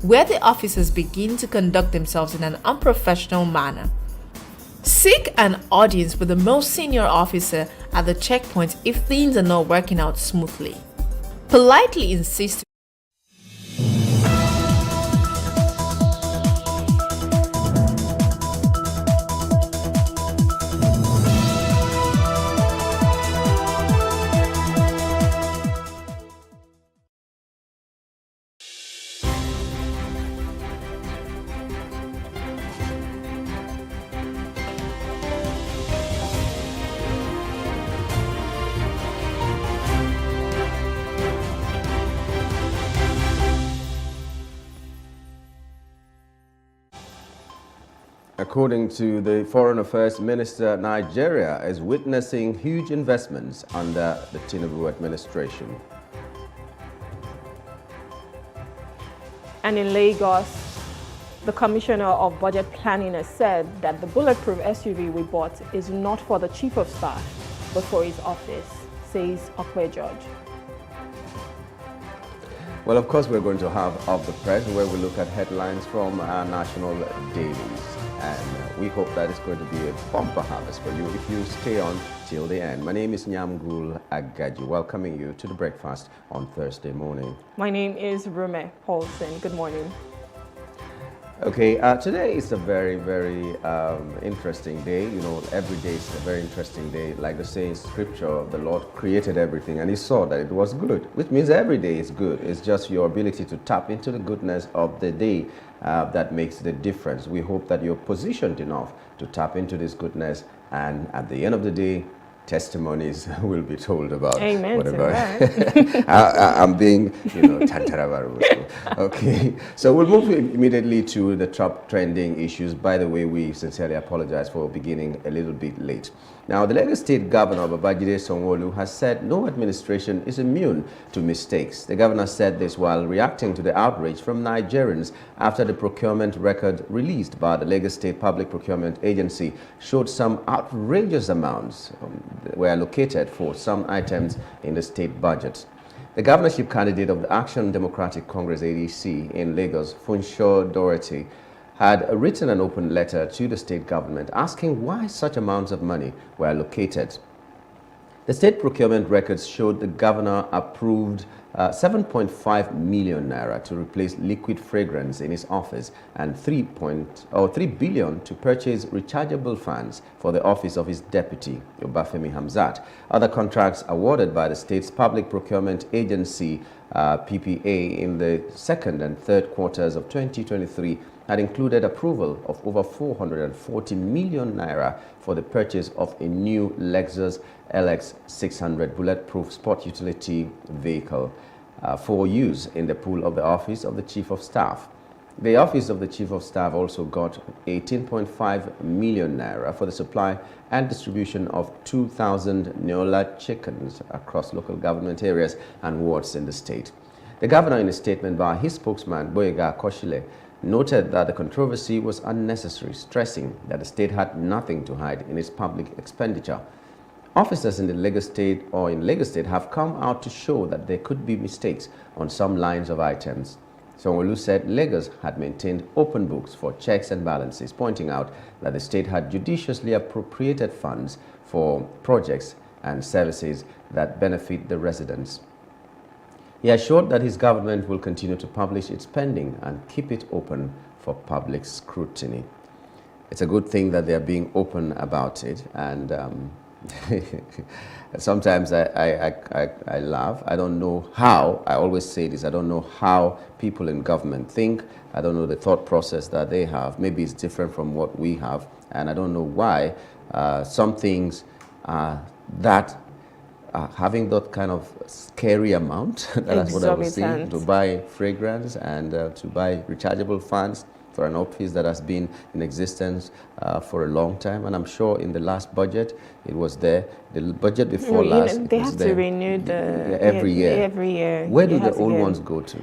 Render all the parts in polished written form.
where the officers begin to conduct themselves in an unprofessional manner. Seek an audience with the most senior officer at the checkpoint if things are not working out smoothly. Politely insist. According to the Foreign Affairs Minister, Nigeria is witnessing huge investments under the Tinubu administration. And in Lagos, the Commissioner of Budget Planning has said that the bulletproof SUV we bought is not for the Chief of Staff, but for his office, says Okwe George. Well, of course, we're going to have Of the Press, where we look at headlines from our national dailies. And we hope that it's going to be a bumper harvest for you if you stay on till the end. My name is Nyamgul Agaji, welcoming you to the breakfast on Thursday morning. My name is Rume Paulson. Good morning. Okay, today is a very, very interesting day. You know, every day is a very interesting day. Like the saying in scripture, the Lord created everything and he saw that it was good, which means every day is good. It's just your ability to tap into the goodness of the day that makes the difference. We hope that you're positioned enough to tap into this goodness, and at the end of the day, testimonies will be told about. Amen whatever. to that. I'm being, tantarabaru. Okay, so we'll move immediately to the top trending issues. By the way, we sincerely apologize for beginning a little bit late. Now, the Lagos State Governor, Babajide Sanwo-Olu, has said no administration is immune to mistakes. The governor said this while reacting to the outrage from Nigerians after the procurement record released by the Lagos State Public Procurement Agency showed some outrageous amounts were allocated for some items in the state budget. The governorship candidate of the Action Democratic Congress ADC in Lagos, Funsho Dorothy, had written an open letter to the state government asking why such amounts of money were allocated. The state procurement records showed the governor approved 7.5 million naira to replace liquid fragrance in his office and 3 billion to purchase rechargeable fans for the office of his deputy, Obafemi Hamzat. Other contracts awarded by the state's public procurement agency, PPA, in the second and third quarters of 2023 had included approval of over 440 million naira for the purchase of a new Lexus LX 600 bulletproof sport utility vehicle for use in the pool of the Office of the Chief of Staff. The Office of the Chief of Staff also got 18.5 million naira for the supply and distribution of 2,000 Neola chickens across local government areas and wards in the state. The governor, in a statement by his spokesman, Boyega Koshile, noted that the controversy was unnecessary, stressing that the state had nothing to hide in its public expenditure. Officers in the Lagos State or in Lagos State have come out to show that there could be mistakes on some lines of items. Sanwo-Olu said Lagos had maintained open books for checks and balances, pointing out that the state had judiciously appropriated funds for projects and services that benefit the residents. He assured that his government will continue to publish its spending and keep it open for public scrutiny. It's a good thing that they're being open about it, and sometimes I laugh. I don't know how, I always say this, I don't know how people in government think. I don't know the thought process that they have. Maybe it's different from what we have, and I don't know why some things that having that kind of scary amount, that's what I was saying, to buy fragrance and to buy rechargeable fans for an office that has been in existence for a long time. And I'm sure in the last budget, it was there. The budget before last, they have to renew the every year. Every year. Where do the old ones go to?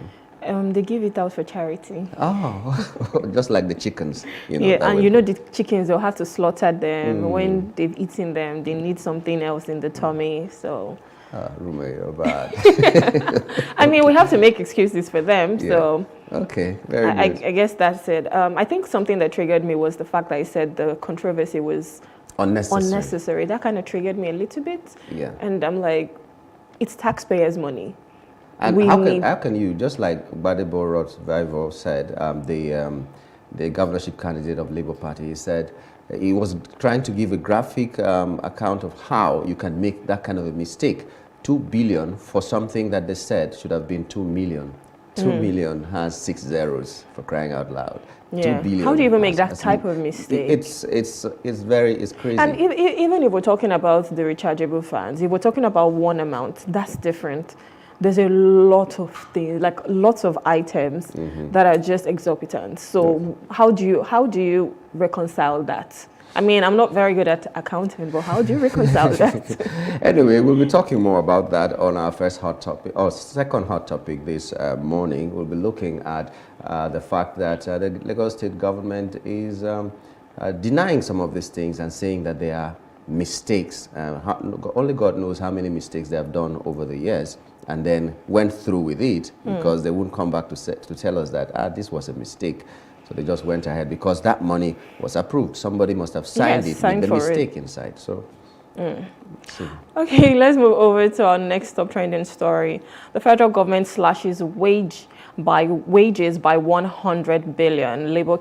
They give it out for charity. Oh, just like the chickens. Yeah, and the chickens, they'll have to slaughter them. When they've eaten them, they need something else in the tummy. So Rumor, you're bad. I mean, we have to make excuses for them, so Okay, very good. I guess that's it. I think something that triggered me was the fact that I said the controversy was unnecessary. That kind of triggered me a little bit. Yeah. And I'm like, it's taxpayers' money. And how can you, just like Gbadebo Rottweiler said, the governorship candidate of Labour Party, he said he was trying to give a graphic account of how you can make that kind of a mistake. 2 billion for something that they said should have been 2 million. 2 million has 6 zeros, for crying out loud. Yeah. 2 billion. How do you even make that type of mistake? It's crazy. And even if we're talking about the rechargeable funds, if we're talking about one amount, that's different. There's a lot of things, like lots of items that are just exorbitant. So how do you reconcile that? I mean, I'm not very good at accounting, but how do you reconcile that? Anyway, we'll be talking more about that on our first hot topic, or second hot topic this morning. We'll be looking at the fact that the Lagos State government is denying some of these things and saying that they are mistakes. Only God knows how many mistakes they have done over the years, and then went through with it because they wouldn't come back to tell us that this was a mistake. So they just went ahead because that money was approved. Somebody must have signed it with the mistake inside. So, Okay, let's move over to our next top trending story. The federal government slashes wages by 100 billion. Labor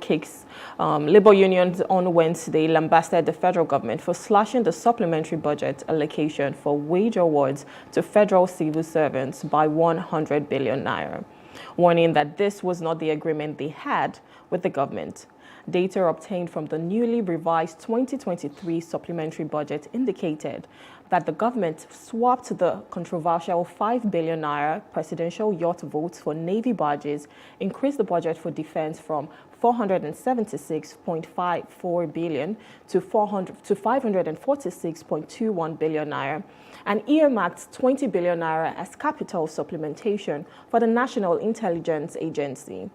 unions on Wednesday lambasted the federal government for slashing the supplementary budget allocation for wage awards to federal civil servants by 100 billion naira, warning that this was not the agreement they had with the government. Data obtained from the newly revised 2023 supplementary budget indicated that the government swapped the controversial 5 billion naira presidential yacht votes for Navy barges, increased the budget for defense from 476.54 billion to 546.21 billion naira, and earmarked 20 billion naira as capital supplementation for the National Intelligence Agency.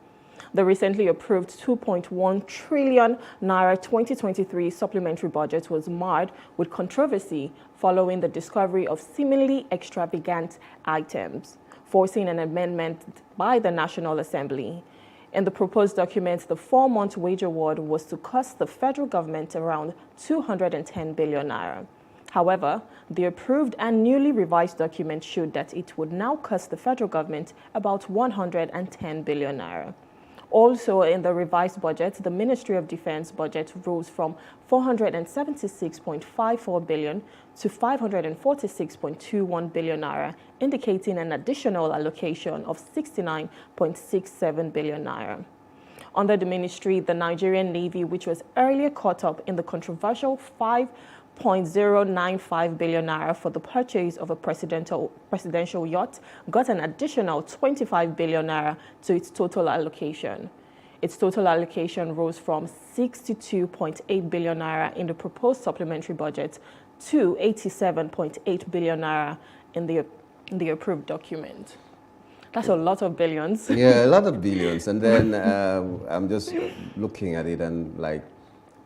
The recently approved 2.1 trillion naira 2023 supplementary budget was marred with controversy following the discovery of seemingly extravagant items, forcing an amendment by the National Assembly. In the proposed document, the 4-month wage award was to cost the federal government around 210 billion naira. However, the approved and newly revised document showed that it would now cost the federal government about 110 billion naira. Also, in the revised budget, the Ministry of Defense budget rose from 476.54 billion to 546.21 billion naira, indicating an additional allocation of 69.67 billion naira. Under the ministry, the Nigerian Navy, which was earlier caught up in the controversial 5.095 billion naira for the purchase of a presidential yacht, got an additional 25 billion naira to its total allocation. Its total allocation rose from 62.8 billion naira in the proposed supplementary budget to 87.8 billion naira in the approved document. That's a lot of billions. Yeah, a lot of billions. And then I'm just looking at it and like,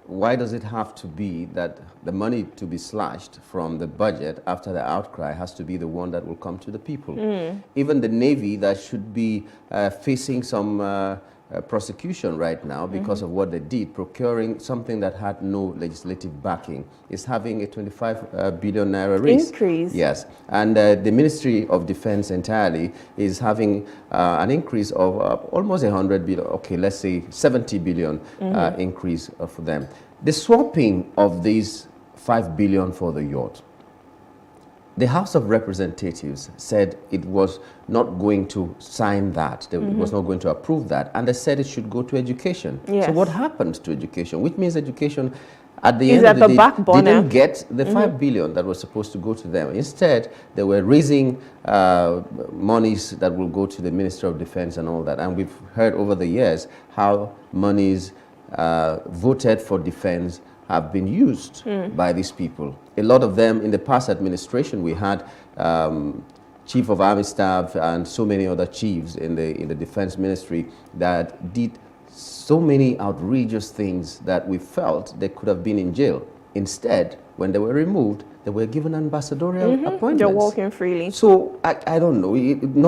why does it have to be that the money to be slashed from the budget after the outcry has to be the one that will come to the people? Even the Navy that should be facing some prosecution right now because of what they did, procuring something that had no legislative backing, is having a 25 billion naira raise. Increase. Yes. And the Ministry of Defense entirely is having an increase of almost 100 billion, okay, let's say 70 billion increase for them. The swapping of these 5 billion for the yacht, the House of Representatives said it was not going to sign that. It was not going to approve that. And they said it should go to education. Yes. So what happened to education? Which means education, at the end of the day, didn't get the 5 billion that was supposed to go to them. Instead, they were raising monies that will go to the Ministry of Defense and all that. And we've heard over the years how monies voted for defense have been used by these people. A lot of them in the past administration, we had Chief of Army Staff and so many other chiefs in the Defense Ministry that did so many outrageous things that we felt they could have been in jail Instead, when they were removed, they were given ambassadorial appointments. They're walking freely. So I don't know,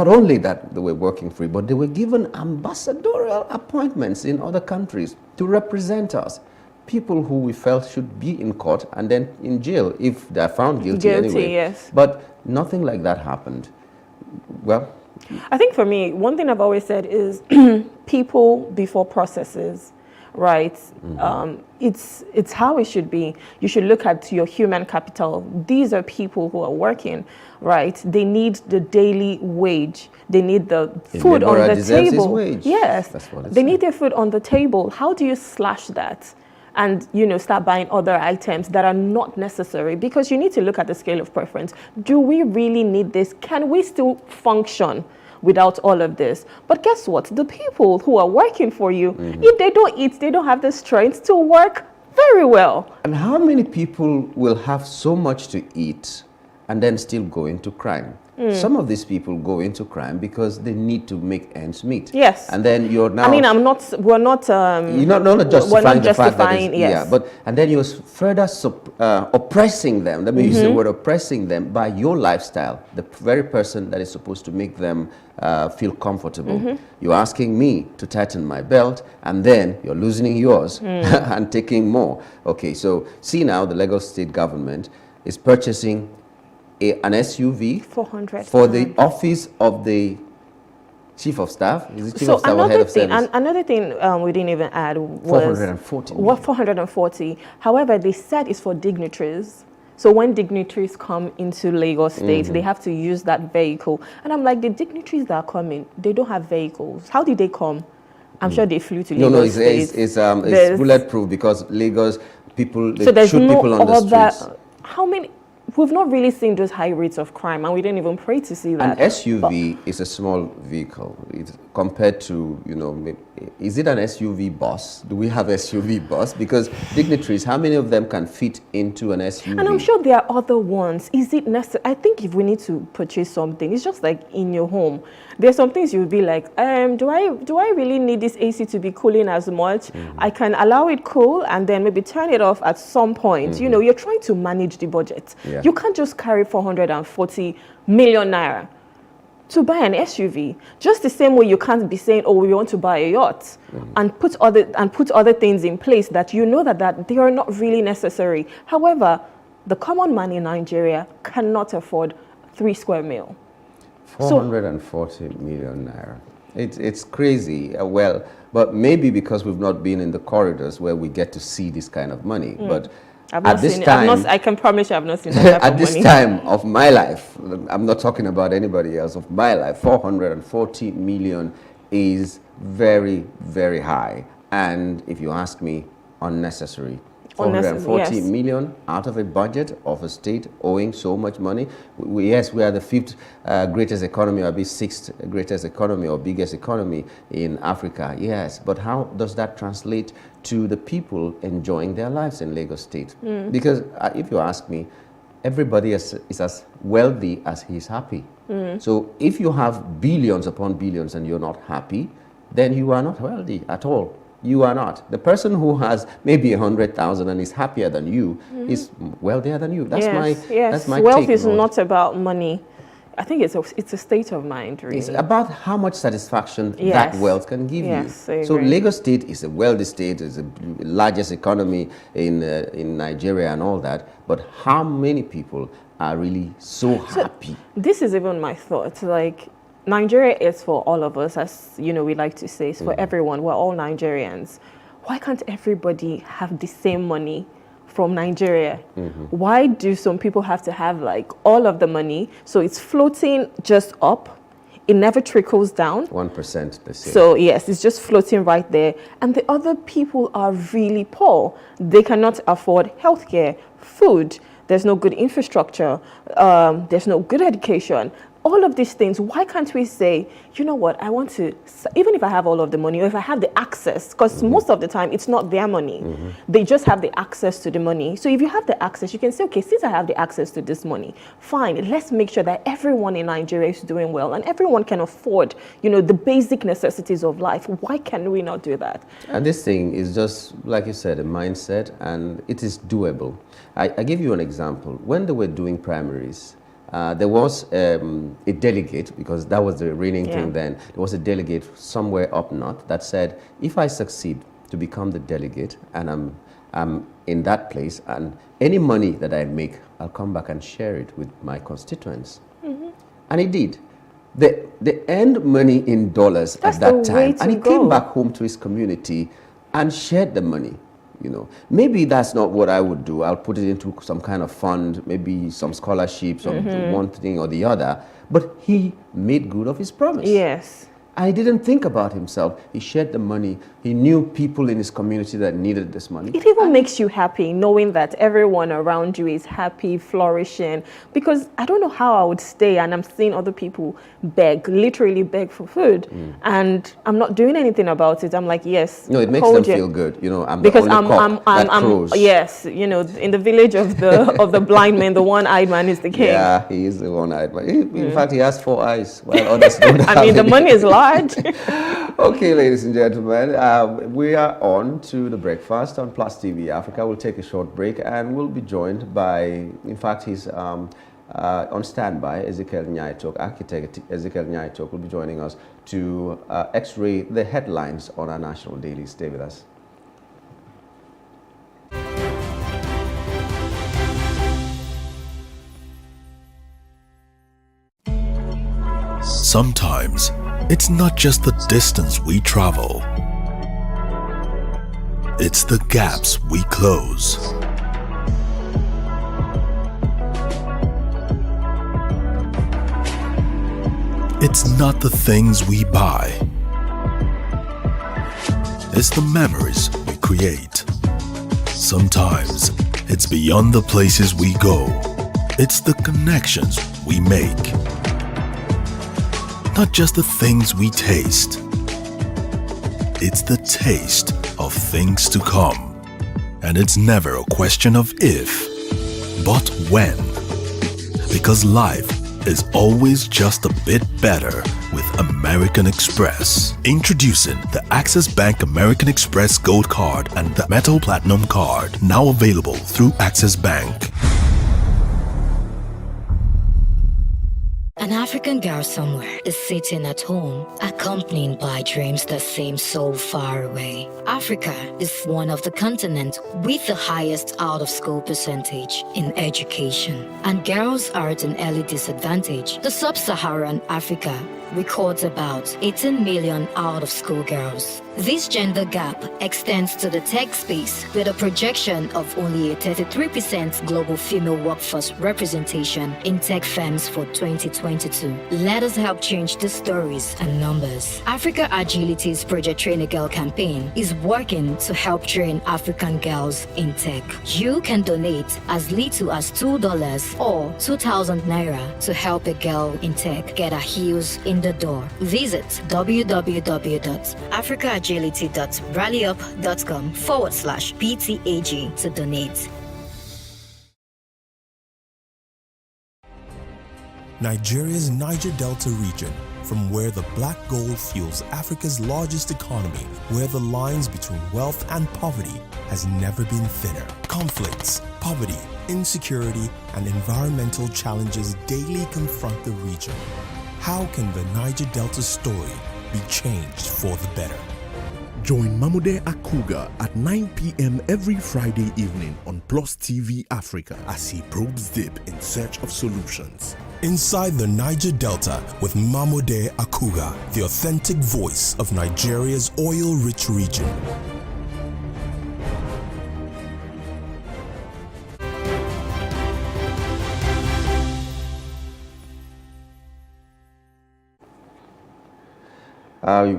not only that they were working free, but they were given ambassadorial appointments in other countries to represent us. People who we felt should be in court and then in jail if they're found guilty anyway. Yes. But nothing like that happened. Well, I think for me, one thing I've always said is people before processes, right? It's how it should be. You should look at your human capital. These are people who are working, right? They need the daily wage. They need the food on the table. Wage. Yes, that's what they need their food on the table. How do you slash that? And, you know, start buying other items that are not necessary, because you need to look at the scale of preference. Do we really need this? Can we still function without all of this? But guess what? The people who are working for you, if they don't eat, they don't have the strength to work very well. And how many people will have so much to eat and then still go into crime? Some of these people go into crime because they need to make ends meet. Yes. And then you're now... I mean, we're not justifying the fact that it's, yes. yeah, but and then you're further oppressing them. Let me use the word oppressing them by your lifestyle, the very person that is supposed to make them feel comfortable. You're asking me to tighten my belt, and then you're loosening yours and taking more. Okay, so see now the Lagos state government is purchasing an SUV 400 for the office of the chief of staff. Is it chief of staff or head of service? Another thing we didn't even add was 440. What 440? However, they said it's for dignitaries. So when dignitaries come into Lagos State, they have to use that vehicle. And I'm like, the dignitaries that are coming, they don't have vehicles. How did they come? I'm sure they flew to Lagos State. It's bulletproof because Lagos people, they so there's shoot no people on the streets. How many? We've not really seen those high rates of crime, and we didn't even pray to see that. An SUV is a small vehicle. It's compared to, you know, is it an SUV bus? Do we have SUV bus? Because dignitaries, how many of them can fit into an SUV? And I'm sure there are other ones. Is it necessary? I think if we need to purchase something, it's just like in your home. There's some things you'll be like, do I really need this AC to be cooling as much? I can allow it cool and then maybe turn it off at some point. You know, you're trying to manage the budget. Yeah. You can't just carry 440 million naira to buy an SUV. Just the same way you can't be saying, oh, we want to buy a yacht and put other things in place that you know that they are not really necessary. However, the common man in Nigeria cannot afford 3 square mil. 440 million naira. It's crazy. Well, but maybe because we've not been in the corridors where we get to see this kind of money. But at this time, I can promise you I've not seen that at this time of my life, I'm not talking about anybody else, of my life, 440 million is very, very high. And if you ask me, unnecessary. 440 million out of a budget of a state owing so much money. Yes, we are the 5th greatest economy, or 6th greatest economy or biggest economy in Africa. Yes, but how does that translate to the people enjoying their lives in Lagos State? Because if you ask me, everybody is as wealthy as he's happy. So if you have billions upon billions and you're not happy, then you are not wealthy at all. You are not. The person who has maybe 100,000 and is happier than you is wealthier than you. That's my Wealth take is on it. not about money. I think it's a state of mind, really. It's about how much satisfaction that wealth can give you. So Lagos State is a wealthy state, it's the largest economy in Nigeria and all that. But how many people are really so happy? This is even my thought. Like, Nigeria is for all of us, as you know, we like to say. It's for everyone. We're all Nigerians. Why can't everybody have the same money from Nigeria? Why do some people have to have like all of the money? So it's floating just up. It never trickles down. 1%, they say. So yes, it's just floating right there. And the other people are really poor. They cannot afford healthcare, food. There's no good infrastructure. There's no good education. all of these things, why can't we say, you know what, I want to, even if I have all of the money, or if I have the access, because most of the time it's not their money, they just have the access to the money. So if you have the access, you can say, okay, since I have the access to this money, fine, let's make sure that everyone in Nigeria is doing well and everyone can afford, you know, the basic necessities of life. Why can we not do that? And this thing is just, like you said, a mindset, and it is doable. I give you an example. When they were doing primaries, there was a delegate, because that was the reigning thing then. There was a delegate somewhere up north that said, if I succeed to become the delegate and I'm in that place, and any money that I make, I'll come back and share it with my constituents. And he did. They earned money in dollars at that time, and he came back home to his community and shared the money. You know, maybe that's not what I would do. I'll put it into some kind of fund, maybe some scholarships, or one thing or the other. But he made good of his promise. Yes. And he didn't think about himself. He shared the money. He knew people in his community that needed this money. It even makes you happy knowing that everyone around you is happy, flourishing. Because I don't know how I would stay and I'm seeing other people beg, literally beg for food. And I'm not doing anything about it. I'm like, yes. No, it makes them feel good. You know, I'm because the only cock that crows. Yes, you know, in the village of the blind man, the one-eyed man is the king. Yeah, he is the one-eyed man. In fact, he has 4 eyes, while others don't have I mean, the money is large. Okay, ladies and gentlemen, we are on to the breakfast on Plus TV Africa. We'll take a short break and we'll be joined by, in fact, he's on standby, Ezekiel Nyaitok, architect Ezekiel Nyaitok will be joining us to x-ray the headlines on our national daily. Stay with us. Sometimes, it's not just the distance we travel. It's the gaps we close. It's not the things we buy. It's the memories we create. Sometimes, it's beyond the places we go. It's the connections we make. Not just the things we taste. It's the taste of things to come. And it's never a question of if, but when. Because life is always just a bit better with American Express. Introducing the Access Bank American Express Gold Card and the Metal Platinum Card, now available through Access Bank. An African girl somewhere is sitting at home, accompanied by dreams that seem so far away. Africa is one of the continents with the highest out-of-school percentage in education, and girls are at an early disadvantage. The sub-Saharan Africa records about 18 million out-of-school girls. This gender gap extends to the tech space with a projection of only a 33% global female workforce representation in tech firms for 2022. Let us help change the stories and numbers. Africa Agility's Project Train a Girl campaign is working to help train African girls in tech. You can donate as little as $2 or 2,000 naira to help a girl in tech get her heels in the door. Visit www.africaagility.rallyup.com/PTAG to donate. Nigeria's Niger Delta region, from where the black gold fuels Africa's largest economy, where the lines between wealth and poverty has never been thinner. Conflicts, poverty, insecurity, and environmental challenges daily confront the region. How can the Niger Delta story be changed for the better? Join Mamude Akuga at 9 p.m. every Friday evening on Plus TV Africa as he probes deep in search of solutions. Inside the Niger Delta with Mamude Akuga, the authentic voice of Nigeria's oil-rich region.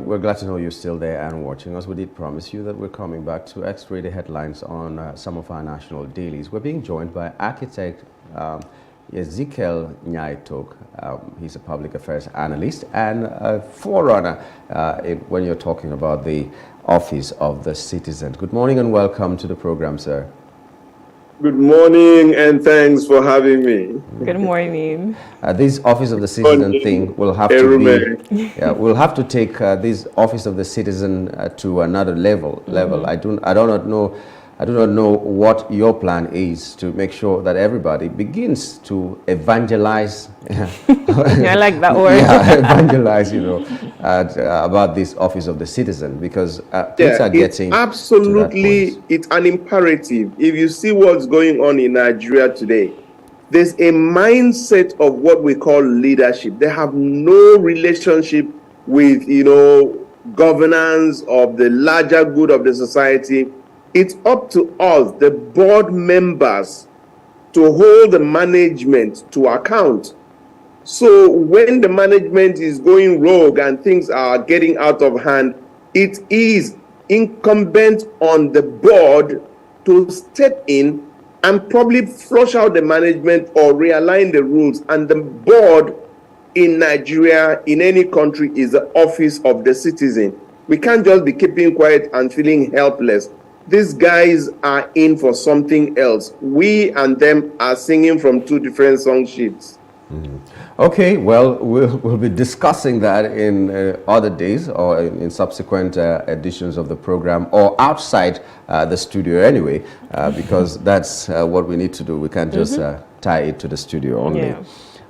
We're glad to know you're still there and watching us. We did promise you that we're coming back to x-ray the headlines on some of our national dailies. We're being joined by architect Ezekiel Nyaitok. He's a public affairs analyst and a forerunner when you're talking about the Office of the Citizen. Good morning and welcome to the program, sir. Good morning and thanks for having me. Good morning. This Office of the Citizen thing will have to be, we'll have to take this Office of the Citizen to another level. I do not know what your plan is to make sure that everybody begins to evangelize. I like that word. Yeah, evangelize, about this Office of the Citizen, because things are getting absolutely, it's an imperative. If you see what's going on in Nigeria today, there's a mindset of what we call leadership. They have no relationship with, governance of the larger good of the society. It's up to us, the board members, to hold the management to account. So when the management is going rogue and things are getting out of hand, it is incumbent on the board to step in and probably flush out the management or realign the rules. And the board in Nigeria, in any country, is the Office of the Citizen. We can't just be keeping quiet and feeling helpless. These guys are in for something else. We and them are singing from two different song sheets. Okay, well, we'll be discussing that in other days or in subsequent editions of the program, or outside the studio anyway, because that's what we need to do. We can't just tie it to the studio only.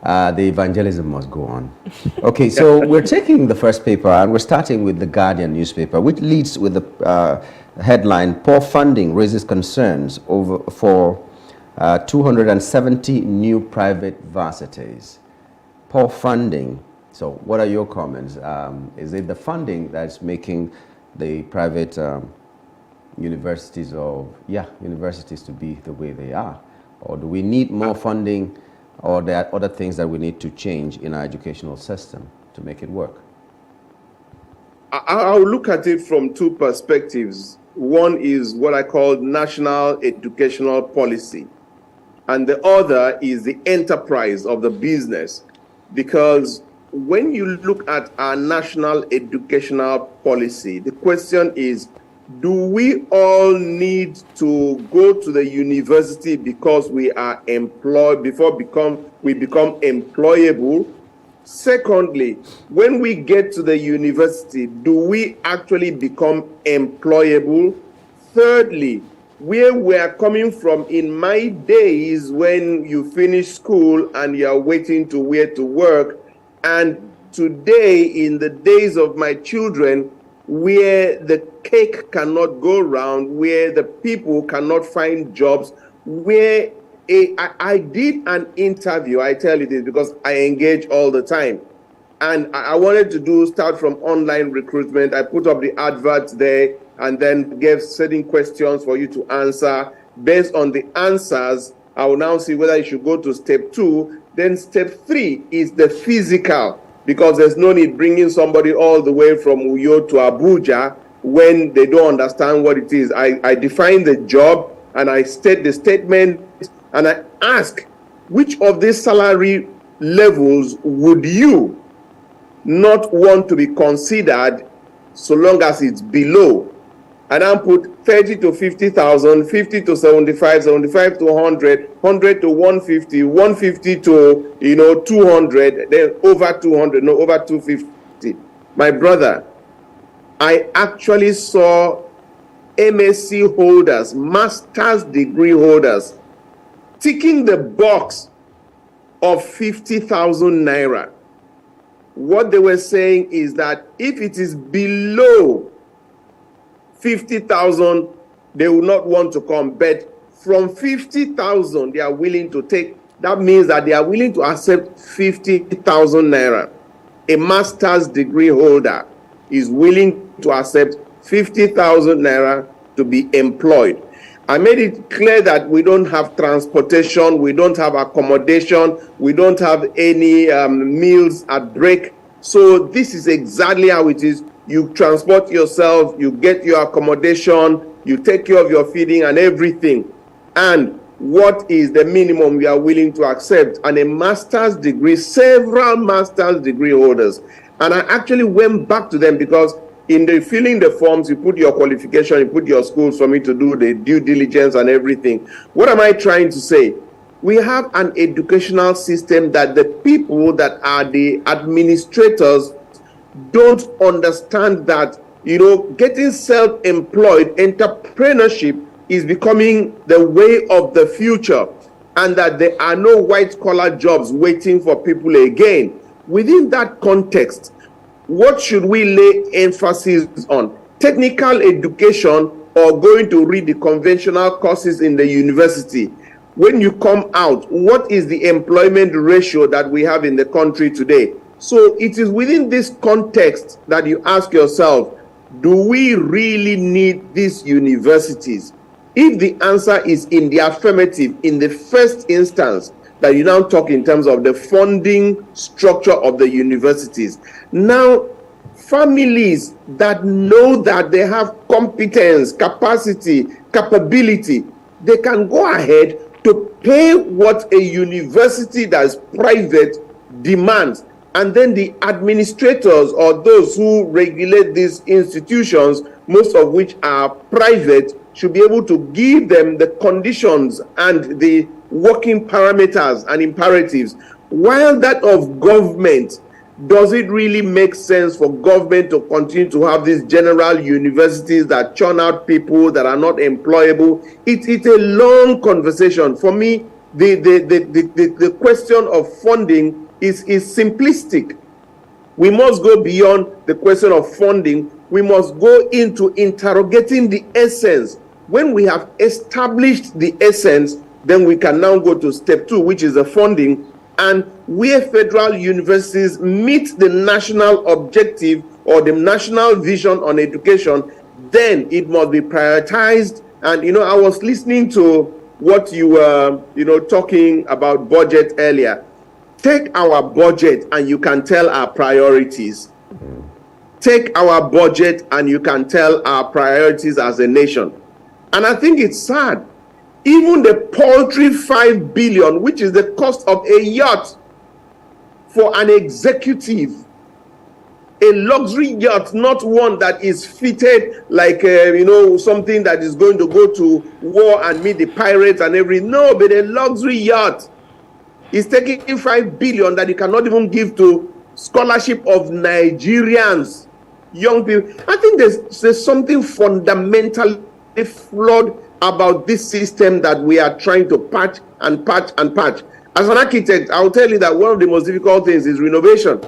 Yeah. The evangelism must go on. Okay, so we're taking the first paper and we're starting with the Guardian newspaper, which leads with the headline, "Poor funding raises concerns for 270 new private varsities." Poor funding. So what are your comments? Is it the funding that's making the private universities to be the way they are? Or do we need more funding, or there are other things that we need to change in our educational system to make it work? I'll look at it from two perspectives. One is what I call national educational policy, and the other is the enterprise of the business. Because when you look at our national educational policy, the question is, do we all need to go to the university because we are employed, we become employable? Secondly, when we get to the university, do we actually become employable? Thirdly, where we are coming from in my days when you finish school and you are waiting to where to work, and today in the days of my children where the cake cannot go round, where the people cannot find jobs, where I did an interview, I tell you this because I engage all the time, and I wanted to start from online recruitment. I put up the adverts there and then gave certain questions for you to answer. Based on the answers, I will now see whether you should go to step 2. Then step 3 is the physical, because there's no need bringing somebody all the way from Uyo to Abuja when they don't understand what it is. I define the job and I state the statement, and I ask, which of these salary levels would you not want to be considered so long as it's below? And I put 30 to 50,000, 50 to 75, 75 to 100, 100 to 150, 150 to 200, then over 200, no, over 250. My brother, I actually saw MSc holders, master's degree holders, ticking the box of 50,000 naira. What they were saying is that if it is below 50,000, they will not want to come. But from 50,000, they are willing to take. That means that they are willing to accept 50,000 naira. A master's degree holder is willing to accept 50,000 naira to be employed. I made it clear that we don't have transportation, we don't have accommodation, we don't have any meals at break. So this is exactly how it is. You transport yourself, you get your accommodation, you take care of your feeding and everything. And what is the minimum we are willing to accept, and a master's degree, several master's degree holders. And I actually went back to them because in the filling the forms, you put your qualification, you put your schools for me to do the due diligence and everything. What am I trying to say? We have an educational system that the people that are the administrators don't understand that, getting self-employed, entrepreneurship is becoming the way of the future, and that there are no white-collar jobs waiting for people again. Within that context, what should we lay emphasis on? Technical education or going to read the conventional courses in the university? When you come out, what is the employment ratio that we have in the country today? So it is within this context that you ask yourself, do we really need these universities? If the answer is in the affirmative, in the first instance, that you now talk in terms of the funding structure of the universities. Now, families that know that they have competence, capacity, capability, they can go ahead to pay what a university that is private demands. And then the administrators or those who regulate these institutions, most of which are private, should be able to give them the conditions and the working parameters and imperatives. While that of government, does it really make sense for government to continue to have these general universities that churn out people that are not employable? It's a long conversation. For me, the question of funding is simplistic. We must go beyond the question of funding. We must go into interrogating the essence. When we have established the essence, then we can now go to step 2, which is the funding. And where federal universities meet the national objective or the national vision on education, then it must be prioritized. And, I was listening to what you were, talking about budget earlier. Take our budget and you can tell our priorities. Take our budget and you can tell our priorities as a nation. And I think it's sad. Even the paltry 5 billion, which is the cost of a yacht for an executive, a luxury yacht, not one that is fitted like, something that is going to go to war and meet the pirates and everything. No, but a luxury yacht is taking 5 billion that you cannot even give to scholarship of Nigerians, young people. I think there's something fundamentally flawed about this system that we are trying to patch and patch and patch. As an architect, I'll tell you that one of the most difficult things is renovation.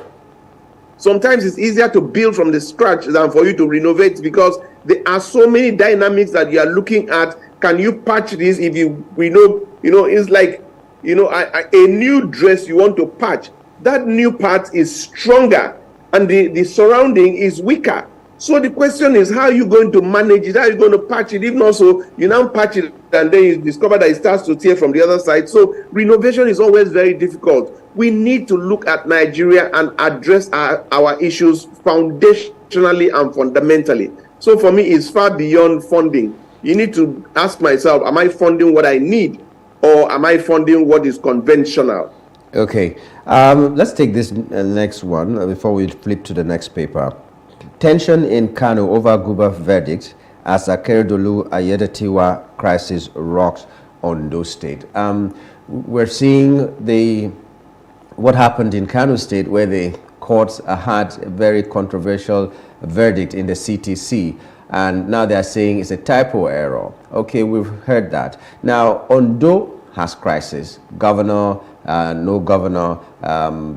Sometimes it's easier to build from the scratch than for you to renovate, because there are so many dynamics that you are looking at. Can you patch this? If it's like, a new dress you want to patch. That new part is stronger and the surrounding is weaker. So the question is, how are you going to manage it? How are you going to patch it? If not so, you now patch it and then you discover that it starts to tear from the other side. So renovation is always very difficult. We need to look at Nigeria and address our issues foundationally and fundamentally. So for me, it's far beyond funding. You need to ask myself, am I funding what I need, or am I funding what is conventional? Okay, let's take this next one before we flip to the next paper. Tension in Kano over Guba verdict as Akeredolu Ayedatiwa crisis rocks Ondo State. We're seeing what happened in Kano State, where the courts had a very controversial verdict in the CTC, and now they're saying it's a typo error. Okay, we've heard that. Now, Ondo has crisis, governor, no governor,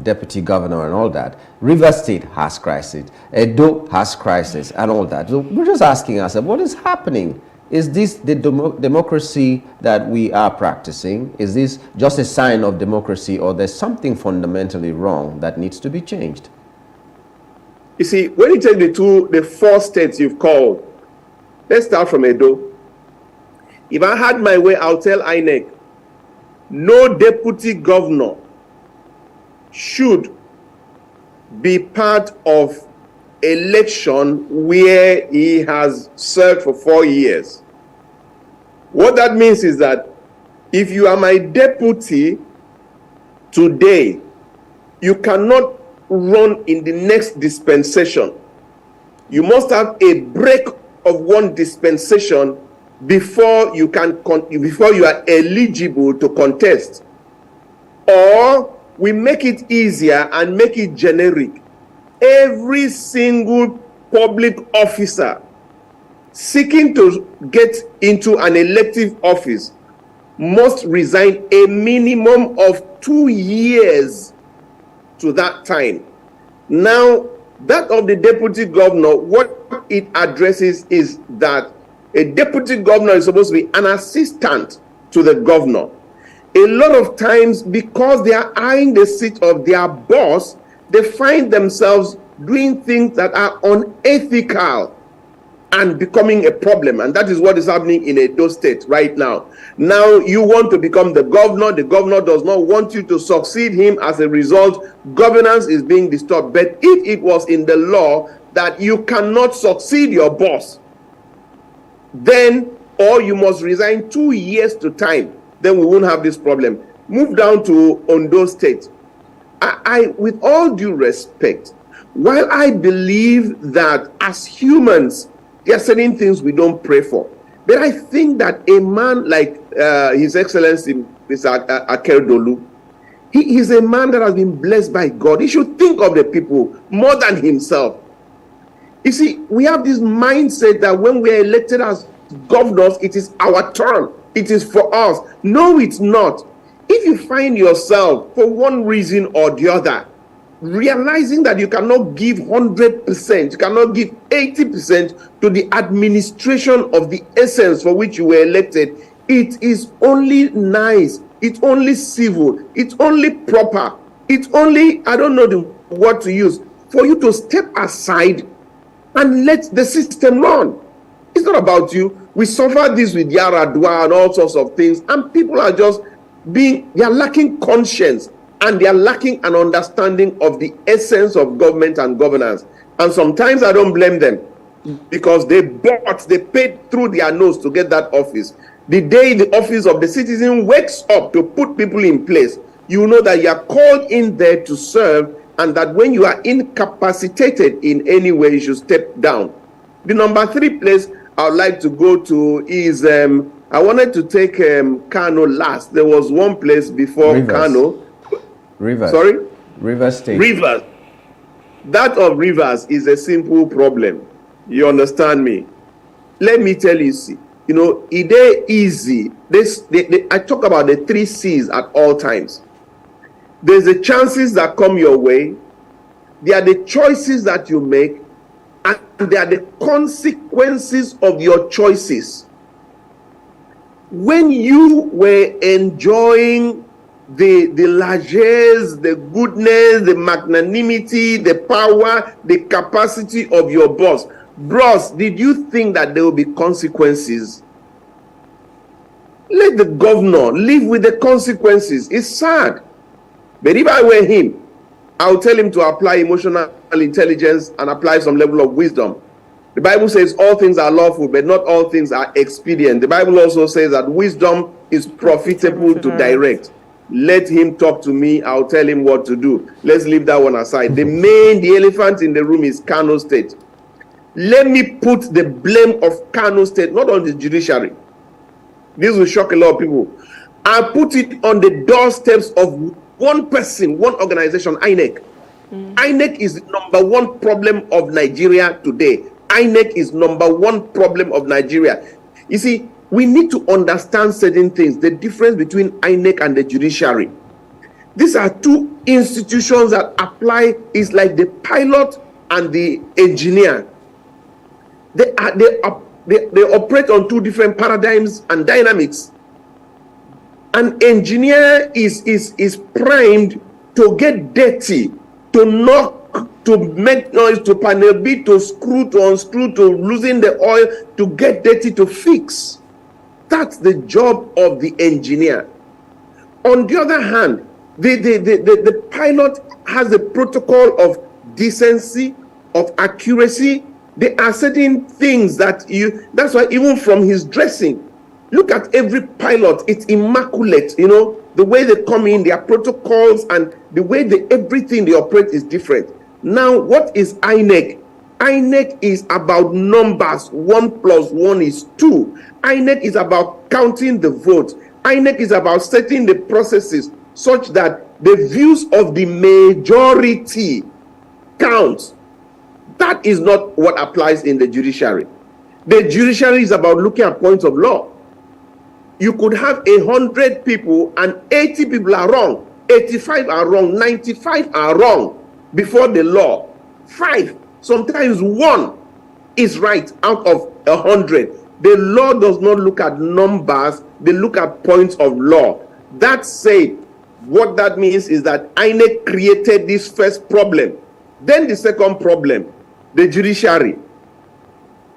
deputy governor and all that. River State has crisis, Edo has crisis and all that. So we're just asking ourselves, what is happening? Is this the democracy that we are practicing? Is this just a sign of democracy, or there's something fundamentally wrong that needs to be changed? You see, when you take the 4 states you've called, let's start from Edo. If I had my way, I'll tell INEC, no deputy governor should be part of election where he has served for 4 years. What that means is that If you are my deputy today, you cannot run in the next dispensation. You must have a break of one dispensation before you are eligible to contest. Or we make it easier and make it generic. Every single public officer seeking to get into an elective office must resign a minimum of 2 years to that time. Now, that of the deputy governor, what it addresses is that a deputy governor is supposed to be an assistant to the governor. A lot of times, because they are eyeing the seat of their boss, they find themselves doing things that are unethical and becoming a problem. And that is what is happening in Edo State right now. Now you want to become the governor does not want you to succeed him. As a result, governance is being disturbed. But if it was in the law that you cannot succeed your boss, then, or you must resign 2 years to time, then we won't have this problem. Move down to Ondo State. I with all due respect, while I believe that as humans, there are certain things we don't pray for, but I think that a man like His Excellency Mr. Akeredolu, he is a man that has been blessed by God. He should think of the people more than himself. You see, we have this mindset that when we are elected as governors, it is our turn. It is for us. No, it's not. If you find yourself, for one reason or the other, realizing that you cannot give 100%, you cannot give 80% to the administration of the essence for which you were elected, it is only nice, it's only civil, it's only proper, it's only, I don't know the word to use, for you to step aside and let the system run. It's not about you. We suffer this with Yaradua and all sorts of things, and people are just they are lacking conscience, and they are lacking an understanding of the essence of government and governance. And sometimes I don't blame them, because they paid through their nose to get that office. The day the office of the citizen wakes up to put people in place, you know that you are called in there to serve, and that when you are incapacitated in any way, you should step down. The number 3 place I would like to go to is, I wanted to take Kano last. There was one place before Kano. Rivers. Sorry? Rivers State. Rivers. That of Rivers is a simple problem. You understand me? Let me tell you, see, you know, it ain't easy. I talk about the 3 C's at all times. There's the chances that come your way. There are the choices that you make. And there are the consequences of your choices. When you were enjoying the largesse, the goodness, the magnanimity, the power, the capacity of your boss, bros, did you think that there will be consequences? Let the governor live with the consequences. It's sad. But if I were him, I'll tell him to apply emotional intelligence and apply some level of wisdom. The Bible says all things are lawful, but not all things are expedient. The Bible also says that wisdom is profitable to direct. Let him talk to me. I'll tell him what to do. Let's leave that one aside. The elephant in the room is Kano State. Let me put the blame of Kano State, not on the judiciary. This will shock a lot of people. I'll put it on the doorsteps of one person, one organization, INEC. INEC is the number 1 problem of Nigeria today. INEC is number 1 problem of Nigeria. You see, we need to understand certain things. The difference between INEC and the judiciary. These are 2 institutions that apply. Is like the pilot and the engineer. They operate on 2 different paradigms and dynamics. An engineer is primed to get dirty, to knock, to make noise, to panel beat, to screw, to unscrew, to loosen the oil, to get dirty, to fix. That's the job of the engineer. On the other hand, the pilot has a protocol of decency, of accuracy. There are certain things that that's why even from his dressing, Look at every pilot. It's immaculate. You know, the way they come in, their protocols and the way everything they operate is different. Now, what is INEC? INEC is about numbers. 1 + 1 is 2. INEC is about counting the votes. INEC is about setting the processes such that the views of the majority counts. That is not what applies in the judiciary. The judiciary is about looking at points of law. You could have 100 people and 80 people are wrong, 85 are wrong, 95 are wrong before the law. 5, sometimes 1 is right out of 100. The law does not look at numbers, they look at points of law. That said, what that means is that INEC created this first problem. Then the second problem, the judiciary.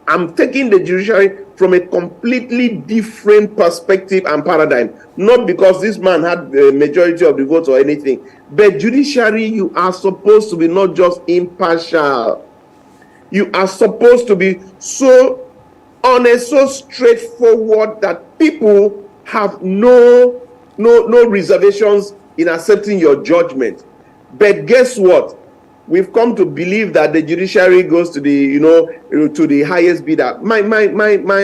I'm taking the judiciary from a completely different perspective and paradigm. Not because this man had the majority of the votes or anything, but judiciary, you are supposed to be not just impartial. You are supposed to be so honest, so straightforward that people have no reservations in accepting your judgment. But guess what? We've come to believe that the judiciary goes to to the highest bidder. My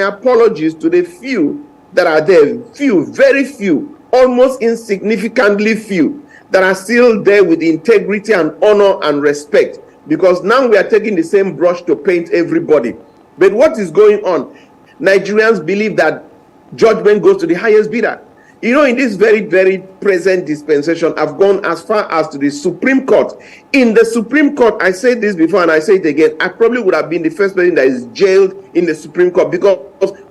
apologies to the few that are there, very few, almost insignificantly few, that are still there with integrity and honor and respect. Because now we are taking the same brush to paint everybody. But what is going on? Nigerians believe that judgment goes to the highest bidder. You know, in this very, very present dispensation, I've gone as far as to the Supreme Court. In the Supreme Court, I said this before and I say it again, I probably would have been the first person that is jailed in the Supreme Court because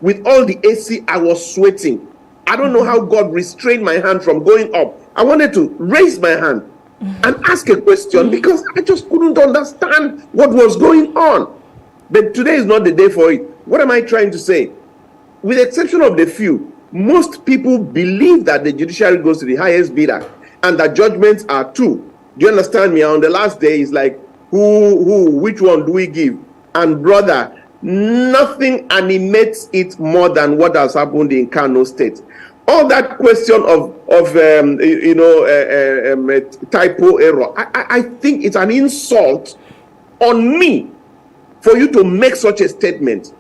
with all the AC, I was sweating. I don't know how God restrained my hand from going up. I wanted to raise my hand and ask a question because I just couldn't understand what was going on. But today is not the day for it. What am I trying to say? With the exception of the few, most people believe that the judiciary goes to the highest bidder and that judgments are true. Do you understand me? On the last day, it's like, which one do we give? And brother, nothing animates it more than what has happened in Kano State. All that question of typo error, I think it's an insult on me for you to make such a statement.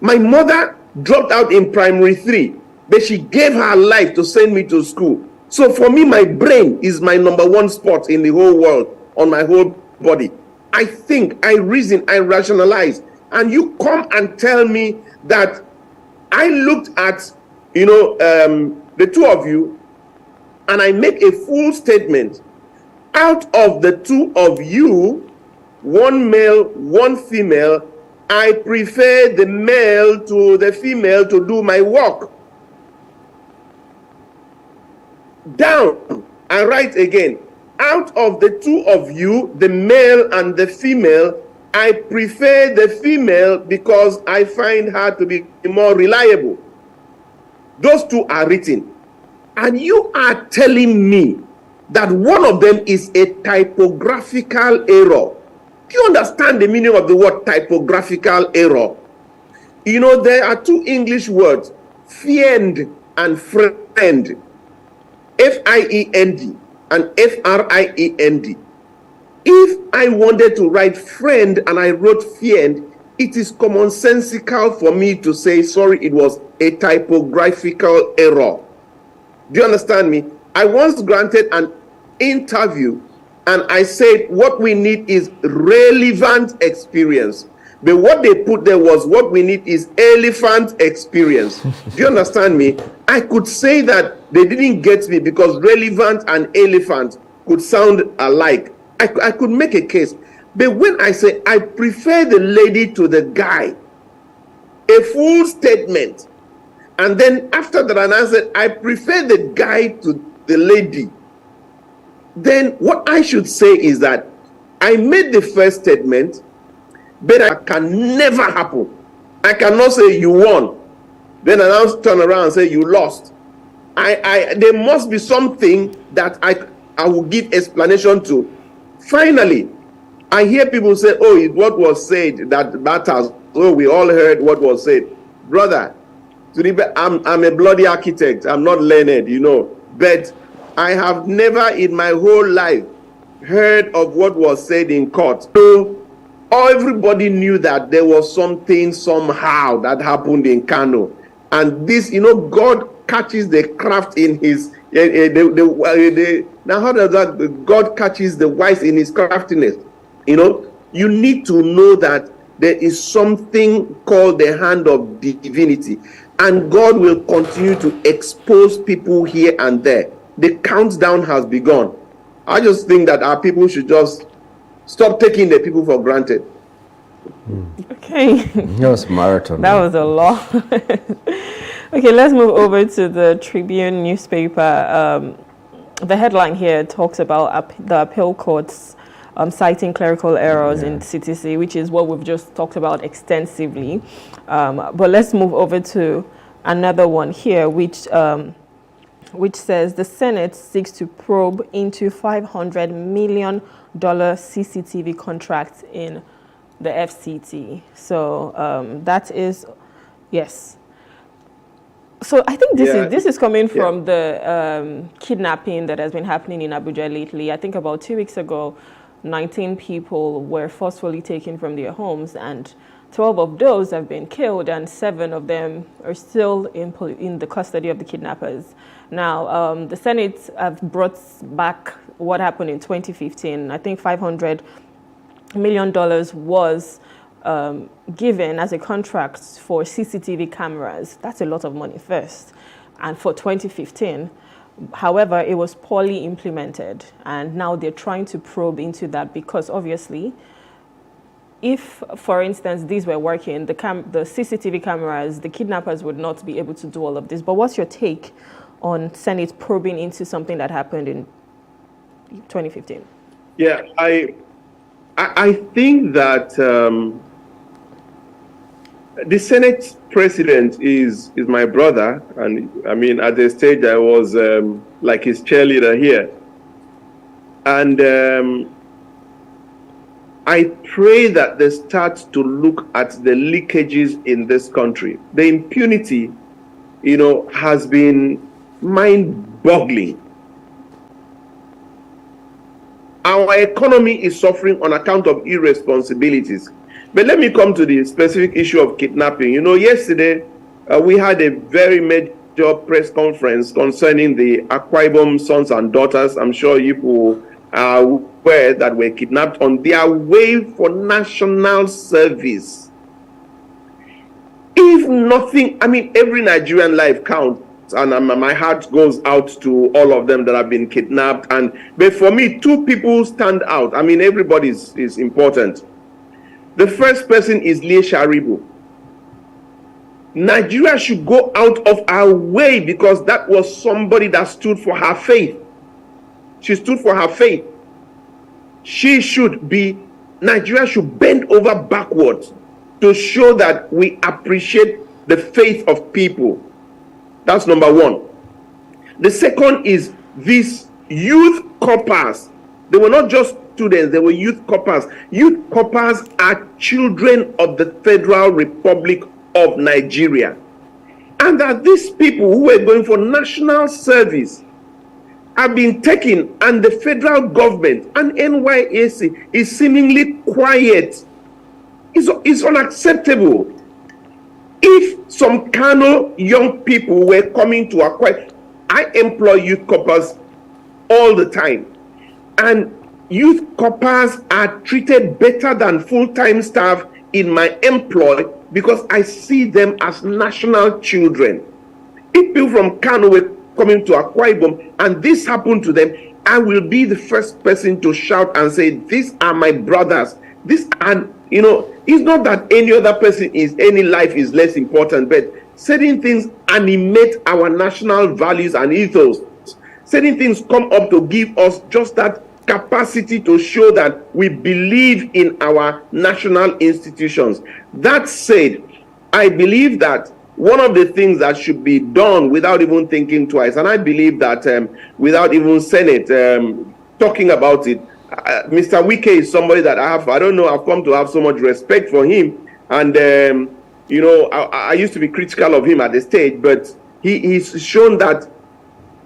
My mother dropped out in primary 3. But she gave her life to send me to school. So for me, my brain is my number 1 spot in the whole world, on my whole body. I think, I reason, I rationalize. And you come and tell me that I looked at, the two of you, and I make a full statement. Out of the two of you, 1 male, 1 female, I prefer the male to the female to do my work. Down, I write again. Out of the two of you, the male and the female, I prefer the female because I find her to be more reliable. Those two are written. And you are telling me that one of them is a typographical error. Do you understand the meaning of the word typographical error? You know, there are 2 English words, fiend and friend. F-I-E-N-D and F-R-I-E-N-D. If I wanted to write friend and I wrote fiend, it is commonsensical for me to say, sorry, it was a typographical error. Do you understand me? I once granted an interview and I said, what we need is relevant experience. But what they put there was, what we need is elephant experience. Do you understand me? I could say that they didn't get me because relevant and elephant could sound alike. I could make a case. But when I say I prefer the lady to the guy, a full statement, and then after that I said I prefer the guy to the lady, then what I should say is that I made the first statement, but it can never happen. I cannot say you won, then I now turn around and say you lost. There must be something that I will give explanation to. Finally, I hear people say, oh, what was said that matters. Oh, we all heard what was said. Brother, I'm a bloody architect. I'm not learned, but I have never in my whole life heard of what was said in court. So everybody knew that there was something somehow that happened in Kano. And this, God catches the craft in his, now how does that, God catches the wise in his craftiness. You need to know that there is something called the hand of divinity. And God will continue to expose people here and there. The countdown has begun. I just think that our people should just stop taking the people for granted. Okay. That was marathon. That was a lot. Okay, let's move over to the Tribune newspaper. The headline here talks about the appeal courts citing clerical errors in CTC, which is what we've just talked about extensively. But let's move over to another one here, which says the Senate seeks to probe into $500 million CCTV contract in the FCT. So that is, yes. So I think this is coming from the kidnapping that has been happening in Abuja lately. I think about 2 weeks ago, 19 people were forcefully taken from their homes, and 12 of those have been killed, and 7 of them are still in the custody of the kidnappers. Now, the Senate have brought back what happened in 2015. I think $500 million was given as a contract for CCTV cameras. That's a lot of money first. And for 2015, however, it was poorly implemented. And now they're trying to probe into that because obviously, if, for instance, these were working, the CCTV cameras, the kidnappers would not be able to do all of this. But what's your take on Senate probing into something that happened in 2015? Yeah, I think that the Senate president is my brother, and I mean at the stage I was like his cheerleader here, and I pray that they start to look at the leakages in this country. The impunity, has been mind-boggling. Our economy is suffering on account of irresponsibilities. But let me come to the specific issue of kidnapping. Yesterday we had a very major press conference concerning the Akwa Ibom sons and daughters. I'm sure you are aware that were kidnapped on their way for national service. If nothing, every Nigerian life counts. And my heart goes out to all of them that have been kidnapped. But for me, 2 people stand out. Everybody is important. The first person is Leah Sharibu. Nigeria should go out of our way because that was somebody that stood for her faith. She stood for her faith. Nigeria should bend over backwards to show that we appreciate the faith of people. That's number 1. The second is these youth corpers. They were not just students, they were youth corpers. Youth corpers are children of the Federal Republic of Nigeria. And that these people who were going for national service have been taken, and the federal government and NYSC is seemingly quiet. It's unacceptable. If some Kano young people were coming to Akwa, I employ youth corpers all the time, and youth corpers are treated better than full-time staff in my employ because I see them as national children. If people from Kano were coming to Akwa Ibom and this happened to them, I will be the first person to shout and say, these are my brothers. It's not that any other person any life is less important, but certain things animate our national values and ethos. Certain things come up to give us just that capacity to show that we believe in our national institutions. That said, I believe that one of the things that should be done without even thinking twice, and I believe that without even Senate talking about it, Mr. Wike is somebody that I've come to have so much respect for him, and You know, I used to be critical of him at the stage, but he's shown that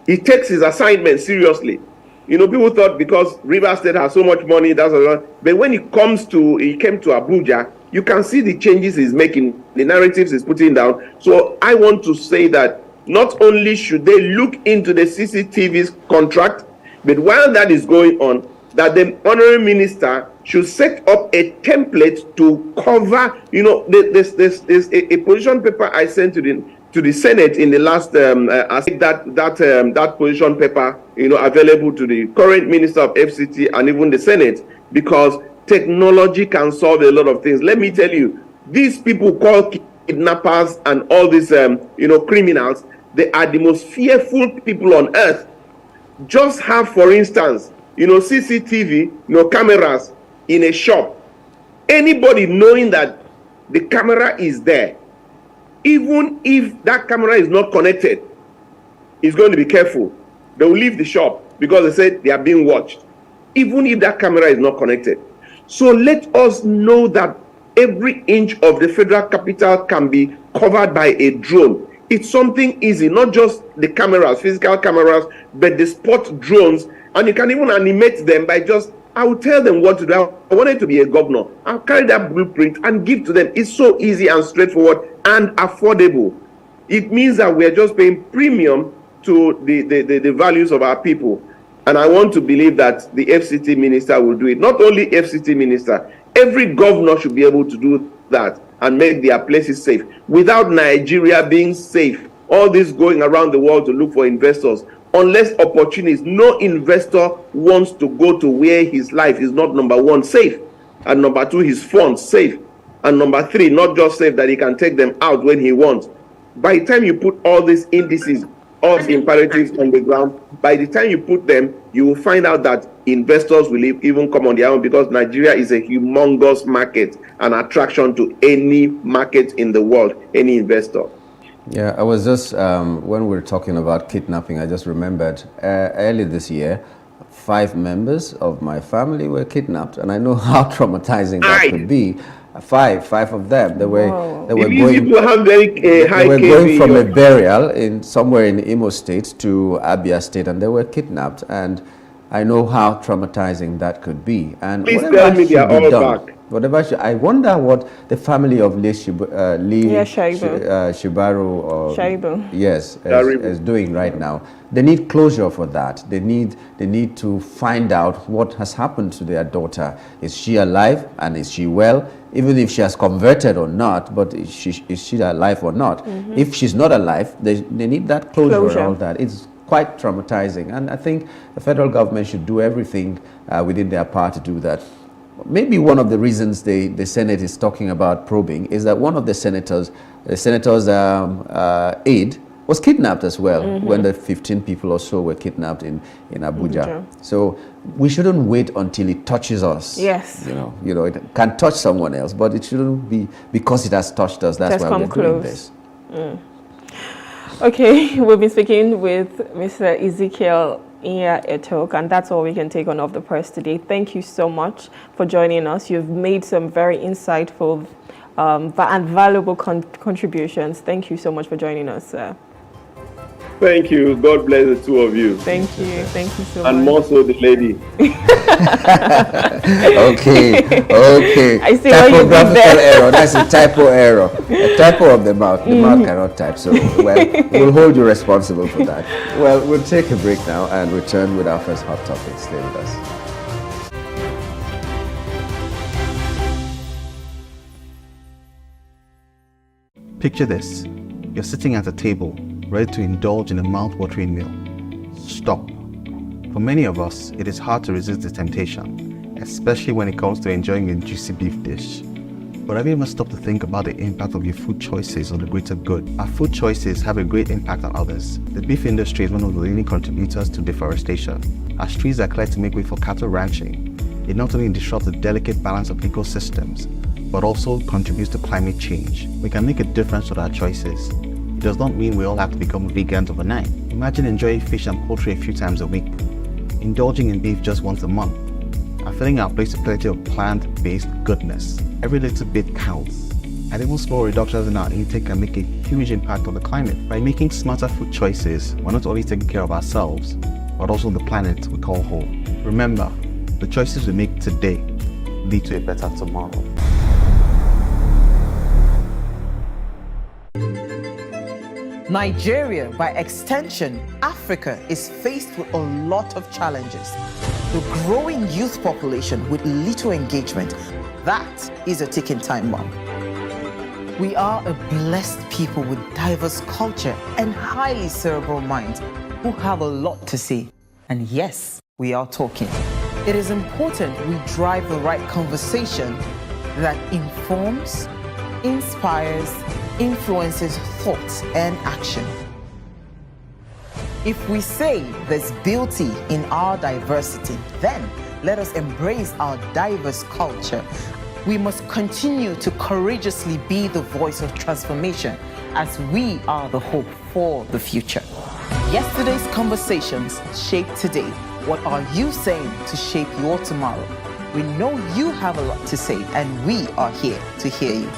he takes his assignment seriously. You know, people thought because Rivers State has so much money, that's a lot. But when he came to Abuja, you can see the changes he's making, the narratives he's putting down. So I want to say that not only should they look into the CCTV's contract, but while that is going on, that the honorary minister should set up a template to cover, you know, there's a position paper I sent to the Senate in the last, I think that position paper, you know, available to the current Minister of FCT and even the Senate, because technology can solve a lot of things. Let me tell you, these people called kidnappers and all these, you know, criminals, they are the most fearful people on earth. Just have, for instance, you know, CCTV, you know, cameras in a shop. Anybody knowing that the camera is there, even if that camera is not connected, is going to be careful. They will leave the shop because they said they are being watched, even if that camera is not connected. So let us know that every inch of the federal capital can be covered by a drone. It's something easy, not just the cameras, physical cameras, but the spot drones. And you can even animate them by just, I will tell them what to do. I wanted to be a governor. I'll carry that blueprint and give to them. It's so easy and straightforward and affordable. It means that we're just paying premium to the values of our people. And I want to believe that the FCT minister will do it. Not only FCT minister, every governor should be able to do that and make their places safe. Without Nigeria being safe, all this going around the world to look for investors, unless opportunities, no investor wants to go to where his life is not, number one, safe, and number two, his funds safe, and number three, not just safe, that he can take them out when he wants. By the time you put all these indices, all the imperatives on the ground, by the time you put them, you will find out that investors will even come on their own, because Nigeria is a humongous market, an attraction to any market in the world, any investor. Yeah, I was just, when we were talking about kidnapping, I just remembered early this year, 5 members of my family were kidnapped, and I know how traumatizing that could be. Five of them. They were going. People have very high. They were going from a burial somewhere in Imo State to Abia State, and they were kidnapped. And I know how traumatizing that could be. And please tell me they are all back. I wonder what the family of Lee Shaibu. is doing right now. They need closure for that. They need to find out what has happened to their daughter. Is she alive, and is she well? Even if she has converted or not, but is she alive or not? Mm-hmm. If she's not alive, they need that closure and all that. It's quite traumatizing, and I think the federal government should do everything within their power to do that. Maybe one of the reasons the Senate is talking about probing is that one of the senator's aide was kidnapped as well, mm-hmm. when the 15 people or so were kidnapped in Abuja. So we shouldn't wait until it touches us. Yes. You know, it can touch someone else, but it shouldn't be because it has touched us. That's why we're doing this. Mm. Okay, we've been speaking with Mr. Ezekiel Iya Etok, and that's all we can take on Off the Press today. Thank you so much for joining us. You've made some very insightful and valuable contributions. Thank you so much for joining us, sir. Thank you. God bless the two of you. Thank you. Thank you so much. And more so the lady. Okay. I see what you did there. Error. That's a typo error. A typo of the mouth. The mouth cannot type. So, we'll hold you responsible for that. Well, we'll take a break now and return with our first hot topic. Stay with us. Picture this. You're sitting at a table, ready to indulge in a mouth-watering meal. Stop. For many of us, it is hard to resist the temptation, especially when it comes to enjoying a juicy beef dish. But have you ever stopped to think about the impact of your food choices on the greater good? Our food choices have a great impact on others. The beef industry is one of the leading contributors to deforestation. As trees are cleared to make way for cattle ranching, it not only disrupts the delicate balance of ecosystems, but also contributes to climate change. We can make a difference with our choices. It does not mean we all have to become vegans overnight. Imagine enjoying fish and poultry a few times a week, indulging in beef just once a month, and filling our plates with plenty of plant-based goodness. Every little bit counts. And even small reductions in our intake can make a huge impact on the climate. By making smarter food choices, we're not only taking care of ourselves, but also the planet we call home. Remember, the choices we make today lead to a better tomorrow. Nigeria, by extension, Africa, is faced with a lot of challenges. The growing youth population with little engagement, that is a ticking time bomb. We are a blessed people with diverse culture and highly cerebral minds who have a lot to say. And yes, we are talking. It is important we drive the right conversation that informs, inspires, influences thoughts and action. If we say there's beauty in our diversity, then let us embrace our diverse culture. We must continue to courageously be the voice of transformation as we are the hope for the future. Yesterday's conversations shape today. What are you saying to shape your tomorrow? We know you have a lot to say, and we are here to hear you.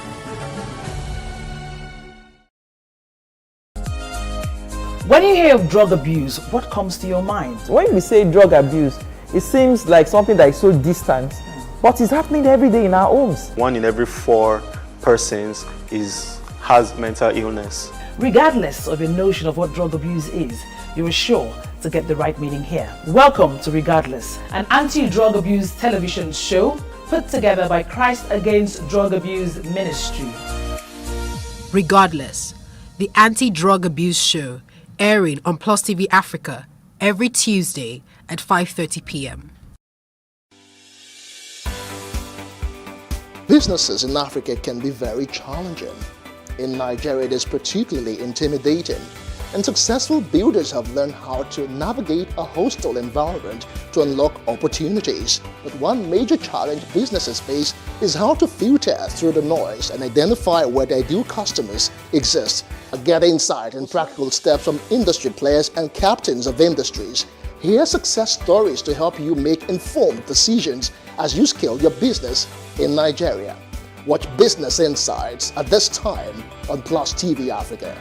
When you hear of drug abuse, what comes to your mind? When we say drug abuse, it seems like something that is so distant, but it's happening every day in our homes. 1 in every 4 persons has mental illness. Regardless of your notion of what drug abuse is, you are sure to get the right meaning here. Welcome to Regardless, an anti-drug abuse television show put together by Christ Against Drug Abuse Ministry. Regardless, the anti-drug abuse show, airing on Plus TV Africa every Tuesday at 5:30 p.m. Businesses in Africa can be very challenging. In Nigeria, it is particularly intimidating, and successful builders have learned how to navigate a hostile environment to unlock opportunities. But one major challenge businesses face is how to filter through the noise and identify where their ideal customers exist. Get insight and practical steps from industry players and captains of industries. Hear success stories to help you make informed decisions as you scale your business in Nigeria. Watch Business Insights at this time on Plus TV Africa.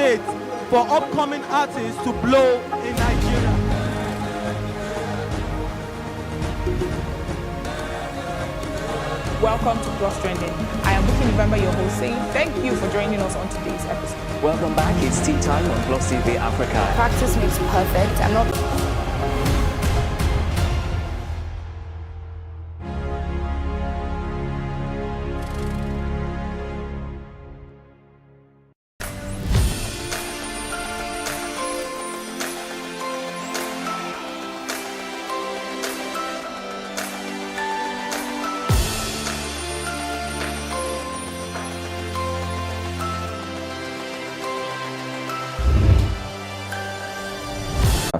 It for upcoming artists to blow in Nigeria. Welcome to Plus Trending. I am Booking November, your host, saying thank you for joining us on today's episode. Welcome back. It's tea time on Plus TV Africa. Practice makes perfect. I'm not.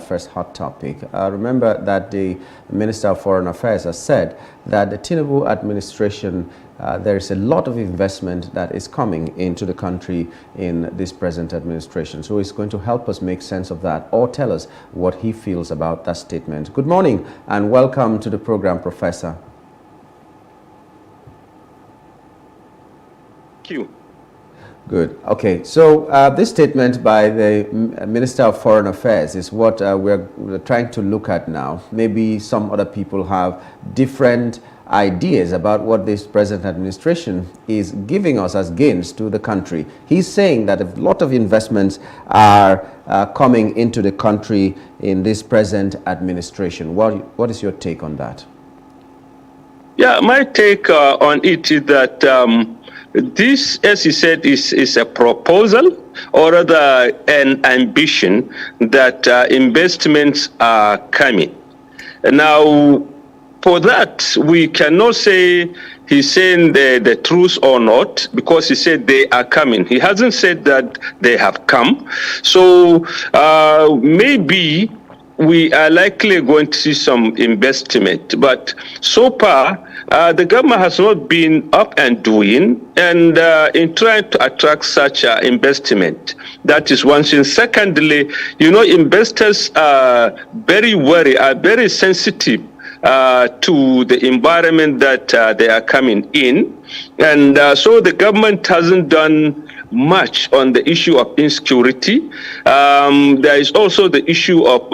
First hot topic. Remember that the Minister of Foreign Affairs has said that the Tinubu administration, there is a lot of investment that is coming into the country in this present administration. So he's going to help us make sense of that or tell us what he feels about that statement. Good morning and welcome to the program, Professor. Thank you. Good. Okay. So this statement by the Minister of Foreign Affairs is what we're trying to look at now. Maybe some other people have different ideas about what this present administration is giving us as gains to the country. He's saying that a lot of investments are coming into the country in this present administration. What is your take on that? Yeah, my take on it is that this, as you said, is a proposal or rather an ambition that investments are coming. Now, for that, we cannot say he's saying the truth or not, because he said they are coming. He hasn't said that they have come. So maybe we are likely going to see some investment. But so far, the government has not been up and doing, and in trying to attract such investment. That is one thing. Secondly, investors are very wary, are very sensitive to the environment that they are coming in. And so the government hasn't done much on the issue of insecurity. There is also the issue of,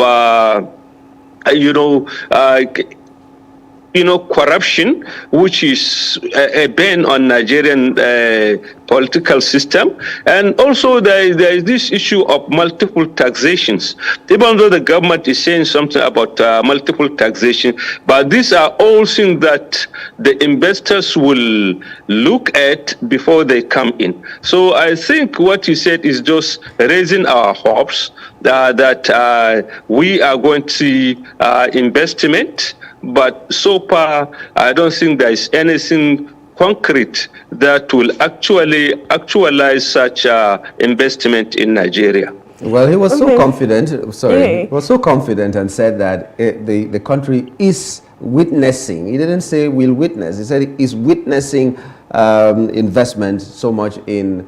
corruption, which is a ban on Nigerian political system. And also there is this issue of multiple taxations. Even though the government is saying something about multiple taxation, but these are all things that the investors will look at before they come in. So I think what you said is just raising our hopes that we are going to see investment. But so far, I don't think there is anything concrete that will actualize such investment in Nigeria. Well, he was so confident. Sorry, he was so confident and said that the country is witnessing. He didn't say will witness. He said is witnessing investment so much in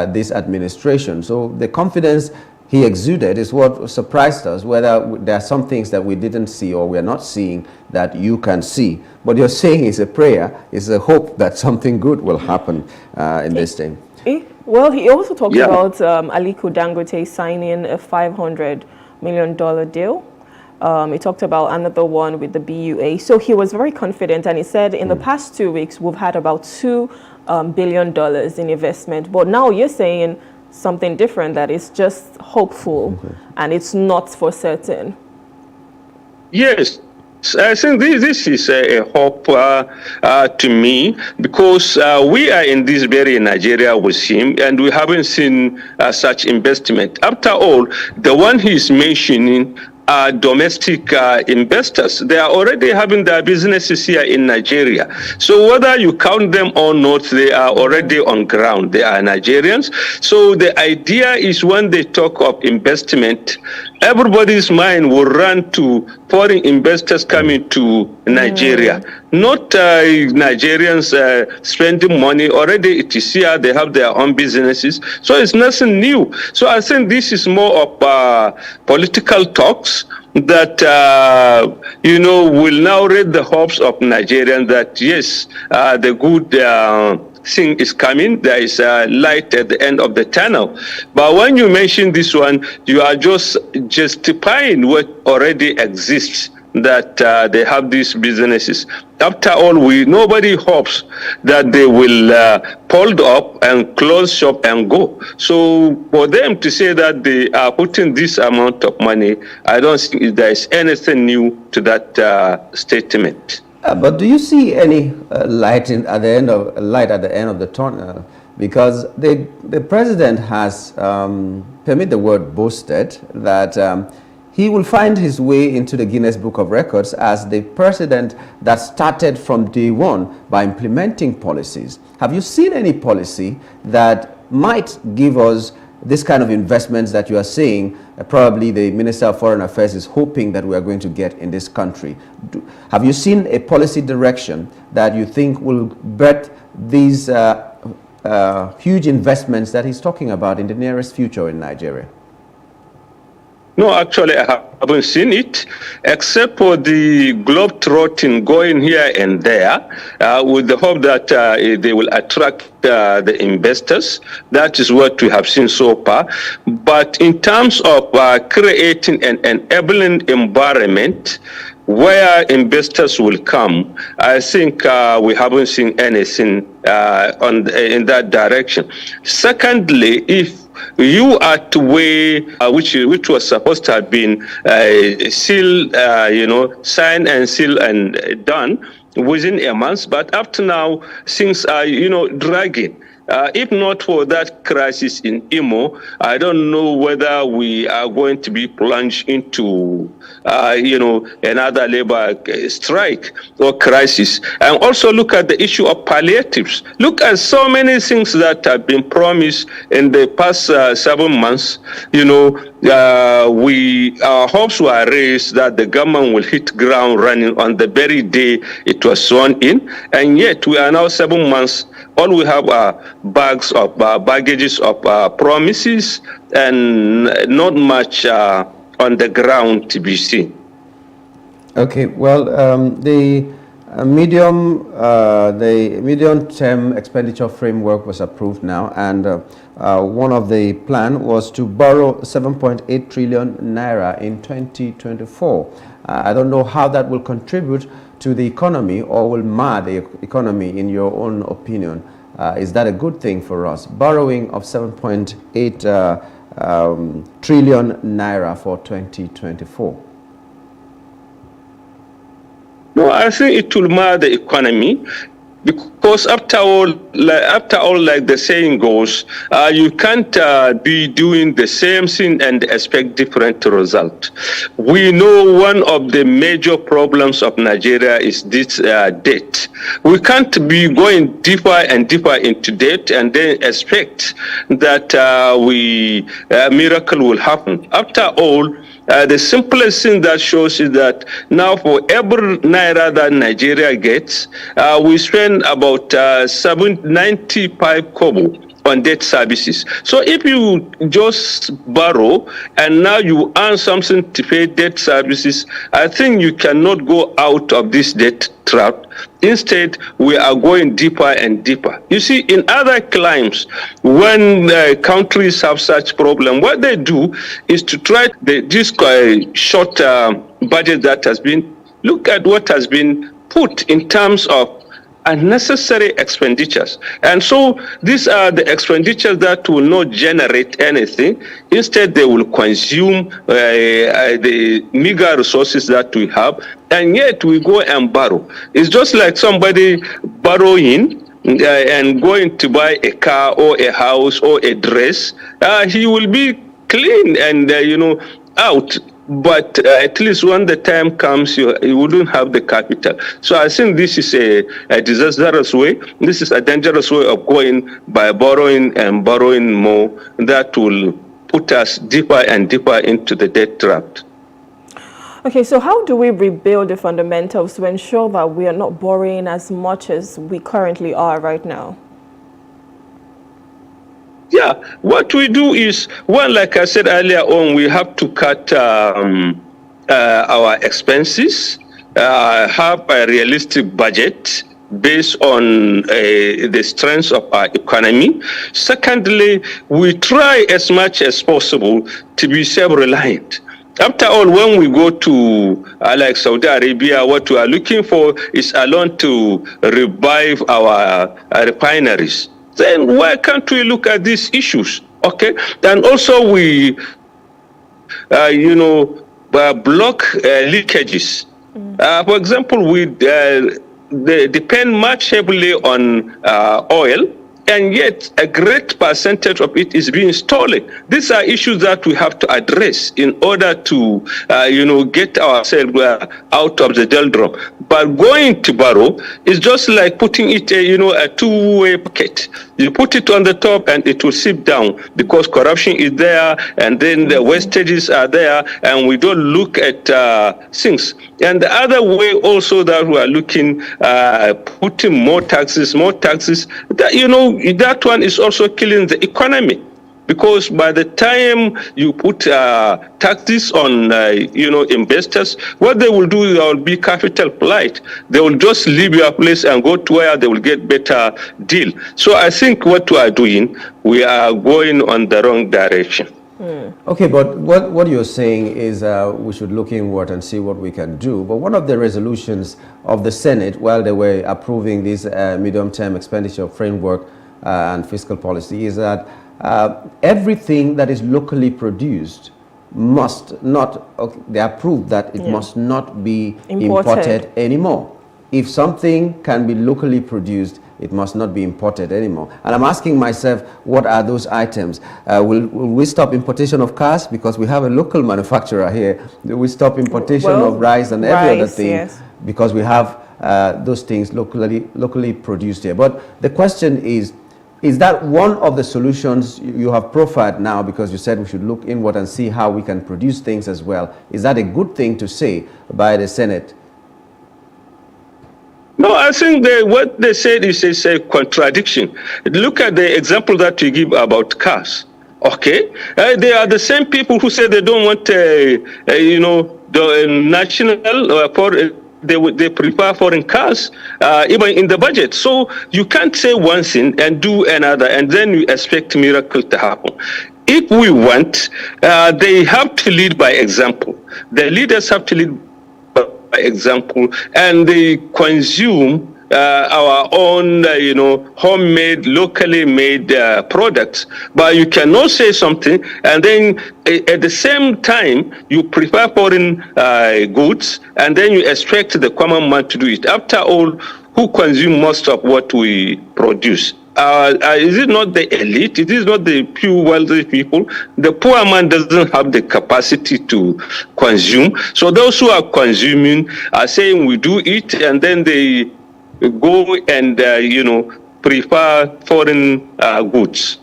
this administration. So the confidence he exuded is what surprised us, whether there are some things that we didn't see or we are not seeing that you can see. But you're saying it's a prayer, it's a hope that something good will happen in this thing. Well, he also talked about Aliko Dangote signing a $500 million deal. He talked about another one with the BUA. So he was very confident, and he said in the past 2 weeks, we've had about $2 billion in investment. But now you're saying something different, that is just hopeful and it's not for certain. Yes, I think this is a hope to me, because we are in this very Nigeria with him, and we haven't seen such investment. After all, the one he's mentioning are domestic investors. They are already having their businesses here in Nigeria. So whether you count them or not, they are already on ground. They are Nigerians. So the idea is when they talk of investment, everybody's mind will run to foreign investors coming to Nigeria. Not Nigerians spending money. Already it is here, they have their own businesses. So it's nothing new. So I think this is more of political talks that, will now raise the hopes of Nigerians that, yes, the good thing is coming. There is a light at the end of the tunnel. But when you mention this one, you are just justifying what already exists, that they have these businesses. After all, nobody hopes that they will fold up and close shop and go. So for them to say that they are putting this amount of money, I don't think there is anything new to that statement. But do you see any light at the end of the tunnel? Because the president has, permit the word, boasted that he will find his way into the Guinness Book of Records as the president that started from day one by implementing policies. Have you seen any policy that might give us this kind of investments that you are saying probably the Minister of Foreign Affairs is hoping that we are going to get in this country? Have you seen a policy direction that you think will birth these huge investments that he's talking about in the nearest future in Nigeria? No, actually, I haven't seen it, except for the globe-trotting going here and there with the hope that they will attract the investors. That is what we have seen so far. But in terms of creating an enabling environment where investors will come, I think we haven't seen anything in that direction. Secondly, if you are to weigh, which was supposed to have been sealed, signed and sealed and done within a month, but up to now things are, dragging. If not for that crisis in Imo, I don't know whether we are going to be plunged into, another labor strike or crisis. And also look at the issue of palliatives. Look at so many things that have been promised in the past 7 months. Our hopes were raised that the government will hit ground running on the very day it was sworn in, and yet we are now 7 months. All we have are baggages of promises, and not much on the ground to be seen. Okay, well, the medium-term expenditure framework was approved now, and one of the plan was to borrow 7.8 trillion naira in 2024. I don't know how that will contribute to the economy or will mar the economy, in your own opinion. Is that a good thing for us? Borrowing of 7.8 trillion naira for 2024. No, I think it will mar the economy, because after all, like the saying goes, you can't be doing the same thing and expect different result. We know one of the major problems of Nigeria is this debt. We can't be going deeper and deeper into debt and then expect that miracle will happen. After all, the simplest thing that shows is that now for every naira that Nigeria gets, we spend about 95 kobo on debt services. So if you just borrow and now you earn something to pay debt services, I think you cannot go out of this debt trap. Instead, we are going deeper and deeper. You see, in other climes, when countries have such problem, what they do is to try this short budget that has been, look at what has been put in terms of unnecessary expenditures. And so these are the expenditures that will not generate anything. Instead, they will consume the meager resources that we have, and yet we go and borrow. It's just like somebody borrowing and going to buy a car or a house or a dress. He will be clean and, out. But at least when the time comes, you wouldn't have the capital. So I think this is a disastrous way. This is a dangerous way of going by borrowing and borrowing more. That will put us deeper and deeper into the debt trap. Okay, so how do we rebuild the fundamentals to ensure that we are not borrowing as much as we currently are right now? Yeah, what we do is, well, like I said earlier on, we have to cut our expenses, have a realistic budget based on the strength of our economy. Secondly, we try as much as possible to be self-reliant. After all, when we go to like Saudi Arabia, what we are looking for is a loan to revive our refineries. Then why can't we look at these issues? Okay, and also we, block leakages. For example, we they depend much heavily on oil, and yet a great percentage of it is being stolen. These are issues that we have to address in order to, get ourselves out of the doldrum. But going to borrow is just like putting it, a two-way bucket. You put it on the top and it will seep down because corruption is there, and then the wastages are there, and we don't look at things. And the other way also that we are looking, putting more taxes, that, that one is also killing the economy. Because by the time you put taxes on, investors, what they will do, there will be capital flight. They will just leave your place and go to where they will get better deal. So I think what we are doing, we are going on the wrong direction. Okay, but what you're saying is we should look inward and see what we can do. But one of the resolutions of the Senate, while they were approving this medium-term expenditure framework and fiscal policy, is that everything that is locally produced must not, they approved that it must not be imported anymore. If something can be locally produced, it must not be imported anymore. And I'm asking myself, what are those items? Will we stop importation of cars because we have a local manufacturer here? Do we stop importation of rice and every other thing because we have those things locally produced here? But the question is that one of the solutions you have profiled now, because you said we should look inward and see how we can produce things as well? Is that a good thing to say by the Senate? No, I think what they said is a contradiction. Look at the example that you give about cars. Okay, they are the same people who say they don't want, the national they prefer foreign cars, even in the budget. So you can't say one thing and do another, and then you expect miracles to happen. If we want, they have to lead by example. The leaders have to lead by example, and they consume our own, homemade, locally made products. But you cannot say something and then at the same time you prefer foreign goods, and then you expect the common man to do it. After all, who consume most of what we produce? Is it not the elite? It is not the pure wealthy people. The poor man doesn't have the capacity to consume. So those who are consuming are saying we do it, and then they go and prefer foreign goods.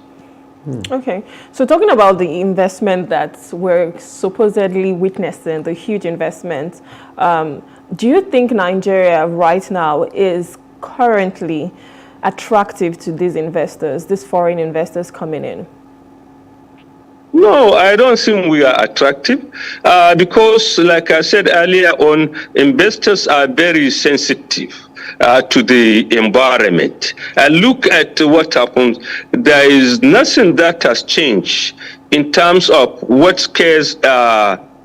Okay, so talking about the investment that we're supposedly witnessing, the huge investment, do you think Nigeria right now is currently attractive to these investors, these foreign investors coming in? No, I don't think we are attractive because, like I said earlier on, investors are very sensitive to the environment. And look at what happens. There is nothing that has changed in terms of what scares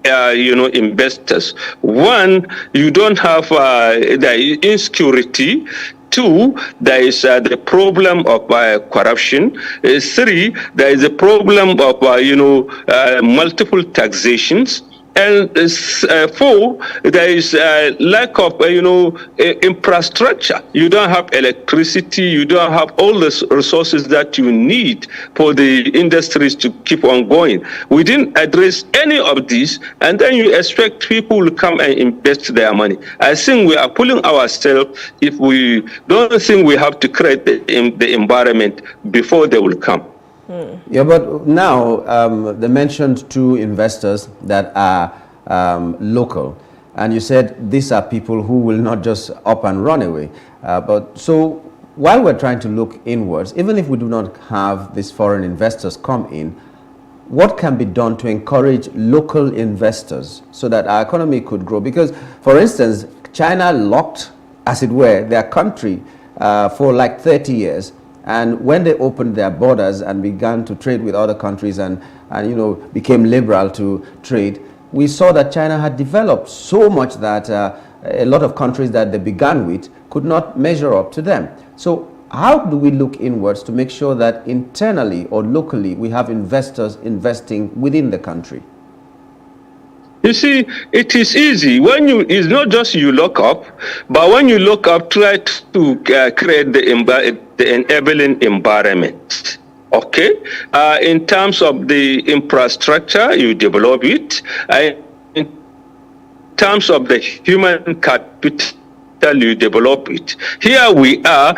investors. One, you don't have the insecurity. Two, there is the problem of corruption. Three, there is a problem of multiple taxations. And four, there is a lack of infrastructure. You don't have electricity. You don't have all the resources that you need for the industries to keep on going. We didn't address any of these, and then you expect people to come and invest their money. I think we are pulling ourselves if we don't think we have to create the environment before they will come. Yeah, but now they mentioned two investors that are local, and you said these are people who will not just up and run away. But so while we're trying to look inwards, even if we do not have these foreign investors come in, what can be done to encourage local investors so that our economy could grow? Because, for instance, China locked, as it were, their country for like 30 years. And when they opened their borders and began to trade with other countries and became liberal to trade, we saw that China had developed so much that a lot of countries that they began with could not measure up to them. So how do we look inwards to make sure that internally or locally we have investors investing within the country? You see, it is easy. It's not just you lock up, but when you lock up, try to create the enabling environment. Okay? In terms of the infrastructure, you develop it. In terms of the human capital, you develop it. Here we are,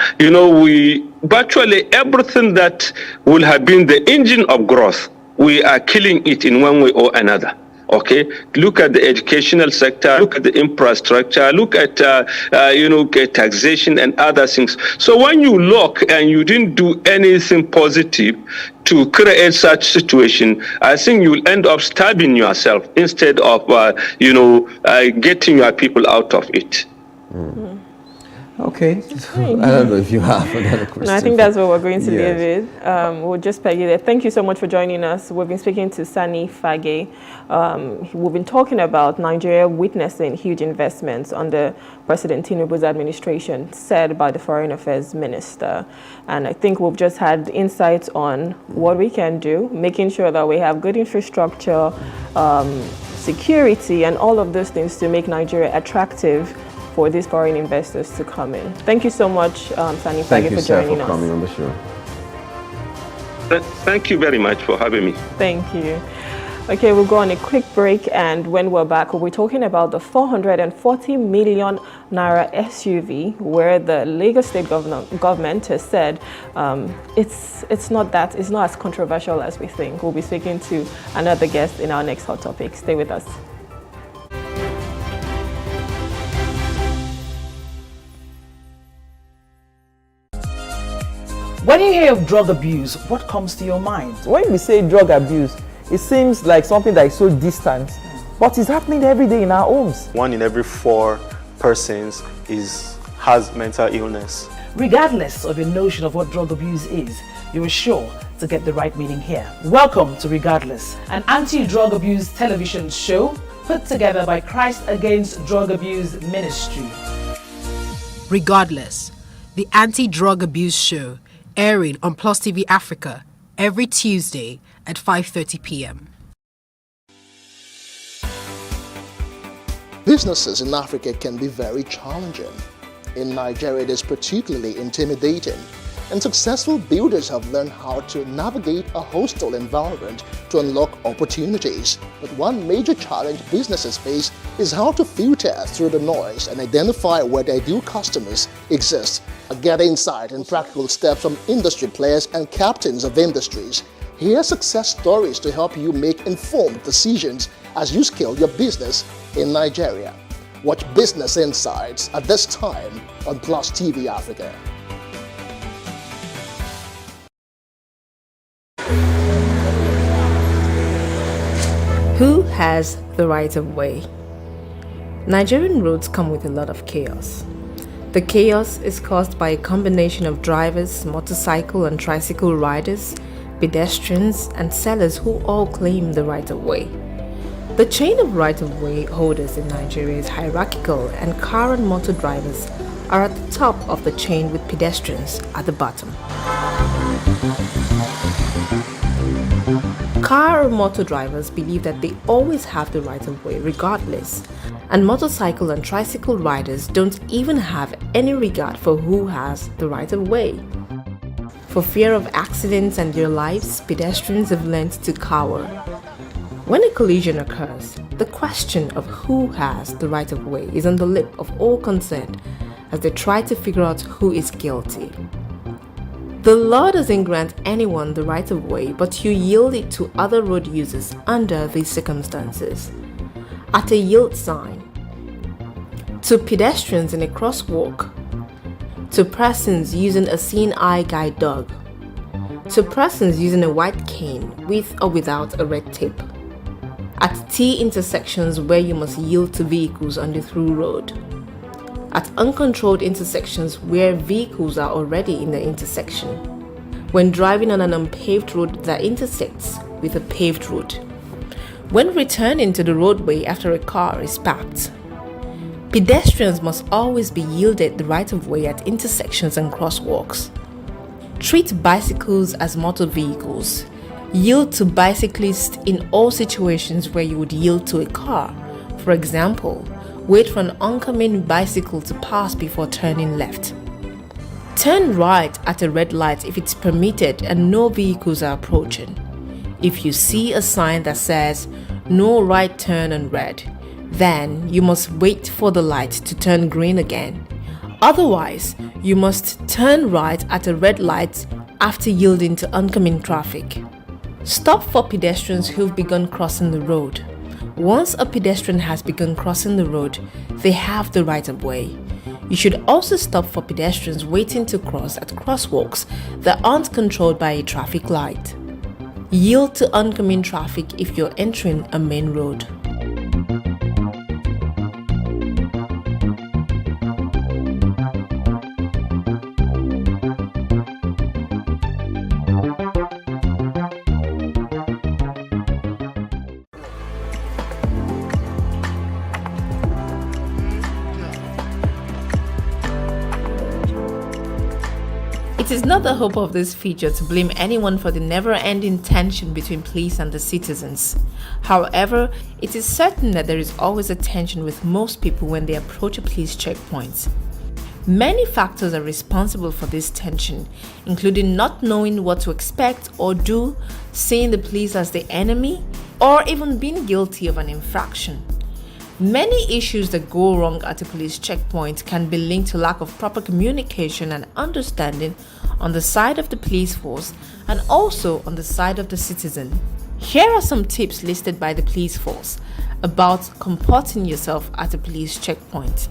virtually everything that will have been the engine of growth, we are killing it in one way or another. Okay, look at the educational sector, look at the infrastructure, look at taxation and other things. So when you look and you didn't do anything positive to create such situation, I think you'll end up stabbing yourself instead of getting your people out of it. Okay, I don't know if you have another question. No, I think that's what we're going to leave it. We'll just peg it there. Thank you so much for joining us. We've been speaking to Sani Fage. We've been talking about Nigeria witnessing huge investments under President Tinubu's administration, said by the Foreign Affairs Minister. And I think we've just had insights on what we can do, making sure that we have good infrastructure, security, and all of those things to make Nigeria attractive for these foreign investors to come in. Thank you so much, Sani Fage, for sir, joining for us. coming on the show. Thank you very much for having me. Thank you. Okay, we'll go on a quick break, and when we're back, we'll be talking about the 440 million naira SUV, where the Lagos State government has said it's not as controversial as we think. We'll be speaking to another guest in our next hot topic. Stay with us. When you hear of drug abuse, what comes to your mind? When we say drug abuse, it seems like something that is so distant, but it's happening every day in our homes. 1 in every 4 persons has mental illness. Regardless of your notion of what drug abuse is, you are sure to get the right meaning here. Welcome to Regardless, an anti-drug abuse television show put together by Christ Against Drug Abuse Ministry. Regardless, the anti-drug abuse show airing on Plus TV Africa every Tuesday at 5:30 p.m. Businesses in Africa can be very challenging. In Nigeria, it is particularly intimidating, and successful builders have learned how to navigate a hostile environment to unlock opportunities. But one major challenge businesses face is how to filter through the noise and identify where their ideal customers exist. Get insight and practical steps from industry players and captains of industries. Hear success stories to help you make informed decisions as you scale your business in Nigeria. Watch Business Insights at this time on Plus TV Africa. Who has the right of way? Nigerian roads come with a lot of chaos. The chaos is caused by a combination of drivers, motorcycle and tricycle riders, pedestrians and sellers who all claim the right of way. The chain of right of way holders in Nigeria is hierarchical, and car and motor drivers are at the top of the chain with pedestrians at the bottom. Car or motor drivers believe that they always have the right of way regardless, and motorcycle and tricycle riders don't even have any regard for who has the right of way. For fear of accidents and their lives, pedestrians have learned to cower. When a collision occurs, the question of who has the right of way is on the lip of all concerned as they try to figure out who is guilty. The law doesn't grant anyone the right of way, but you yield it to other road users under these circumstances. At a yield sign, to pedestrians in a crosswalk, to persons using a seeing eye guide dog, to persons using a white cane with or without a red tape, at T intersections where you must yield to vehicles on the through road, at uncontrolled intersections where vehicles are already in the intersection, when driving on an unpaved road that intersects with a paved road, when returning to the roadway after a car is parked. Pedestrians must always be yielded the right of way at intersections and crosswalks. Treat bicycles as motor vehicles. Yield to bicyclists in all situations where you would yield to a car. For example, wait for an oncoming bicycle to pass before turning left. Turn right at a red light if it's permitted and no vehicles are approaching. If you see a sign that says "No right turn on red," then you must wait for the light to turn green again. Otherwise, you must turn right at a red light after yielding to oncoming traffic. Stop for pedestrians who've begun crossing the road. Once a pedestrian has begun crossing the road, they have the right of way. You should also stop for pedestrians waiting to cross at crosswalks that aren't controlled by a traffic light. Yield to oncoming traffic if you're entering a main road. It is not never the hope of this feature to blame anyone for the never-ending tension between police and the citizens. However, it is certain that there is always a tension with most people when they approach a police checkpoint. Many factors are responsible for this tension, including not knowing what to expect or do, seeing the police as the enemy, or even being guilty of an infraction. Many issues that go wrong at a police checkpoint can be linked to lack of proper communication and understanding on the side of the police force and also on the side of the citizen. Here are some tips listed by the police force about comporting yourself at a police checkpoint.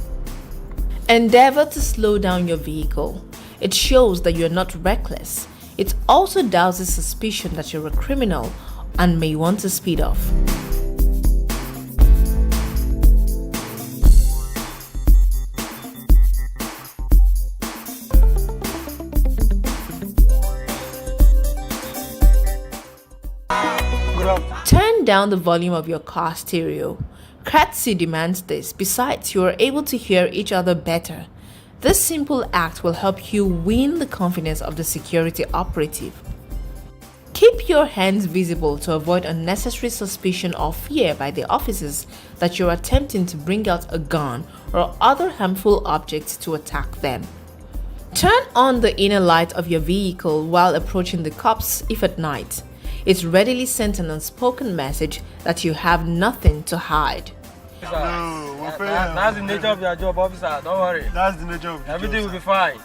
Endeavor to slow down your vehicle. It shows that you're not reckless. It also douses suspicion that you're a criminal and may want to speed off. Turn down the volume of your car stereo. Courtesy demands this. Besides, you are able to hear each other better. This simple act will help you win the confidence of the security operative. Keep your hands visible to avoid unnecessary suspicion or fear by the officers that you're attempting to bring out a gun or other harmful objects to attack them. Turn on the inner light of your vehicle while approaching the cops if at night. It readily sends an unspoken message that you have nothing to hide. That's the nature of your job, officer. Don't worry. That's the nature of your everything job. Will be fine.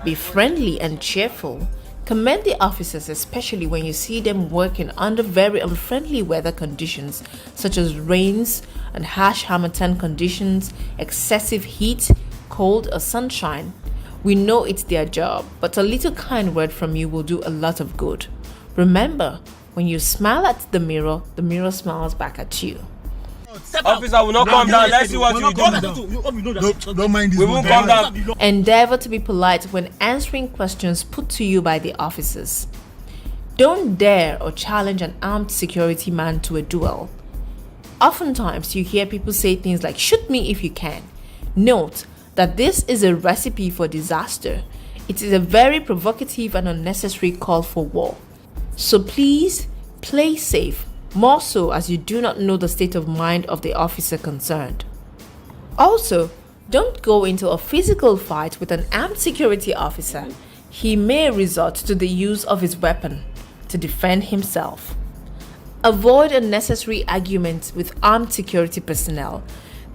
Be friendly and cheerful. Commend the officers, especially when you see them working under very unfriendly weather conditions such as rains and harsh harmattan conditions, excessive heat, cold or sunshine. We know it's their job, but a little kind word from you will do a lot of good. Remember, when you smile at the mirror smiles back at you. Officer will not come down. Let's see what you do. Don't mind this. We won't come down. Endeavor to be polite when answering questions put to you by the officers. Don't dare or challenge an armed security man to a duel. Oftentimes, you hear people say things like, "Shoot me if you can." Note that this is a recipe for disaster. It is a very provocative and unnecessary call for war. So please, play safe, more so as you do not know the state of mind of the officer concerned. Also, don't go into a physical fight with an armed security officer. He may resort to the use of his weapon to defend himself. Avoid unnecessary arguments with armed security personnel.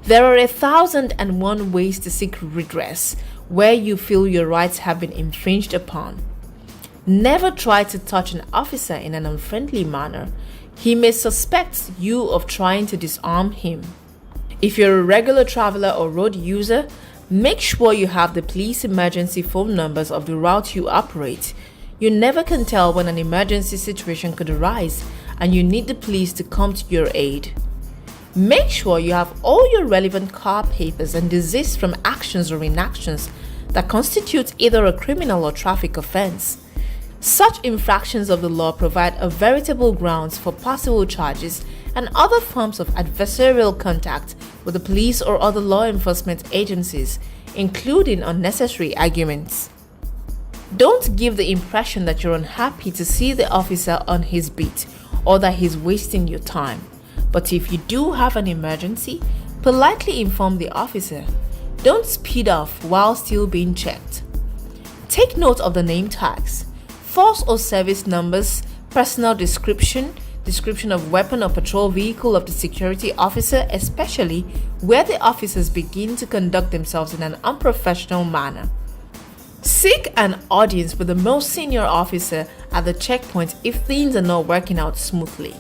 There are 1,001 ways to seek redress where you feel your rights have been infringed upon. Never try to touch an officer in an unfriendly manner. He may suspect you of trying to disarm him. If you're a regular traveler or road user, make sure you have the police emergency phone numbers of the route you operate. You never can tell when an emergency situation could arise and you need the police to come to your aid. Make sure you have all your relevant car papers and desist from actions or inactions that constitute either a criminal or traffic offense. Such infractions of the law provide a veritable grounds for possible charges and other forms of adversarial contact with the police or other law enforcement agencies, including unnecessary arguments. Don't give the impression that you're unhappy to see the officer on his beat or that he's wasting your time. But if you do have an emergency, politely inform the officer. Don't speed off while still being checked. Take note of the name tags, force or service numbers, personal description of weapon or patrol vehicle of the security officer, especially where the officers begin to conduct themselves in an unprofessional manner. Seek an audience with the most senior officer at the checkpoint if things are not working out smoothly.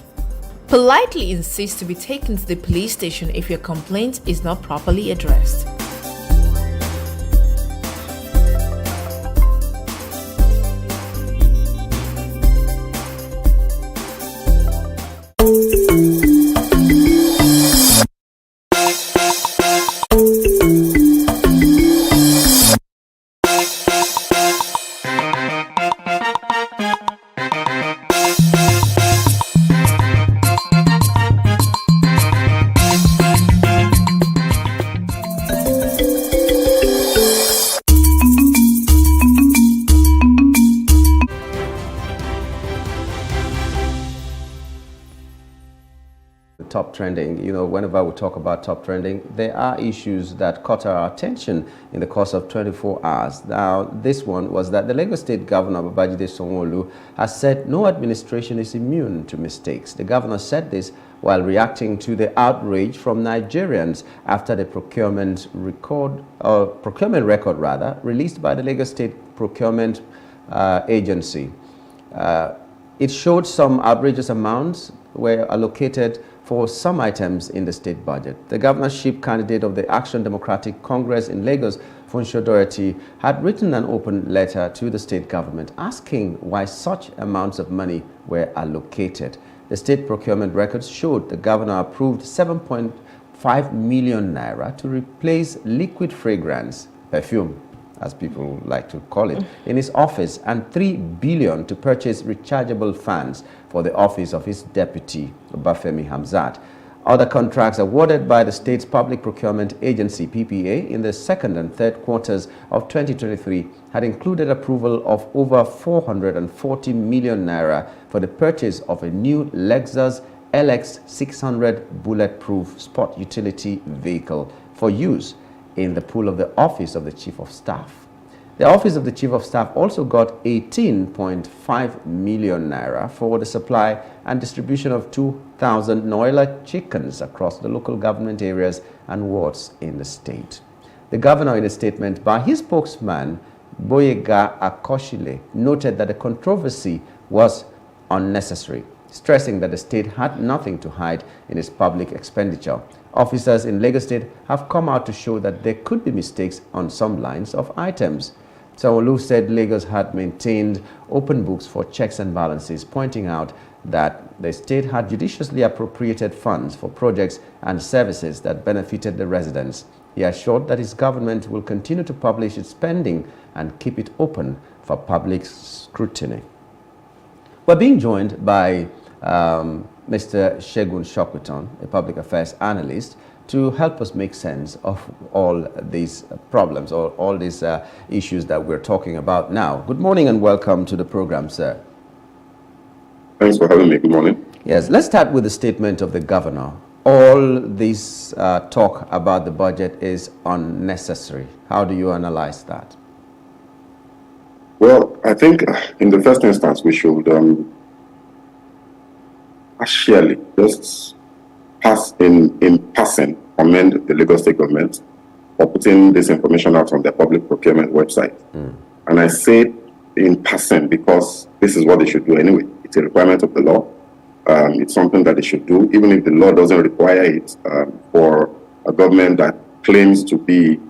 Politely insist to be taken to the police station if your complaint is not properly addressed. top trending, you know, whenever we talk about top trending, there are issues that caught our attention in the course of 24 hours. Now, this one was that the Lagos State Governor, Babajide Sanwo-Olu, has said no administration is immune to mistakes. The governor said this while reacting to the outrage from Nigerians after the procurement record released by the Lagos State Procurement Agency. It showed some outrageous amounts were allocated for some items in the state budget. The governorship candidate of the Action Democratic Congress in Lagos, Funsho Dorothy, had written an open letter to the state government asking why such amounts of money were allocated. The state procurement records showed the governor approved 7.5 million naira to replace liquid fragrance, perfume, as people like to call it, in his office, and 3 billion to purchase rechargeable fans for the office of his deputy, Bafemi Hamzat. Other contracts awarded by the state's Public Procurement Agency, PPA, in the second and third quarters of 2023 had included approval of over 440 million naira for the purchase of a new Lexus LX 600 bulletproof sport utility vehicle for use in the pool of the Office of the Chief of Staff. The Office of the Chief of Staff also got 18.5 million naira for the supply and distribution of 2,000 Noila chickens across the local government areas and wards in the state. The governor, in a statement by his spokesman, Boyega Akoshile, noted that the controversy was unnecessary, stressing that the state had nothing to hide in its public expenditure. Officers in Lagos State have come out to show that there could be mistakes on some lines of items. Sanwo-Olu said Lagos had maintained open books for checks and balances, pointing out that the state had judiciously appropriated funds for projects and services that benefited the residents. He assured that his government will continue to publish its spending and keep it open for public scrutiny. We're being joined by Mr. Segun Sokutan, a public affairs analyst, to help us make sense of all these problems or all these issues that we're talking about now. Good morning and welcome to the program, sir. Thanks for having me. Good morning. Yes, let's start with the statement of the governor. All this talk about the budget is unnecessary. How do you analyze that? Well, I think in the first instance, we should partially just in passing commend the Lagos State government for putting this information out on their public procurement website. And I say in passing because this is what they should do anyway. It's a requirement of the law. It's something that they should do, even if the law doesn't require it for a government that claims to be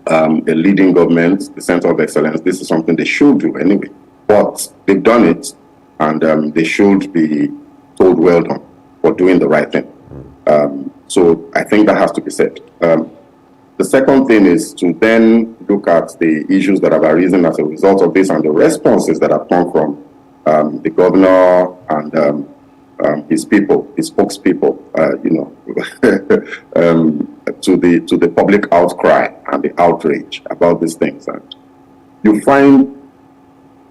a leading government, the center of excellence. This is something they should do anyway. But they've done it, and they should be told well done for doing the right thing. So I think that has to be said. The second thing is to then look at the issues that have arisen as a result of this and the responses that have come from the governor and his people, his spokespeople, to the public outcry and the outrage about these things. And you find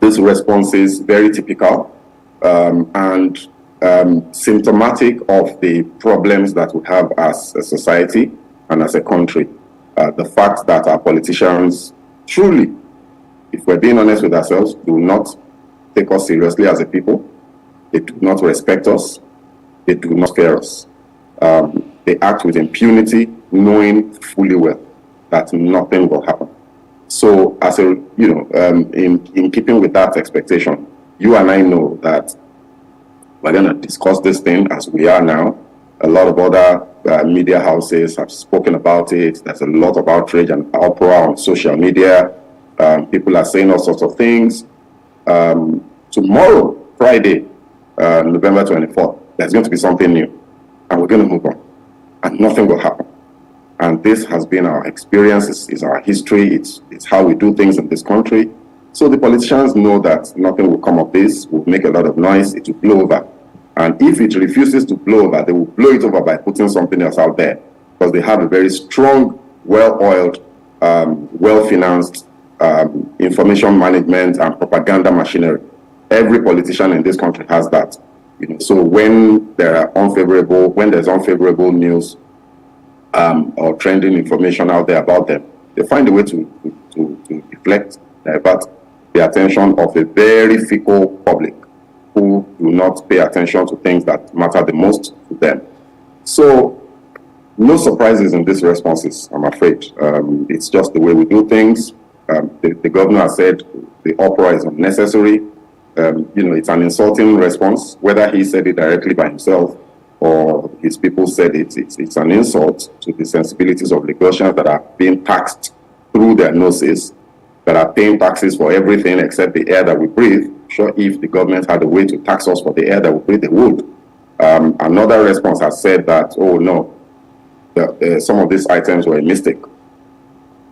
these responses very typical and symptomatic of the problems that we have as a society and as a country. The fact that our politicians truly, if we're being honest with ourselves, do not take us seriously as a people. They do not respect us. They do not fear us. They act with impunity, knowing fully well that nothing will happen. So, as a in keeping with that expectation, you and I know that we're going to discuss this thing as we are now. A lot of other media houses have spoken about it. There's a lot of outrage and uproar on social media. People are saying all sorts of things. Tomorrow, Friday, November 24th, there's going to be something new. And we're going to move on. And nothing will happen. And this has been our experience. It's our history. It's how we do things in this country. So the politicians know that nothing will come of this. We'll make a lot of noise. It will blow over. And if it refuses to blow over, they will blow it over by putting something else out there. Because they have a very strong, well-oiled, well-financed information management and propaganda machinery. Every politician in this country has that. So when there's unfavorable news or trending information out there about them, they find a way to deflect, divert the attention of a very fickle public who do not pay attention to things that matter the most to them. So no surprises in these responses, I'm afraid. It's just the way we do things. The governor has said the uproar is unnecessary. It's an insulting response, whether he said it directly by himself or his people said it. It's an insult to the sensibilities of Lagosians that are being taxed through their noses, that are paying taxes for everything except the air that we breathe. Sure, if the government had a way to tax us for the air that we breathe, they would. Another response has said that, oh no, some of these items were a mistake.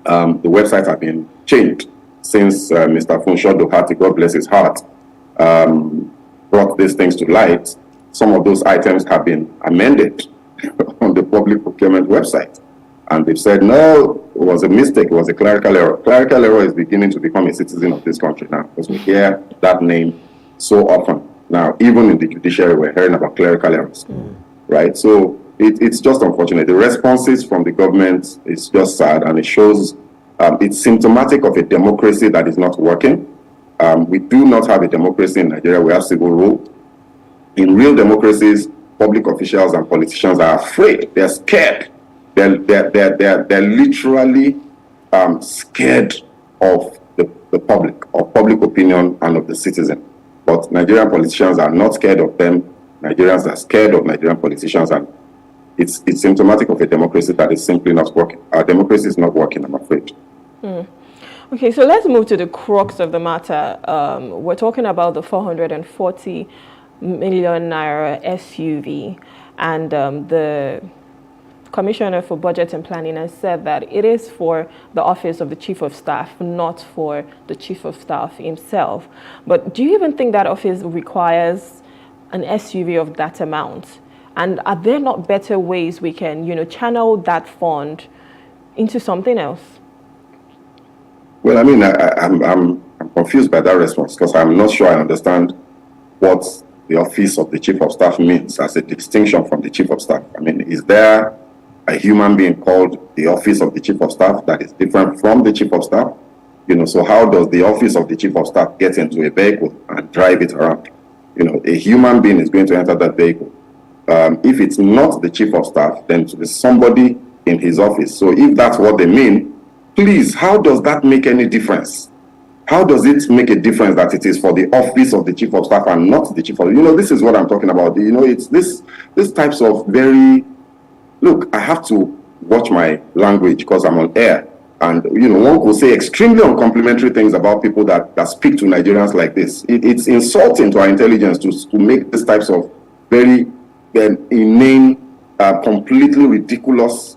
The websites have been changed since Mr. Funsho Dohati, God bless his heart, brought these things to light. Some of those items have been amended on the public procurement website. And they've said, no, it was a mistake, it was a clerical error. Clerical error is beginning to become a citizen of this country now, because we hear that name so often. Now, even in the judiciary, we're hearing about clerical errors, right? So it's just unfortunate. The responses from the government is just sad, and it shows it's symptomatic of a democracy that is not working. We do not have a democracy in Nigeria. We have civil rule. In real democracies, public officials and politicians are afraid. They're scared. They're literally scared of the public, of public opinion, and of the citizen. But Nigerian politicians are not scared of them. Nigerians are scared of Nigerian politicians, and it's symptomatic of a democracy that is simply not working. Our democracy is not working, I'm afraid. Okay, so let's move to the crux of the matter. We're talking about the 440 million naira SUV, and the Commissioner for Budget and Planning has said that it is for the Office of the Chief of Staff, not for the Chief of Staff himself. But do you even think that office requires an SUV of that amount? And are there not better ways we can, channel that fund into something else? Well, I mean, I'm confused by that response, because I'm not sure I understand what the Office of the Chief of Staff means as a distinction from the Chief of Staff. I mean, is there a human being called the Office of the Chief of Staff that is different from the Chief of Staff? So how does the Office of the Chief of Staff get into a vehicle and drive it around? A human being is going to enter that vehicle. If it's not the Chief of Staff, then it is somebody in his office. So if that's what they mean, please, how does that make any difference? How does it make a difference that it is for the Office of the Chief of Staff and not the Chief of... this is what I'm talking about. It's this types of very... Look, I have to watch my language because I'm on air. And, one could say extremely uncomplimentary things about people that speak to Nigerians like this. It's insulting to our intelligence to make these types of very inane, completely ridiculous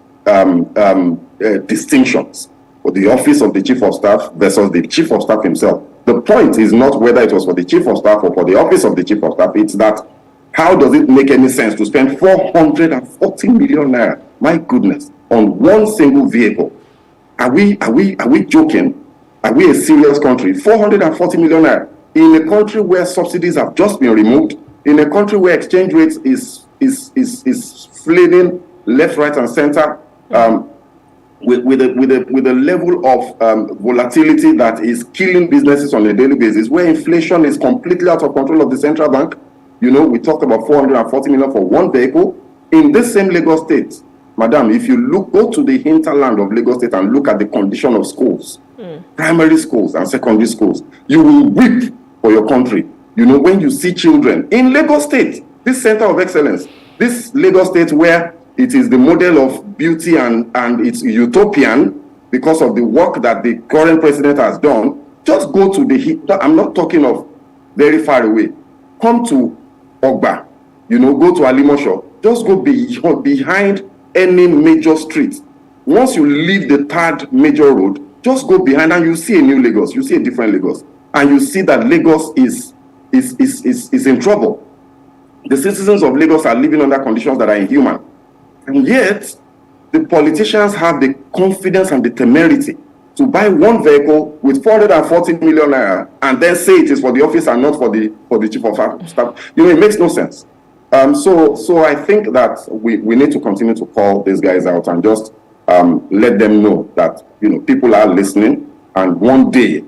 distinctions for the Office of the Chief of Staff versus the Chief of Staff himself. The point is not whether it was for the Chief of Staff or for the Office of the Chief of Staff. It's that how does it make any sense to spend 440 million naira, my goodness, on one single vehicle? Are we joking? Are we a serious country? 440 million naira in a country where subsidies have just been removed, in a country where exchange rates is flaming left, right, and center, with a level of volatility that is killing businesses on a daily basis, where inflation is completely out of control of the central bank. We talked about 440 million for one vehicle. In this same Lagos State, madam, if you go to the hinterland of Lagos State and look at the condition of schools, primary schools and secondary schools, you will weep for your country. When you see children in Lagos State, this center of excellence, this Lagos State where it is the model of beauty and it's utopian because of the work that the current president has done. Just go to I'm not talking of very far away. Come to Ogba, go to Alimosho. Just go behind any major street. Once you leave the third major road, just go behind and you see a new Lagos. You see a different Lagos. And you see that Lagos is in trouble. The citizens of Lagos are living under conditions that are inhuman. And yet, the politicians have the confidence and the temerity to buy one vehicle with 440 million naira and then say it is for the office and not for the chief of staff. It makes no sense. So I think that we need to continue to call these guys out and just let them know that people are listening, and one day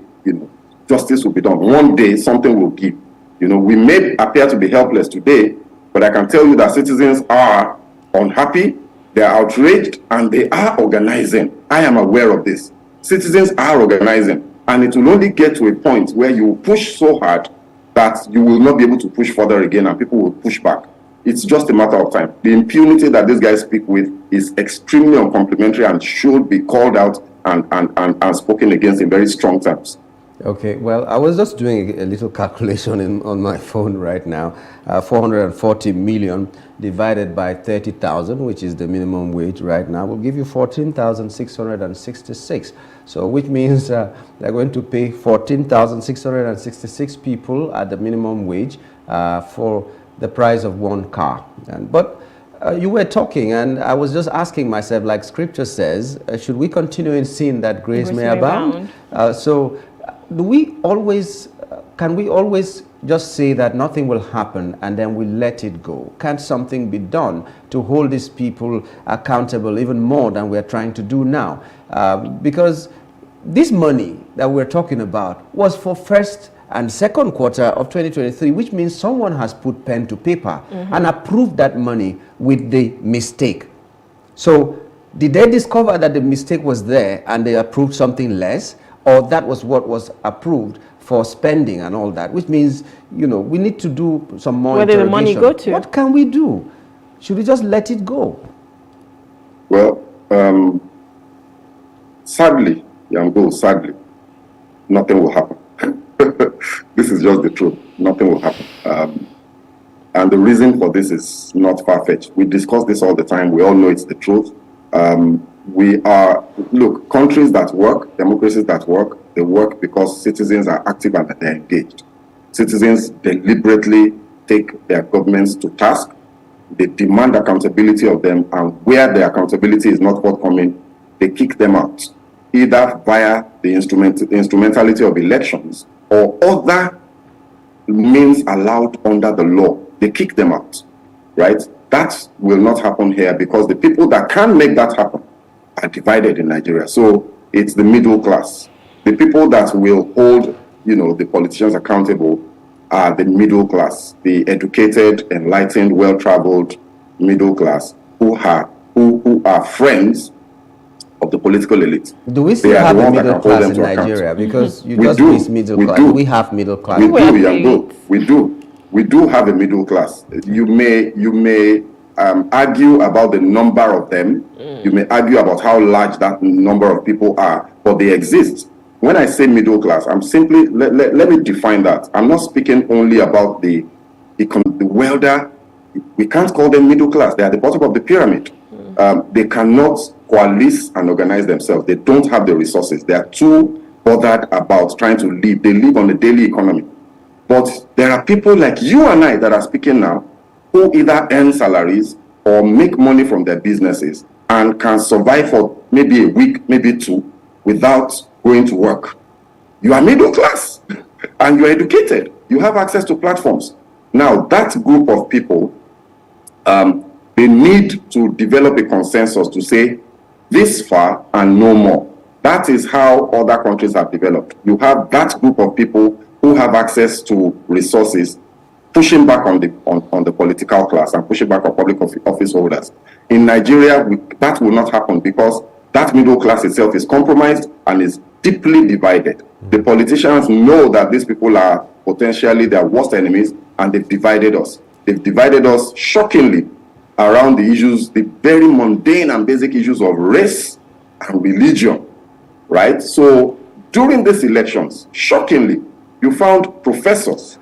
justice will be done. One day something will give. We may appear to be helpless today, but I can tell you that citizens are unhappy, they are outraged, and they are organizing. I am aware of this. Citizens are organizing, and it will only get to a point where you push so hard that you will not be able to push further again, and people will push back. It's just a matter of time. The impunity that these guys speak with is extremely uncomplimentary and should be called out and spoken against in very strong terms. Okay, well, I was just doing a little calculation on my phone right now. 440 million divided by 30,000, which is the minimum wage right now, will give you 14,666. So which means they're going to pay 14,666 people at the minimum wage for the price of one car. But you were talking, and I was just asking myself, like Scripture says, should we continue in sin that grace may abound? Do we always, can we always just say that nothing will happen and then we let it go? Can't something be done to hold these people accountable even more than we're trying to do now? Because this money that we're talking about was for first and second quarter of 2023, which means someone has put pen to paper and approved that money with the mistake. So did they discover that the mistake was there and they approved something less? Or that was what was approved for spending and all that, which means, we need to do some more Where did the money go to? What can we do? Should we just let it go? Well, sadly, sadly, nothing will happen. This is just the truth. Nothing will happen. And the reason for this is not far-fetched. We discuss this all the time. We all know it's the truth. Countries that work, democracies that work, they work because citizens are active and they're engaged. Citizens deliberately take their governments to task. They demand accountability of them, and where the accountability is not forthcoming, they kick them out, either via the instrumentality of elections or other means allowed under the law. They kick them out, right? That will not happen here because the people that can make that happen are divided in Nigeria. So it's the middle class. The people that will hold, the politicians accountable are the middle class, the educated, enlightened, well-traveled middle class who are friends of the political elite. Do we still have a middle class in Nigeria? Because you just missed middle class. Do we have middle class? We do have a middle class. You may argue about the number of them. You may argue about how large that number of people are, but they exist. When I say middle class, I'm simply, let me define that. I'm not speaking only about the welder. We can't call them middle class. They are the bottom of the pyramid. They cannot coalesce and organize themselves. They don't have the resources. They are too bothered about trying to live. They live on a daily economy. But there are people like you and I that are speaking now who either earn salaries or make money from their businesses and can survive for maybe a week, maybe two, without going to work. You are middle class and you are educated. You have access to platforms. Now, that group of people, they need to develop a consensus to say this far and no more. That is how other countries have developed. You have that group of people who have access to resources pushing back on the political class and pushing back on public office holders. In Nigeria, that will not happen because that middle class itself is compromised and is deeply divided. The politicians know that these people are potentially their worst enemies, and they've divided us. They've divided us shockingly around the issues, the very mundane and basic issues of race and religion, right? So during these elections, shockingly, you found professors,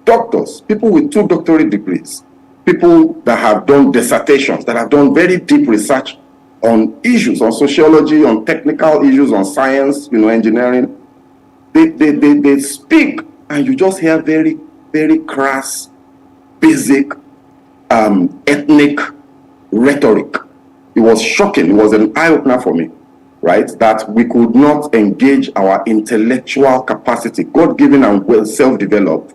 doctors, people with 2 doctorate degrees, people that have done dissertations, that have done very deep research on issues, on sociology, on technical issues, on science, engineering. They speak, and you just hear very, very crass, basic, ethnic rhetoric. It was shocking. It was an eye-opener for me. right, that we could not engage our intellectual capacity, God-given and well self-developed,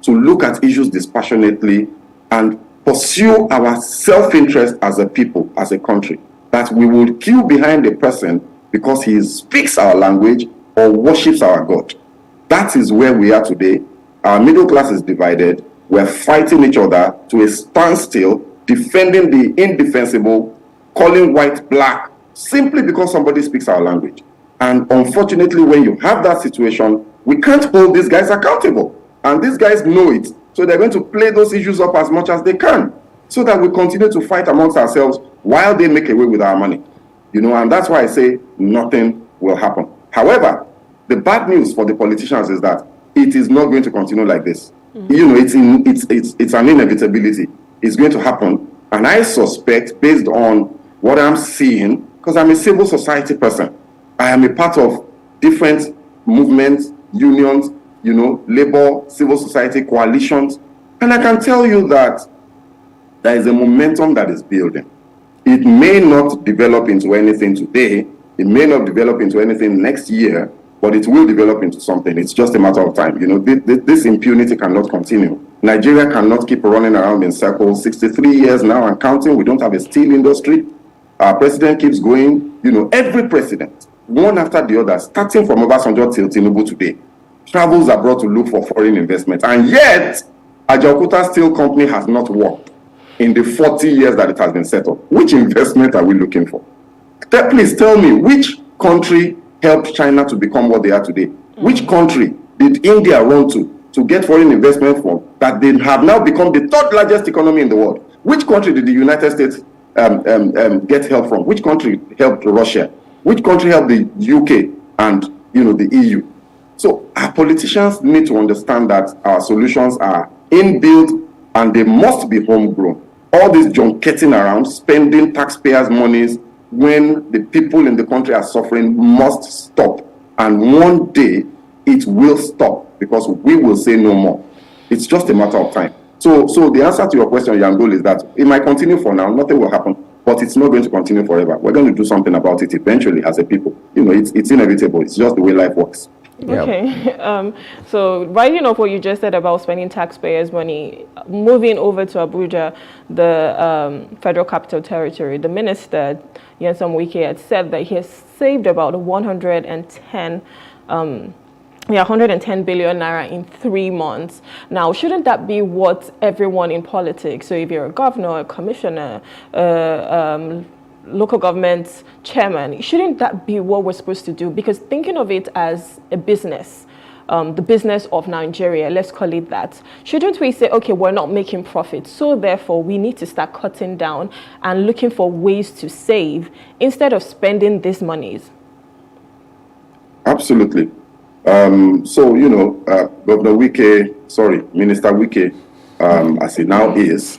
to look at issues dispassionately and pursue our self-interest as a people, as a country, that we would queue behind a person because he speaks our language or worships our God. That is where we are today. Our middle class is divided. We're fighting each other to a standstill, defending the indefensible, calling white black, simply because somebody speaks our language. And unfortunately, when you have that situation, we can't hold these guys accountable. And these guys know it. So they're going to play those issues up as much as they can, so that we continue to fight amongst ourselves while they make away with our money. And that's why I say nothing will happen. However, the bad news for the politicians is that it is not going to continue like this. It's an inevitability. It's going to happen. And I suspect, based on what I'm seeing, because I'm a civil society person, I am a part of different movements, unions, labor, civil society coalitions. And I can tell you that there is a momentum that is building. It may not develop into anything today. It may not develop into anything next year, but it will develop into something. It's just a matter of time. This impunity cannot continue. Nigeria cannot keep running around in circles. 63 years now and counting. We don't have a steel industry. Our president keeps going. Every president, one after the other, starting from Obasanjo till Tinubu today, travels abroad to look for foreign investment. And yet, Ajaokuta Steel Company has not worked in the 40 years that it has been set up. Which investment are we looking for? Please tell me, which country helped China to become what they are today? Which country did India run to get foreign investment from, that they have now become the third largest economy in the world? Which country did the United States get help from? Which country helped Russia? Which country helped the UK and the EU? So our politicians need to understand that our solutions are inbuilt and they must be homegrown. All this junketing around, spending taxpayers' monies when the people in the country are suffering must stop. And one day it will stop, because we will say no more. It's just a matter of time. So the answer to your question, Yangol, is that it might continue for now, nothing will happen, but it's not going to continue forever. We're going to do something about it eventually as a people. It's inevitable. It's just the way life works. Okay, so writing off what you just said about spending taxpayers' money, moving over to Abuja, the Federal Capital Territory, the minister, Nyesom Wike, had said that he has saved about 110 billion naira in 3 months. Now, shouldn't that be what everyone in politics, so if you're a governor, a commissioner, local government chairman, shouldn't that be what we're supposed to do? Because thinking of it as a business, the business of Nigeria, let's call it that, shouldn't we say, okay, we're not making profit, so therefore we need to start cutting down and looking for ways to save instead of spending these monies? Absolutely. Governor Wike, Minister Wike, as he now is,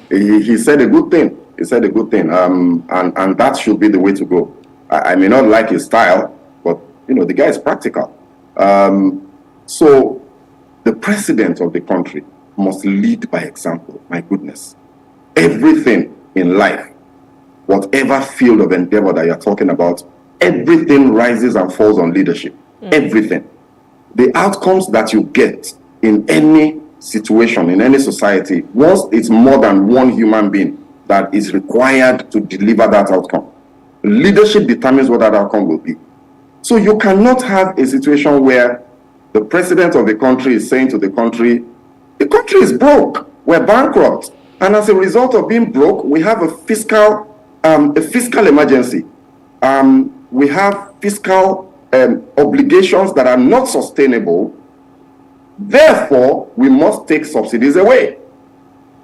he said a good thing. He said a good thing, and that should be the way to go. I may not like his style, but the guy is practical. So the president of the country must lead by example. My goodness, everything in life, whatever field of endeavor that you're talking about, everything rises and falls on leadership. Everything. The outcomes that you get in any situation, in any society, once it's more than one human being that is required to deliver that outcome, leadership determines what that outcome will be. So you cannot have a situation where the president of the country is saying to the country is broke, we're bankrupt, and as a result of being broke, we have a fiscal emergency. We have fiscal obligations that are not sustainable. Therefore, we must take subsidies away.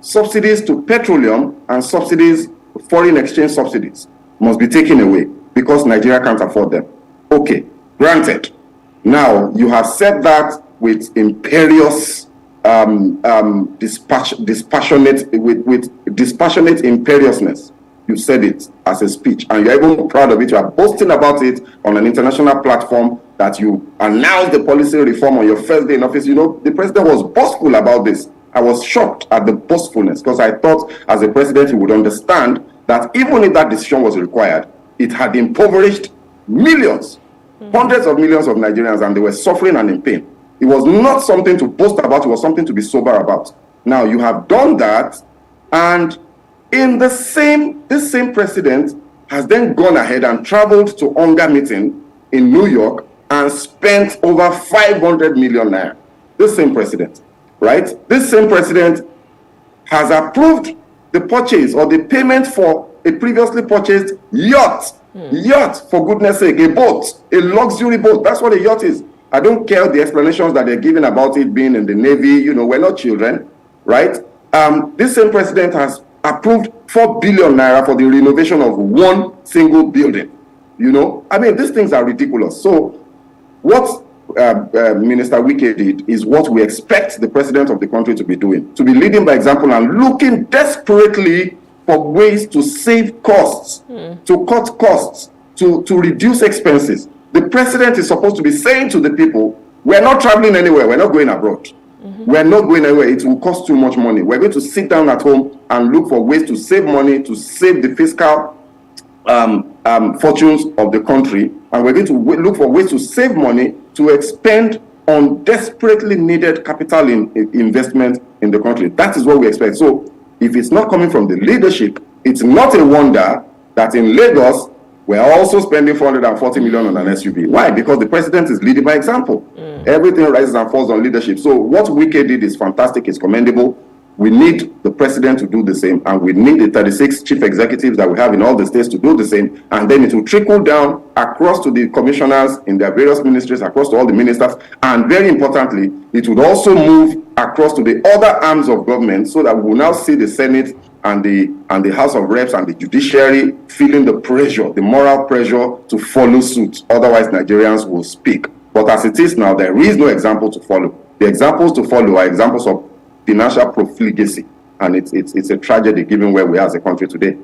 Subsidies to petroleum and subsidies, foreign exchange subsidies, must be taken away because Nigeria can't afford them. Okay, granted. Now, you have said that with imperious, dispassionate imperiousness. You said it as a speech, and you're even proud of it. You are boasting about it on an international platform that you announced the policy reform on your first day in office. The president was boastful about this. I was shocked at the boastfulness because I thought as a president he would understand that even if that decision was required, it had impoverished millions, hundreds of millions of Nigerians, and they were suffering and in pain. It was not something to boast about, it was something to be sober about. Now you have done that, and this same president has then gone ahead and traveled to UNGA meeting in New York and spent over 500 million naira. This same president, right? This same president has approved the purchase or the payment for a previously purchased yacht. Yacht, for goodness sake, a boat, a luxury boat. That's what a yacht is. I don't care the explanations that they're giving about it being in the Navy. We're not children, right? This same president has approved 4 billion naira for the renovation of one single building. These things are ridiculous. So what Minister Wike did is what we expect the president of the country to be doing, to be leading by example and looking desperately for ways to save costs, to cut costs, to reduce expenses. The president is supposed to be saying to the people, we're not traveling anywhere, we're not going abroad. We're not going anywhere, it will cost too much money. We're going to sit down at home and look for ways to save money, to save the fiscal fortunes of the country, and we're going to look for ways to save money to expend on desperately needed capital investment in the country. That is what we expect. So if it's not coming from the leadership, it's not a wonder that in Lagos, we're also spending 440 million on an SUV. Why? Because the president is leading by example. Everything rises and falls on leadership. So what Wike did is fantastic, it's commendable. We need the president to do the same, and we need the 36 chief executives that we have in all the states to do the same, and then it will trickle down across to the commissioners in their various ministries, across to all the ministers, and very importantly, it would also move across to the other arms of government, so that we will now see the Senate and the House of Reps and the judiciary feeling the pressure, the moral pressure to follow suit. Otherwise, Nigerians will speak. But as it is now, there is no example to follow. The examples to follow are examples of financial profligacy, and it's a tragedy given where we are as a country today.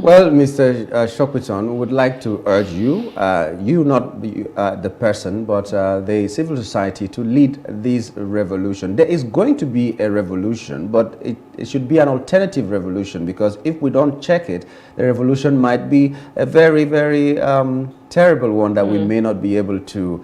Well, Mr. Shokwiton, we would like to urge you, not the person, but the civil society to lead this revolution. There is going to be a revolution, but it should be an alternative revolution, because if we don't check it, the revolution might be a very, very terrible one that we may not be able to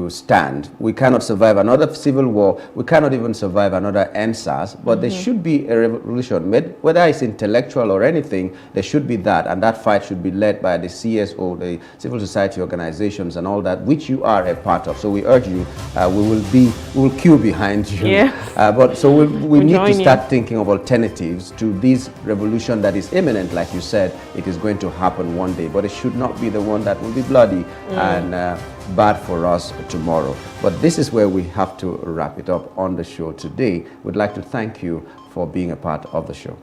stand. We cannot survive another civil war. We cannot even survive another NSAS, but there should be a revolution. Whether it's intellectual or anything, there should be that, and that fight should be led by the CSO, the civil society organizations and all that, which you are a part of. So we urge you, we will queue behind you. Yes. So we need to start thinking of alternatives to this revolution that is imminent. Like you said, it is going to happen one day, but it should not be the one that will be bloody and bad for us tomorrow. But this is where we have to wrap it up on the show today. We'd like to thank you for being a part of the show.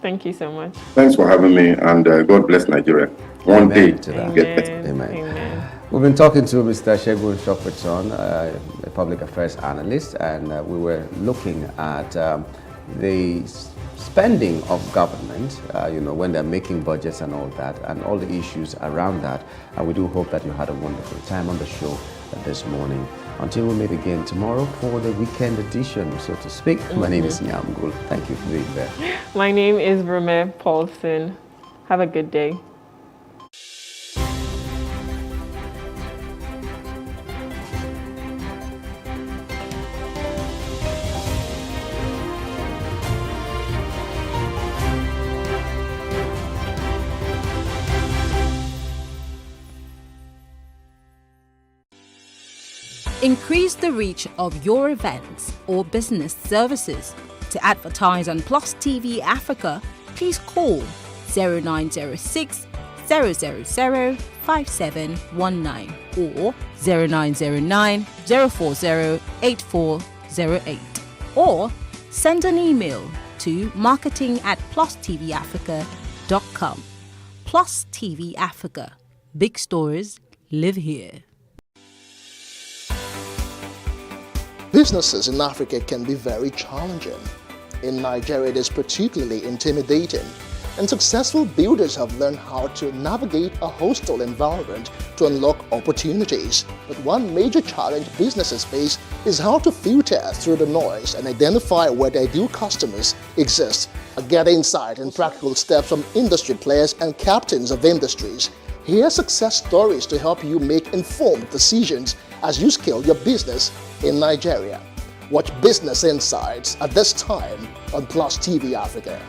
Thank you so much. Thanks for having me, and God bless Nigeria. One day to get better. Amen. We've been talking to Mr. Segun Shokwiton, a public affairs analyst, and we were looking at the spending of government, when they're making budgets and all that, and all the issues around that. And we do hope that you had a wonderful time on the show this morning. Until we meet again tomorrow for the weekend edition, so to speak. My name is Nyamgul. Thank you for being there. My name is Reme Paulson. Have a good day. Increase the reach of your events or business services. To advertise on Plus TV Africa, please call 0906 000 5719 or 0909 040 8408, or send an email to marketing@plustvafrica.com. Plus TV Africa. Big stories live here. Businesses in Africa can be very challenging. In Nigeria, it is particularly intimidating, and successful builders have learned how to navigate a hostile environment to unlock opportunities. But one major challenge businesses face is how to filter through the noise and identify where their ideal customers exist. Get insight and practical steps from industry players and captains of industries. Hear success stories to help you make informed decisions as you scale your business in Nigeria. Watch Business Insights at this time on Plus TV Africa.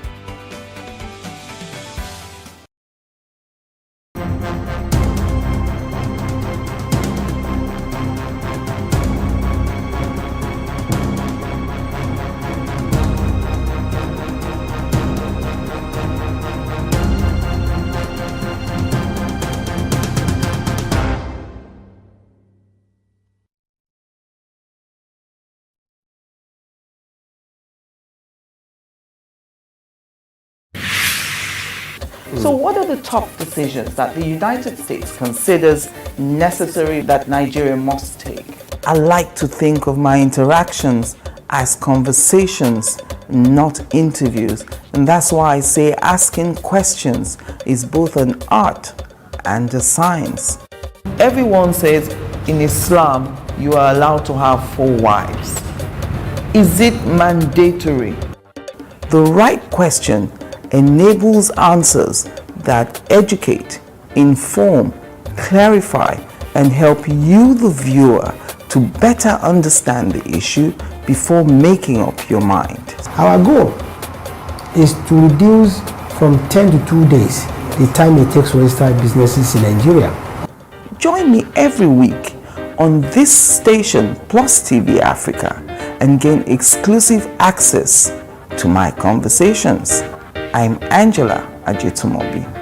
So what are the top decisions that the United States considers necessary that Nigeria must take? I like to think of my interactions as conversations, not interviews. And that's why I say asking questions is both an art and a science. Everyone says in Islam you are allowed to have 4 wives. Is it mandatory? The right question enables answers that educate, inform, clarify, and help you, the viewer, to better understand the issue before making up your mind. Our goal is to reduce from 10 to 2 days the time it takes to register businesses in Nigeria. Join me every week on this station, Plus TV Africa, and gain exclusive access to my conversations. I'm Angela Ajitumobi.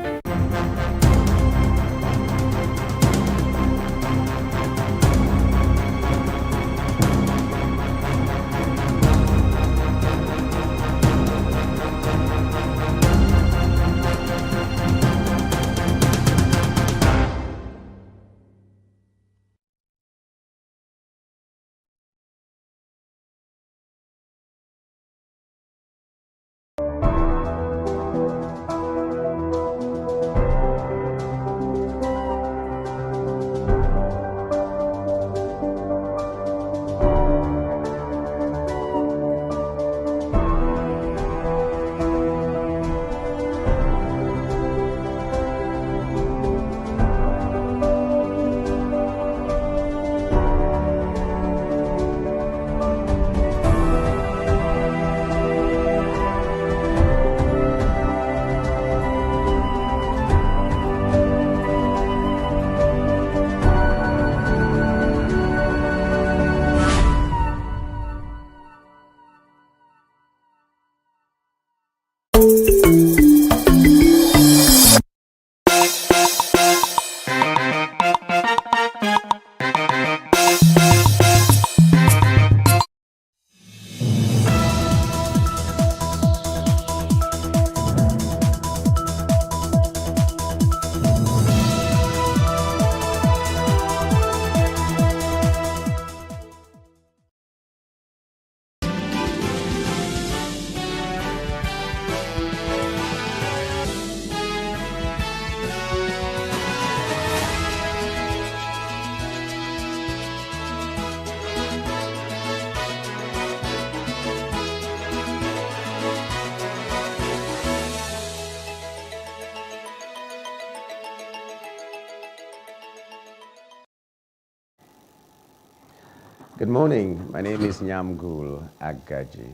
Good morning. My name is Nyamgul Agaji.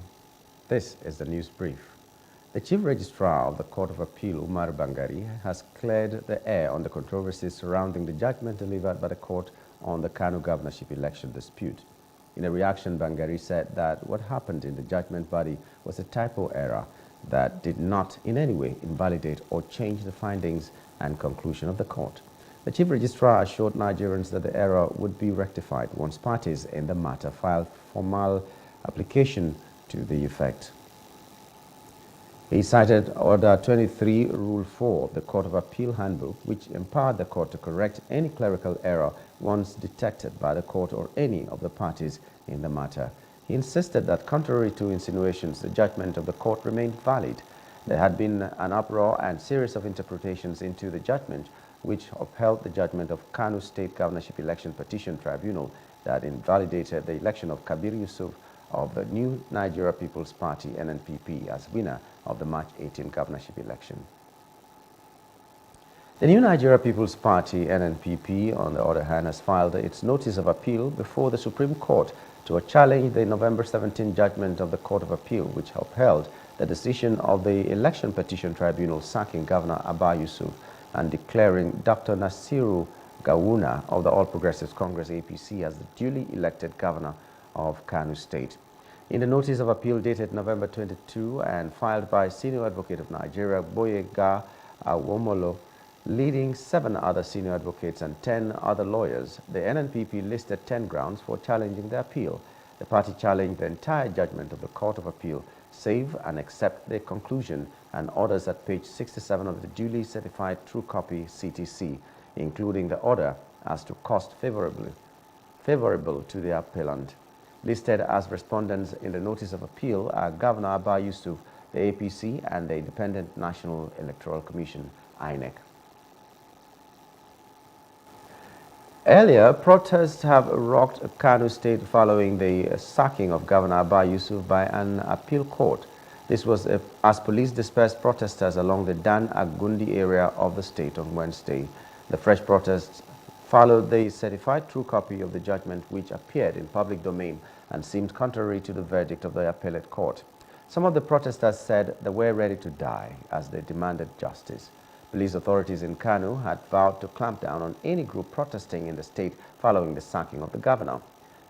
This is the news brief. The Chief Registrar of the Court of Appeal, Umar Bangari, has cleared the air on the controversies surrounding the judgment delivered by the court on the Kano governorship election dispute. In a reaction, Bangari said that what happened in the judgment body was a typo error that did not in any way invalidate or change the findings and conclusion of the court. The Chief Registrar assured Nigerians that the error would be rectified once parties in the matter filed formal application to the effect. He cited Order 23, Rule 4 of the Court of Appeal Handbook, which empowered the court to correct any clerical error once detected by the court or any of the parties in the matter. He insisted that, contrary to insinuations, the judgment of the court remained valid. There had been an uproar and series of interpretations into the judgment, which upheld the judgment of Kano State Governorship Election Petition Tribunal that invalidated the election of Kabir Yusuf of the New Nigeria People's Party, NNPP, as winner of the March 18 governorship election. The New Nigeria People's Party, NNPP, on the other hand, has filed its notice of appeal before the Supreme Court to challenge the November 17 judgment of the Court of Appeal, which upheld the decision of the Election Petition Tribunal sacking Governor Abba Yusuf and declaring Dr. Nasiru Gawuna of the All Progressives Congress, APC, as the duly elected governor of Kano State. In the notice of appeal dated November 22 and filed by Senior Advocate of Nigeria, Boyega Awomolo, leading 7 other senior advocates and 10 other lawyers, the NNPP listed 10 grounds for challenging the appeal. The party challenged the entire judgment of the Court of Appeal, save and except the conclusion and orders at page 67 of the duly certified true copy CTC, including the order as to cost favorable to the appellant. Listed as respondents in the notice of appeal are Governor Abba Yusuf, the APC, and the Independent National Electoral Commission, INEC. Earlier, protests have rocked Kano State following the sacking of Governor Abba Yusuf by an appeal court. This was as police dispersed protesters along the Dan Agundi area of the state on Wednesday. The fresh protests followed the certified true copy of the judgment, which appeared in public domain and seemed contrary to the verdict of the appellate court. Some of the protesters said they were ready to die as they demanded justice. Police authorities in Kano had vowed to clamp down on any group protesting in the state following the sacking of the governor.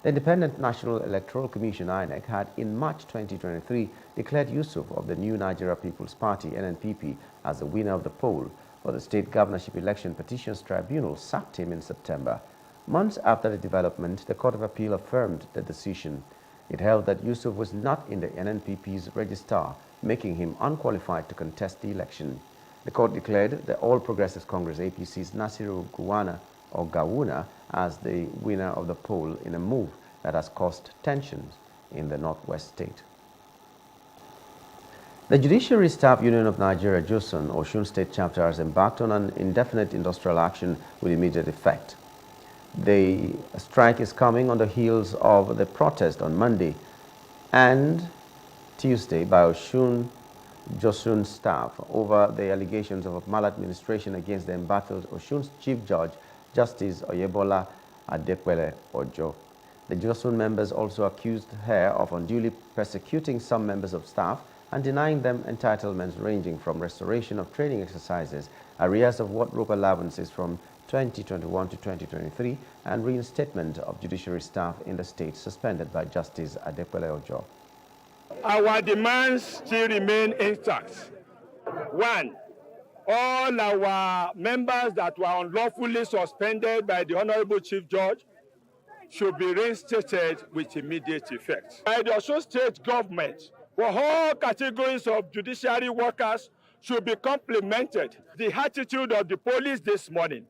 The Independent National Electoral Commission, INEC, had in March 2023 declared Yusuf of the New Nigeria People's Party, NNPP, as the winner of the poll, but the State Governorship Election Petitions Tribunal sacked him in September. Months after the development, the Court of Appeal affirmed the decision. It held that Yusuf was not in the NNPP's register, making him unqualified to contest the election. The court declared the All Progressives Congress, APC's Nasiru Gawuna as the winner of the poll in a move that has caused tensions in the Northwest state. The Judiciary Staff Union of Nigeria, JUSUN, Osun State Chapter, has embarked on an indefinite industrial action with immediate effect. The strike is coming on the heels of the protest on Monday and Tuesday by JUSUN staff over the allegations of maladministration against the embattled Osun's Chief Judge, Justice Oyebola Adekwele Ojo. The JUSUN members also accused her of unduly persecuting some members of staff and denying them entitlements ranging from restoration of training exercises, arrears of wardrobe allowances from 2021 to 2023, and reinstatement of judiciary staff in the state suspended by Justice Adekwele Ojo. Our demands still remain intact. 1, all our members that were unlawfully suspended by the Honorable Chief Judge should be reinstated with immediate effect. By the Osun State government, for all categories of judiciary workers should be complemented. The attitude of the police this morning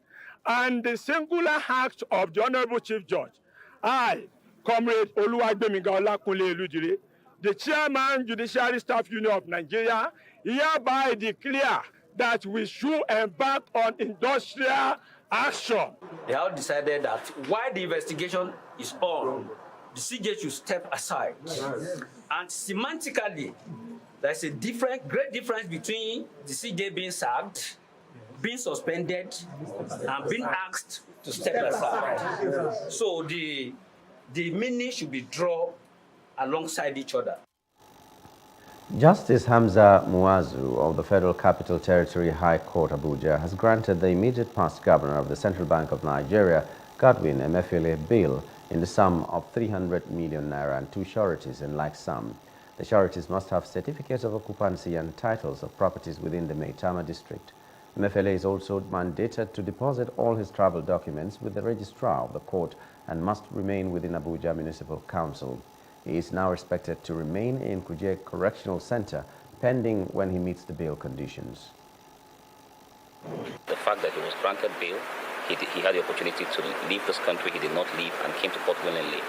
and the singular act of the Honorable Chief Judge, I, Comrade Oluwagbemiga Olakunle Elujire, the Chairman, Judiciary Staff Union of Nigeria, hereby declare that we should embark on industrial action. They have decided that while the investigation is on, the CJ should step aside. And semantically, there's a great difference between the CJ being sacked, being suspended, and being asked to step aside. So the meaning should be drawn alongside each other. Justice Hamza Muazu of the Federal Capital Territory High Court, Abuja, has granted the immediate past governor of the Central Bank of Nigeria, Godwin Emefiele, bail in the sum of 300 million naira and 2 sureties in like sum. The sureties must have certificates of occupancy and titles of properties within the Maitama district. Emefiele is also mandated to deposit all his travel documents with the registrar of the court and must remain within Abuja Municipal Council. He is now expected to remain in Kuje Correctional Center pending when he meets the bail conditions. The fact that he was granted bail, he had the opportunity to leave this country, he did not leave and came to court willingly,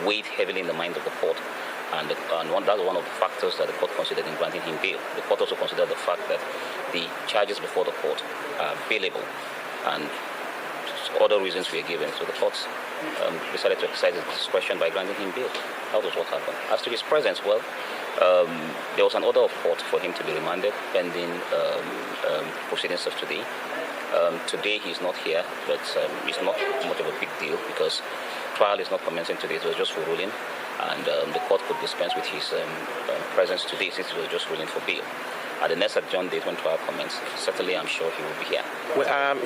weighed heavily in the mind of the court. And that was one of the factors that the court considered in granting him bail. The court also considered the fact that the charges before the court are bailable. and other reasons were given. So the court decided to exercise its discretion by granting him bail. That was what happened. As to his presence, well, there was an order of court for him to be remanded pending proceedings of today. Today he's not here, but it's not much of a big deal because trial is not commencing today. It was just for ruling, and the court could dispense with his presence today since it was just ruling for bail. At the next adjourned date when trial commences, certainly I'm sure he will be here. Well,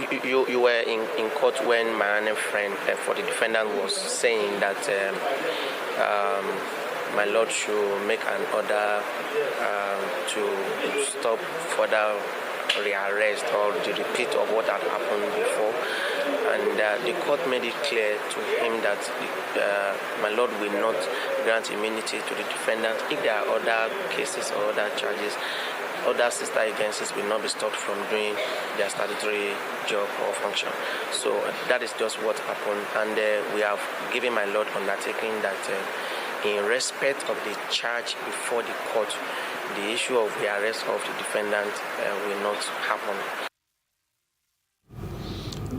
you were in court when my friend for the defendant was saying that my lord should make an order to stop further rearrest or the repeat of what had happened before. And the court made it clear to him that my lord will not grant immunity to the defendant if there are other cases or other charges. Other sister agencies will not be stopped from doing their statutory job or function. So that is just what happened. And we have given my lord undertaking that in respect of the charge before the court, the issue of the arrest of the defendant will not happen.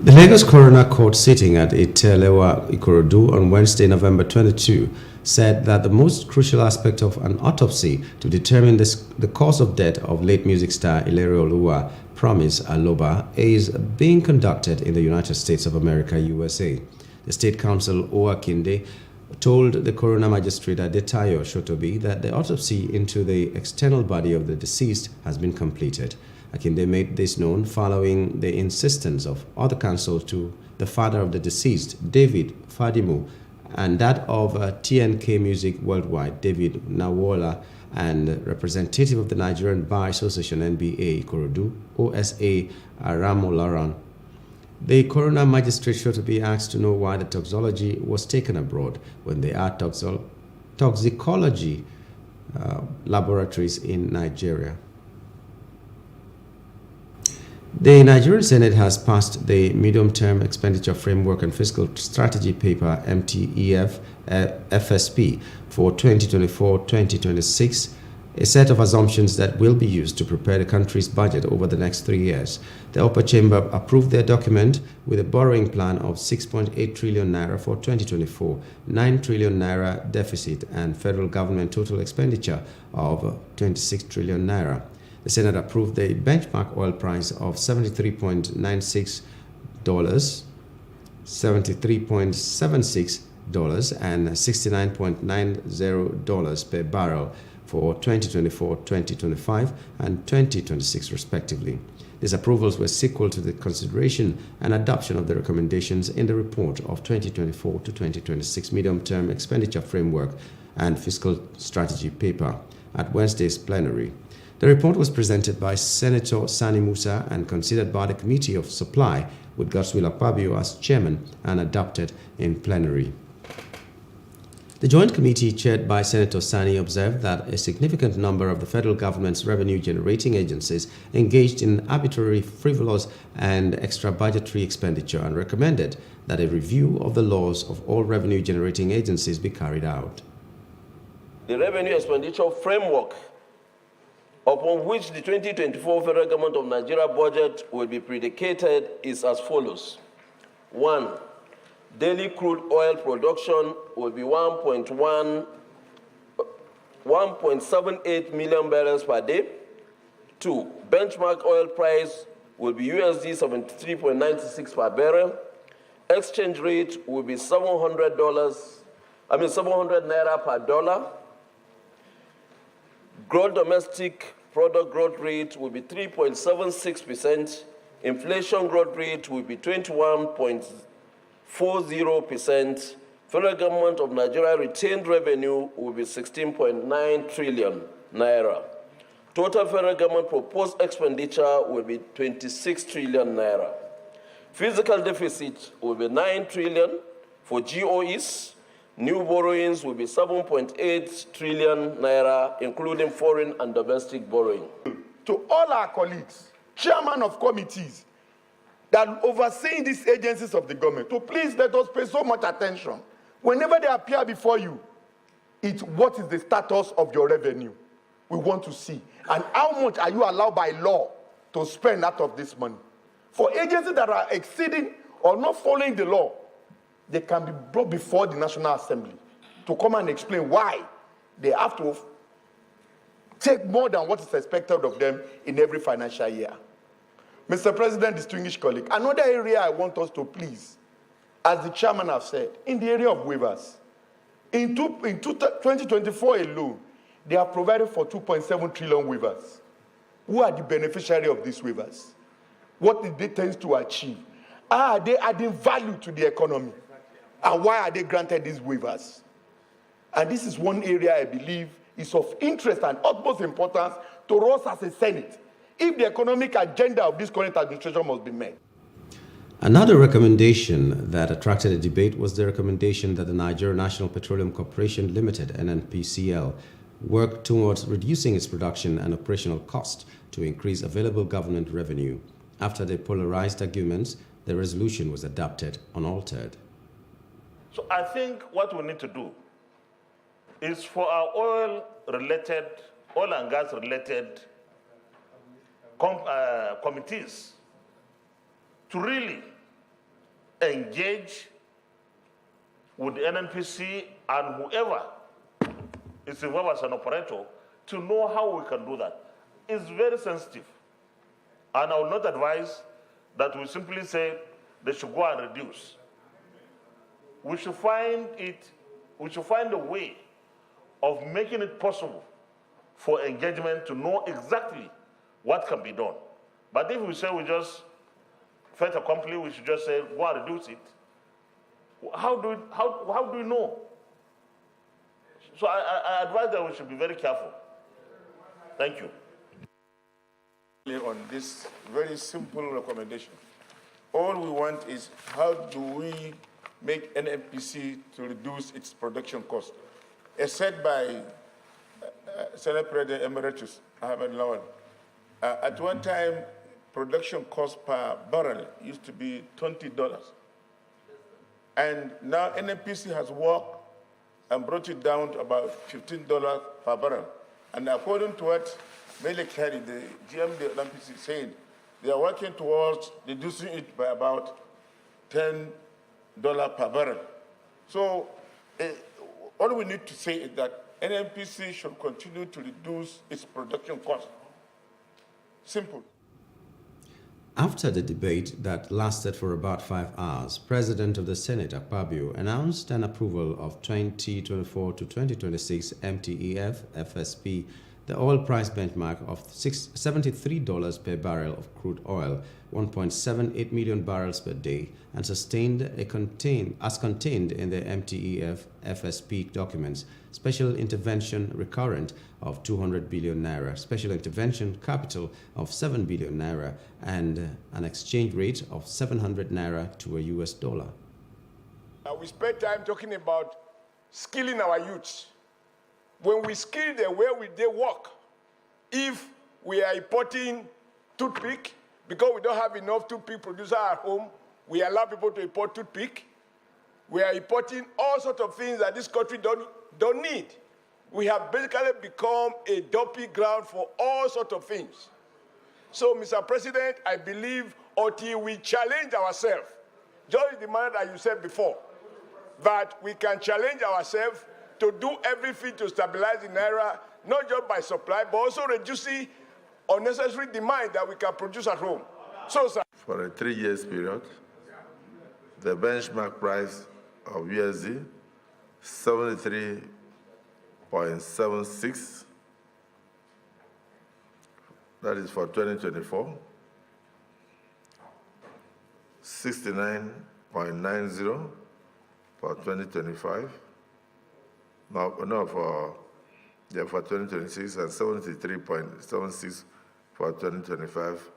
The Lagos Coroner Court sitting at Itelewa, Ikorodu on Wednesday, November 22, said that the most crucial aspect of an autopsy to determine the cause of death of late music star Ilere Oluwa Promise Aloba is being conducted in the United States of America, USA. The State Counsel Oakinde told the coroner magistrate Adetayo Shotobi that the autopsy into the external body of the deceased has been completed. Akinde made this known following the insistence of other counsel to the father of the deceased, David Fadimu, and that of TNK Music Worldwide, David Nawola, and representative of the Nigerian Bar Association, NBA Ikorodu, OSA Aramolaran. The coroner magistrate Shotobi asked to know why the toxicology was taken abroad when there are toxicology laboratories in Nigeria. The Nigerian Senate has passed the Medium-Term Expenditure Framework and Fiscal Strategy Paper MTEF FSP for 2024-2026, a set of assumptions that will be used to prepare the country's budget over the next 3 years. The upper chamber approved their document with a borrowing plan of 6.8 trillion naira for 2024, 9 trillion naira deficit, and federal government total expenditure of 26 trillion naira. The Senate approved the benchmark oil price of $73.96, $73.76, and $69.90 per barrel for 2024, 2025, and 2026 respectively. These approvals were sequel to the consideration and adoption of the recommendations in the report of 2024 to 2026 Medium-Term Expenditure Framework and Fiscal Strategy Paper at Wednesday's plenary. The report was presented by Senator Sani Musa and considered by the Committee of Supply with Godswill Akpabio as chairman and adopted in plenary. The Joint Committee chaired by Senator Sani observed that a significant number of the federal government's revenue-generating agencies engaged in arbitrary, frivolous, and extra-budgetary expenditure and recommended that a review of the laws of all revenue-generating agencies be carried out. The revenue expenditure framework upon which the 2024 Federal Government of Nigeria budget will be predicated is as follows. 1. Daily crude oil production will be 1.78 million barrels per day. 2. Benchmark oil price will be USD 73.96 per barrel. Exchange rate will be $700 naira per dollar. Gross domestic product growth rate will be 3.76%. Inflation growth rate will be 21.40%. Federal Government of Nigeria retained revenue will be 16.9 trillion naira. Total federal government proposed expenditure will be 26 trillion naira. Physical deficit will be 9 trillion for GOEs. New borrowings will be 7.8 trillion naira, including foreign and domestic borrowing. To all our colleagues, chairman of committees that overseeing these agencies of the government, to please let us pay so much attention. Whenever they appear before you, it's what is the status of your revenue we want to see, and how much are you allowed by law to spend out of this money. For agencies that are exceeding or not following the law, they can be brought before the National Assembly to come and explain why they have to take more than what is expected of them in every financial year. Mr. President, distinguished colleague, another area I want us to please, as the chairman has said, in the area of waivers. In 2024 alone, they have provided for 2.7 trillion waivers. Who are the beneficiary of these waivers? What did they tend to achieve? Are they adding value to the economy? And why are they granted these waivers? And this is one area I believe is of interest and utmost importance to us as a Senate, if the economic agenda of this current administration must be met. Another recommendation that attracted a debate was the recommendation that the Nigeria National Petroleum Corporation Limited, NNPCL, work towards reducing its production and operational cost to increase available government revenue. After the polarized arguments, the resolution was adopted unaltered. So I think what we need to do is for our oil and gas related committees to really engage with the NNPC and whoever is involved as an operator to know how we can do that. It's very sensitive. And I will not advise that we simply say they should go and reduce. We should find a way of making it possible for engagement to know exactly what can be done. But if we say we just fait accompli, we should just say go and reduce it. How do we know? So I advise that we should be very careful. Thank you. On this very simple recommendation, all we want is how do we make NNPC to reduce its production cost? As said by Senate President Emeritus Ahmed Lawan, at one time, production cost per barrel used to be $20. And now NNPC has worked and brought it down to about $15 per barrel. And according to what Mele Kari, the GM of NNPC, said, they are working towards reducing it by about $10 per barrel. So all we need to say is that NNPC should continue to reduce its production cost. Simple. After the debate that lasted for about 5 hours, President of the Senate, Akpabio, announced an approval of 2024 to 2026 MTEF FSP, the oil price benchmark of $73 per barrel of crude oil, 1.78 million barrels per day, and sustained as contained in the MTEF FSP documents, special intervention recurrent of 200 billion naira, special intervention capital of 7 billion naira, and an exchange rate of 700 naira to a US dollar. We spend time talking about skilling our youths. When we skill them, where will they work? If we are importing toothpick, because we don't have enough toothpick producer at home, we allow people to import toothpick. We are importing all sorts of things that this country don't need. We have basically become a dumping ground for all sorts of things. So, Mr. President, I believe until we challenge ourselves, just in the manner that you said before, that we can challenge ourselves to do everything to stabilize the naira, not just by supply, but also reducing unnecessary demand that we can produce at home. So, sir. For a 3-year period, the benchmark price of USD, 73.76, that is for 2024, 69.90 for 2025, for 2026, and 73.76 for 2025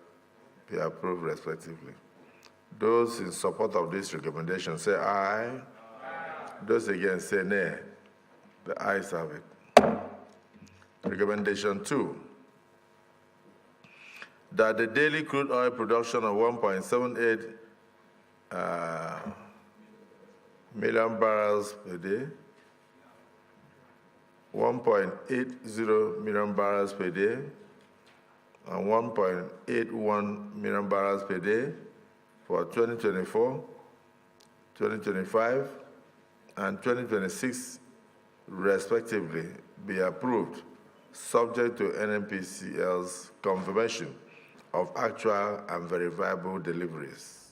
be approved respectively. Those in support of this recommendation say aye. Those against say nay. The ayes have it. Recommendation 2, that the daily crude oil production of 1.78 million barrels per day, 1.80 million barrels per day, and 1.81 million barrels per day for 2024, 2025, and 2026, respectively, be approved, subject to NNPCL's confirmation of actual and verifiable deliveries.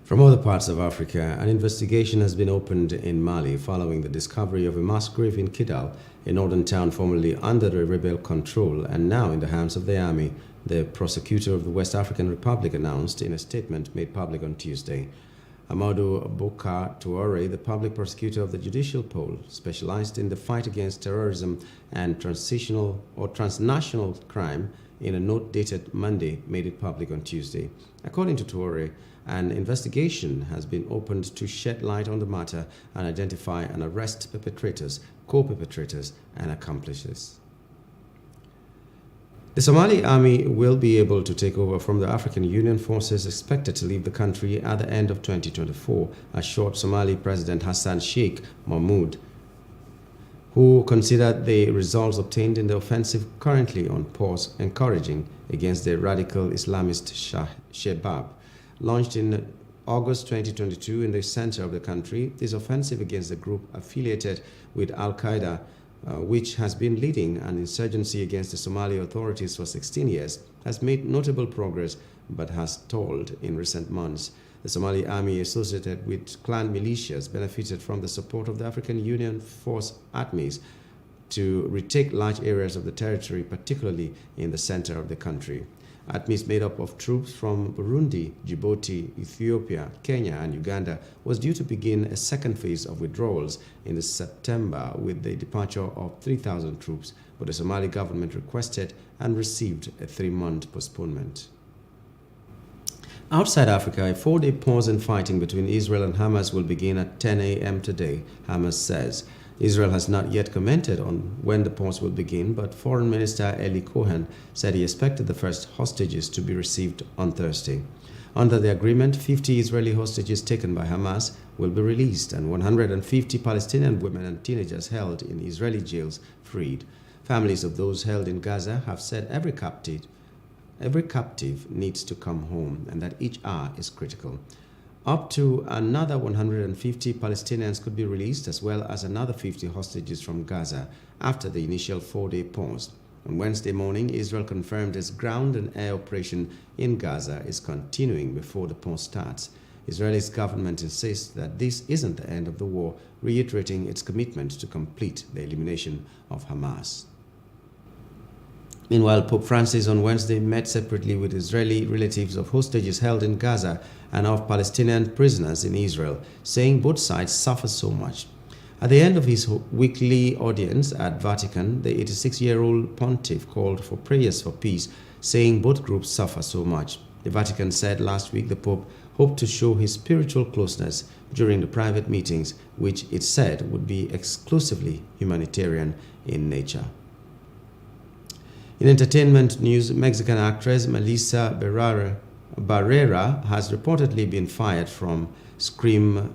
From other parts of Africa, an investigation has been opened in Mali following the discovery of a mass grave in Kidal, a northern town formerly under the rebel control and now in the hands of the army, the prosecutor of the West African Republic announced in a statement made public on Tuesday. Amadou Boucar Touare, the public prosecutor of the judicial pole, specialized in the fight against terrorism and transnational crime, in a note dated Monday, made it public on Tuesday. According to Touare, an investigation has been opened to shed light on the matter and identify and arrest perpetrators, co-perpetrators, and accomplices. The Somali army will be able to take over from the African Union forces expected to leave the country at the end of 2024, assured Somali President Hassan Sheikh Mohamud, who considered the results obtained in the offensive currently on pause encouraging against the radical Islamist Shebab. Launched in August 2022 in the center of the country, this offensive against the group affiliated with Al-Qaeda, which has been leading an insurgency against the Somali authorities for 16 years, has made notable progress but has stalled in recent months. The Somali army associated with clan militias benefited from the support of the African Union force ATMIS to retake large areas of the territory, particularly in the center of the country. ATMIS, made up of troops from Burundi, Djibouti, Ethiopia, Kenya, and Uganda, was due to begin a second phase of withdrawals in September with the departure of 3,000 troops, but the Somali government requested and received a 3-month postponement. Outside Africa, a 4-day pause in fighting between Israel and Hamas will begin at 10 a.m. today, Hamas says. Israel has not yet commented on when the pause will begin, but Foreign Minister Eli Cohen said he expected the first hostages to be received on Thursday. Under the agreement, 50 Israeli hostages taken by Hamas will be released and 150 Palestinian women and teenagers held in Israeli jails freed. Families of those held in Gaza have said every captive needs to come home and that each hour is critical. Up to another 150 Palestinians could be released, as well as another 50 hostages from Gaza after the initial 4-day pause. On Wednesday morning, Israel confirmed its ground and air operation in Gaza is continuing before the pause starts. Israel's government insists that this isn't the end of the war, reiterating its commitment to complete the elimination of Hamas. Meanwhile, Pope Francis on Wednesday met separately with Israeli relatives of hostages held in Gaza and of Palestinian prisoners in Israel, saying both sides suffer so much. At the end of his weekly audience at Vatican, the 86-year-old pontiff called for prayers for peace, saying both groups suffer so much. The Vatican said last week the Pope hoped to show his spiritual closeness during the private meetings, which it said would be exclusively humanitarian in nature. In entertainment news, Mexican actress Melissa Barrera has reportedly been fired from Scream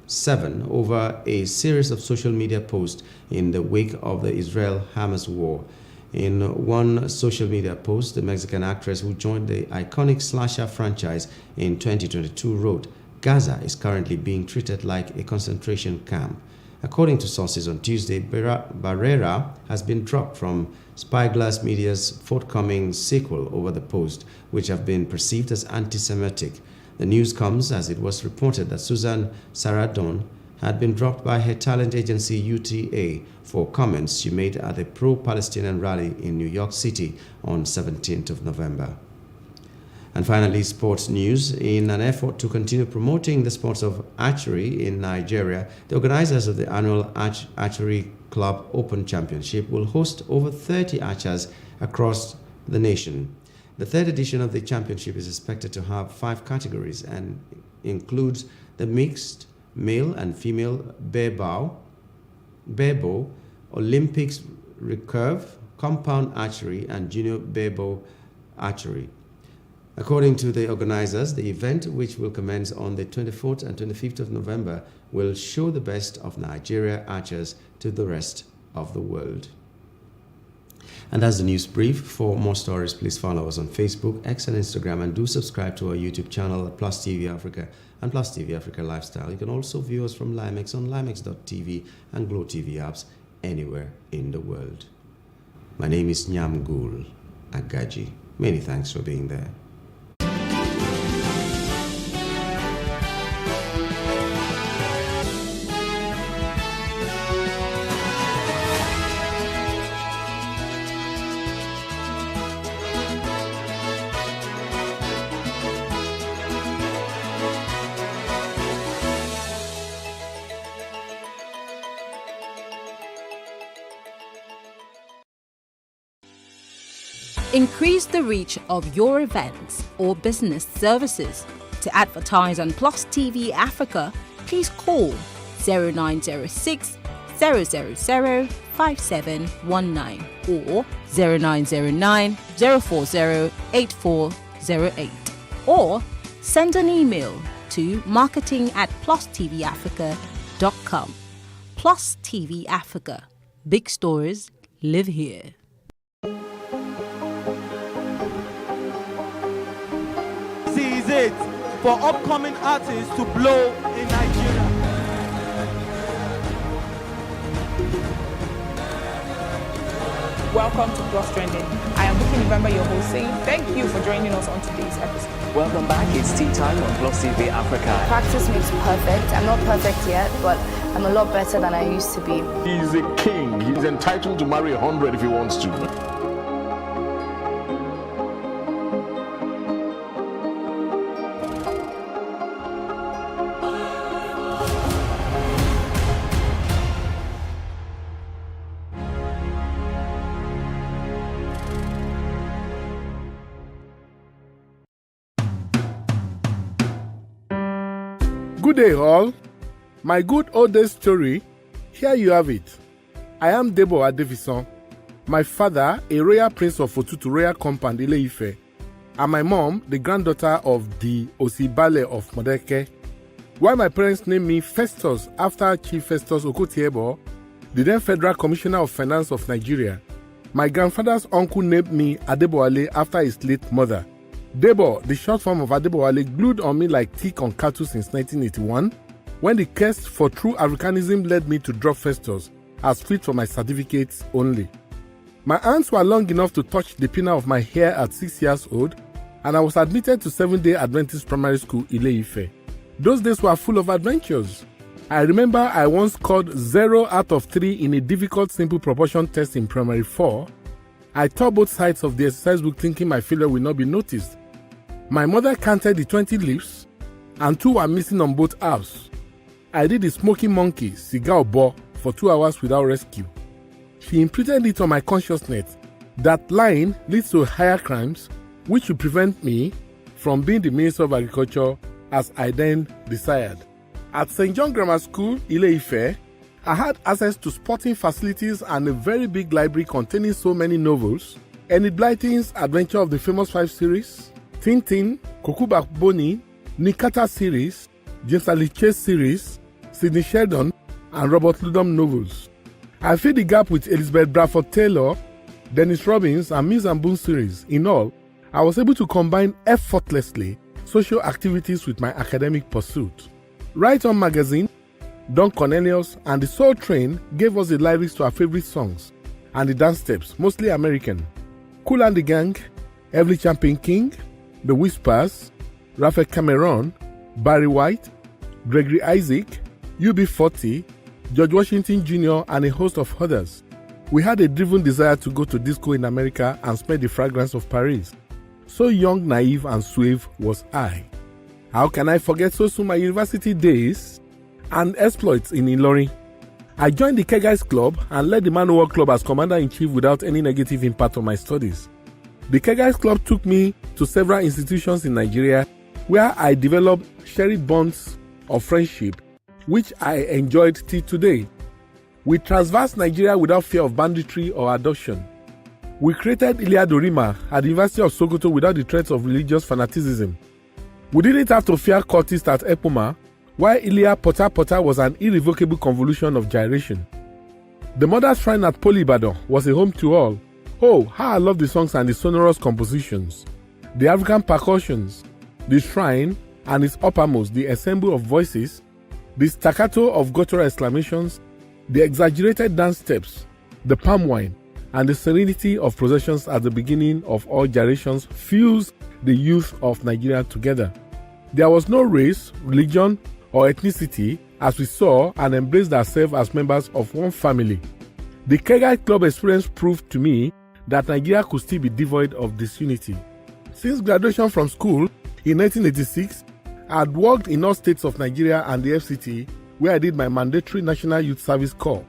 7 over a series of social media posts in the wake of the Israel-Hamas war. In one social media post, the Mexican actress who joined the iconic slasher franchise in 2022 wrote, "Gaza is currently being treated like a concentration camp." According to sources on Tuesday, Barrera has been dropped from Spyglass Media's forthcoming sequel over the post, which have been perceived as anti-Semitic. The news comes as it was reported that Susan Sarandon had been dropped by her talent agency UTA for comments she made at a pro-Palestinian rally in New York City on 17th of November. And finally, sports news. In an effort to continue promoting the sports of archery in Nigeria, the organizers of the annual Archery Club Open Championship will host over 30 archers across the nation. The third edition of the championship is expected to have 5 categories and includes the mixed male and female barebow, Olympics recurve, compound archery, and junior barebow archery. According to the organizers, the event, which will commence on the 24th and 25th of November, will show the best of Nigeria archers to the rest of the world. And that's the news brief. For more stories, please follow us on Facebook, X, and Instagram, and do subscribe to our YouTube channel at Plus TV Africa and Plus TV Africa Lifestyle. You can also view us from Limex on limex.tv and Glow TV apps anywhere in the world. My name is Nyamgul Agaji. Many thanks for being there. Increase the reach of your events or business services. To advertise on Plus TV Africa, please call 0906 000 5719 or 0909 040 8408, or send an email to marketing@plustvafrica.com. Plus TV Africa. Big stories live here. Is it for upcoming artists to blow in Nigeria. Welcome to Plus Trending. I am Buki November, your host, saying thank you for joining us on today's episode. Welcome back. It's tea time on Plus TV Africa. Practice makes perfect. I'm not perfect yet, but I'm a lot better than I used to be. He's a king. He's entitled to marry 100 if he wants to. Good day, all. My good old days story, here you have it. I am Debo Adefison. My father, a royal prince of Otutu Royal Compound, Ile-Ife, and my mom, the granddaughter of the Osibale of Modeke. While my parents named me Festus after Chief Festus Okotiebo, the then Federal Commissioner of Finance of Nigeria, my grandfather's uncle named me Adebowale after his late mother. Debo, the short form of Adebowale, glued on me like tick on cattle since 1981, when the quest for true Africanism led me to drop Festus as fit for my certificates only. My aunts were long enough to touch the pinna of my hair at 6 years old, and I was admitted to Seventh-day Adventist Primary School, Ile-Ife. Those days were full of adventures. I remember I once scored 0 out of 3 in a difficult simple proportion test in Primary 4. I tore both sides of the exercise book thinking my failure will not be noticed. My mother counted the 20 leaves, and 2 were missing on both halves. I did the smoking monkey, cigar ball, for 2 hours without rescue. She imprinted it on my consciousness that lying leads to higher crimes, which will prevent me from being the Minister of Agriculture as I then desired. At St. John Grammar School, Ile-Ife, I had access to sporting facilities and a very big library containing so many novels: Enid Blyton's Adventure of the Famous 5 series, Tintin, Kokuba Boni, Nikata series, James Ali Chase series, Sidney Sheldon, and Robert Ludlum novels. I filled the gap with Elizabeth Bradford Taylor, Dennis Robbins, and Mies and Boone series. In all, I was able to combine effortlessly social activities with my academic pursuit. Right On Magazine, Don Cornelius, and the Soul Train gave us the lyrics to our favorite songs and the dance steps, mostly American. Kool and the Gang, Everly Champion King, The Whispers, Raphael Cameron, Barry White, Gregory Isaac, UB40, George Washington Jr., and a host of others. We had a driven desire to go to disco in America and smell the fragrance of Paris. So young, naive, and suave was I. How can I forget so soon my university days and exploits in Ilorin? I joined the Kegais Club and led the Man-O-War Club as Commander-in-Chief without any negative impact on my studies. The Kegais Club took me to several institutions in Nigeria where I developed cherished bonds of friendship, which I enjoyed till today. We traversed Nigeria without fear of banditry or abduction. We created Iliad Orima at the University of Sokoto without the threats of religious fanaticism. We didn't have to fear cultists at Epoma, while Ilia Pota Pota was an irrevocable convolution of gyration. The Mother's Shrine at Poly Ibadan was a home to all, Oh, how I love the songs and the sonorous compositions, the African percussions, the shrine and its uppermost, the ensemble of voices, the staccato of guttural exclamations, the exaggerated dance steps, the palm wine, and the serenity of processions at the beginning of all gyrations fuse the youth of Nigeria together. There was no race, religion, or ethnicity as we saw and embraced ourselves as members of one family. The Kegite Club experience proved to me that Nigeria could still be devoid of disunity. Since graduation from school in 1986, I had worked in all states of Nigeria and the FCT, where I did my mandatory National Youth Service Corps.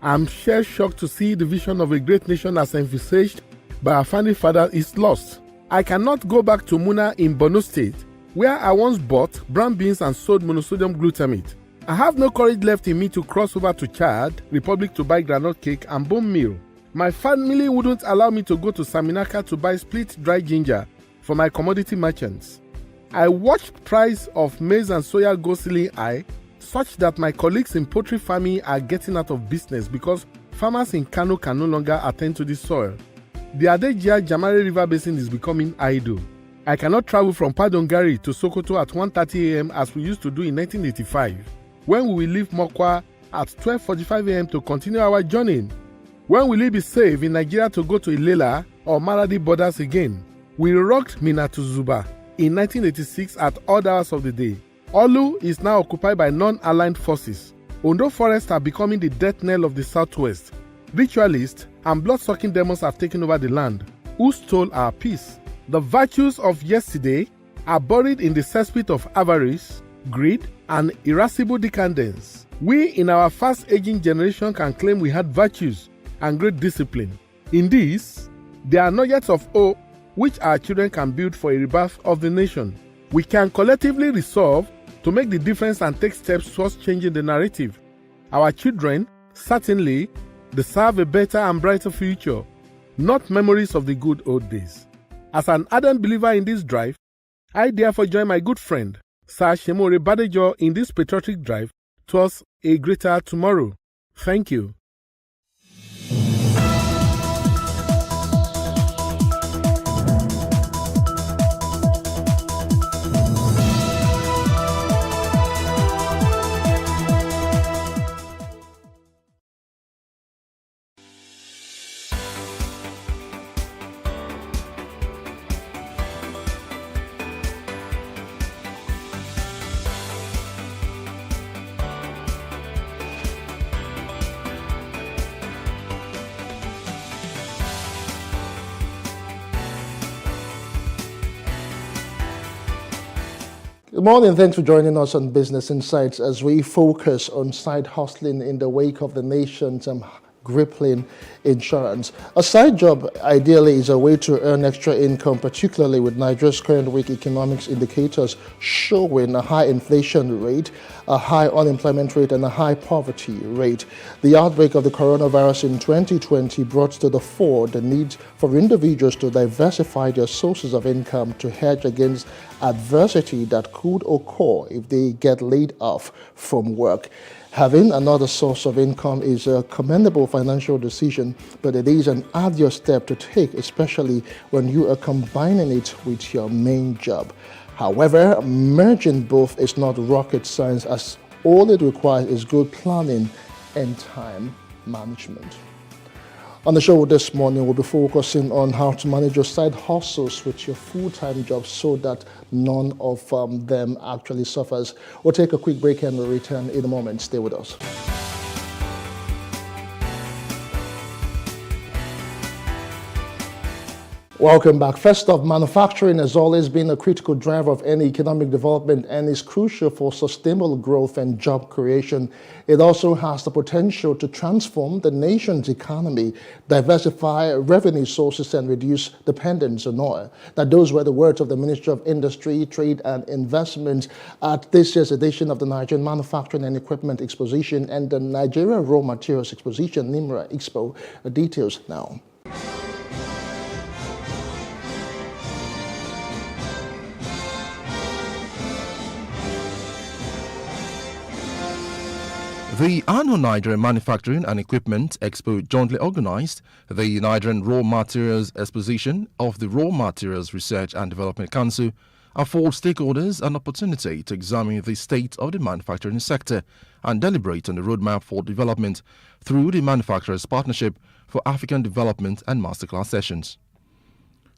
I'm shell shocked to see the vision of a great nation as envisaged by our founding father is lost. I cannot go back to Muna in Borno State, where I once bought brown beans and sold monosodium glutamate. I have no courage left in me to cross over to Chad Republic to buy groundnut cake and bone meal. My family wouldn't allow me to go to Saminaka to buy split dry ginger for my commodity merchants. I watched price of maize and soya go ceiling high, such that my colleagues in poultry farming are getting out of business because farmers in Kano can no longer attend to the soil. The Adejia Jamare River Basin is becoming idle. I cannot travel from Padongari to Sokoto at 1:30 a.m. as we used to do in 1985, when we will leave Mokwa at 12:45 a.m. to continue our journey. When will it be safe in Nigeria to go to Ilela or Maradi borders again? We rocked Minna to Zuba in 1986 at all hours of the day. Olu is now occupied by non-aligned forces. Ondo forests are becoming the death knell of the southwest. Ritualists and blood-sucking demons have taken over the land. Who stole our peace? The virtues of yesterday are buried in the cesspit of avarice, greed, and irascible decadence. We in our fast-aging generation can claim we had virtues and great discipline. In this, there are nuggets of hope which our children can build for a rebirth of the nation. We can collectively resolve to make the difference and take steps towards changing the narrative. Our children, certainly, deserve a better and brighter future, not memories of the good old days. As an ardent believer in this drive, I therefore join my good friend, Sir Shemore Badejo, in this patriotic drive towards a greater tomorrow. Thank you. Good morning. Thanks for joining us on Business Insights as we focus on side hustling in the wake of the nation's crippling insurance. A side job ideally is a way to earn extra income, particularly with Nigeria's current weak economics indicators showing a high inflation rate, a high unemployment rate, and a high poverty rate. The outbreak of the coronavirus in 2020 brought to the fore the need for individuals to diversify their sources of income to hedge against adversity that could occur if they get laid off from work. Having another source of income is a commendable financial decision, but it is an arduous step to take, especially when you are combining it with your main job. However, merging both is not rocket science, as all it requires is good planning and time management. On the show this morning, we'll be focusing on how to manage your side hustles with your full-time job so that none of them actually suffers. We'll take a quick break and we'll return in a moment. Stay with us. Welcome back. First off, manufacturing has always been a critical driver of any economic development and is crucial for sustainable growth and job creation. It also has the potential to transform the nation's economy, diversify revenue sources, and reduce dependence on oil. Now, those were the words of the Ministry of Industry, Trade and Investment at this year's edition of the Nigerian Manufacturing and Equipment Exposition and the Nigeria Raw Materials Exposition, NIMRA Expo. Details now. The annual Nigerian Manufacturing and Equipment Expo jointly organized the Nigerian Raw Materials Exposition of the Raw Materials Research and Development Council affords stakeholders an opportunity to examine the state of the manufacturing sector and deliberate on the roadmap for development through the Manufacturers Partnership for African Development and Masterclass sessions.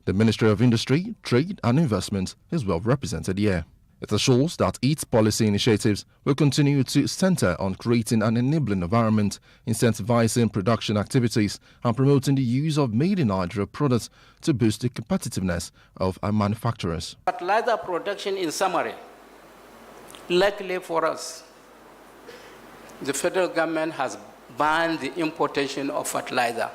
The Ministry of Industry, Trade and Investment is well represented here. It assures that its policy initiatives will continue to center on creating an enabling environment, incentivizing production activities, and promoting the use of made-in-Nigeria products to boost the competitiveness of our manufacturers. Fertilizer production, in summary, luckily for us, the federal government has banned the importation of fertilizer.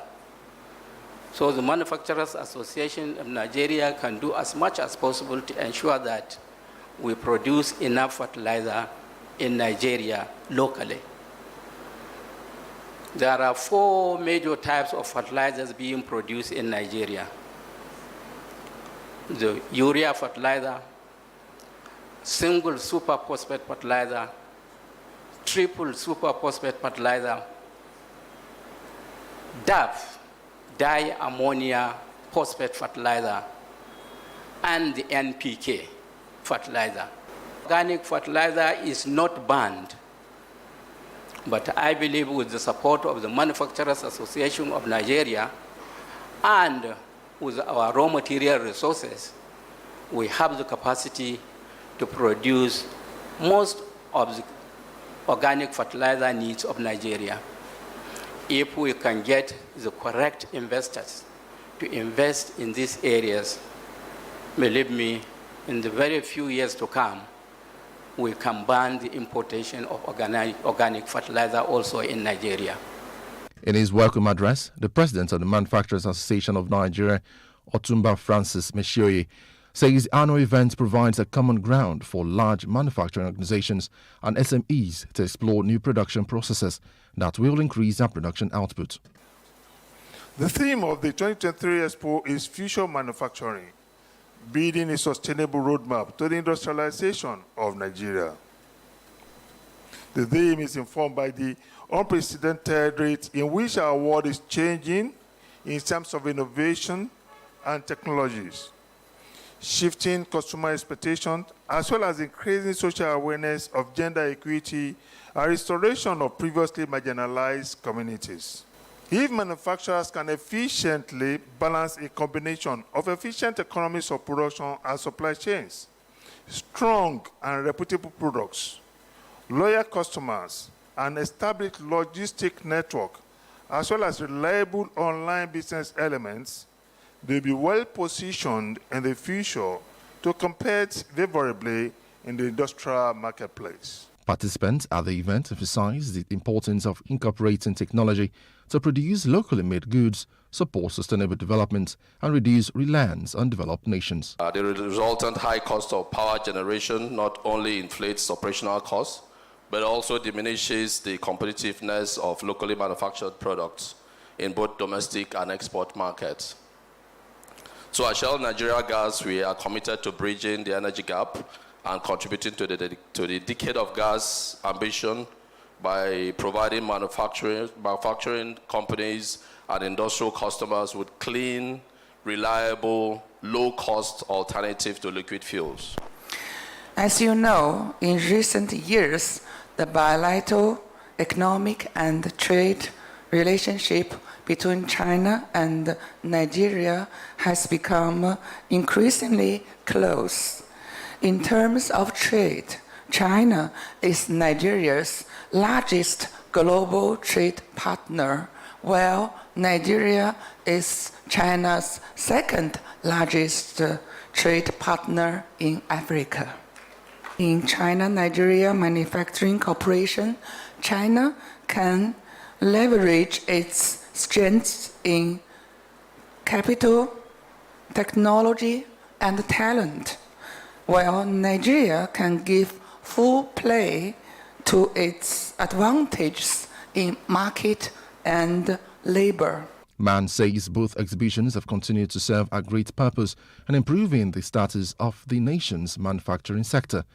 So the Manufacturers Association of Nigeria can do as much as possible to ensure that we produce enough fertilizer in Nigeria locally. There are 4 major types of fertilizers being produced in Nigeria. The urea fertilizer, single super phosphate fertilizer, triple super phosphate fertilizer, DAF, diammonia phosphate fertilizer, and the NPK fertilizer. Organic fertilizer is not banned, but I believe with the support of the Manufacturers Association of Nigeria and with our raw material resources, we have the capacity to produce most of the organic fertilizer needs of Nigeria. If we can get the correct investors to invest in these areas, believe me, in the very few years to come, we can ban the importation of organic fertilizer also in Nigeria. In his welcome address, the president of the Manufacturers Association of Nigeria, Otumba Francis Meshioye, says the annual event provides a common ground for large manufacturing organizations and SMEs to explore new production processes that will increase their production output. The theme of the 2023 Expo is Future Manufacturing, building a sustainable roadmap to the industrialization of Nigeria. The theme is informed by the unprecedented rate in which our world is changing in terms of innovation and technologies, shifting consumer expectations, as well as increasing social awareness of gender equity and restoration of previously marginalized communities. If manufacturers can efficiently balance a combination of efficient economies of production and supply chains, strong and reputable products, loyal customers, and established logistic network, as well as reliable online business elements, they'll be well positioned in the future to compete favorably in the industrial marketplace. Participants at the event emphasized the importance of incorporating technology to produce locally made goods, support sustainable development, and reduce reliance on developed nations. The resultant high cost of power generation not only inflates operational costs, but also diminishes the competitiveness of locally manufactured products in both domestic and export markets. So at Shell Nigeria Gas, we are committed to bridging the energy gap and contributing to the Decade of Gas ambition by providing manufacturing companies and industrial customers with clean, reliable, low-cost alternative to liquid fuels. As you know, in recent years, the bilateral economic and trade relationship between China and Nigeria has become increasingly close. In terms of trade, China is Nigeria's largest global trade partner, while Nigeria is China's second largest trade partner in Africa. In China-Nigeria Manufacturing Corporation, China can leverage its strengths in capital, technology, and talent, while Nigeria can give full play to its advantages in market and labor. Man says both exhibitions have continued to serve a great purpose in improving the status of the nation's manufacturing sector,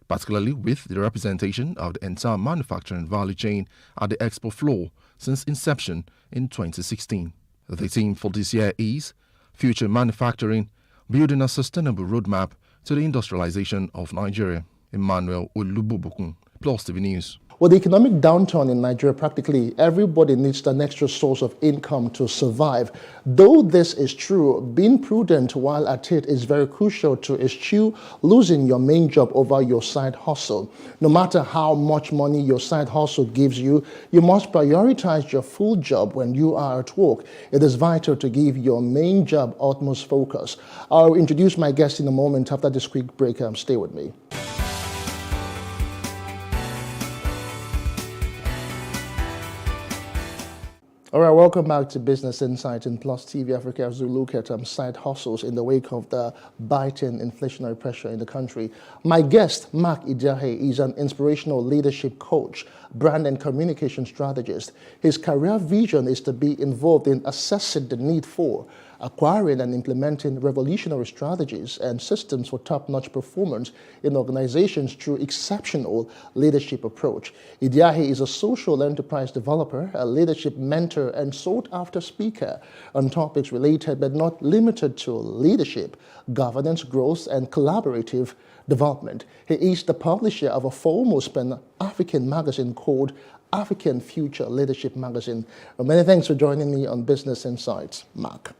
particularly with the representation of the entire manufacturing value chain at the expo floor since inception in 2016. The theme for this year is Future Manufacturing, Building a Sustainable Roadmap to the Industrialization of Nigeria. Emmanuel Olubobokun, Plus TV News. With the economic downturn in Nigeria, practically everybody needs an extra source of income to survive. Though this is true, being prudent while at it is very crucial to eschew losing your main job over your side hustle. No matter how much money your side hustle gives you, you must prioritize your full job when you are at work. It is vital to give your main job utmost focus. I'll introduce my guest in a moment after this quick break. Stay with me. All right, welcome back to Business Insight in Plus TV Africa as we look at side hustles in the wake of the biting inflationary pressure in the country. My guest, Mark Idiahe, is an inspirational leadership coach, brand and communication strategist. His career vision is to be involved in assessing the need for, acquiring and implementing revolutionary strategies and systems for top-notch performance in organizations through exceptional leadership approach. Idiahe is a social enterprise developer, a leadership mentor, and sought-after speaker on topics related but not limited to leadership, governance, growth, and collaborative development. He is the publisher of a foremost Pan-African magazine called African Future Leadership Magazine. Many thanks for joining me on Business Insights, Mark.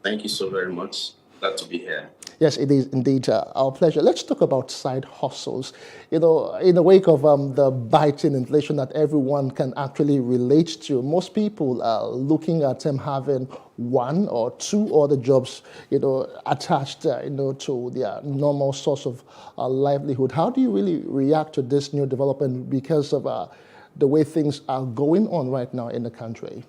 Thank you so very much. Glad to be here. Yes, it is indeed our pleasure. Let's talk about side hustles. You know, in the wake of the biting inflation that everyone can actually relate to, most people are looking at having one or two other jobs, attached, to their normal source of livelihood. How do you really react to this new development because of the way things are going on right now in the country?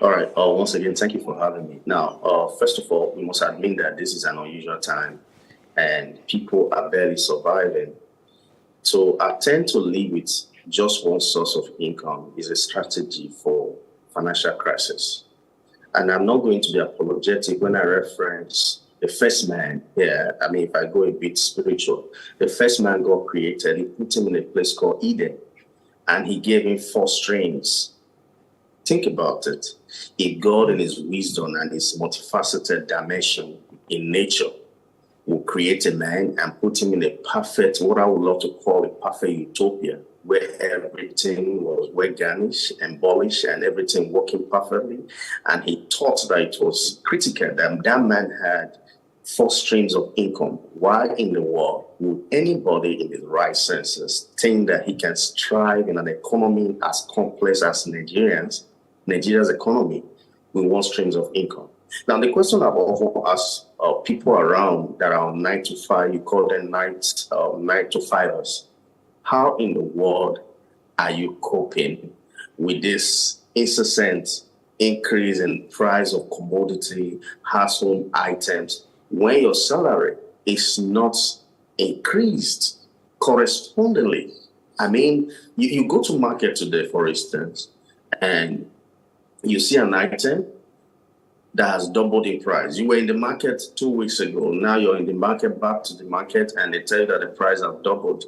All right. Once again, thank you for having me. Now, first of all, we must admit that this is an unusual time and people are barely surviving. So I tend to live with just one source of income is a strategy for financial crisis. And I'm not going to be apologetic when I reference the first man here. I mean, if I go a bit spiritual, the first man God created, he put him in a place called Eden and he gave him 4 streams. Think about it. If God in his wisdom and his multifaceted dimension in nature will create a man and put him in a perfect, what I would love to call a perfect utopia, where everything was well garnished and polished and everything working perfectly, and he thought that it was critical that that man had 4 streams of income. Why in the world would anybody in his right senses think that he can strive in an economy as complex as Nigeria's economy with 1 streams of income? Now, the question I've often asked people around that are on 9 to 5, you call them 9 to 5ers. How in the world are you coping with this incessant increase in price of commodity, household items, when your salary is not increased correspondingly? I mean, you go to market today, for instance, and you see an item that has doubled in price. You were in the market 2 weeks ago. Now you're in the market, back to the market, and they tell you that the price has doubled.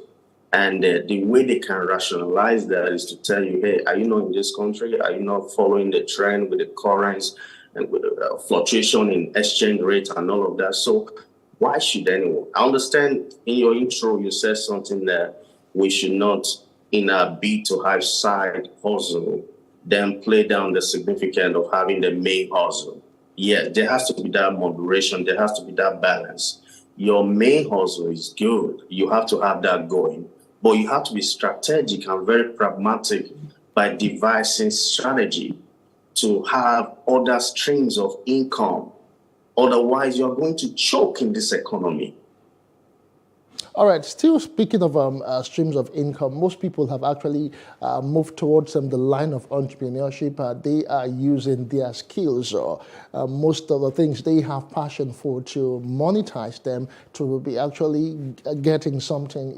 And the way they can rationalize that is to tell you, hey, are you not in this country? Are you not following the trend with the currents and with the fluctuation in exchange rate and all of that? So why should anyone? I understand in your intro you said something that we should not, in a bid to have side hustle, then play down the significance of having the main hustle. Yeah, there has to be that moderation. There has to be that balance. Your main hustle is good. You have to have that going. But you have to be strategic and very pragmatic by devising strategy to have other streams of income. Otherwise, you're going to choke in this economy. All right, still speaking of streams of income, most people have actually moved towards the line of entrepreneurship. They are using their skills or most of the things they have passion for to monetize them, to be actually getting something,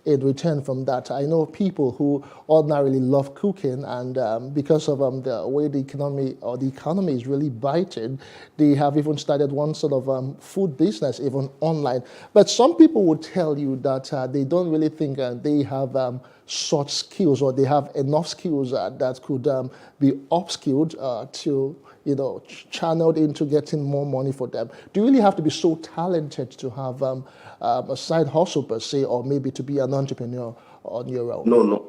in return from that. I know people who ordinarily love cooking, and because of the way the economy is really biting, they have even started one sort of food business, even online. But some people would tell you that they don't really think they have such skills, or they have enough skills that could be upskilled to, channeled into getting more money for them. Do you really have to be so talented to have a side hustle per se, or maybe to be an entrepreneur on your own? No,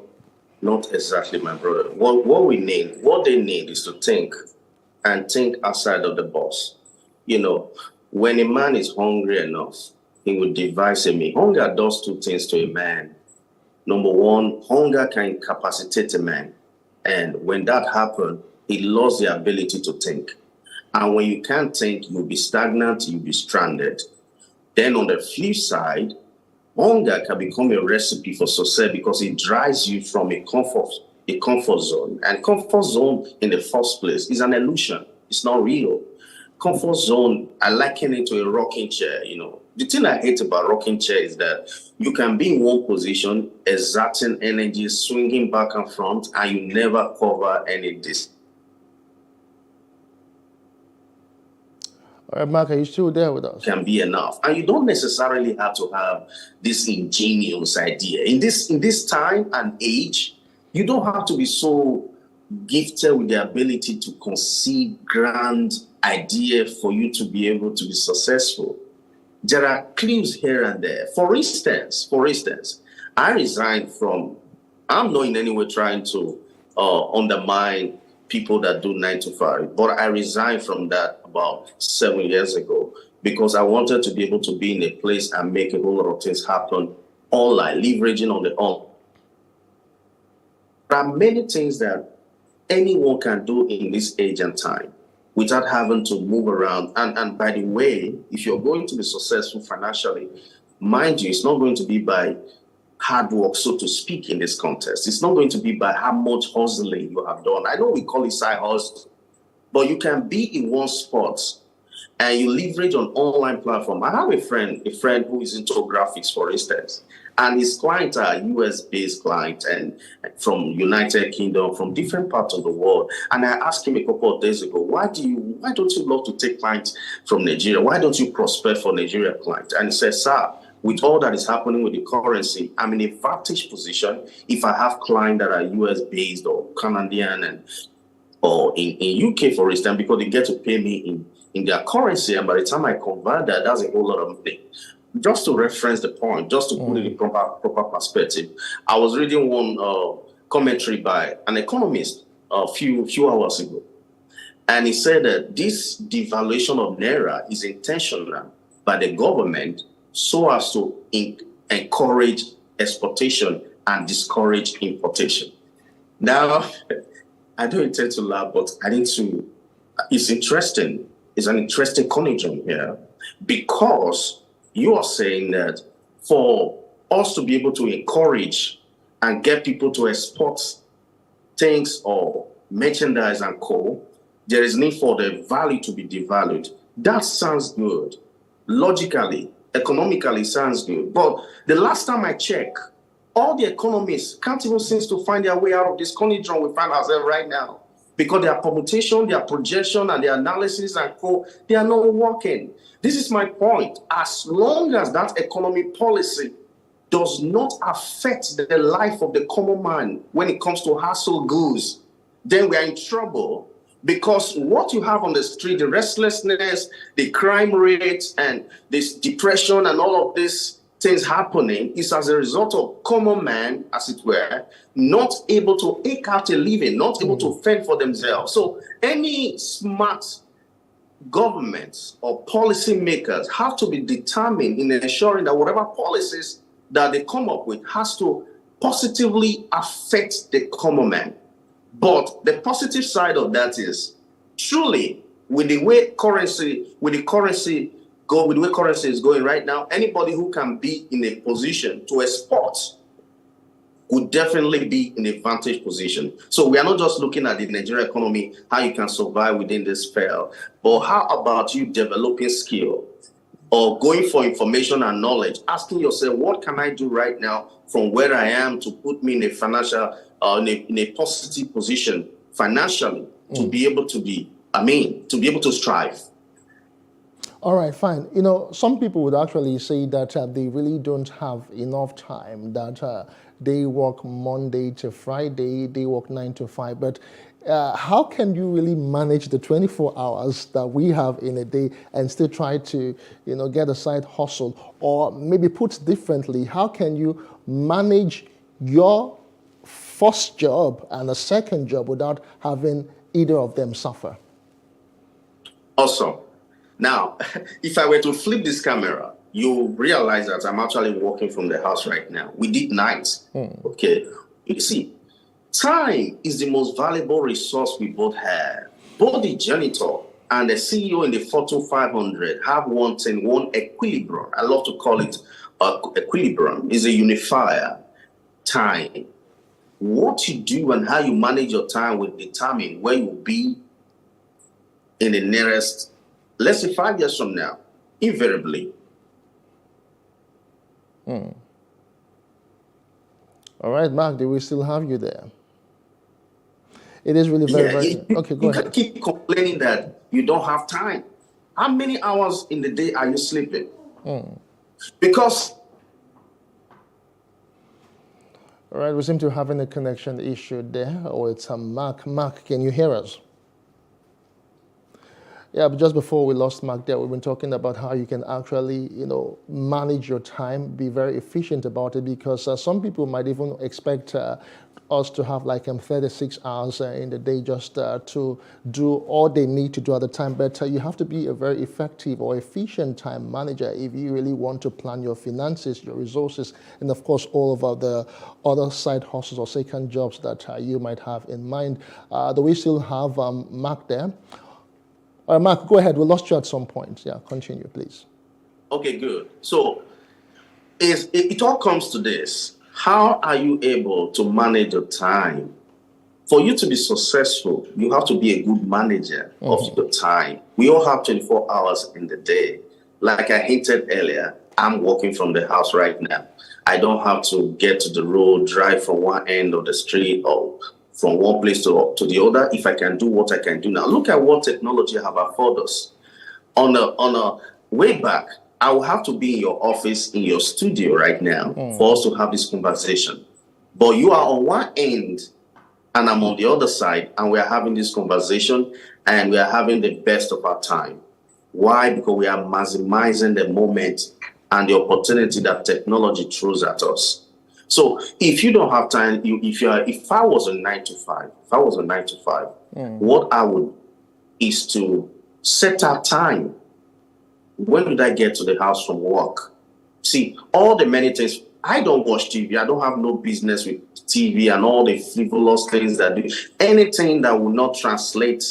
not exactly, my brother. What they need is to think outside of the box. When a man is hungry enough, he will devise a meal. Hunger does two things to a man. Number one, hunger can incapacitate a man. And when that happens, he lost the ability to think. And when you can't think, you'll be stagnant, you'll be stranded. Then on the flip side, hunger can become a recipe for success because it drives you from a comfort zone. And comfort zone in the first place is an illusion. It's not real. Comfort zone, I liken it to a rocking chair. The thing I hate about rocking chair is that you can be in one position, exerting energy, swinging back and front, and you never cover any distance. All right, Mark, are you still there with us? Can be enough. And you don't necessarily have to have this ingenious idea. In this time and age, you don't have to be so gifted with the ability to conceive grand idea for you to be able to be successful. There are clues here and there. For instance, I resigned from, I'm not in any way trying to undermine people that do 9 to 5, but I resigned from that about 7 years ago because I wanted to be able to be in a place and make a whole lot of things happen online, leveraging on the online. There are many things that anyone can do in this age and time without having to move around. And by the way, if you're going to be successful financially, mind you, it's not going to be by hard work, so to speak, in this contest. It's not going to be by how much hustling you have done. I know we call it side hustle, but you can be in one spot and you leverage on online platform. I have a friend who is into graphics, for instance, and his clients are US-based clients and from United Kingdom, from different parts of the world. And I asked him a couple of days ago, why don't you love to take clients from Nigeria? Why don't you prospect for Nigeria clients? And he said, sir, with all that is happening with the currency, I'm in a vantage position if I have clients that are US-based or Canadian or in UK, for instance, because they get to pay me in their currency. And by the time I convert that, that's a whole lot of money. Just to reference the point, just to put it in proper perspective, I was reading one commentary by an economist a few hours ago. And he said that this devaluation of Naira is intentional by the government so as to encourage exportation and discourage importation. Now, I don't intend to laugh, but it's interesting. It's an interesting conundrum here because you are saying that for us to be able to encourage and get people to export things or merchandise and co, there is need for the value to be devalued. That sounds good. Logically, economically sounds good. But the last time I checked, all the economists can't even seem to find their way out of this conundrum we find ourselves right now. Because their permutation, their projection, and their analysis and co, they are not working. This is my point. As long as that economic policy does not affect the life of the common man when it comes to household goods, then we are in trouble. Because what you have on the street, the restlessness, the crime rates, and this depression and all of these things happening is as a result of common man, as it were, not able to eke out a living, not able to fend for themselves. So any smart governments or policy makers have to be determined in ensuring that whatever policies that they come up with has to positively affect the common man. But the positive side of that is truly with the way currency is going right now, anybody who can be in a position to export would definitely be in a vantage position. So we are not just looking at the Nigerian economy, how you can survive within this spell, but how about you developing skill, or going for information and knowledge, asking yourself, what can I do right now from where I am to put me in a financial, in a positive position financially to be able to be able to strive. All right, fine. You know, some people would actually say that they really don't have enough time, that they work Monday to Friday, they work 9 to 5. But how can you really manage the 24 hours that we have in a day and still try to, you know, get a side hustle? Or maybe put differently, how can you manage your first job and a second job without having either of them suffer? Awesome. Now, if I were to flip this camera, you realize that I'm actually working from the house right now. We did nights. Okay. You see, time is the most valuable resource we both have. Both the janitor and the CEO in the Fortune 500 have one thing, one equilibrium. I love to call it equilibrium. Is a unifier. Time. What you do and how you manage your time will determine where you'll be in the nearest, let's say 5 years from now, invariably. All right, Mark, do we still have you there? It is really very. Okay, go ahead. You keep complaining that you don't have time. How many hours in the day are you sleeping? Because... All right, we seem to be having a connection issue there. Or it's Mark. Mark, can you hear us? Yeah, but just before we lost Mark there, we've been talking about how you can actually, you know, manage your time, be very efficient about it, because some people might even expect us to have like 36 hours in the day just to do all they need to do at the time. But you have to be a very effective or efficient time manager if you really want to plan your finances, your resources, and of course all of the other side hustles or second jobs that you might have in mind. Do we still have Mark there? All right, Mark, go ahead. We lost you at some point. Yeah, continue, please. Okay, good. So it all comes to this. How are you able to manage your time? For you to be successful, you have to be a good manager of your time. We all have 24 hours in the day. Like I hinted earlier, I'm working from the house right now. I don't have to get to the road, drive from one end of the street or from one place to the other. If I can do what I can do now, look at what technology have afforded us. On a way back, I will have to be in your office, in your studio right now for us to have this conversation. But you are on one end and I'm on the other side, and we are having this conversation and we are having the best of our time. Why? Because we are maximizing the moment and the opportunity that technology throws at us. So if you don't have time, if I was a 9 to 5, what I would is to set up time. When did I get to the house from work? See, all the many things. I don't watch TV. I don't have no business with TV and all the frivolous things that do. Anything that will not translate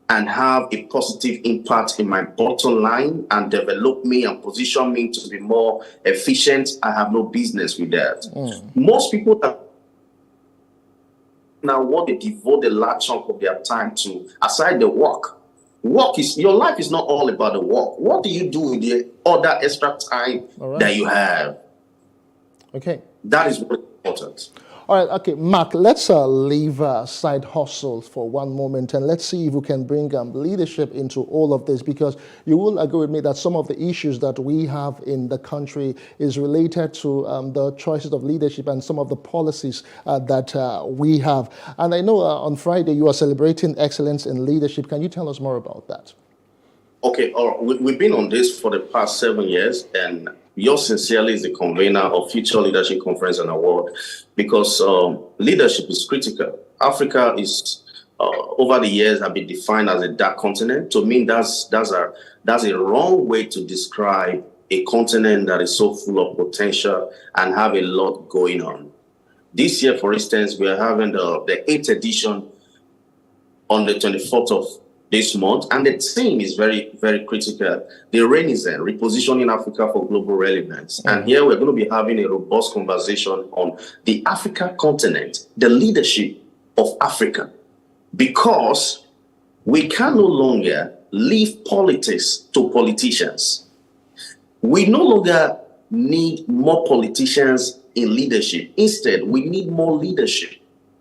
and have a positive impact in my bottom line and develop me and position me to be more efficient, I have no business with that. Most people that now what they devote a large chunk of their time to, aside the work is, your life is not all about the work. What do you do with the other extra time that you have? Okay. That is very important. All right, okay, Mark, let's leave side hustles for one moment and let's see if we can bring leadership into all of this, because you will agree with me that some of the issues that we have in the country is related to the choices of leadership and some of the policies that we have. And I know on Friday you are celebrating excellence in leadership. Can you tell us more about that? Okay, we've been on this for the past 7 years, and yours sincerely is the convener of Future Leadership Conference and Award, because leadership is critical. Africa is, over the years, have been defined as a dark continent. To me, that's a wrong way to describe a continent that is so full of potential and have a lot going on. This year, for instance, we are having the 8th edition on the 24th of this month, and the theme is very, very critical. The Renaissance, repositioning Africa for global relevance. And here we're going to be having a robust conversation on the African continent, the leadership of Africa, because we can no longer leave politics to politicians. We no longer need more politicians in leadership. Instead, we need more leadership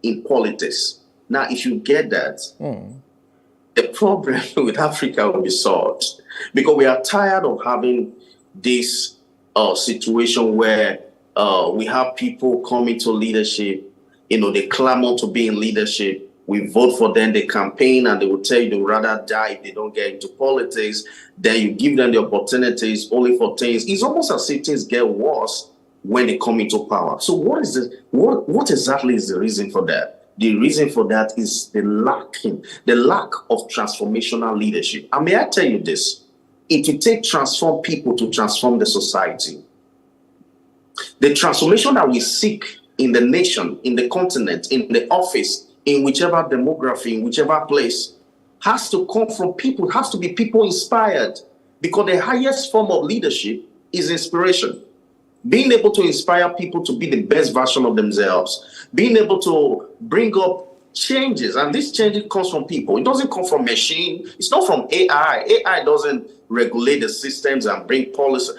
in politics. Now, if you get that, the problem with Africa will be solved, because we are tired of having this situation where we have people come into leadership, they clamor to be in leadership. We vote for them, they campaign, and they will tell you they would rather die if they don't get into politics. Then you give them the opportunities only for things. It's almost as if things get worse when they come into power. So what exactly is the reason for that? The reason for that is the lack of transformational leadership. And may I tell you this, it will take transform people to transform the society. The transformation that we seek in the nation, in the continent, in the office, in whichever demography, in whichever place, has to come from people, has to be people inspired, because the highest form of leadership is inspiration. Being able to inspire people to be the best version of themselves, being able to bring up changes, and this change comes from people. It doesn't come from machine. It's not from AI. AI doesn't regulate the systems and bring policy,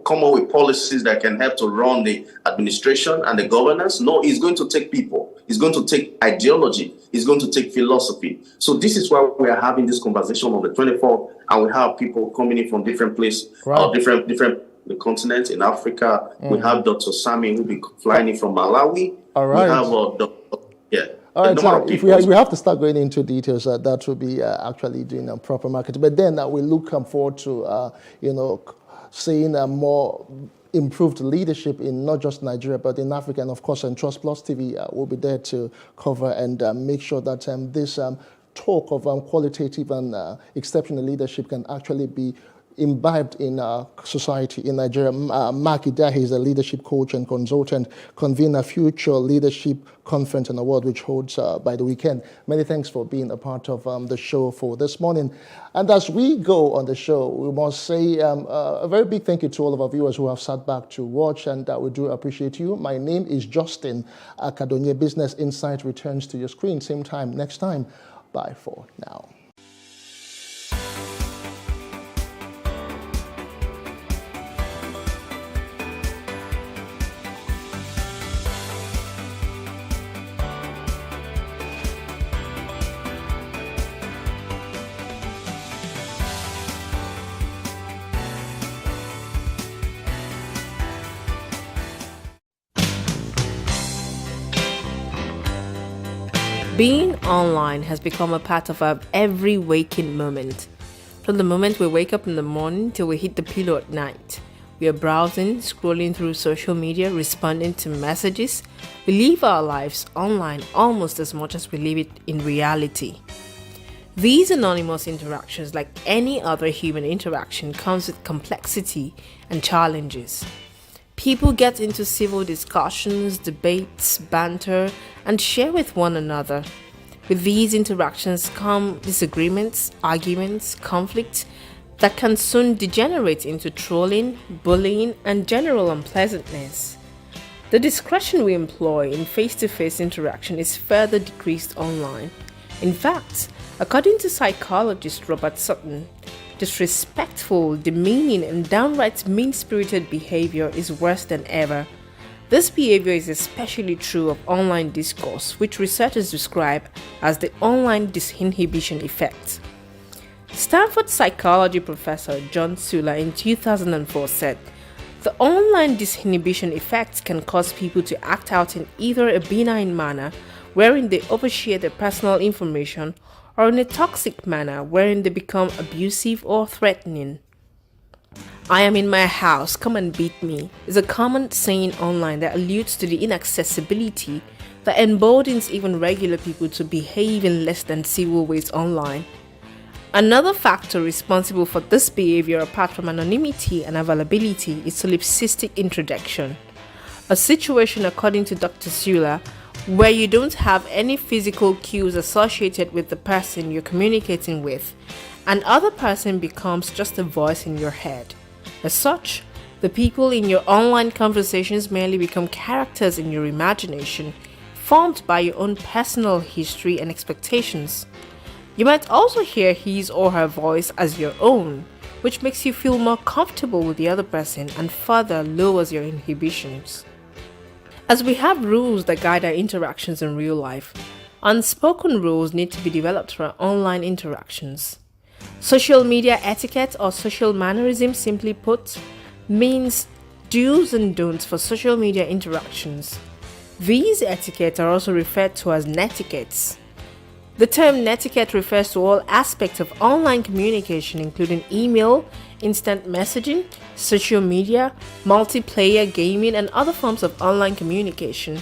come up with policies that can help to run the administration and the governance. No, it's going to take people. It's going to take ideology. It's going to take philosophy. So this is why we are having this conversation on the 24th, and we have people coming in from different places, different the continent in Africa. We have Dr. Sami, who will be flying in from Malawi. All right. We have All right, so if we have to start going into details, that will be actually doing a proper market. But then we look forward to, seeing more improved leadership in not just Nigeria, but in Africa. And of course, and Trust Plus TV will be there to cover and make sure that this talk of qualitative and exceptional leadership can actually be imbibed in society in Nigeria. Mark Idahi is a leadership coach and consultant, convener Future Leadership Conference and Award, which holds by the weekend. Many thanks for being a part of the show for this morning. And as we go on the show, we must say a very big thank you to all of our viewers who have sat back to watch, and we do appreciate you. My name is Justin Akadonye. Business Insight returns to your screen same time next time. Bye for now. Being online has become a part of our every waking moment. From the moment we wake up in the morning till we hit the pillow at night, we are browsing, scrolling through social media, responding to messages. We live our lives online almost as much as we live it in reality. These anonymous interactions, like any other human interaction, comes with complexity and challenges. People get into civil discussions, debates, banter, and share with one another. With these interactions come disagreements, arguments, conflicts that can soon degenerate into trolling, bullying, and general unpleasantness. The discretion we employ in face-to-face interaction is further decreased online. In fact, according to psychologist Robert Sutton, disrespectful, demeaning, and downright mean-spirited behavior is worse than ever. This behavior is especially true of online discourse, which researchers describe as the online disinhibition effect. Stanford psychology professor John Sula in 2004 said, "The online disinhibition effect can cause people to act out in either a benign manner, wherein they overshare their personal information, or in a toxic manner wherein they become abusive or threatening." "I am in my house, come and beat me" is a common saying online that alludes to the inaccessibility that emboldens even regular people to behave in less than civil ways online. Another factor responsible for this behavior, apart from anonymity and availability, is solipsistic introduction. A situation, according to Dr. Sula, where you don't have any physical cues associated with the person you're communicating with, and other person becomes just a voice in your head. As such, the people in your online conversations merely become characters in your imagination, formed by your own personal history and expectations. You might also hear his or her voice as your own, which makes you feel more comfortable with the other person and further lowers your inhibitions. As we have rules that guide our interactions in real life, unspoken rules need to be developed for our online interactions. Social media etiquette, or social mannerism simply put, means do's and don'ts for social media interactions. These etiquettes are also referred to as netiquettes. The term netiquette refers to all aspects of online communication, including email, instant messaging, social media, multiplayer gaming, and other forms of online communication.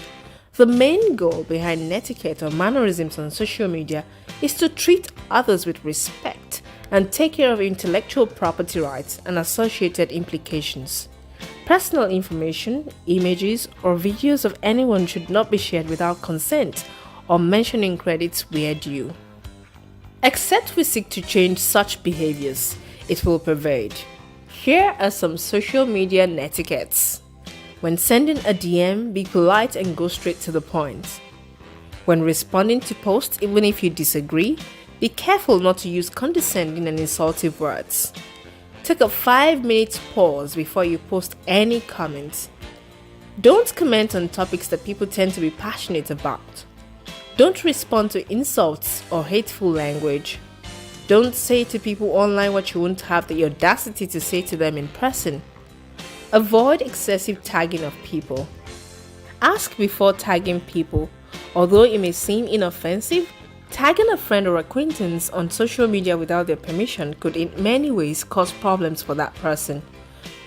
The main goal behind netiquette or mannerisms on social media is to treat others with respect and take care of intellectual property rights and associated implications. Personal information, images, or videos of anyone should not be shared without consent or mentioning credits where due. Except we seek to change such behaviors, it will pervade. Here are some social media netiquettes. When sending a DM, be polite and go straight to the point. When responding to posts, even if you disagree, be careful not to use condescending and insultive words. Take a 5-minute pause before you post any comments. Don't comment on topics that people tend to be passionate about. Don't respond to insults or hateful language. Don't say to people online what you won't have the audacity to say to them in person. Avoid excessive tagging of people. Ask before tagging people. Although it may seem inoffensive, tagging a friend or acquaintance on social media without their permission could in many ways cause problems for that person.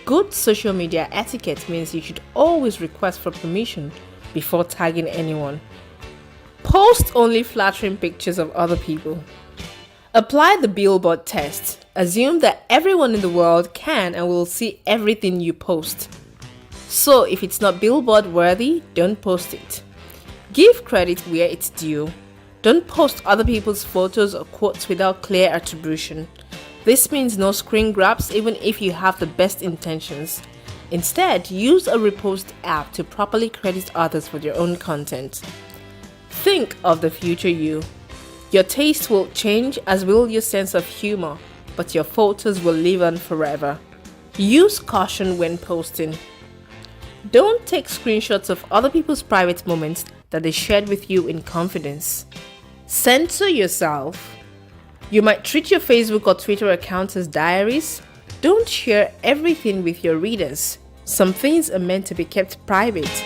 Good social media etiquette means you should always request for permission before tagging anyone. Post only flattering pictures of other people. Apply the billboard test. Assume that everyone in the world can and will see everything you post. So if it's not billboard worthy, don't post it. Give credit where it's due. Don't post other people's photos or quotes without clear attribution. This means no screen grabs even if you have the best intentions. Instead, use a repost app to properly credit others for your own content. Think of the future you. Your taste will change, as will your sense of humor, but your photos will live on forever. Use caution when posting. Don't take screenshots of other people's private moments that they shared with you in confidence. Censor yourself. You might treat your Facebook or Twitter accounts as diaries. Don't share everything with your readers. Some things are meant to be kept private.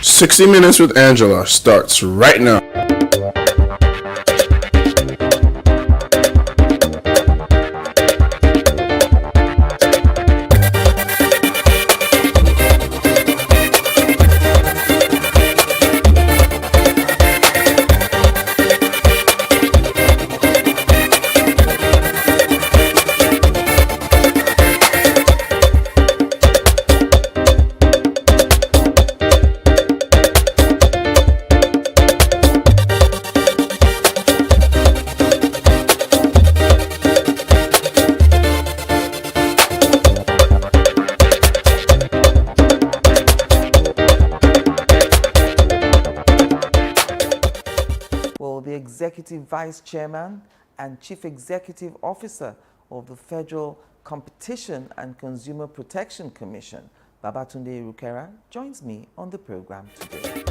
"60 Minutes with Angela" starts right now. Executive Vice Chairman and Chief Executive Officer of the Federal Competition and Consumer Protection Commission, Babatunde Rukera, joins me on the program today.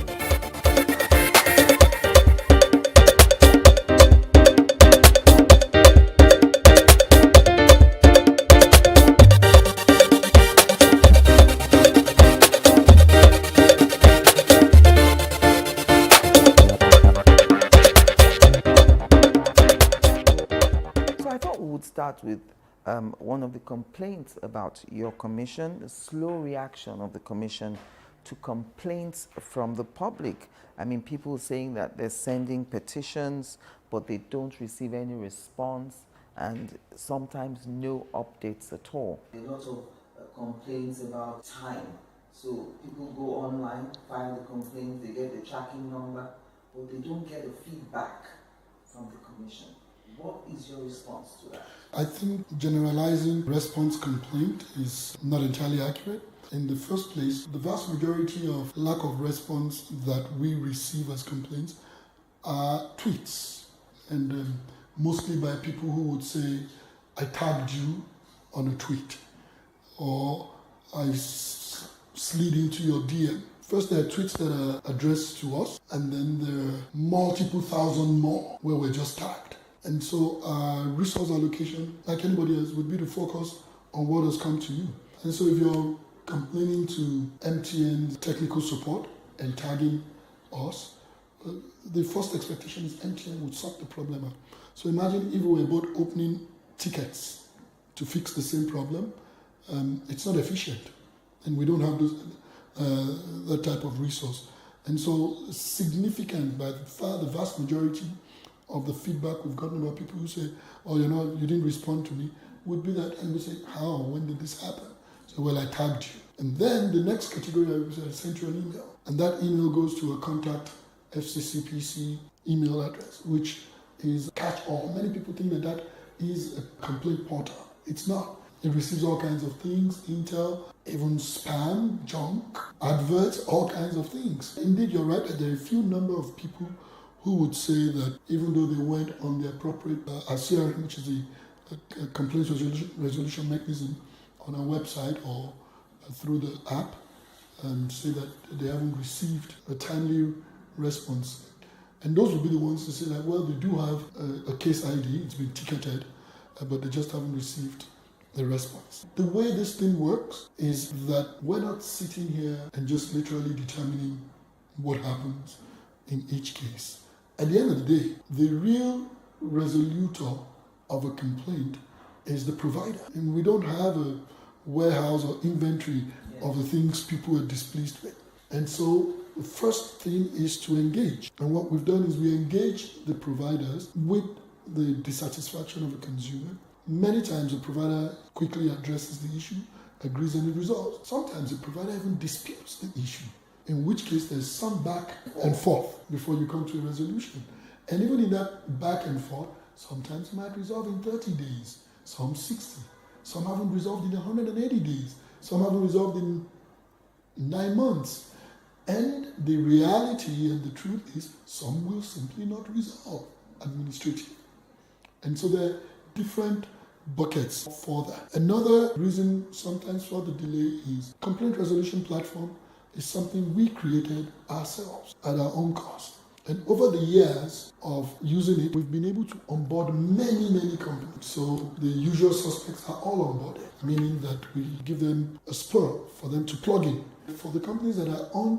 Start with one of the complaints about your commission, the slow reaction of the commission to complaints from the public. I mean, people saying that they're sending petitions, but they don't receive any response, and sometimes no updates at all. A lot of complaints about time So people go online, file the complaint, they get the tracking number, but they don't get the feedback from the commission. What is your response to that? I think generalizing response complaint is not entirely accurate. In the first place, the vast majority of lack of response that we receive as complaints are tweets, and mostly by people who would say, I tagged you on a tweet, or I slid into your DM. First, there are tweets that are addressed to us, and then there are multiple thousand more where we're just tagged. And so our resource allocation, like anybody else, would be to focus on what has come to you. And so if you're complaining to MTN technical support and tagging us, the first expectation is MTN would sort the problem out. So imagine if we were both opening tickets to fix the same problem. It's not efficient, and we don't have that type of resource. And so significant, by far the vast majority of the feedback we've gotten about people who say, oh, you didn't respond to me, would be that, and we say, how, when did this happen? So, well, I tagged you. And then the next category, I sent you an email, and that email goes to a contact FCCPC email address, which is catch-all. Many people think that is a complaint portal. It's not. It receives all kinds of things, intel, even spam, junk, adverts, all kinds of things. Indeed, you're right that there are a few number of people who would say that even though they went on the appropriate CRM, which is the complaints resolution mechanism on our website or through the app, and say that they haven't received a timely response. And those would be the ones to say that, well, they do have a case ID, it's been ticketed, but they just haven't received the response. The way this thing works is that we're not sitting here and just literally determining what happens in each case. At the end of the day, the real resolutor of a complaint is the provider. And we don't have a warehouse or inventory of the things people are displeased with. And so the first thing is to engage. And what we've done is we engage the providers with the dissatisfaction of a consumer. Many times the provider quickly addresses the issue, agrees on the results. Sometimes the provider even disputes the issue, in which case there's some back and forth before you come to a resolution. And even in that back and forth, sometimes it might resolve in 30 days, some 60. Some haven't resolved in 180 days. Some haven't resolved in 9 months. And the reality and the truth is some will simply not resolve administratively. And so there are different buckets for that. Another reason sometimes for the delay is complaint resolution platform is something we created ourselves at our own cost. And over the years of using it, we've been able to onboard many companies. So the usual suspects are all onboarded, meaning that we give them a spur for them to plug in. For the companies that are on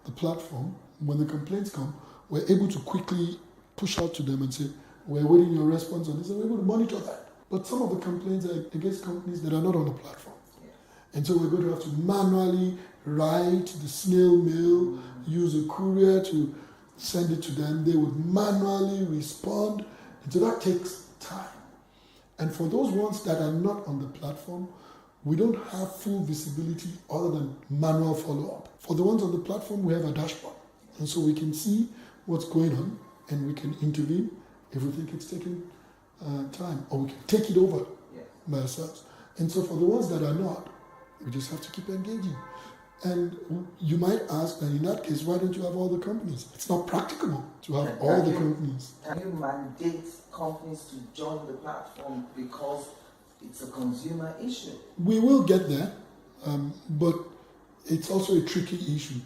the platform, when the complaints come, we're able to quickly push out to them and say, we're waiting your response on this, and we're able to monitor that. But some of the complaints are against companies that are not on the platform. And so we're going to have to manually write the snail mail, use a courier to send it to them. They would manually respond. And so that takes time. And for those ones that are not on the platform, we don't have full visibility other than manual follow-up. For the ones on the platform, we have a dashboard. And so we can see what's going on and we can intervene if we think it's taking time, or we can take it over by ourselves. And so for the ones that are not, we just have to keep engaging. And you might ask, and in that case, why don't you have all the companies? It's not practicable to have all the companies. Can you mandate companies to join the platform because it's a consumer issue? We will get there, but it's also a tricky issue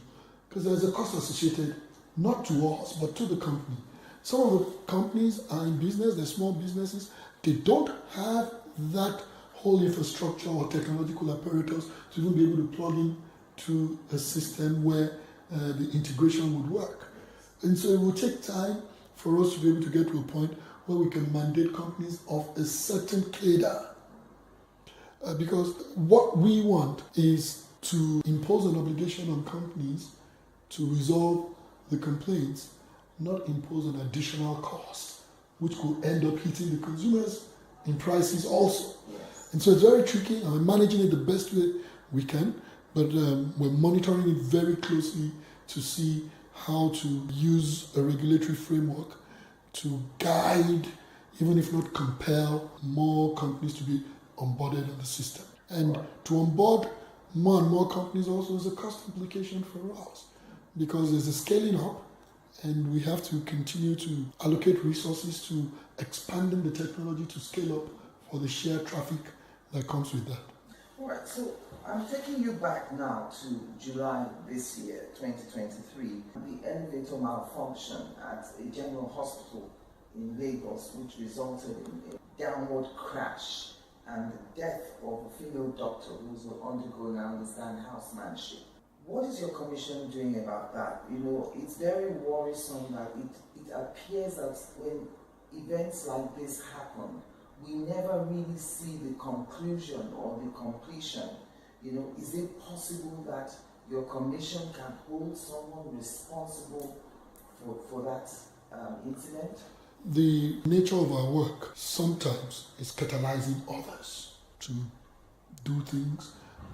because there's a cost associated, not to us, but to the company. Some of the companies are in business, they're small businesses, they don't have that whole infrastructure or technological apparatus to even be able to plug in to a system where the integration would work. And so it will take time for us to be able to get to a point where we can mandate companies of a certain cadre. Because what we want is to impose an obligation on companies to resolve the complaints, not impose an additional cost, which could end up hitting the consumers in prices also. And so it's very tricky, and we're managing it the best way we can, But we're monitoring it very closely to see how to use a regulatory framework to guide, even if not compel, more companies to be onboarded on the system. And to onboard more and more companies also is a cost implication for us, because there's a scaling up and we have to continue to allocate resources to expanding the technology to scale up for the sheer traffic that comes with that. All right, so I'm taking you back now to July this year, 2023. The elevator malfunction at a general hospital in Lagos, which resulted in a downward crash and the death of a female doctor who was undergoing, I understand, housemanship. What is your commission doing about that? You know, it's very worrisome that it appears that when events like this happen, we never really see the conclusion or the completion. You know, is it possible that your commission can hold someone responsible for that incident? The nature of our work sometimes is catalyzing others to do things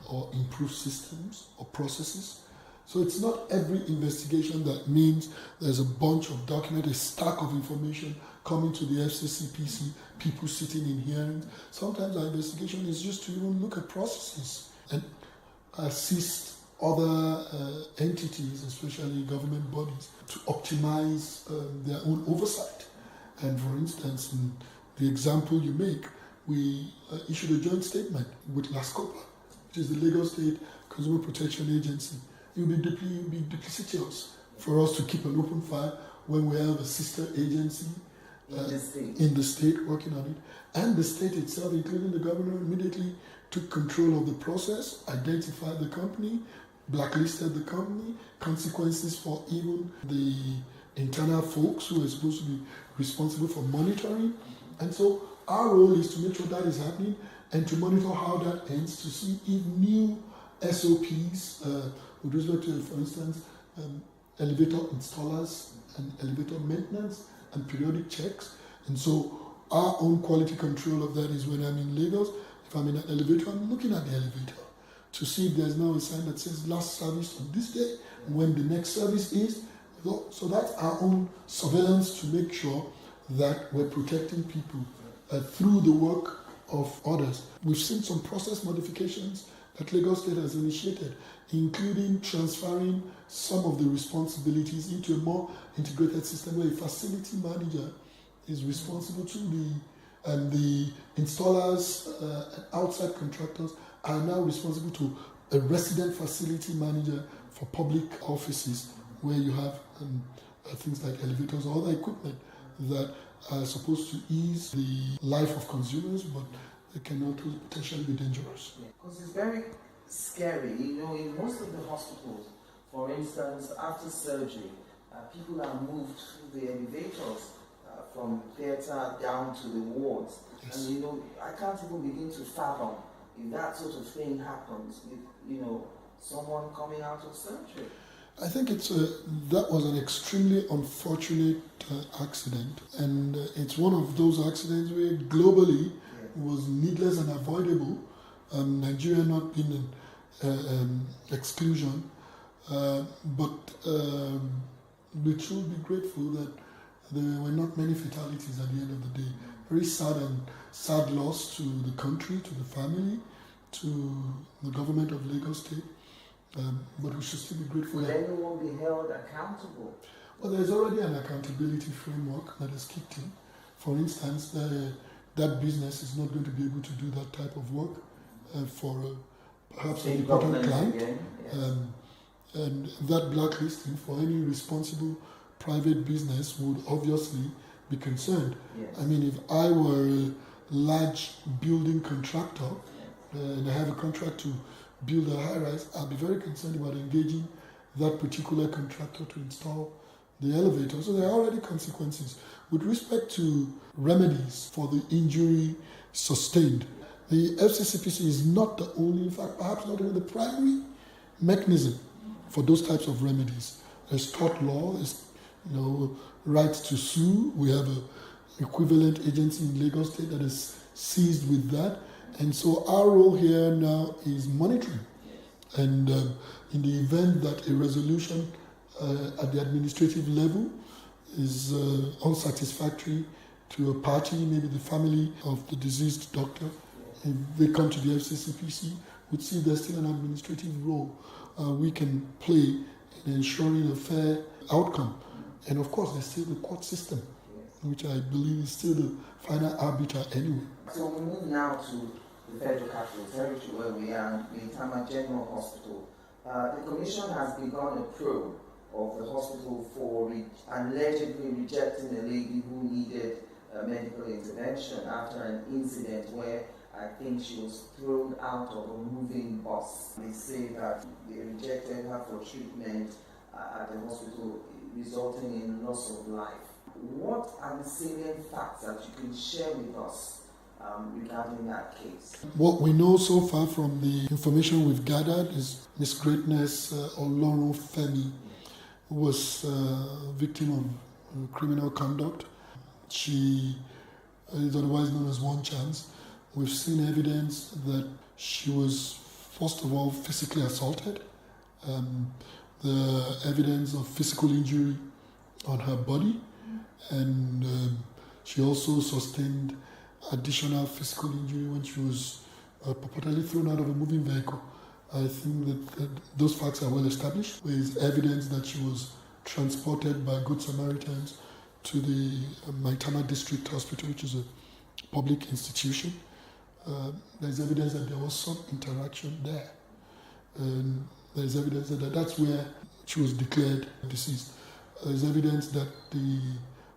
or improve systems or processes. So it's not every investigation that means there's a bunch of documents, a stack of information coming to the FCCPC, people sitting in hearings. Sometimes our investigation is just to even look at processes and assist other entities, especially government bodies, to optimize their own oversight. And for instance, in the example you make, we issued a joint statement with LASCOPA, which is the Lagos State Consumer Protection Agency. It would be duplicitous for us to keep an open file when we have a sister agency in the state working on it. And the state itself, including the governor, immediately took control of the process, identified the company, blacklisted the company, consequences for even the internal folks who are supposed to be responsible for monitoring. And so our role is to make sure that is happening and to monitor how that ends, to see if new SOPs with respect to, for instance, elevator installers and elevator maintenance and periodic checks. And so our own quality control of that is when I'm in Lagos, if I'm in an elevator, I'm looking at the elevator to see if there's now a sign that says last service on this day, and when the next service is. So that's our own surveillance to make sure that we're protecting people through the work of others. We've seen some process modifications that Lagos State has initiated, including transferring some of the responsibilities into a more integrated system where a facility manager is responsible to the installers and outside contractors are now responsible to a resident facility manager for public offices where you have things like elevators or other equipment that are supposed to ease the life of consumers, but they can also potentially be dangerous. Because it's very scary. You know, in most of the hospitals, for instance, after surgery, people are moved through the elevators from theatre down to the wards. Yes. And, you know, I can't even begin to fathom if that sort of thing happens with, you know, someone coming out of surgery. I think that was an extremely unfortunate accident, and it's one of those accidents where globally was needless and avoidable. Nigeria not being an exclusion, but we should be grateful that there were not many fatalities at the end of the day. Very sad loss to the country, to the family, to the government of Lagos State. But we should still be grateful. Will anyone be held accountable? Well, there's already an accountability framework that has kicked in. For instance, that business is not going to be able to do that type of work for perhaps an important client. Again, yes. And that blacklisting for any responsible private business would obviously be concerned. Yes. I mean, if I were a large building contractor and I have a contract to build a high-rise, I'll be very concerned about engaging that particular contractor to install the elevator. So there are already consequences. With respect to remedies for the injury sustained, the FCCPC is not the only, in fact, perhaps not even the primary mechanism for those types of remedies. There's tort law, there's right to sue. We have an equivalent agency in Lagos State that is seized with that. And so our role here now is monitoring And in the event that a resolution at the administrative level is unsatisfactory to a party, maybe the family of the deceased doctor, if they come to the FCCPC, we'd see there's still an administrative role we can play in ensuring a fair outcome. And of course, there's still the court system, which I believe is still the final arbiter anyway. So we move now to the Federal Capital Territory, where we are in Maitama General Hospital. The Commission has begun a probe of the hospital for allegedly rejecting a lady who needed medical intervention after an incident where I think she was thrown out of a moving bus. They say that they rejected her for treatment at the hospital, resulting in loss of life. What are the salient facts that you can share with us regarding that case? What we know so far from the information we've gathered is Miss Greatness Olorun Femi, who was a victim of criminal conduct. She is otherwise known as One Chance. We've seen evidence that she was, first of all, physically assaulted. The evidence of physical injury on her body, and she also sustained additional physical injury when she was purportedly thrown out of a moving vehicle. I think that those facts are well established. There is evidence that she was transported by Good Samaritans to the Maitama District Hospital, which is a public institution. There's evidence that there was some interaction there. And there's evidence that that's where she was declared deceased. There's evidence that the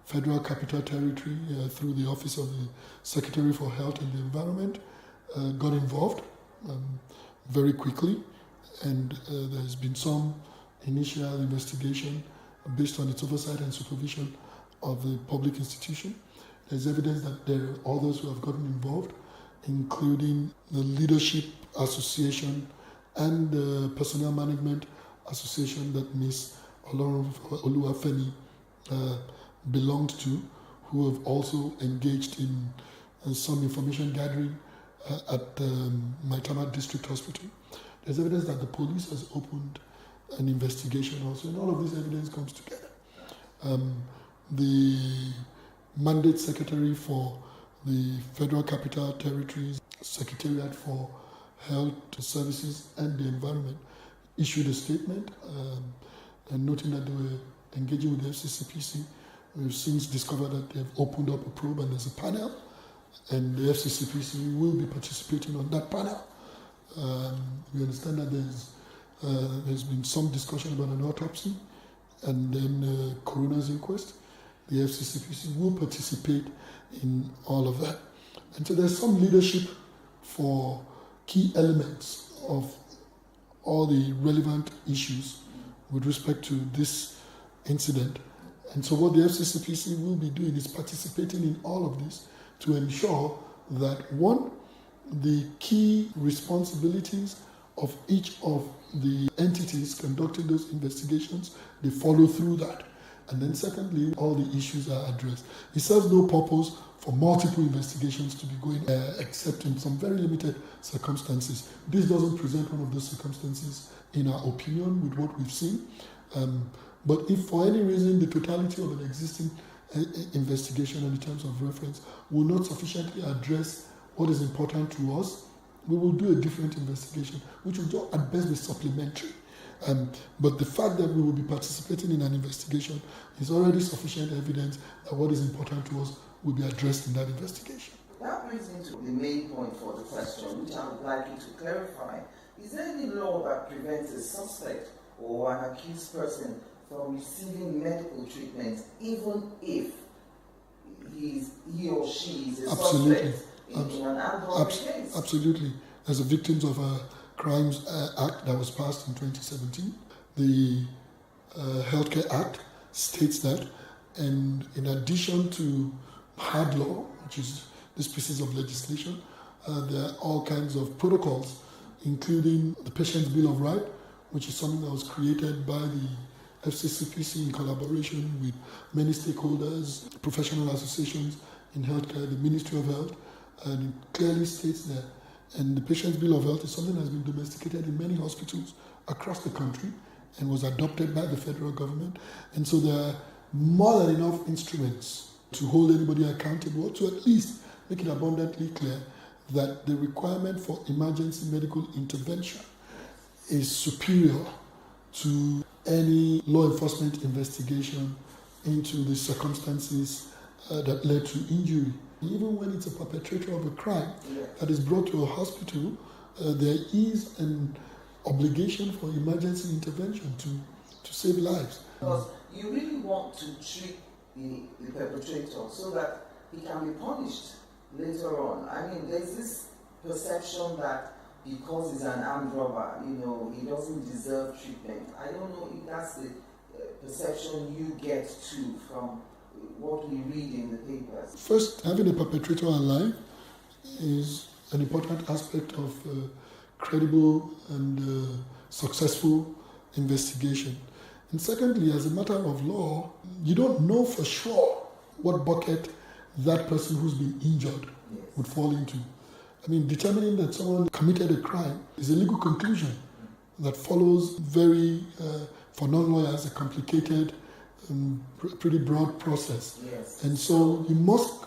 Federal Capital Territory, through the Office of the Secretary for Health and the Environment, got involved very quickly, and there's been some initial investigation based on its oversight and supervision of the public institution. There's evidence that there are others who have gotten involved, including the Leadership Association and the Personnel Management Association that Ms. Oluwafemi belonged to, who have also engaged in some information gathering at Maitama District Hospital. There's evidence that the police has opened an investigation also, and all of this evidence comes together. The mandate secretary for the Federal Capital Territories Secretariat for Health Services and the Environment issued a statement and noting that they were engaging with the FCCPC. We've since discovered that they've opened up a probe and there's a panel, and the FCCPC will be participating on that panel. We understand that there's been some discussion about an autopsy and then coroner's inquest. The FCCPC will participate in all of that. And so there's some leadership for key elements of all the relevant issues with respect to this incident. And so what the FCCPC will be doing is participating in all of this to ensure that, one, the key responsibilities of each of the entities conducting those investigations, they follow through that. And then secondly, all the issues are addressed. It serves no purpose for multiple investigations to be going, except in some very limited circumstances. This doesn't present one of those circumstances, in our opinion, with what we've seen. But if for any reason the totality of an existing investigation in terms of reference will not sufficiently address what is important to us, we will do a different investigation, which will at best be supplementary. But the fact that we will be participating in an investigation is already sufficient evidence that what is important to us will be addressed in that investigation. That brings me to the main point for the question, which I would like you to clarify. Is there any law that prevents a suspect or an accused person from receiving medical treatment, even if he or she is a suspect in an armed robbery case? Absolutely. There's a Victims of Crimes Act that was passed in 2017. The Healthcare Act states that, and in addition to hard law, which is these pieces of legislation, there are all kinds of protocols, including the Patient's Bill of Rights, which is something that was created by the FCCPC in collaboration with many stakeholders, professional associations in healthcare, the Ministry of Health, and it clearly states that And the Patient's Bill of Health is something that has been domesticated in many hospitals across the country and was adopted by the federal government. And so there are more than enough instruments to hold anybody accountable, to at least make it abundantly clear that the requirement for emergency medical intervention is superior to any law enforcement investigation into the circumstances that led to injury. Even when it's a perpetrator of a crime that is brought to a hospital, there is an obligation for emergency intervention to save lives. Because you really want to treat the perpetrator so that he can be punished later on. I mean, there's this perception that because he's an armed robber, he doesn't deserve treatment. I don't know if that's the perception you get too from what we read in the papers. First, having a perpetrator alive is an important aspect of credible and successful investigation. And secondly, as a matter of law, you don't know for sure what bucket that person who's been injured would fall into. I mean, determining that someone committed a crime is a legal conclusion that follows very, for non-lawyers, a complicated and pretty broad process. Yes. And so you must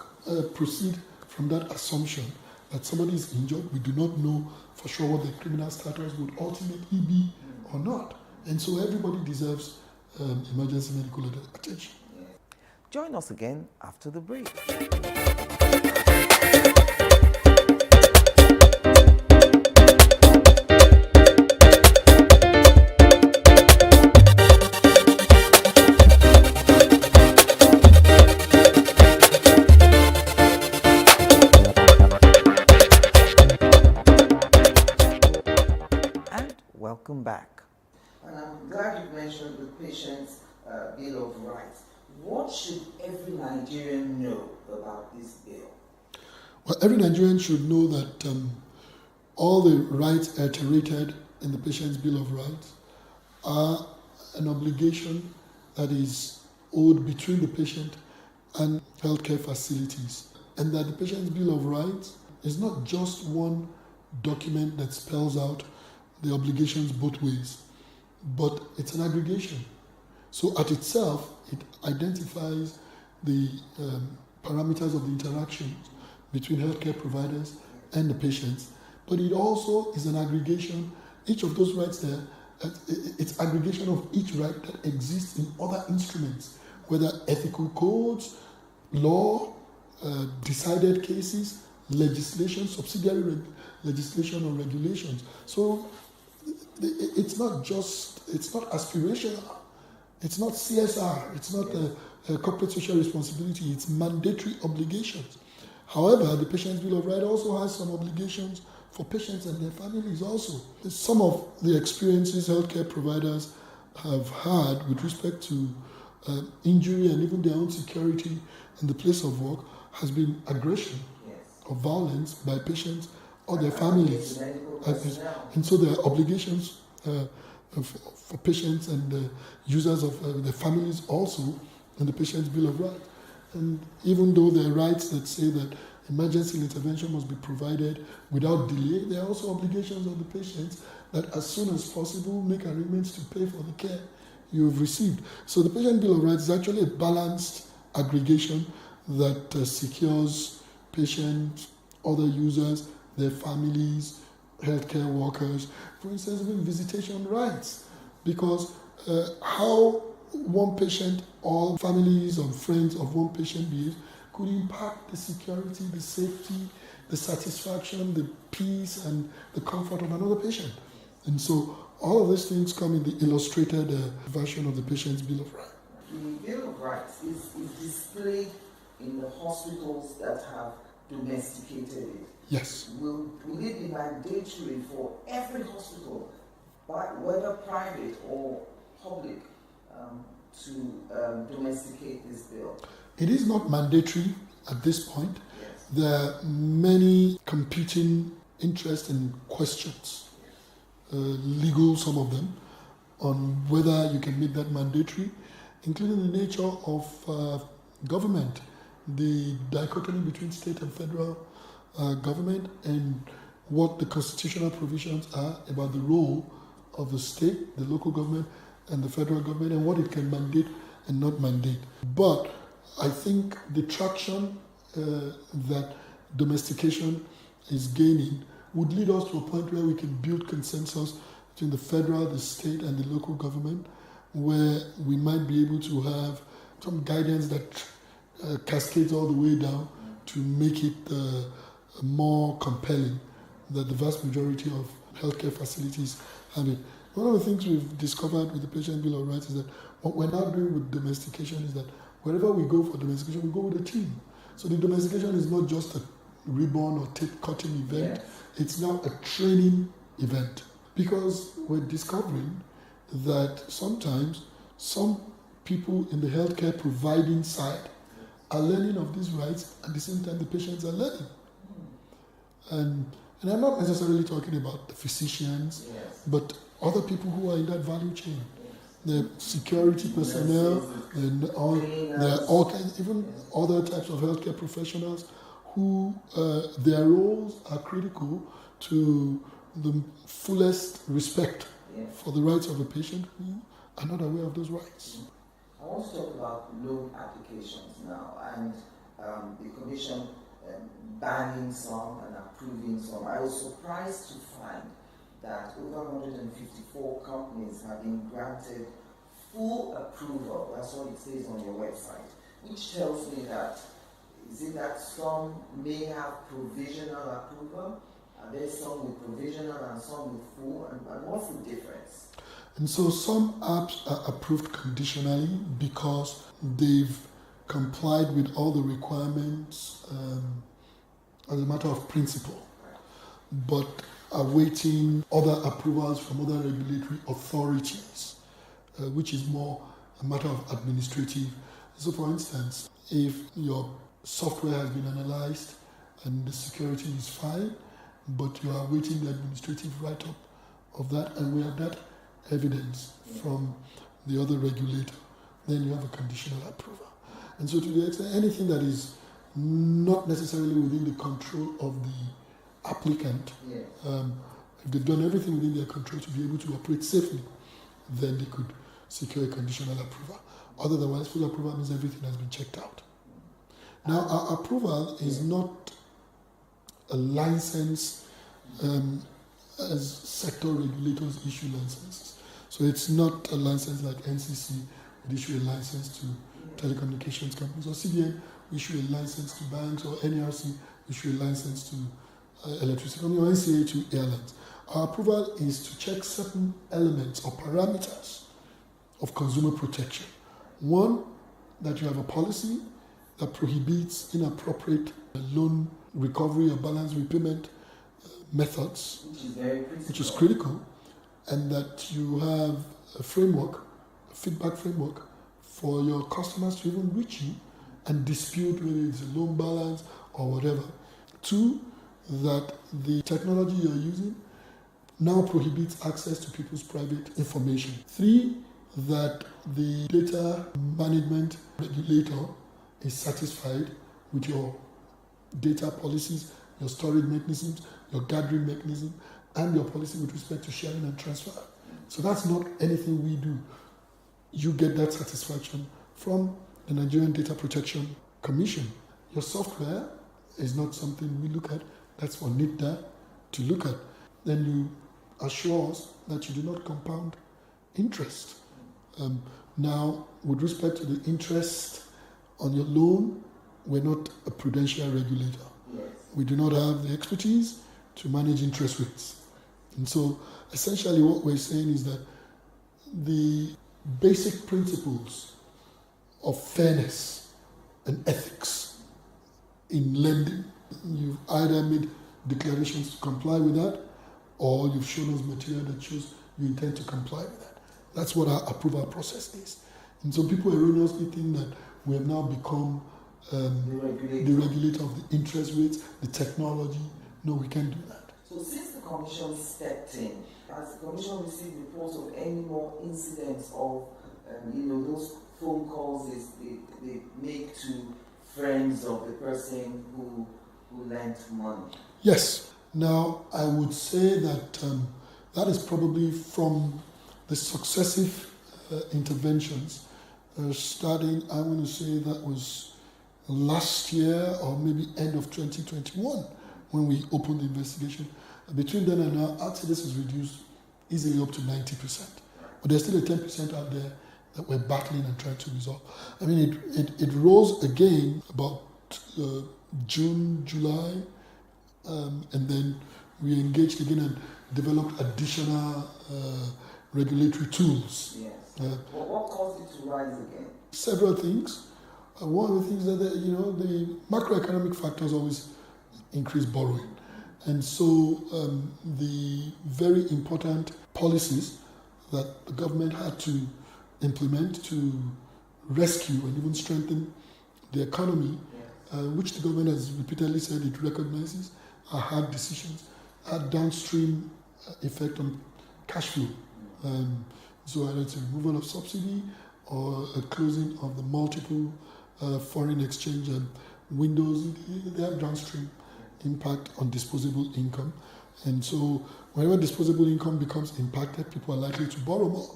proceed from that assumption that somebody is injured. We do not know for sure what the criminal status would ultimately be or not. And so everybody deserves emergency medical attention. Join us again after the break. Welcome back. And I'm glad you mentioned the Patient's Bill of Rights. What should every Nigerian know about this bill? Well, every Nigerian should know that all the rights iterated in the Patient's Bill of Rights are an obligation that is owed between the patient and healthcare facilities. And that the Patient's Bill of Rights is not just one document that spells out the obligations both ways, but it's an aggregation. So at itself, it identifies the parameters of the interactions between healthcare providers and the patients, but it also is an aggregation. Each of those rights there, it's aggregation of each right that exists in other instruments, whether ethical codes, law, decided cases, legislation, subsidiary legislation or regulations. So it's not aspirational, it's not CSR, it's not a corporate social responsibility, it's mandatory obligations. However, the Patient's Bill of Rights also has some obligations for patients and their families also. Some of the experiences healthcare providers have had with respect to injury and even their own security in the place of work has been aggression or violence by patients or their families. And so there are obligations for patients and users of their families also in the Patient's Bill of Rights. And even though there are rights that say that emergency intervention must be provided without delay, there are also obligations of the patients that as soon as possible make arrangements to pay for the care you have received. So the Patient Bill of Rights is actually a balanced aggregation that secures patients, other users, their families, healthcare workers, for instance, even visitation rights, because how one patient or families or friends of one patient behaves could impact the security, the safety, the satisfaction, the peace, and the comfort of another patient. And so all of these things come in the illustrated version of the Patient's Bill of Rights. The Bill of Rights is displayed in the hospitals that have domesticated it. Yes. Will it be mandatory for every hospital, whether private or public, to domesticate this bill? It is not mandatory at this point. Yes. There are many competing interests and questions, legal some of them, on whether you can make that mandatory, including the nature of government, the dichotomy between state and federal government, and what the constitutional provisions are about the role of the state, the local government, and the federal government, and what it can mandate and not mandate. But I think the traction that domestication is gaining would lead us to a point where we can build consensus between the federal, the state, and the local government, where we might be able to have some guidance that cascades all the way down to make it more compelling that the vast majority of healthcare facilities have it. One of the things we've discovered with the Patient Bill of Rights is that what we're now doing with domestication is that wherever we go for domestication, we go with a team. So the domestication is not just a ribbon or tape cutting event, it's now a training event. Because we're discovering that sometimes some people in the healthcare providing side are learning of these rights, at the same time the patients are learning. And I'm not necessarily talking about the physicians, but other people who are in that value chain. The security personnel, and there are all kinds, even other types of healthcare professionals who their roles are critical to the fullest respect for the rights of a patient who are not aware of those rights. I want to talk about loan applications now, and the Commission banning some and approving some. I was surprised to find that over 154 companies have been granted full approval. That's what it says on your website, which tells me that, is it that some may have provisional approval? Are there some with provisional and some with full? And what's the difference? And so some apps are approved conditionally because they've complied with all the requirements as a matter of principle, but awaiting other approvals from other regulatory authorities, which is more a matter of administrative. So for instance, if your software has been analyzed and the security is fine, but you are awaiting the administrative write-up of that, and we have that evidence from the other regulator, then you have a conditional approval. And so to the extent anything that is not necessarily within the control of the applicant, if they've done everything within their control to be able to operate safely, then they could secure a conditional approval. Otherwise, full approval means everything has been checked out. Now, our approval is not a license as sector regulators issue licenses. So it's not a license like NCC would issue a license to telecommunications companies, or CBN issue a license to banks, or NERC issue a license to electricity companies, or NCA to airlines. Our approval is to check certain elements or parameters of consumer protection. One, that you have a policy that prohibits inappropriate loan recovery or balance repayment methods, which is critical, and that you have a framework, a feedback framework, for your customers to even reach you and dispute whether it's a loan balance or whatever. Two, that the technology you're using now prohibits access to people's private information. Three, that the data management regulator is satisfied with your data policies, your storage mechanisms, your gathering mechanism, and your policy with respect to sharing and transfer. So that's not anything we do. You get that satisfaction from the Nigerian Data Protection Commission. Your software is not something we look at. That's for NIDA to look at. Then you assure us that you do not compound interest. Now, with respect to the interest on your loan, we're not a prudential regulator. Yes. We do not have the expertise to manage interest rates. And so, essentially what we're saying is that the basic principles of fairness and ethics in lending, you've either made declarations to comply with that, or you've shown us material that shows you intend to comply with that. That's what our approval process is. And so people erroneously think that we have now become the regulator of the interest rates, the technology. No, we can't do that. So since the Commission stepped in, has the Commission received reports of any more incidents of those phone calls they make to friends of the person who lent money? Yes. Now, I would say that that is probably from the successive interventions starting, I want to say that was last year or maybe end of 2021 when we opened the investigation. Between then and now, I'd say this is reduced easily up to 90%. But there's still a 10% out there that we're battling and trying to resolve. I mean, it rose again about June, July, and then we engaged again and developed additional regulatory tools. Yes. What caused it to rise again? Several things. One of the things that the macroeconomic factors always increase borrowing, and so the very important policies that the government had to implement to rescue and even strengthen the economy, which the government has repeatedly said it recognizes, are hard decisions, had downstream effect on cash flow. So either it's a removal of subsidy or a closing of the multiple foreign exchange windows. They have downstream impact on disposable income. And so whenever disposable income becomes impacted, people are likely to borrow more.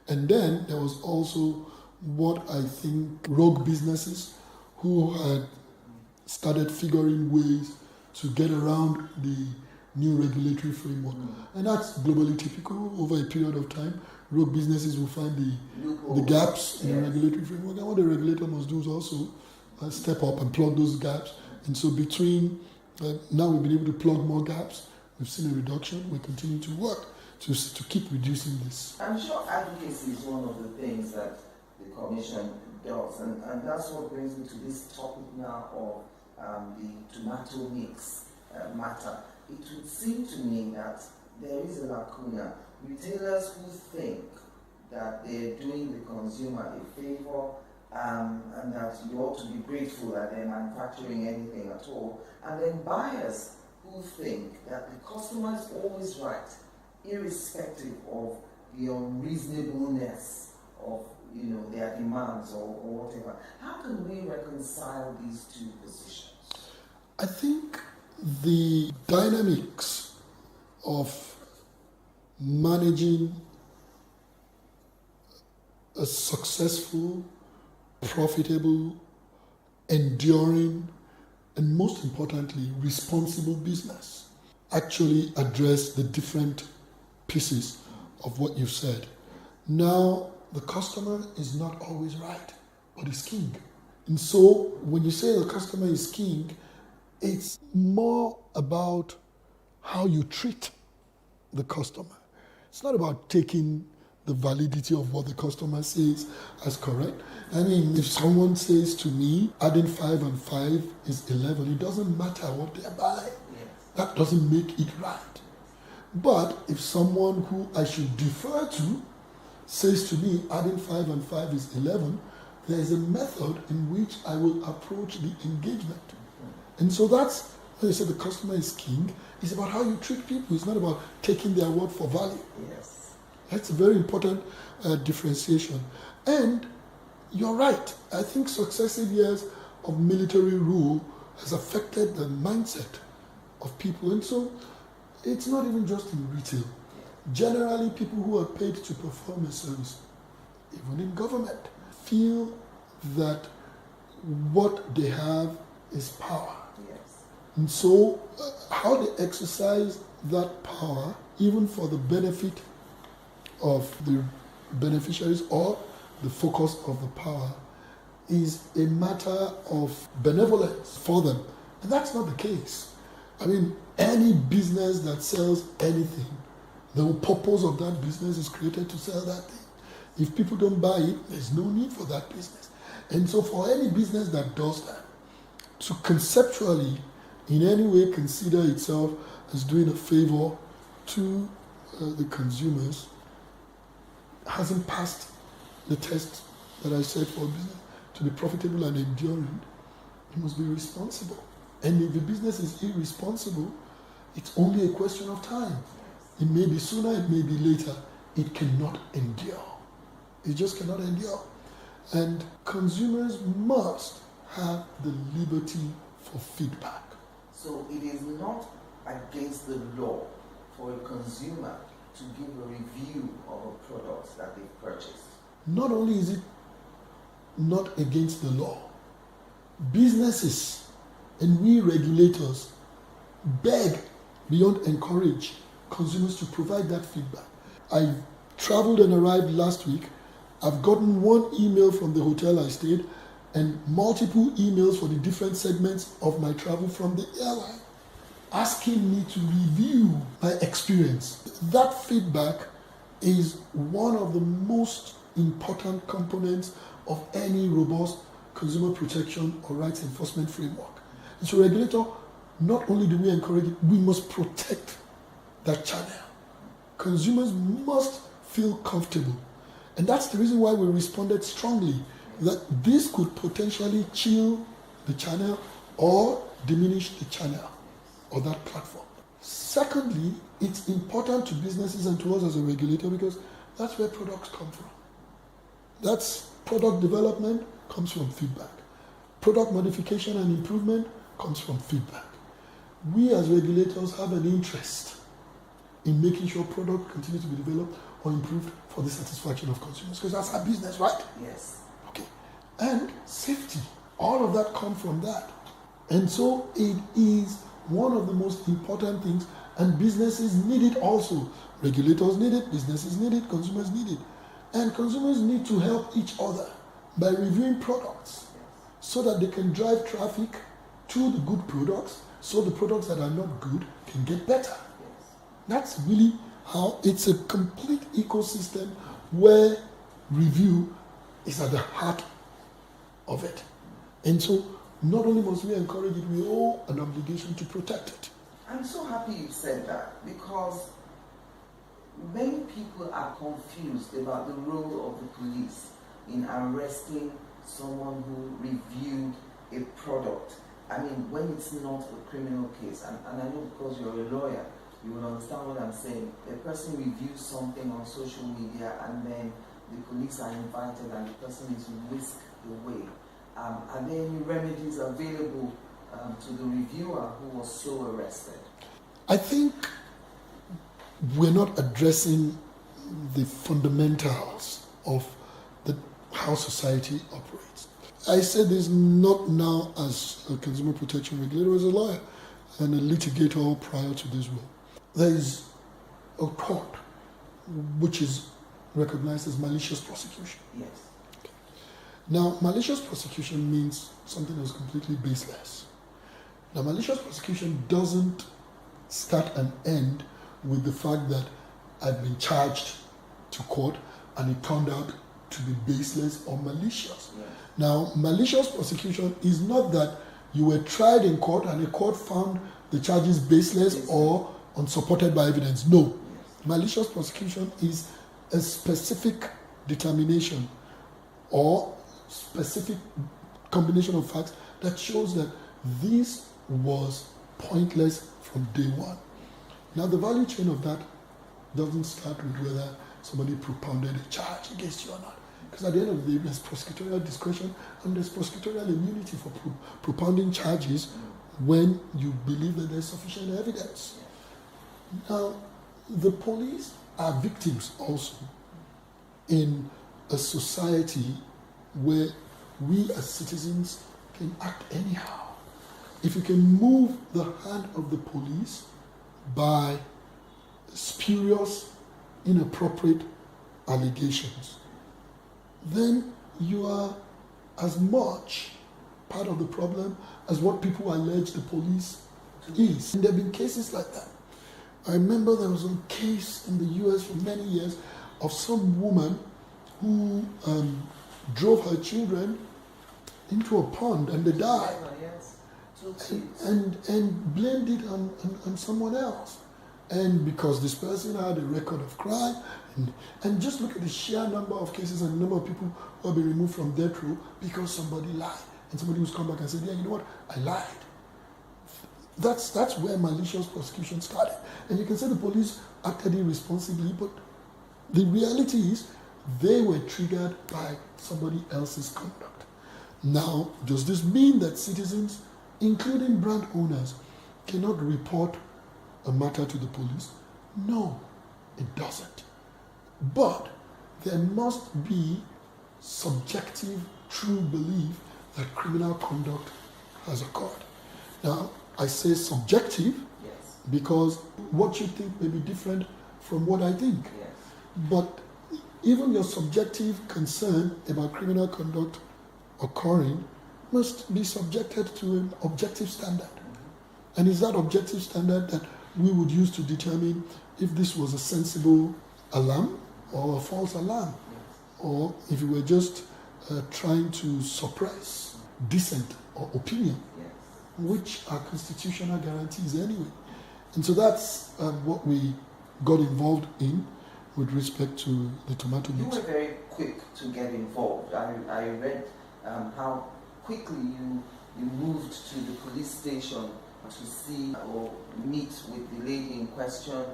And then there was also what I think rogue businesses who had started figuring ways to get around the new regulatory framework. And that's globally typical. Over a period of time, rogue businesses will find the gaps in the regulatory framework. And what the regulator must do is also step up and plug those gaps. And so between now we've been able to plug more gaps. We've seen a reduction. We continue to work to keep reducing this. I'm sure advocacy is one of the things that the Commission does. And that's what brings me to this topic now of the tomato mix matter. It would seem to me that there is a lacuna. Retailers who think that they're doing the consumer a favor and that you ought to be grateful that they're manufacturing anything at all. And then buyers who think that the customer is always right, irrespective of the unreasonableness of their demands or whatever. How can we reconcile these two positions? I think the dynamics of managing a successful, profitable, enduring, and most importantly, responsible business actually address the different pieces of what you've said. Now, the customer is not always right, but is king. And so when you say the customer is king, it's more about how you treat the customer. It's not about taking the validity of what the customer says as correct. I mean, if someone says to me, adding 5 and 5 is 11, it doesn't matter what they're buying. That doesn't make it right. But if someone who I should defer to says to me, adding 5 and 5 is 11, there is a method in which I will approach the engagement. And so that's when you say the customer is king. It's about how you treat people. It's not about taking their word for value. Yes. That's a very important differentiation. And you're right. I think successive years of military rule has affected the mindset of people. And so it's not even just in retail. Generally, people who are paid to perform a service, even in government, feel that what they have is power. Yes. And so how they exercise that power, even for the benefit of the beneficiaries or the focus of the power, is a matter of benevolence for them. And that's not the case. I mean, any business that sells anything, the purpose of that business is created to sell that thing. If people don't buy it, there's no need for that business. And so for any business that does that, to conceptually in any way consider itself as doing a favor to the consumers hasn't passed the test that I said for business. To be profitable and enduring, you must be responsible. And if the business is irresponsible, it's only a question of time. It may be sooner, it may be later. It cannot endure. It just cannot endure. And consumers must have the liberty for feedback. So it is not against the law for a consumer to give a review of a product that they've purchased? Not only is it not against the law, businesses and we regulators beg, beyond encourage, consumers to provide that feedback. I traveled and arrived last week. I've gotten one email from the hotel I stayed and multiple emails for the different segments of my travel from the airline, asking me to review my experience. That feedback is one of the most important components of any robust consumer protection or rights enforcement framework. And so, regulator, not only do we encourage it, we must protect that channel. Consumers must feel comfortable. And that's the reason why we responded strongly that this could potentially chill the channel or diminish the channel or that platform. Secondly, it's important to businesses and to us as a regulator because that's where products come from. That's product development comes from feedback. Product modification and improvement comes from feedback. We as regulators have an interest in making sure product continue to be developed or improved for the satisfaction of consumers because that's our business, right? Yes. Okay. And safety, all of that comes from that. And so it is one of the most important things, and businesses need it also. Regulators need it, businesses need it, consumers need it. And consumers need to help each other by reviewing products so that they can drive traffic to the good products so the products that are not good can get better. That's really how it's a complete ecosystem where review is at the heart of it. And so not only must we encourage it, we owe an obligation to protect it. I'm so happy you said that because many people are confused about the role of the police in arresting someone who reviewed a product. I mean, when it's not a criminal case, and I know because you're a lawyer, you will understand what I'm saying. A person reviews something on social media and then the police are invited and the person is whisked away. Are there any remedies available to the reviewer who was so arrested? I think we're not addressing the fundamentals of how society operates. I say this not now as a consumer protection regulator, as a lawyer and a litigator prior to this role. There is a court which is recognized as malicious prosecution. Yes. Okay. Now, malicious prosecution means something that's completely baseless. Now, malicious prosecution doesn't start and end with the fact that I've been charged to court and it turned out to be baseless or malicious. Yes. Now, malicious prosecution is not that you were tried in court and the court found the charges baseless or unsupported by evidence. No. Yes. Malicious prosecution is a specific determination or specific combination of facts that shows that this was pointless from day one. Now, the value chain of that doesn't start with whether somebody propounded a charge against you or not. Because at the end of the day, there's prosecutorial discretion and there's prosecutorial immunity for propounding charges when you believe that there's sufficient evidence. Now, the police are victims also in a society where we as citizens can act anyhow. If you can move the hand of the police by spurious, inappropriate allegations, then you are as much part of the problem as what people allege the police is. And there have been cases like that. I remember there was a case in the US for many years of some woman who drove her children into a pond and they died. And blamed it on someone else. And because this person had a record of crime, and just look at the sheer number of cases and the number of people who have been removed from death row because somebody lied. And somebody who's come back and said, yeah, you know what, I lied. That's where malicious prosecution started. And you can say the police acted irresponsibly, but the reality is they were triggered by somebody else's conduct. Now, does this mean that citizens, including brand owners, cannot report a matter to the police? No, it doesn't. But there must be subjective, true belief that criminal conduct has occurred. Now, I say subjective because what you think may be different from what I think. But even your subjective concern about criminal conduct occurring must be subjected to an objective standard. And it's that objective standard that we would use to determine if this was a sensible alarm or a false alarm, or if we were just trying to suppress dissent or opinion, which are constitutional guarantees anyway. And so that's what we got involved in with respect to the tomato You mix. were very quick to get involved. I read how quickly you moved to the police station to see or meet with the lady in question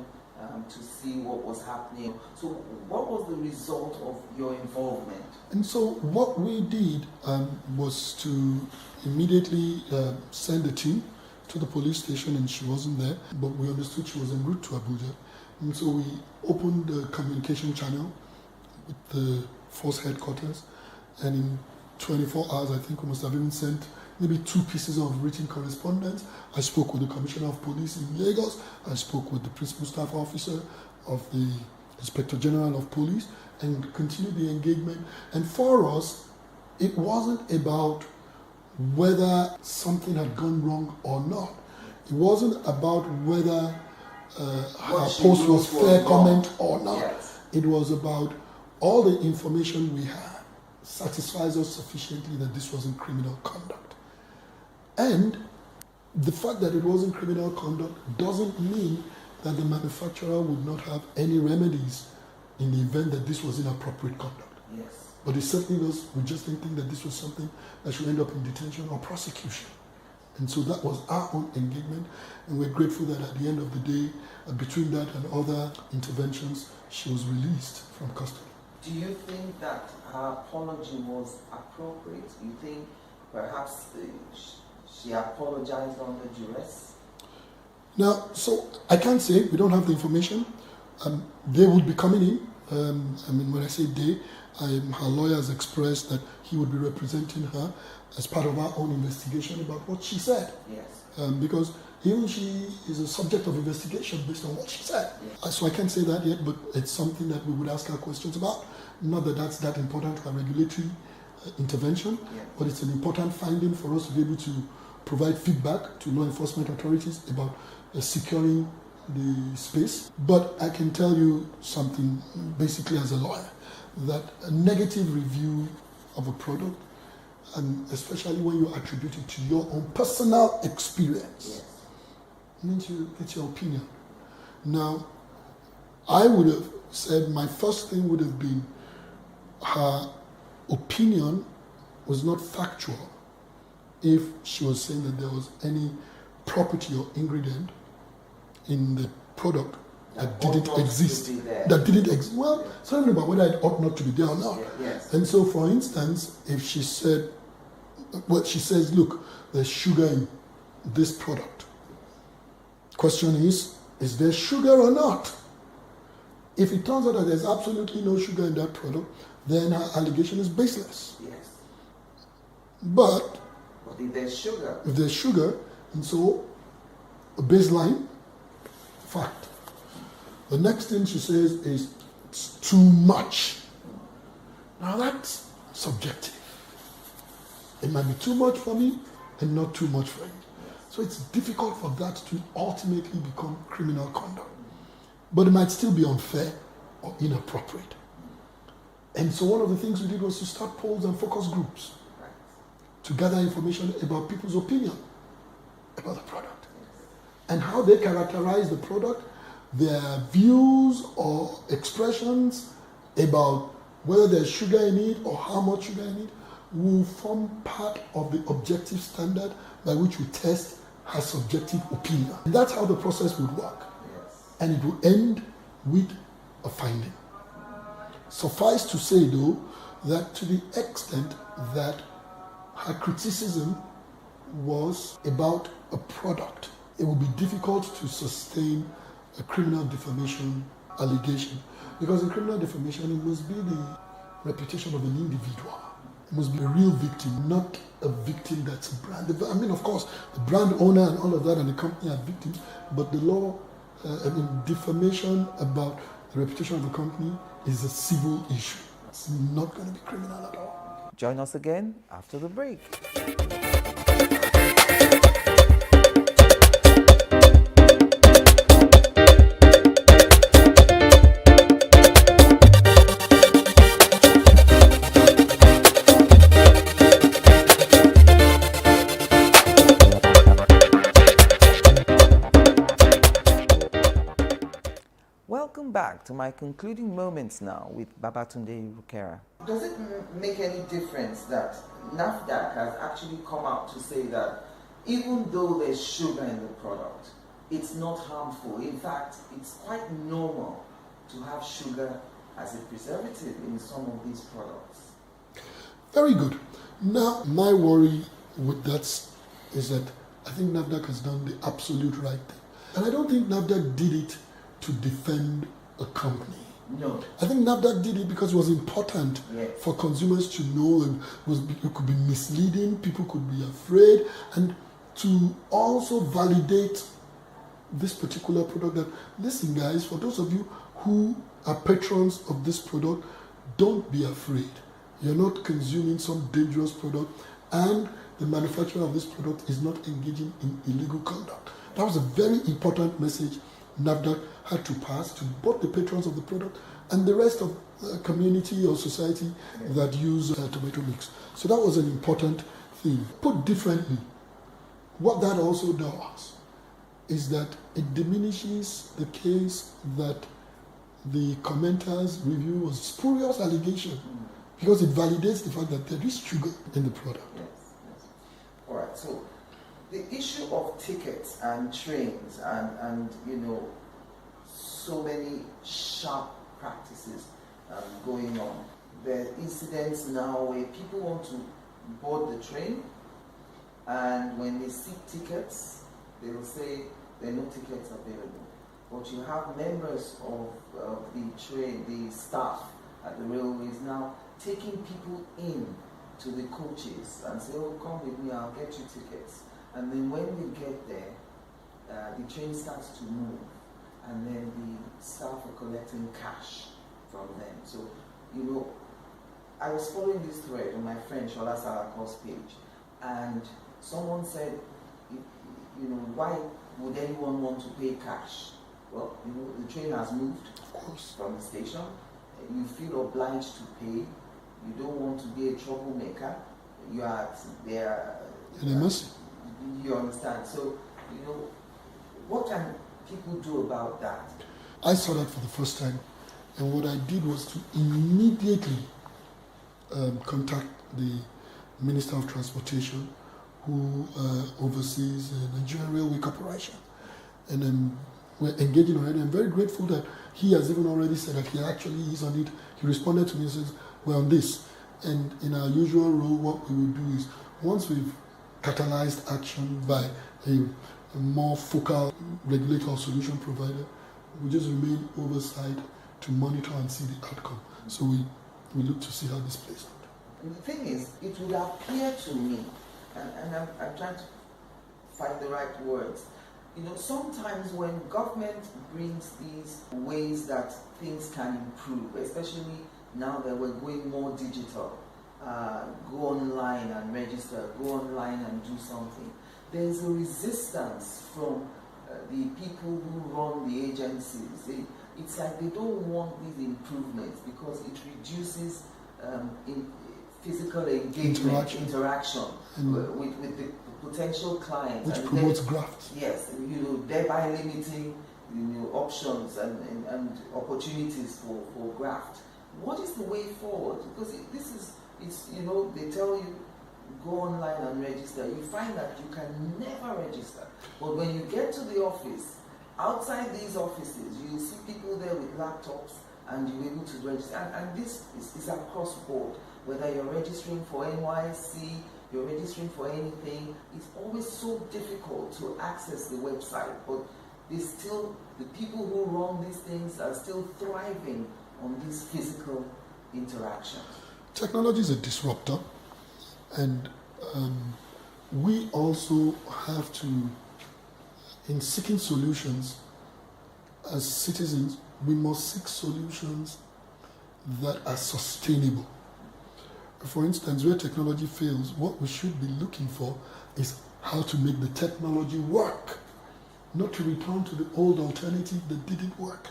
to see what was happening. So what was the result of your involvement? And so what we did was to immediately send a team to the police station, and she wasn't there, but we understood she was en route to Abuja. And so we opened the communication channel with the force headquarters, and in 24 hours, I think we must have even sent maybe 2 pieces of written correspondence. I spoke with the Commissioner of Police in Lagos. I spoke with the Principal Staff Officer of the Inspector General of Police, and continued the engagement. And for us, it wasn't about whether something had gone wrong or not. It wasn't about whether her post was fair comment or not. Yes. It was about all the information we had satisfies us sufficiently that this wasn't criminal conduct. And the fact that it wasn't criminal conduct doesn't mean that the manufacturer would not have any remedies in the event that this was inappropriate conduct. Yes. But it certainly was, we just didn't think that this was something that should end up in detention or prosecution. And so that was our own engagement, and we're grateful that at the end of the day, between that and other interventions, she was released from custody. Do you think that her apology was appropriate? Do you think perhaps she apologized under duress? Now, so I can't say, we don't have the information. They would be coming in. I mean, when I say they, her lawyer has expressed that he would be representing her as part of our own investigation about what she said. Yes. Because even she is a subject of investigation based on what she said. Yes. So I can't say that yet, but it's something that we would ask her questions about. Not that that's that important to a regulatory intervention, but it's an important finding for us to be able to provide feedback to law enforcement authorities about securing the space. But I can tell you something, basically as a lawyer, that a negative review of a product, and especially when you attribute it to your own personal experience, means you get your opinion. Now, I would have said my first thing would have been her opinion was not factual if she was saying that there was any property or ingredient in the product that didn't exist. That didn't exist. Well, it's not even about whether it ought not to be there or not. Yes. And so, for instance, if she said, well, she says, look, there's sugar in this product. Question is there sugar or not? If it turns out that there's absolutely no sugar in that product, then her allegation is baseless. Yes. But if there's sugar, and so a baseline fact. The next thing she says is it's too much. Now that's subjective. It might be too much for me and not too much for you. So it's difficult for that to ultimately become criminal conduct. But it might still be unfair or inappropriate. And so one of the things we did was to start polls and focus groups to gather information about people's opinion about the product and how they characterize the product, their views or expressions about whether there's sugar in it or how much sugar in it will form part of the objective standard by which we test her subjective opinion. And that's how the process would work. And it will end with a finding. Suffice to say, though, that to the extent that her criticism was about a product, it will be difficult to sustain a criminal defamation allegation, because in criminal defamation it must be the reputation of an individual. It must be a real victim, not a victim that's a brand. I mean, of course, the brand owner and all of that and the company are victims, but the law, defamation about the reputation of the company is a civil issue. It's not going to be criminal at all. Join us again after the break. Welcome back to my concluding moments now with Babatunde Rukera. Does it make any difference that NAFDAC has actually come out to say that even though there's sugar in the product, it's not harmful? In fact, it's quite normal to have sugar as a preservative in some of these products. Very good. Now, my worry with that is that I think NAFDAC has done the absolute right thing. And I don't think NAFDAC did it to defend a company. No. I think NAFDAC did it because it was important for consumers to know, and it could be misleading, people could be afraid, and to also validate this particular product that, listen guys, for those of you who are patrons of this product, don't be afraid. You're not consuming some dangerous product, and the manufacturer of this product is not engaging in illegal conduct. That was a very important message NAFDAC had to pass to both the patrons of the product and the rest of the community or society that use tomato mix. So that was an important thing. Put differently, what that also does is that it diminishes the case that the commenter's review was spurious allegation, because it validates the fact that there is sugar in the product. Yes. All right, so the issue of tickets and trains and you know, so many sharp practices going on. There are incidents now where people want to board the train, and when they seek tickets, they will say there are no tickets available. But you have members of the train, the staff at the railways now taking people in to the coaches and say, oh, come with me, I'll get you tickets. And then when they get there, the train starts to move, and then the staff are collecting cash from them. So, you know, I was following this thread on my friend Shola Salako's page, and someone said, you know, why would anyone want to pay cash? Well, you know, the train has moved from the station. You feel obliged to pay. You don't want to be a troublemaker. You are there. You understand? So, you know, what can people do about that? I saw that for the first time, and what I did was to immediately contact the Minister of Transportation, who oversees the Nigerian Railway Corporation, and then we're engaging already. I'm very grateful that he has even already said that he actually is on it. He responded to me and says, we're on this. And in our usual role, what we will do is, once we've catalyzed action by a more focal regulator or solution provider, we just remain oversight to monitor and see the outcome. So we look to see how this plays out. And the thing is, it would appear to me, and I'm trying to find the right words, you know, sometimes when government brings these ways that things can improve, especially now that we're going more digital, go online and register, go online and do something, there's a resistance from the people who run the agencies. It's like they don't want these improvements because it reduces physical engagement, interaction with the potential clients. Which promotes graft. Yes, you know, thereby limiting, you know, options and opportunities for graft. What is the way forward? Because it's you know, they tell you go online and register. You find that you can never register. But when you get to the office, outside these offices, you see people there with laptops and you're able to register. And this is across board. Whether you're registering for NYSC, you're registering for anything. It's always so difficult to access the website, but the people who run these things are still thriving on these physical interactions. Technology is a disruptor, and we also have to, in seeking solutions, as citizens, we must seek solutions that are sustainable. For instance, where technology fails, what we should be looking for is how to make the technology work, not to return to the old alternative that didn't work.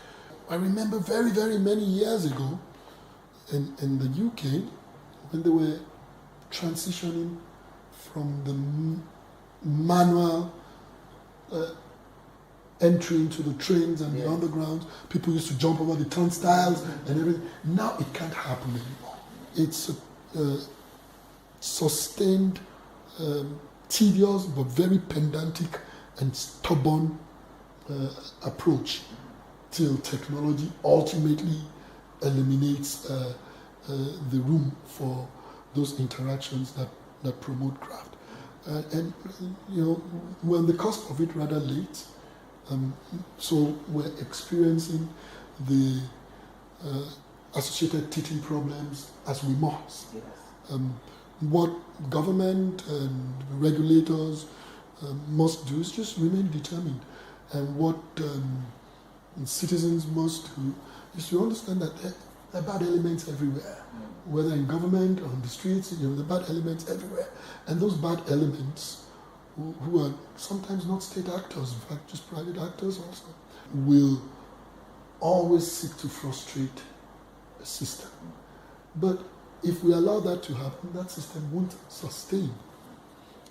I remember very, very many years ago in the UK, when they were transitioning from the manual entry into the trains and the underground, people used to jump over the turnstiles and everything. Now it can't happen anymore. It's a sustained, tedious, but very pedantic and stubborn approach till technology ultimately eliminates the room for those interactions that promote craft. And we're on the cusp of it rather late. So we're experiencing the associated teething problems as we must. Yes. What government and regulators must do is just remain determined. And what citizens must do is to understand that there are bad elements everywhere. Whether in government or on the streets, there are bad elements everywhere. And those bad elements, who are sometimes not state actors, in fact just private actors also, will always seek to frustrate a system. But if we allow that to happen, that system won't sustain.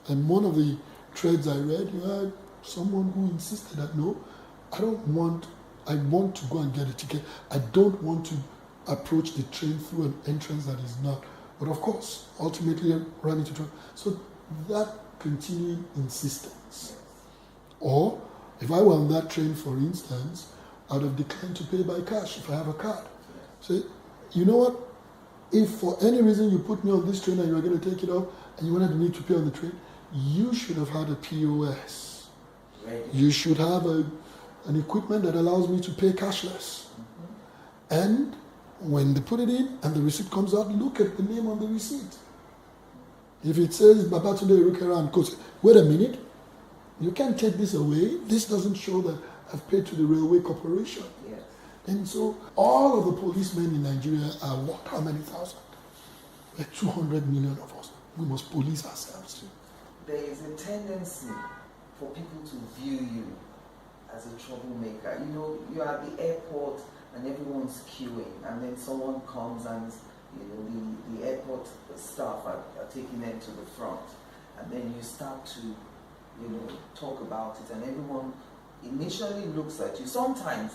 And one of the threads I read, you had someone who insisted that no, I want to go and get a ticket. I don't want to approach the train through an entrance that is not. But of course, ultimately run into trouble. So that continuing insistence. Or if I were on that train, for instance, I'd have declined to pay by cash if I have a card. So, you know what? If for any reason you put me on this train and you're going to take it off and you wanted me to pay on the train, you should have had a POS. Right. You should have an equipment that allows me to pay cashless. Mm-hmm. And when they put it in and the receipt comes out, look at the name on the receipt. If it says Babatunde Irukera and Coach, wait a minute, you can't take this away. This doesn't show that I've paid to the railway corporation. Yes. And so all of the policemen in Nigeria are what? How many thousand? Like 200 million of us. We must police ourselves too. There is a tendency for people to view you as a troublemaker. You know, you're at the airport and everyone's queuing, and then someone comes and the airport staff are taking them to the front, and then you start to talk about it, and everyone initially looks at you. Sometimes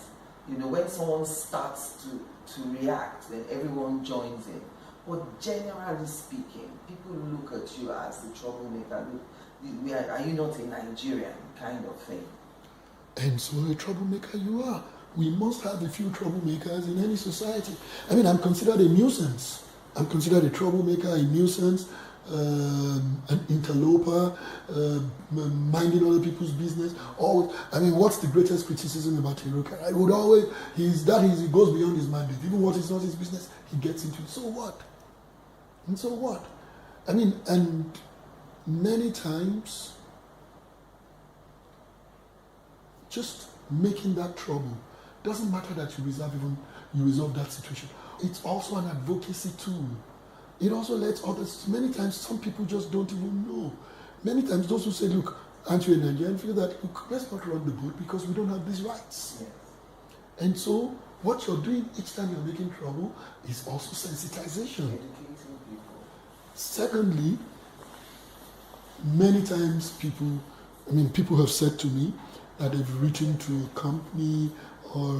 when someone starts to react, then everyone joins in. But generally speaking, people look at you as the troublemaker. Are you not a Nigerian kind of thing? And so a troublemaker you are. We must have a few troublemakers in any society. I mean, I'm considered a nuisance. I'm considered a troublemaker, a nuisance, an interloper, minding other people's business. What's the greatest criticism about Hiroka? I would always, he goes beyond his mandate. Even what is not his business, he gets into it. So what? And so what? I mean, and many times, just making that trouble, doesn't matter that you resolve that situation. It's also an advocacy tool. It also lets others, many times some people just don't even know. Many times those who say, look, aren't you a Nigerian, feel that, look, let's not rock the boat because we don't have these rights. Yes. And so what you're doing each time you're making trouble is also sensitization. Educating people. Secondly, many times people have said to me that they've written to a company or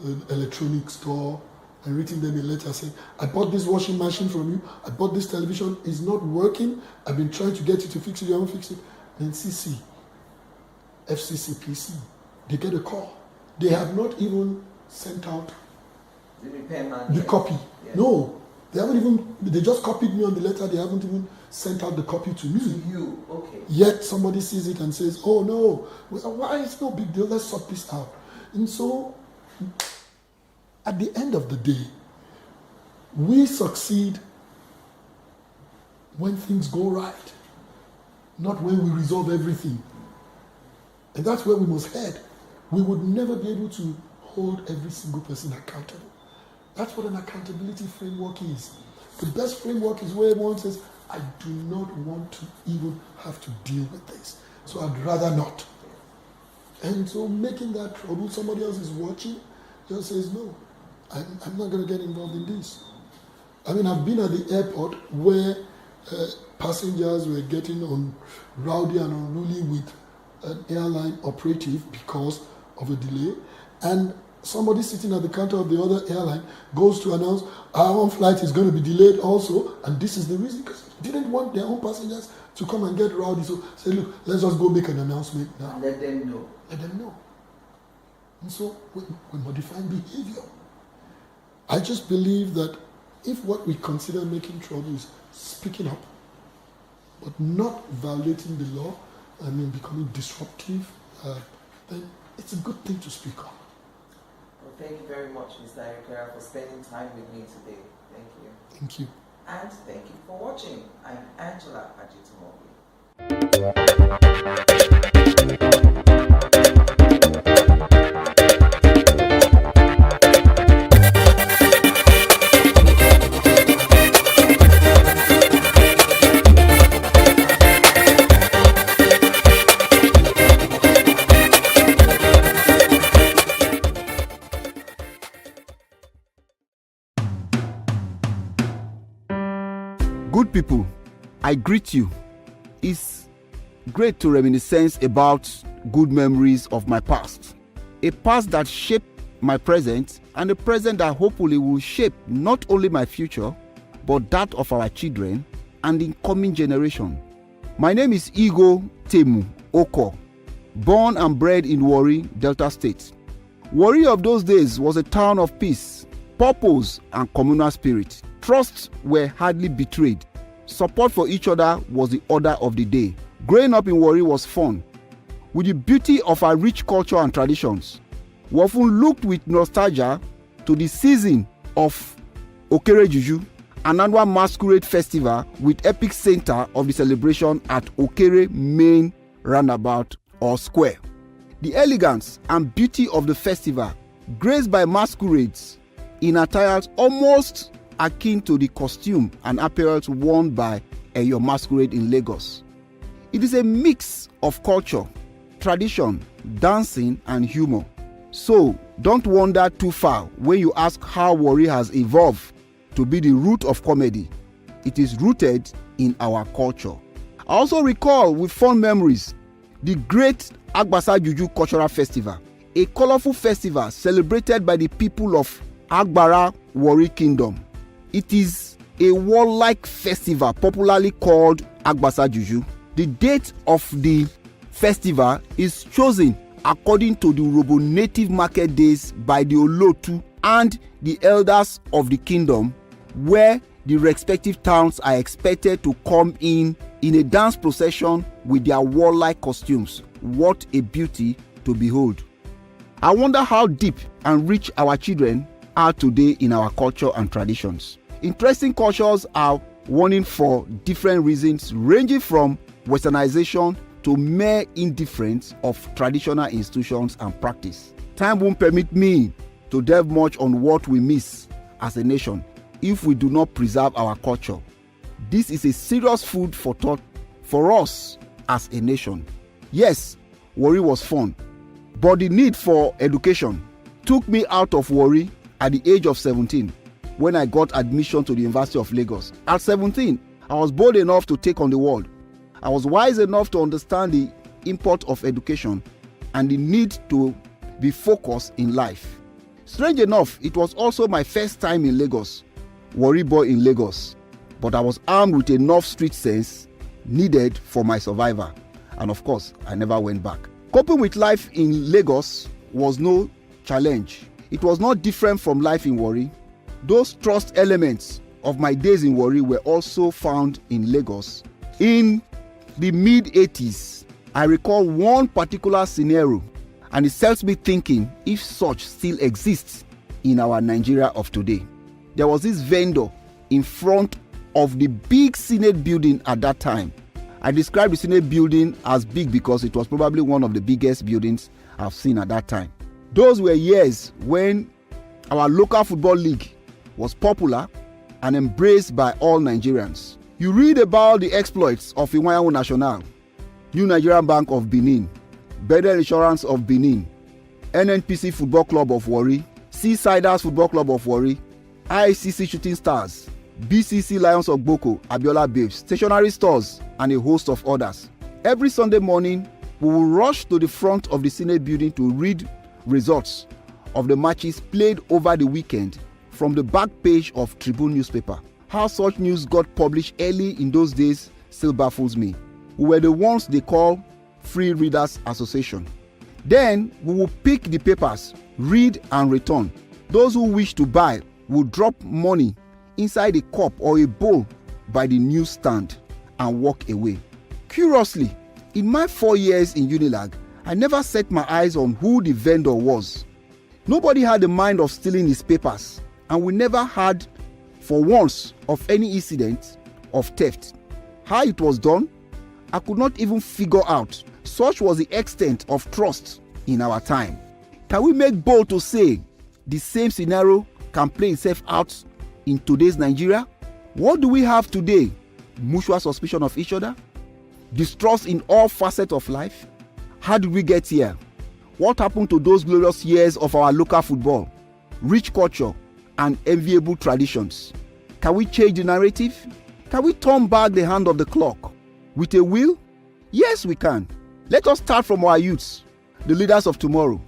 an electronic store and written them a letter saying, I bought this washing machine from you, I bought this television, it's not working, I've been trying to get you to fix it, you haven't fixed it. Then CC, FCCPC, they get a call. They have not even sent out the repairman the copy. Yes. No, They just copied me on the letter. They haven't even sent out the copy to me. To you, okay. Yet somebody sees it and says, oh no, why is no big deal? Let's sort this out. And so, at the end of the day, we succeed when things go right, not when we resolve everything. And that's where we must head. We would never be able to hold every single person accountable. That's what an accountability framework is. The best framework is where one says, I do not want to even have to deal with this. So I'd rather not. And so making that trouble, somebody else is watching, just says, no, I'm not going to get involved in this. I mean, I've been at the airport where passengers were getting on rowdy and unruly with an airline operative because of a delay, and somebody sitting at the counter of the other airline goes to announce our own flight is going to be delayed also, and this is the reason, because they didn't want their own passengers to come and get rowdy. So say, look, let's just go make an announcement now. Let them know. Let them know. And so we're modifying behavior. I just believe that if what we consider making trouble is speaking up, but not violating the law, I mean becoming disruptive, then it's a good thing to speak up. Well, thank you very much, Mr. Ayokera, for spending time with me today. Thank you. Thank you. And thank you for watching. I'm Angela Ajitomobi. Good people, I greet you. It's great to reminisce about good memories of my past. A past that shaped my present, and a present that hopefully will shape not only my future, but that of our children and the incoming generation. My name is Igo Temu Oko, born and bred in Warri, Delta State. Warri of those days was a town of peace, purpose, and communal spirit. Trusts were hardly betrayed. Support for each other was the order of the day. Growing up in Warri was fun. With the beauty of our rich culture and traditions, we often looked with nostalgia to the season of Okere Juju, an annual masquerade festival with epic center of the celebration at Okere main roundabout or square. The elegance and beauty of the festival, graced by masquerades in attires almost akin to the costume and apparel worn by Eyo Masquerade in Lagos. It is a mix of culture, tradition, dancing, and humor. So don't wander too far when you ask how Warri has evolved to be the root of comedy. It is rooted in our culture. I also recall with fond memories the great Agbasa Juju Cultural Festival, a colorful festival celebrated by the people of Agbara Warri Kingdom. It is a warlike festival popularly called Agbasa Juju. The date of the festival is chosen according to the Urhobo native market days by the Olotu and the elders of the kingdom, where the respective towns are expected to come in a dance procession with their warlike costumes. What a beauty to behold. I wonder how deep and rich our children are today in our culture and traditions. Interesting cultures are warning for different reasons, ranging from westernization to mere indifference of traditional institutions and practice. Time won't permit me to delve much on what we miss as a nation if we do not preserve our culture. This is a serious food for thought for us as a nation. Yes, Warri was fun, but the need for education took me out of Warri at the age of 17 when I got admission to the University of Lagos. At 17, I was bold enough to take on the world. I was wise enough to understand the import of education and the need to be focused in life. Strange enough, it was also my first time in Lagos, Warri boy in Lagos, but I was armed with enough street sense needed for my survival. And of course, I never went back. Coping with life in Lagos was no challenge. It was not different from life in Warri. Those trust elements of my days in Warri were also found in Lagos. In the mid-80s, I recall one particular scenario, and it sets me thinking if such still exists in our Nigeria of today. There was this vendor in front of the big Senate building at that time. I describe the Senate building as big because it was probably one of the biggest buildings I've seen at that time. Those were years when our local football league was popular and embraced by all Nigerians. You read about the exploits of Iwayawu National, New Nigerian Bank of Benin, Bedell Insurance of Benin, NNPC Football Club of Warri, Seasiders Football Club of Warri, ICC Shooting Stars, BCC Lions of Boko, Abiola Babes, stationery stores, and a host of others. Every Sunday morning, we will rush to the front of the Senate building to read results of the matches played over the weekend from the back page of Tribune newspaper. How such news got published early in those days still baffles me. We were the ones they call Free Readers Association. Then we will pick the papers, read and return. Those who wish to buy will drop money inside a cup or a bowl by the newsstand and walk away. Curiously, in my 4 years in Unilag, I never set my eyes on who the vendor was. Nobody had the mind of stealing his papers, and we never had, for once, of any incident of theft. How it was done, I could not even figure out. Such was the extent of trust in our time. Can we make bold to say the same scenario can play itself out in today's Nigeria? What do we have today? Mutual suspicion of each other? Distrust in all facets of life? How did we get here? What happened to those glorious years of our local football, rich culture, and enviable traditions? Can we change the narrative? Can we turn back the hand of the clock? With a will? Yes, we can. Let us start from our youths, the leaders of tomorrow.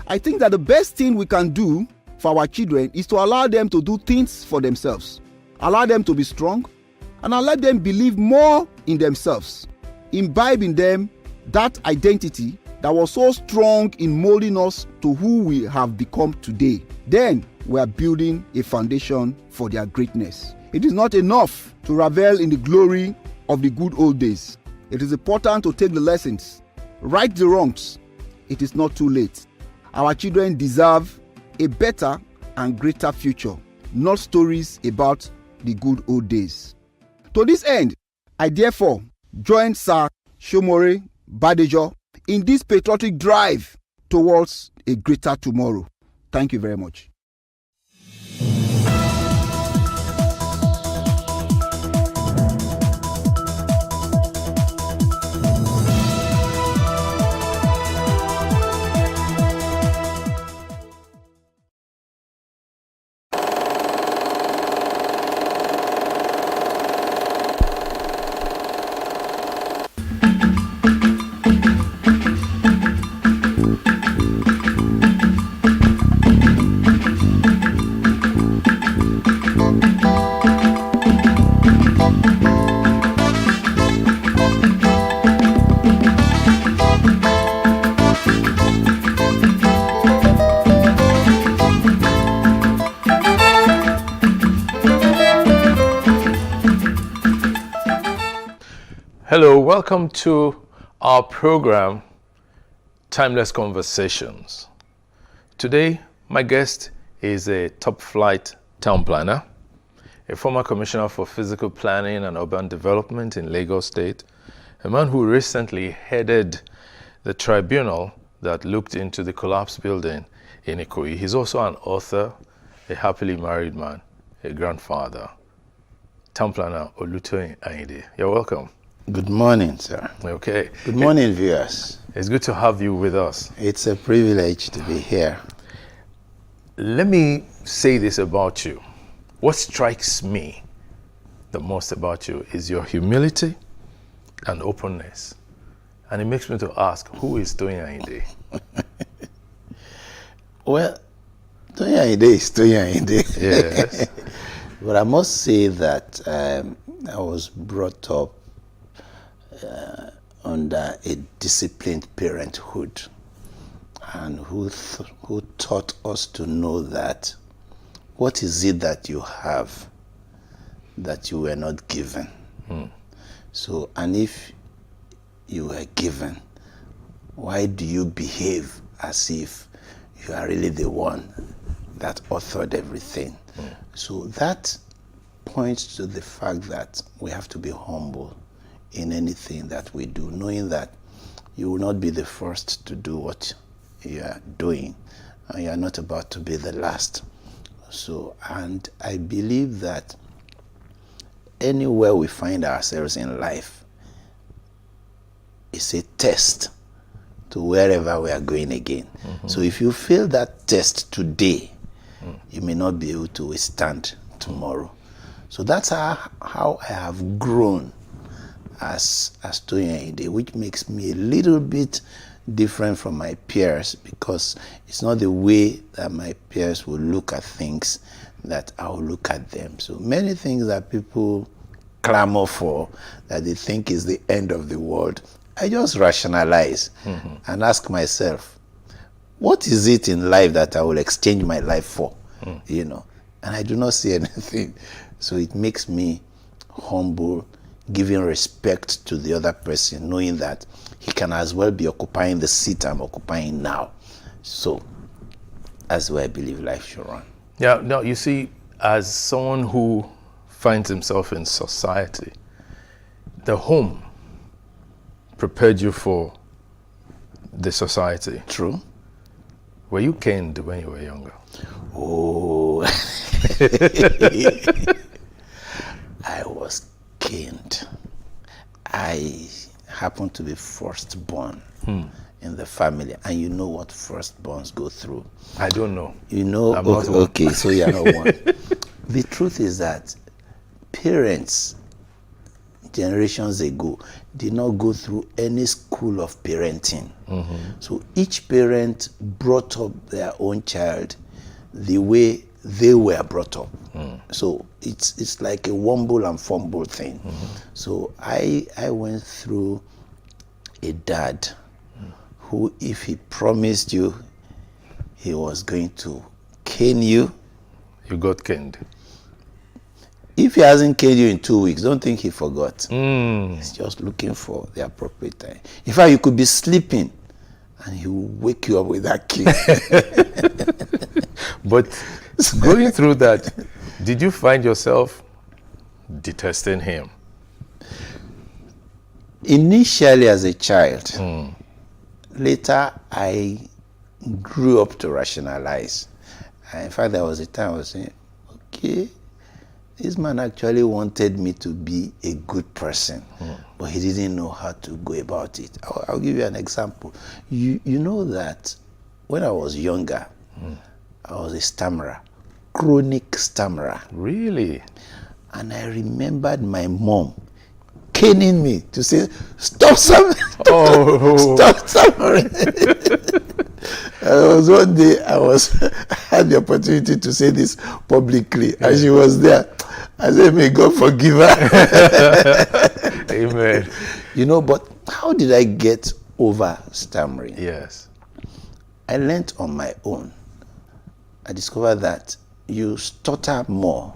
I think that the best thing we can do for our children is to allow them to do things for themselves, allow them to be strong, and allow them believe more in themselves, imbibe in them that identity that was so strong in molding us to who we have become today. Then we are building a foundation for their greatness. It is not enough to revel in the glory of the good old days. It is important to take the lessons, right the wrongs. It is not too late. Our children deserve a better and greater future, not stories about the good old days. To this end, I therefore join Sir Shomore Badejo in this patriotic drive towards a greater tomorrow. Thank you very much. Hello, welcome to our program, Timeless Conversations. Today, my guest is a top-flight town planner, a former commissioner for physical planning and urban development in Lagos State, a man who recently headed the tribunal that looked into the collapsed building in Ikoyi. He's also an author, a happily married man, a grandfather. Town planner Olutoyin Ayinde. You're welcome. Good morning, sir. Okay. Good morning, viewers. It's good to have you with us. It's a privilege to be here. Let me say this about you. What strikes me the most about you is your humility and openness. And it makes me to ask, who is Toyin Ayinde? Well, Toyin Ayinde is Toyin Ayinde. Yes. But I must say that I was brought up under a disciplined parenthood, and who taught us to know that what is it that you have that you were not given. So, and if you were given, why do you behave as if you are really the one that authored everything? So that points to the fact that we have to be humble in anything that we do, knowing that you will not be the first to do what you are doing, and you are not about to be the last. So, and I believe that anywhere we find ourselves in life is a test to wherever we are going again. So if you fail that test today, you may not be able to withstand tomorrow. So that's how I have grown as Toyin Ayinde, which makes me a little bit different from my peers, because it's not the way that my peers will look at things that I will look at them. So many things that people clamor for, that they think is the end of the world, I just rationalize and ask myself, what is it in life that I will exchange my life for? You know, and I do not see anything. So it makes me humble, giving respect to the other person, knowing that he can as well be occupying the seat I'm occupying now. So that's where I believe life should run. Yeah, now you see, as someone who finds himself in society, the home prepared you for the society. True. Were you caned when you were younger? Oh, I was caned. I happened to be firstborn in the family, and you know what firstborns go through. I don't know. You know, okay, so you're not one. The truth is that parents, generations ago, did not go through any school of parenting. So each parent brought up their own child the way they were brought up. So it's like a wumble and fumble thing. So I went through a dad who, if he promised you he was going to cane you, you got caned. If he hasn't caned you in 2 weeks, don't think he forgot. He's just looking for the appropriate time. In fact, you could be sleeping and he will wake you up with that cane. But going through that, did you find yourself detesting him? Initially as a child. Later, I grew up to rationalize. In fact, there was a time I was saying, okay, this man actually wanted me to be a good person, but he didn't know how to go about it. I'll give you an example. You know that when I was younger, I was a stammerer, chronic stammerer. Really? And I remembered my mom caning me to say, stop stammering. Stop stammering. One day I had the opportunity to say this publicly, and she was there. I said, may God forgive her. Amen. You know, but how did I get over stammering? Yes. I learned on my own. I discovered that you stutter more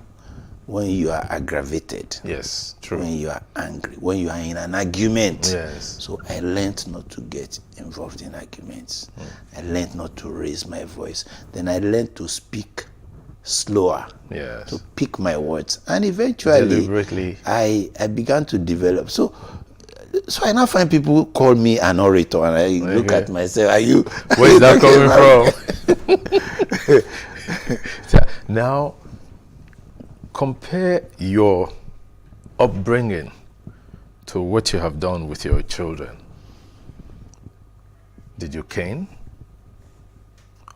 when you are aggravated. Yes, true. When you are angry, when you are in an argument. Yes. So I learned not to get involved in arguments. I learned not to raise my voice. Then I learned to speak slower. Yes. To pick my words. And eventually, deliberately, I began to develop. So I now find people call me an orator, and I look at myself. Are you? Where is that coming from? Now, compare your upbringing to what you have done with your children. Did you cane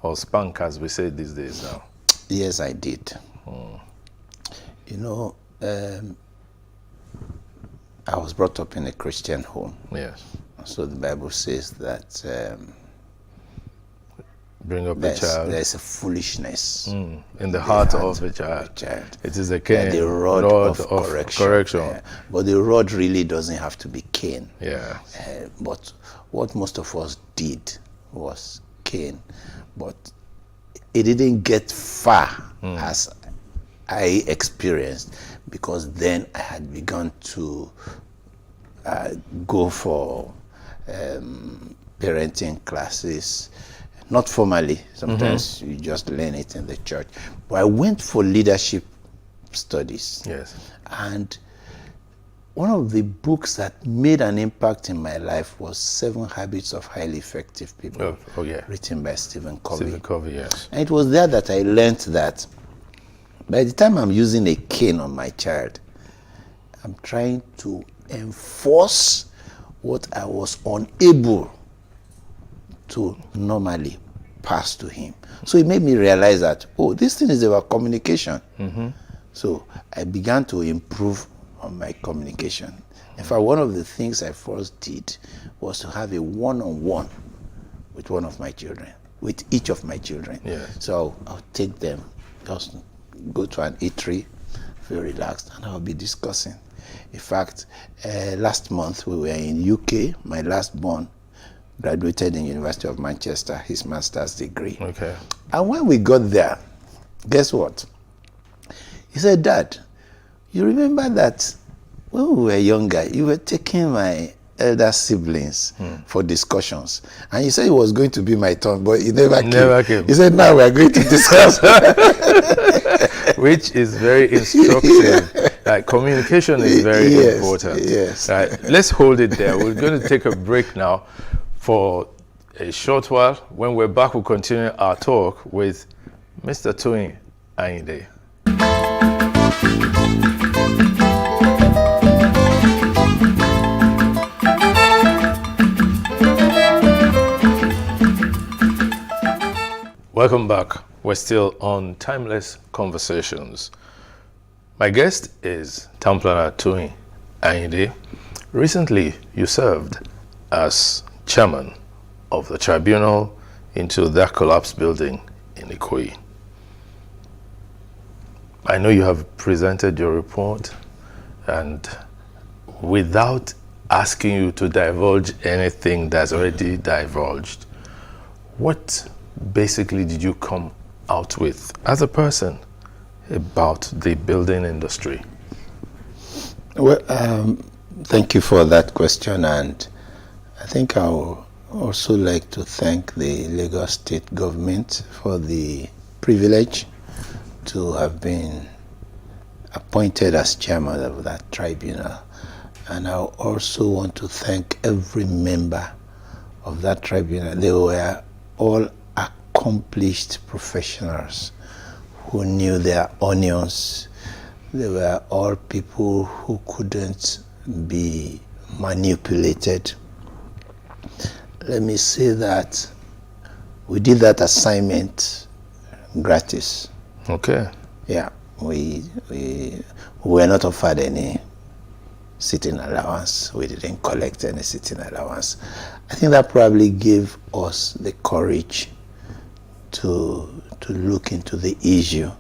or spank, as we say these days now? Yes, I did. You know, I was brought up in a Christian home. Yes. So the Bible says that bring up a child. There's a foolishness in the heart of a child. It is a cane, the rod of correction. Yeah. But the rod really doesn't have to be cane. Yeah. But what most of us did was cane. But it didn't get far as I experienced, because then I had begun to go for parenting classes, not formally. Sometimes you just learn it in the church. But I went for leadership studies. Yes. And one of the books that made an impact in my life was 7 Habits of Highly Effective People, written by Stephen Covey. Stephen Covey, yes. And it was there that I learned that by the time I'm using a cane on my child, I'm trying to enforce what I was unable to normally pass to him. So it made me realize that, oh, this thing is about communication. So I began to improve on my communication. In fact, one of the things I first did was to have a one-on-one with one of my children, with each of my children. Yes. So I'll take them, just go to an eatery, feel relaxed, and I'll be discussing. In fact, last month we were in UK. My last born graduated in University of Manchester, his master's degree. Okay. And when we got there, guess what? He said, Dad, you remember that when we were younger, you were taking my elder siblings for discussions. And you said it was going to be my turn, but it never came. He said, now we are going to discuss. Which is very instructive. Like, communication is very important. Yes. Right, let's hold it there. We're going to take a break now for a short while. When we're back, we'll continue our talk with Mr. Toyin Ayinde. Welcome back. We're still on Timeless Conversations. My guest is Town Planner Toyin Ayinde. Recently, you served as chairman of the tribunal into that collapsed building in Ikoyi. I know you have presented your report, and without asking you to divulge anything that's already divulged, what basically did you come out with as a person about the building industry? Well, thank you for that question, and I think I would also like to thank the Lagos State government for the privilege to have been appointed as chairman of that tribunal. And I also want to thank every member of that tribunal. They were all accomplished professionals who knew their onions. They were all people who couldn't be manipulated. Let me say that we did that assignment gratis. Okay. Yeah, we were not offered any sitting allowance. We didn't collect any sitting allowance. I think that probably gave us the courage to look into the issue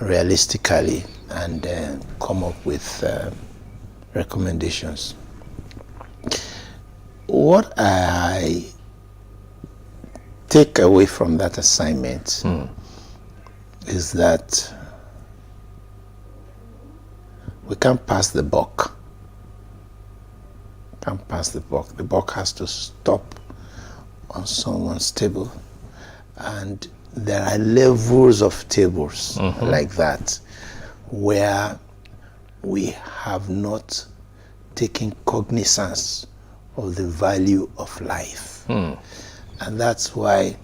realistically and come up with recommendations. What I take away from that assignment is that we can't pass the buck. Can't pass the buck. The buck has to stop on someone's table. And there are levels of tables like that where we have not taken cognizance of the value of life. And that's why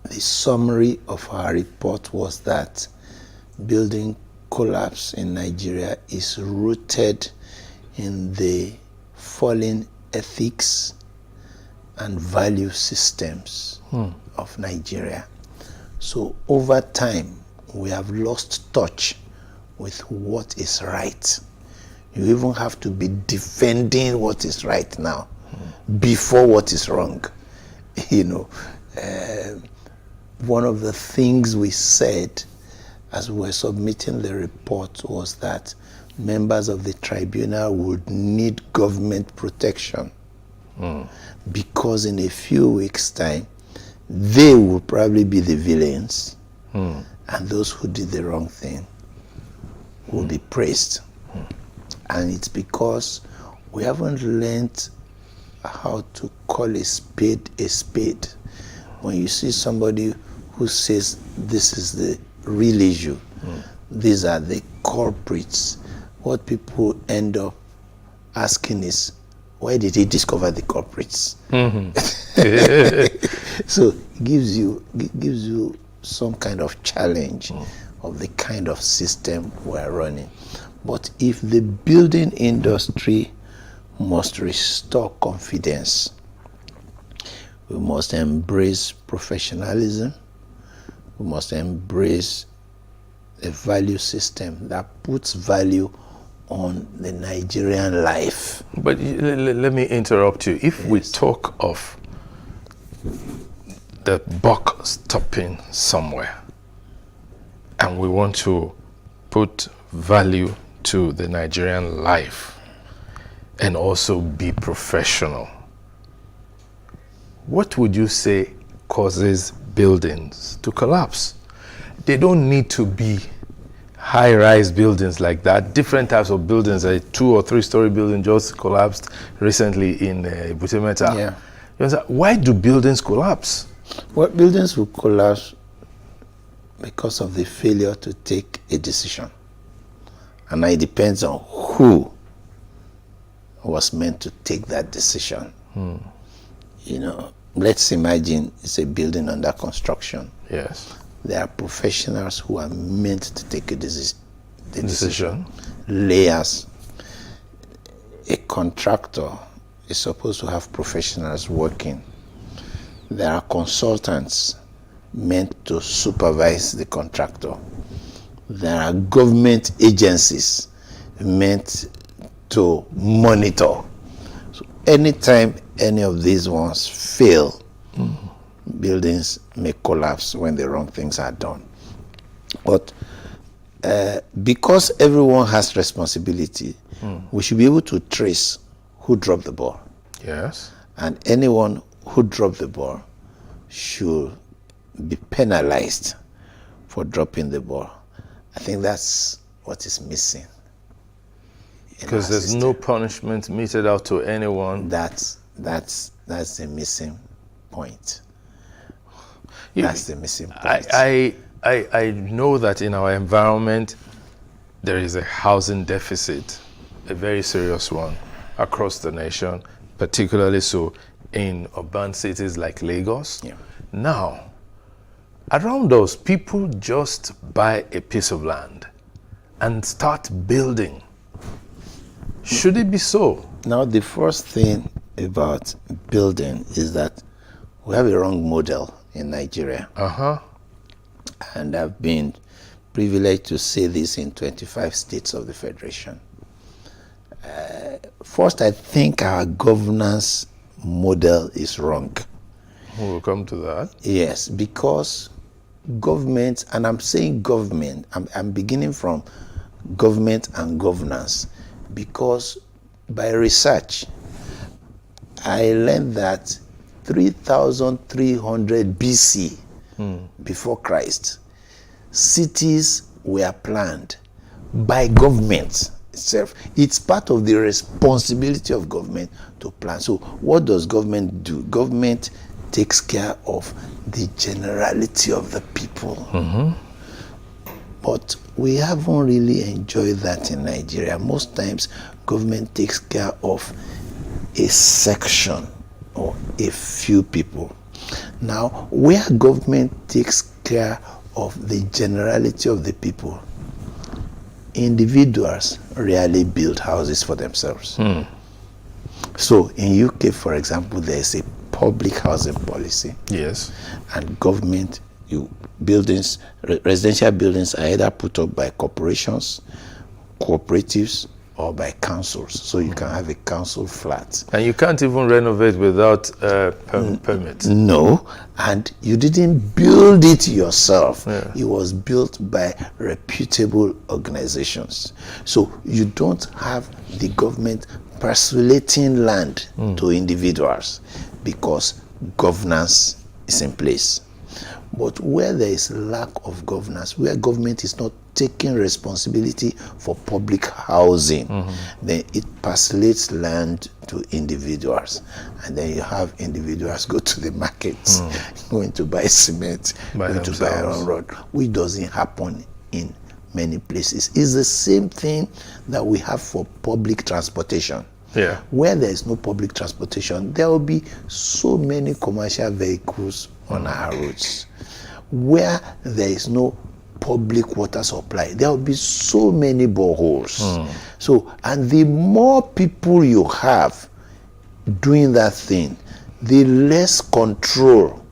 the summary of our report was that building collapse in Nigeria is rooted in the falling ethics and value systems of Nigeria. So over time, we have lost touch with what is right. You even have to be defending what is right now before what is wrong. You know, one of the things we said as we were submitting the report was that members of the tribunal would need government protection because in a few weeks' time, they will probably be the villains and those who did the wrong thing will be praised. And it's because we haven't learned how to call a spade a spade. When you see somebody who says this is the real issue, these are the culprits, what people end up asking is, where did he discover the culprits? So it gives you some kind of challenge of the kind of system we're running. But if the building industry must restore confidence, we must embrace professionalism, we must embrace a value system that puts value on the Nigerian life. But let me interrupt you. If we talk of the buck stopping somewhere, and we want to put value to the Nigerian life and also be professional, what would you say causes buildings to collapse? They don't need to be high-rise buildings like that. Different types of buildings. A 2- or 3-story building just collapsed recently in Butemeta. Yeah. You understand? Why do buildings collapse? Well, buildings will collapse because of the failure to take a decision. And it depends on who was meant to take that decision. You know, let's imagine it's a building under construction. Yes. There are professionals who are meant to take a decision. Layers. A contractor is supposed to have professionals working. There are consultants meant to supervise the contractor. There are government agencies meant to monitor. So anytime any of these ones fail, buildings may collapse when the wrong things are done. But because everyone has responsibility, we should be able to trace who dropped the ball. Yes. And anyone who dropped the ball should be penalized for dropping the ball. I think that's what is missing. Because there's no punishment meted out to anyone. That's the missing point. That's the missing point. I know that in our environment there is a housing deficit, a very serious one across the nation, particularly so in urban cities like Lagos. Yeah. Now, around us, people just buy a piece of land and start building. Should it be so? Now, the first thing about building is that we have a wrong model in Nigeria. And I've been privileged to say this in 25 states of the Federation. First, I think our governance model is wrong. We'll come to that. Yes, because government, and I'm saying government, I'm beginning from government and governance, because by research, I learned that 3,300 BC, before Christ, cities were planned by government itself. It's part of the responsibility of government to plan. So what does government do? Government takes care of the generality of the people. But we haven't really enjoyed that in Nigeria. Most times, government takes care of a section or a few people. Now, where government takes care of the generality of the people, individuals rarely build houses for themselves. So in UK, for example, there is a public housing policy. Yes. And government, buildings, residential buildings are either put up by corporations, cooperatives, or by councils. So you can have a council flat. And you can't even renovate without permit. No, and you didn't build it yourself. Yeah. It was built by reputable organizations. So you don't have the government persuading land to individuals because governance is in place. But where there is lack of governance, where government is not taking responsibility for public housing, then it parcelates land to individuals. And then you have individuals go to the markets, going to buy cement, going to buy iron rod, which doesn't happen in many places. It's the same thing that we have for public transportation. Yeah. Where there is no public transportation, there will be so many commercial vehicles on our roads. Where there is no public water supply, there will be so many boreholes. So, and the more people you have doing that thing, the less control,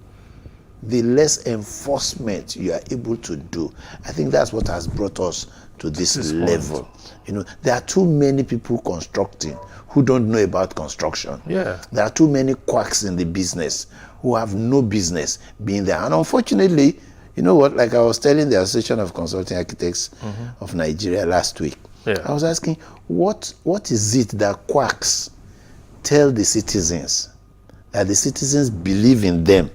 the less enforcement you are able to do. I think that's what has brought us to this level. You know, there are too many people constructing who don't know about construction. Yeah. There are too many quacks in the business who have no business being there. And unfortunately, you know what, like I was telling the Association of Consulting Architects of Nigeria last week, I was asking, what is it that quacks tell the citizens, that the citizens believe in them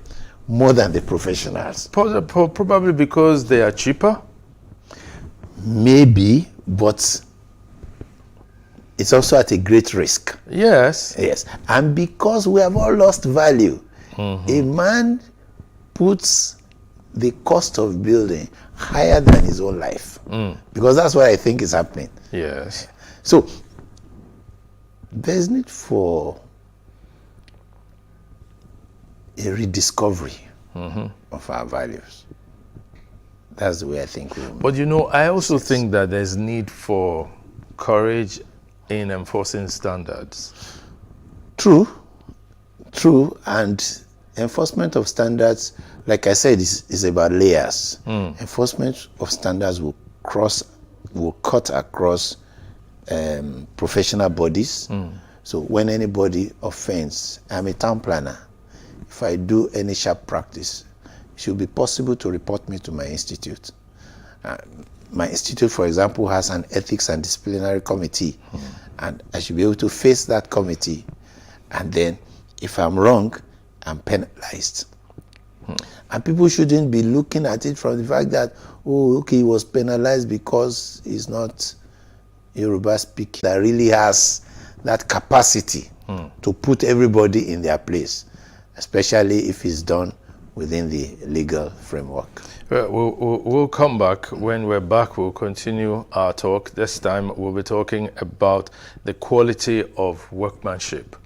more than the professionals? Probably because they are cheaper? Maybe, but it's also at a great risk. Yes. Yes. And because we have all lost value, a man puts the cost of building higher than his own life. Because that's what I think is happening. Yes. So there's need for a rediscovery of our values. That's the way I think we will. But you know, I also think that there's need for courage in enforcing standards. True, and enforcement of standards, like I said, is about layers. Enforcement of standards will cut across professional bodies. So when anybody offends, I'm a town planner. If I do any sharp practice, it should be possible to report me to my institute. My institute, for example, has an ethics and disciplinary committee, and I should be able to face that committee. And then, if I'm wrong, I'm penalized. And people shouldn't be looking at it from the fact that, oh, okay, he was penalized because he's not Yoruba speaking. That really has that capacity to put everybody in their place, especially if it's done within the legal framework. We'll come back. When we're back, we'll continue our talk. This time, we'll be talking about the quality of workmanship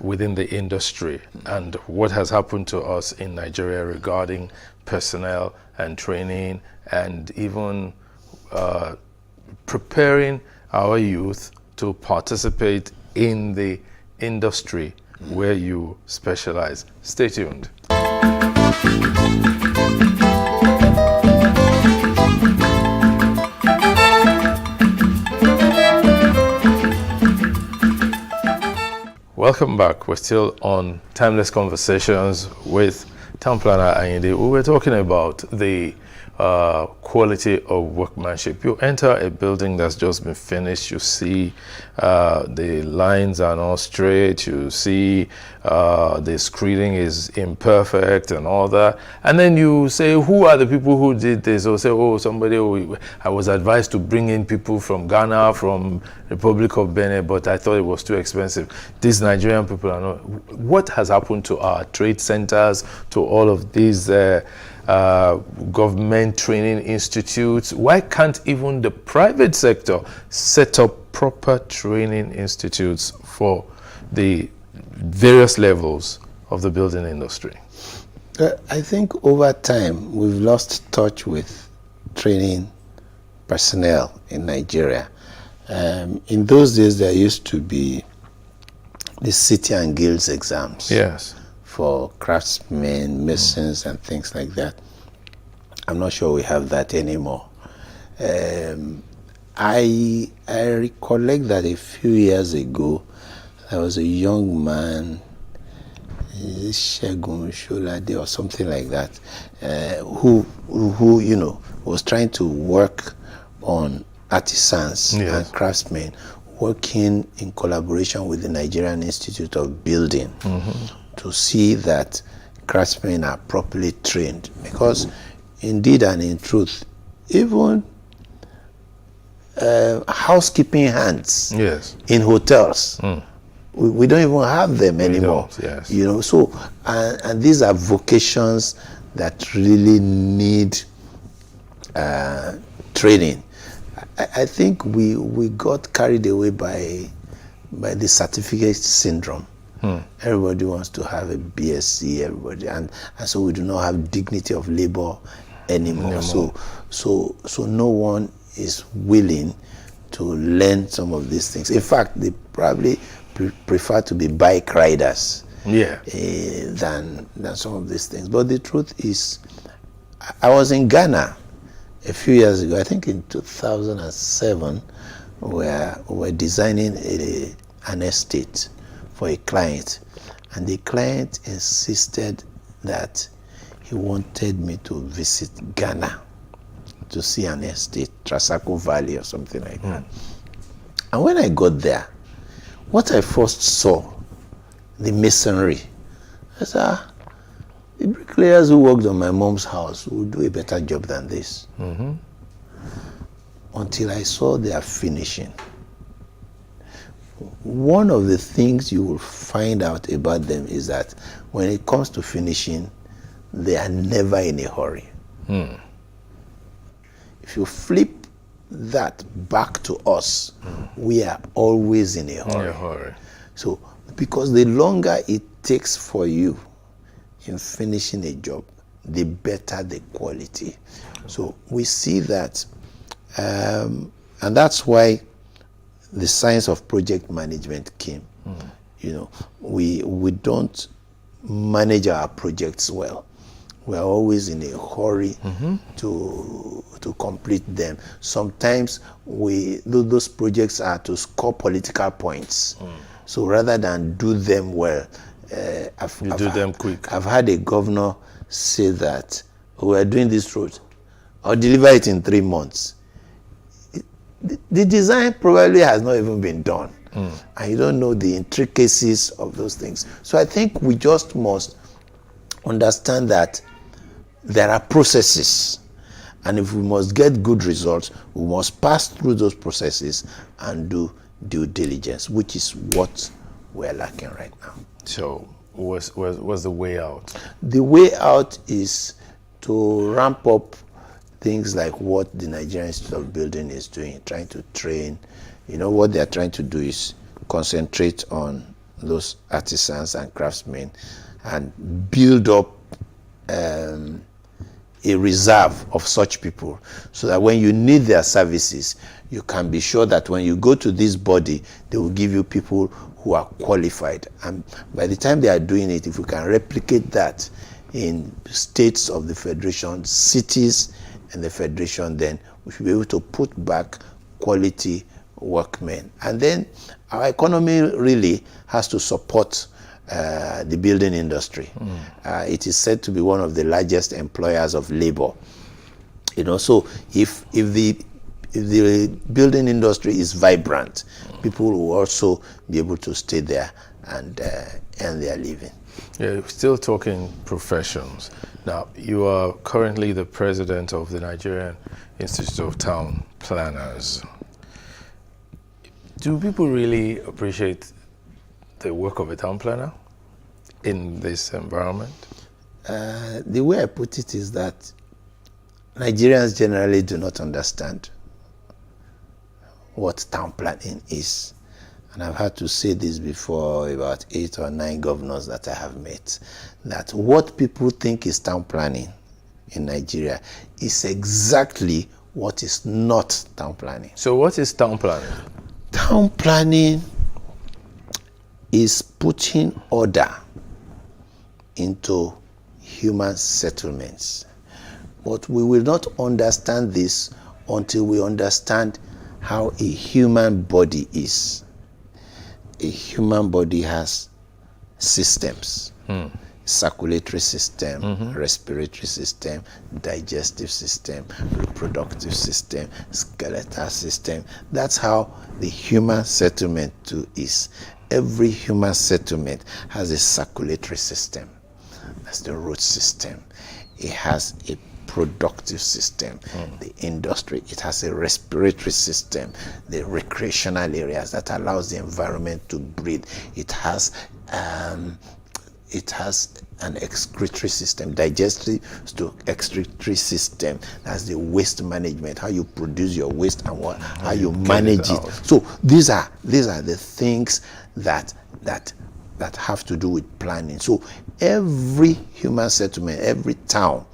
within the industry and what has happened to us in Nigeria regarding personnel and training and even preparing our youth to participate in the industry where you specialize. Stay tuned. Welcome back. We're still on Timeless Conversations with Town Planner Ayinde. We were talking about the quality of workmanship. You enter a building that's just been finished, you see the lines are not straight, you see the screening is imperfect and all that, and then you say, who are the people who did this? Or say, oh, somebody, I was advised to bring in people from Ghana, from Republic of Benin, but I thought it was too expensive. These Nigerian people are not. What has happened to our trade centers, to all of these government training institutes? Why can't even the private sector set up proper training institutes for the various levels of the building industry? I think over time we've lost touch with training personnel in Nigeria. In those days there used to be the city and guilds exams. Yes. For craftsmen, masons, and things like that. I'm not sure we have that anymore. I recollect that a few years ago, there was a young man, Shegun Sholade or something like that, who you know was trying to work on artisans and craftsmen, working in collaboration with the Nigerian Institute of Building to see that craftsmen are properly trained, because indeed and in truth, even housekeeping hands in hotels, we don't even have them anymore. You know, so and these are vocations that really need training. I think we got carried away by the certificate syndrome. Everybody wants to have a BSc, everybody, and so we do not have dignity of labor anymore. So no one is willing to learn some of these things. In fact, they probably prefer to be bike riders than some of these things. But the truth is, I was in Ghana a few years ago, I think in 2007, where we were designing an estate for a client, and the client insisted that he wanted me to visit Ghana to see an estate, Trasaco Valley or something like that. And when I got there, what I first saw, the masonry, I said, the bricklayers who worked on my mom's house will do a better job than this. Until I saw their finishing. One of the things you will find out about them is that when it comes to finishing, they are never in a hurry. If you flip that back to us, we are always in a hurry. So, because the longer it takes for you in finishing a job, the better the quality. So we see that, and that's why the science of project management came. You know, we don't manage our projects well. We are always in a hurry to complete them. Sometimes those projects are to score political points. So rather than do them well, do them quick. I've had a governor say that we are doing this road, I'll deliver it in 3 months. The design probably has not even been done, and you don't know the intricacies of those things. So I think we just must understand that there are processes, and if we must get good results, we must pass through those processes and do due diligence, which is what we're lacking right now. So what's the way out? The way out is to ramp up things like what the Nigerian Institute of Building is doing, trying to train. You know, what they're trying to do is concentrate on those artisans and craftsmen and build up a reserve of such people, so that when you need their services, you can be sure that when you go to this body, they will give you people who are qualified. And by the time they are doing it, if we can replicate that in states of the Federation, cities and the Federation, then we should be able to put back quality workmen. And then our economy really has to support the building industry. It is said to be one of the largest employers of labor. You know, so if the building industry is vibrant, people will also be able to stay there and earn their living. Yeah, still talking professions. Now, you are currently the president of the Nigerian Institute of Town Planners. Do people really appreciate the work of a town planner in this environment? The way I put it is that Nigerians generally do not understand what town planning is. And I've had to say this before about 8 or 9 governors that I have met, that what people think is town planning in Nigeria is exactly what is not town planning. So what is town planning? Town planning is putting order into human settlements. But we will not understand this until we understand how a human body is. A human body has systems. Circulatory system, respiratory system, digestive system, reproductive system, skeletal system. That's how the human settlement too is. Every human settlement has a circulatory system. That's the road system. It has a productive system. The industry, it has a respiratory system, the recreational areas that allows the environment to breathe. It has an excretory system, digestive to excretory system. That's the waste management, how you produce your waste and how you manage it. So these are the things that have to do with planning. So every human settlement, every town,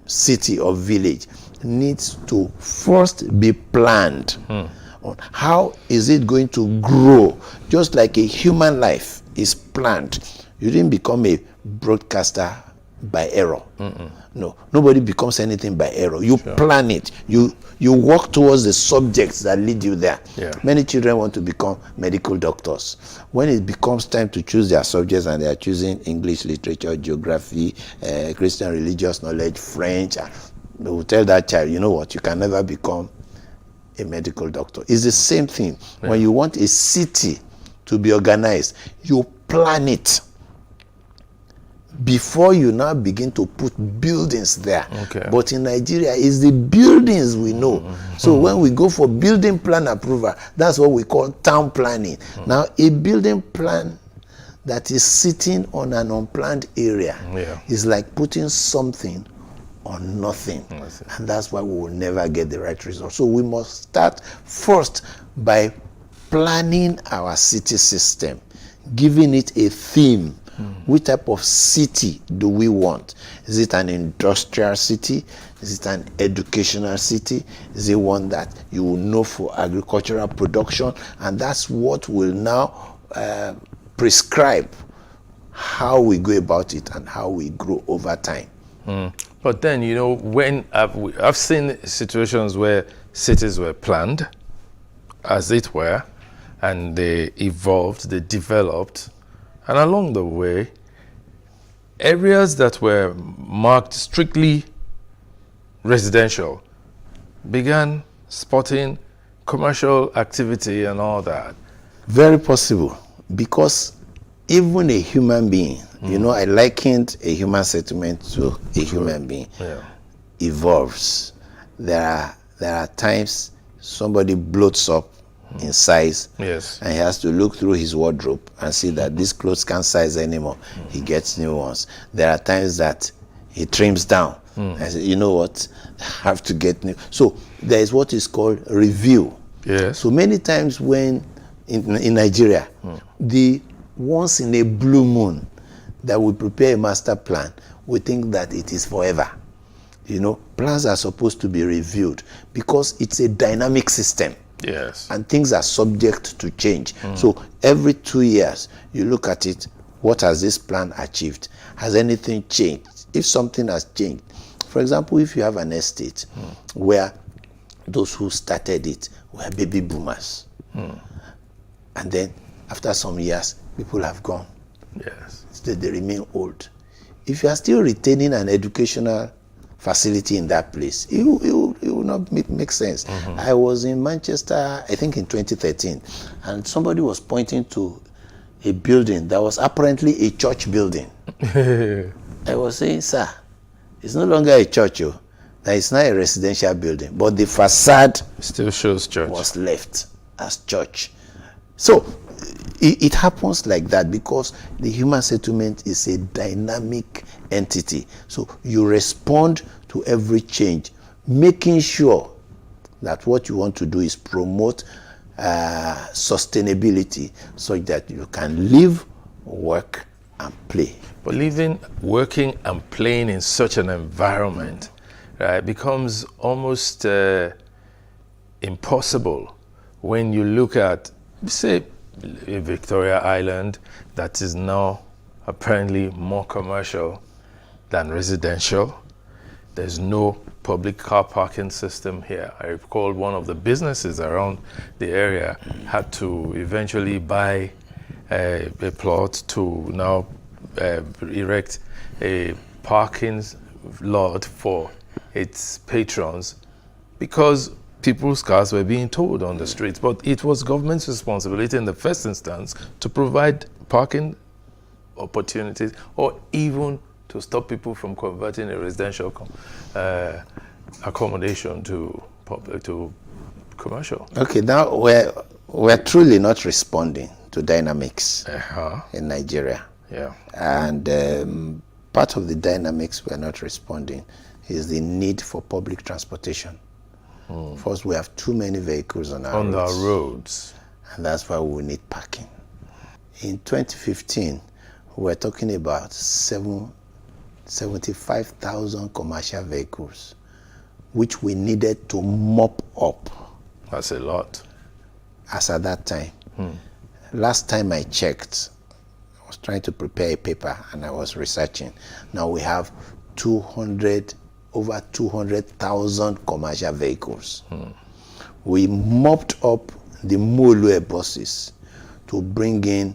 city or village needs to first be planned on how is it going to grow, just like a human life is planned. You didn't become a broadcaster by error. No, nobody becomes anything by error. You plan it. You work towards the subjects that lead you there. Many children want to become medical doctors. When it becomes time to choose their subjects and they are choosing English literature, geography, Christian religious knowledge, French, they will tell that child, you know what, you can never become a medical doctor. It's the same thing. When you want a city to be organized, you plan it before you now begin to put buildings there. But in Nigeria, it's the buildings we know. So when we go for building plan approval, that's what we call town planning. Now, a building plan that is sitting on an unplanned area is like putting something on nothing. And that's why we will never get the right result. So we must start first by planning our city system, giving it a theme. Which type of city do we want? Is it an industrial city? Is it an educational city? Is it one that you will know for agricultural production? And that's what will now prescribe how we go about it and how we grow over time. But then, you know, when I've seen situations where cities were planned, as it were, and they evolved, they developed, and along the way, areas that were marked strictly residential began spotting commercial activity and all that. Very possible, because even a human being, you know, I likened a human settlement to a human being, evolves. There are times somebody bloats up in size, and he has to look through his wardrobe and see that these clothes can't size anymore. He gets new ones. There are times that he trims down. I say, you know what, I have to get new. So there is what is called review. So many times when in Nigeria, the once in a blue moon that we prepare a master plan, we think that it is forever. You know, plans are supposed to be reviewed because it's a dynamic system. And things are subject to change. So every 2 years, you look at it, what has this plan achieved? Has anything changed? If something has changed, for example, if you have an estate where those who started it were baby boomers, and then after some years, people have gone. They remain old. If you are still retaining an educational facility in that place, it will not make sense. I was in Manchester, I think in 2013, and somebody was pointing to a building that was apparently a church building. I was saying, sir, it's no longer a church, it's not a residential building, but the facade still shows church, was left as church. So it happens like that because the human settlement is a dynamic entity. So you respond to every change, making sure that what you want to do is promote sustainability so that you can live, work, and play. But living, working, and playing in such an environment becomes almost impossible when you look at, say, Victoria Island, that is now apparently more commercial than residential. There's no public car parking system here. I recall one of the businesses around the area had to eventually buy a plot to now erect a parking lot for its patrons because people's cars were being towed on the streets. But it was government's responsibility in the first instance to provide parking opportunities or even to stop people from converting a residential accommodation to public to commercial. Okay, now we're truly not responding to dynamics in Nigeria. Yeah. And part of the dynamics we're not responding is the need for public transportation. First, we have too many vehicles on our roads. And that's why we need parking. In 2015, we were talking about 75,000 commercial vehicles, which we needed to mop up. That's a lot. As at that time. Last time I checked, I was trying to prepare a paper and I was researching. Now we have over 200,000 commercial vehicles. We mopped up the Molue buses to bring in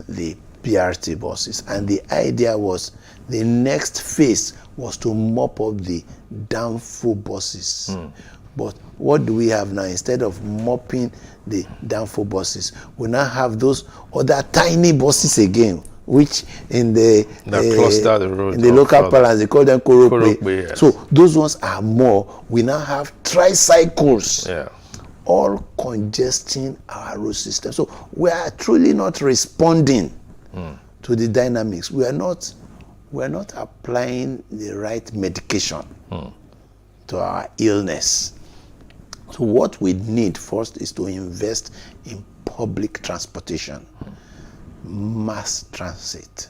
the BRT buses. And the idea was the next phase was to mop up the Danfo buses. But what do we have now? Instead of mopping the Danfo buses, we now have those other tiny buses again, which in the cluster the road in the local parlance they call them Korokwe. Yes. So those ones are more. We now have tricycles. Yeah. All congesting our road system. So we are truly not responding to the dynamics. We are not applying the right medication to our illness. So what we need first is to invest in public transportation, mass transit,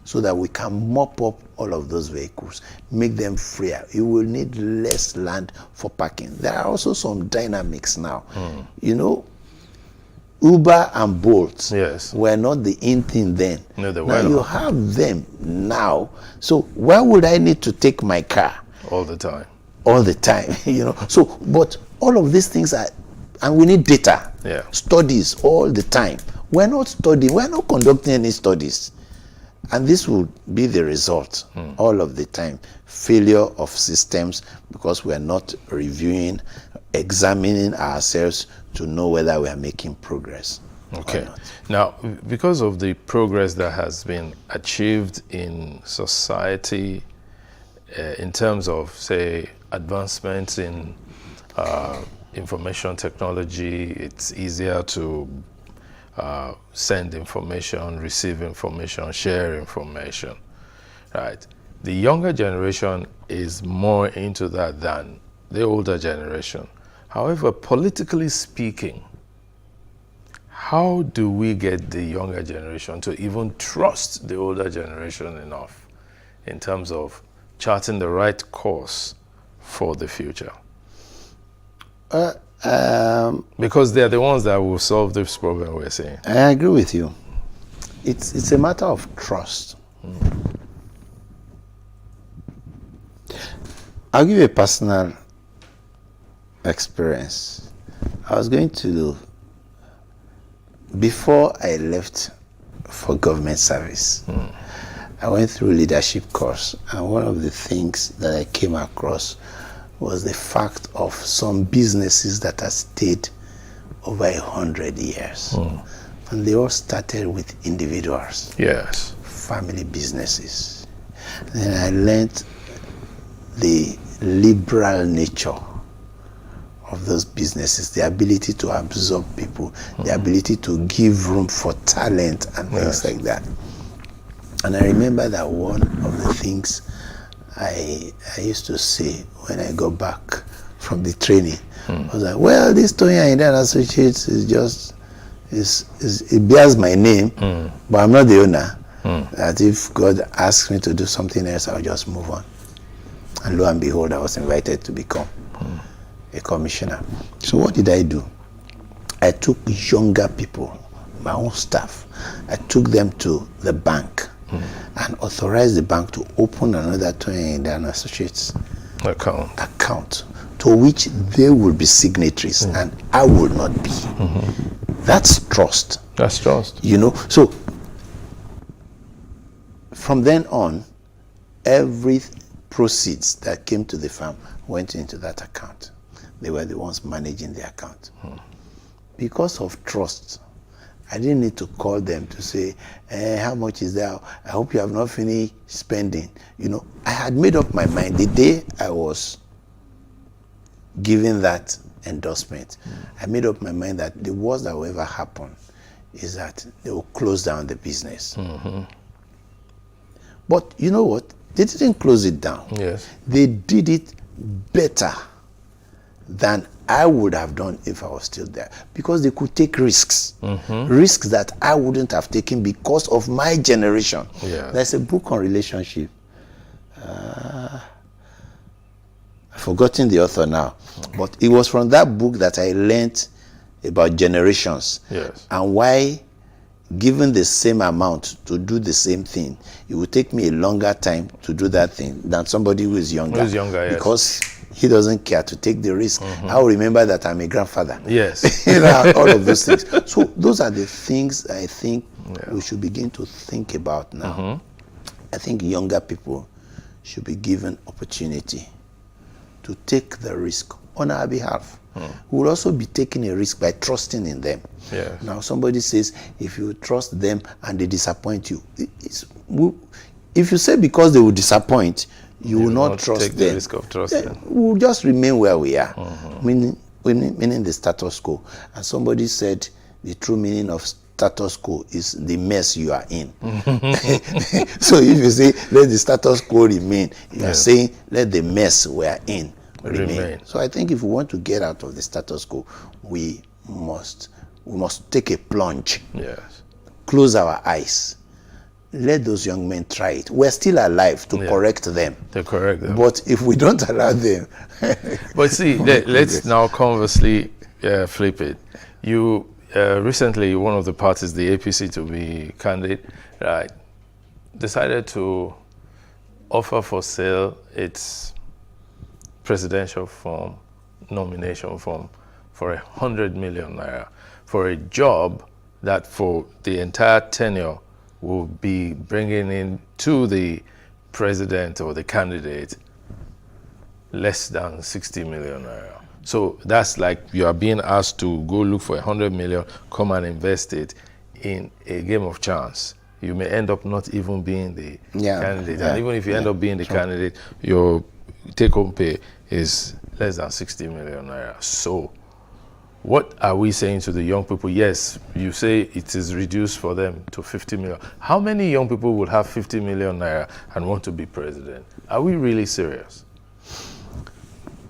so that we can mop up all of those vehicles, make them freer. You will need less land for parking. There are also some dynamics now. You know, Uber and Bolt were not the in thing then. No, they now were you not. have them now. So why would I need to take my car? All the time. All the time, you know. So, but all of these things are, and we need data, studies all the time. We're not studying, we're not conducting any studies. And this will be the result all of the time. Failure of systems because we're not reviewing, examining ourselves to know whether we are making progress. Okay. Now, because of the progress that has been achieved in society in terms of, say, advancements in information technology, it's easier to send information, receive information, share information, right? The younger generation is more into that than the older generation. However, politically speaking, how do we get the younger generation to even trust the older generation enough in terms of charting the right course for the future? Because they're the ones that will solve this problem we're seeing. I agree with you. It's a matter of trust. I'll give you a personal experience. I was going to, before I left for government service, I went through leadership course, and one of the things that I came across was the fact of some businesses that have stayed over 100 years. And they all started with individuals. Yes. Family businesses. And I learned the liberal nature of those businesses, the ability to absorb people, the ability to give room for talent and things like that. And I remember that one of the things I used to say when I got back from the training was like, well, this Tony and Associates is just, it bears my name, but I'm not the owner. That if God asks me to do something else, I'll just move on. And lo and behold, I was invited to become a commissioner. So what did I do? I took younger people, my own staff, I took them to the bank and authorized the bank to open another Tony and Associates account to which they will be signatories and I will not be. That's trust. That's trust. You know, so from then on, every proceeds that came to the farm went into that account. They were the ones managing the account. Because of trust I didn't need to call them to say, how much is there? I hope you have not finished spending. You know, I had made up my mind the day I was given that endorsement. I made up my mind that the worst that will ever happen is that they will close down the business. But you know what? They didn't close it down. Yes. They did it better than I would have done if I was still there, because they could take risks. Risks that I wouldn't have taken because of my generation. Yeah. There's a book on relationship. I've forgotten the author now, but it was from that book that I learned about generations. Yes. And why, given the same amount to do the same thing, it would take me a longer time to do that thing than somebody who is younger. Who is younger, yes. Because he doesn't care to take the risk. I'll remember that I'm a grandfather. Yes. You know, all of those things. So those are the things I think we should begin to think about now. I think younger people should be given opportunity to take the risk on our behalf. We will also be taking a risk by trusting in them. Yes. Now somebody says, if you trust them and they disappoint you, if you say because they will disappoint, you will not trust take them. The risk of trusting. We'll just remain where we are, meaning the status quo. And somebody said the true meaning of status quo is the mess you are in. So if you say let the status quo remain, you are saying let the mess we are in remain. So I think if we want to get out of the status quo, we must take a plunge. Yes. Close our eyes. Let those young men try it. We're still alive to correct them. To correct them. But if we don't allow them... But see, let's now conversely flip it. You recently, one of the parties, the APC to be candidate, right, decided to offer for sale its presidential form, nomination form, for 100 million naira for a job that for the entire tenure will be bringing in to the president or the candidate less than 60 million naira. So that's like you are being asked to go look for 100 million, come and invest it in a game of chance. You may end up not even being the candidate. And even if you end up being the candidate, your take-home pay is less than 60 million naira. So what are we saying to the young people? Yes, you say it is reduced for them to 50 million. How many young people would have 50 million naira and want to be president? Are we really serious?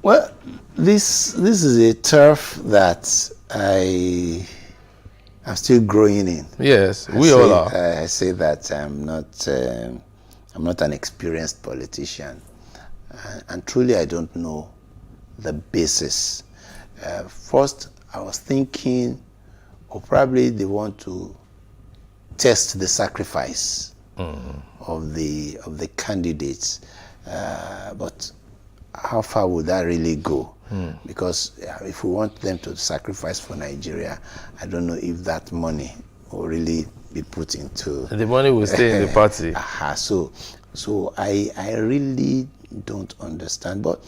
Well, this is a turf that I'm still growing in. Yes, we all are. I say that I'm not an experienced politician, and truly I don't know the basis. First, I was thinking, or probably they want to test the sacrifice of the candidates, but how far would that really go? Because if we want them to sacrifice for Nigeria, I don't know if that money will really be put into... The money will stay in the party. So I really don't understand. But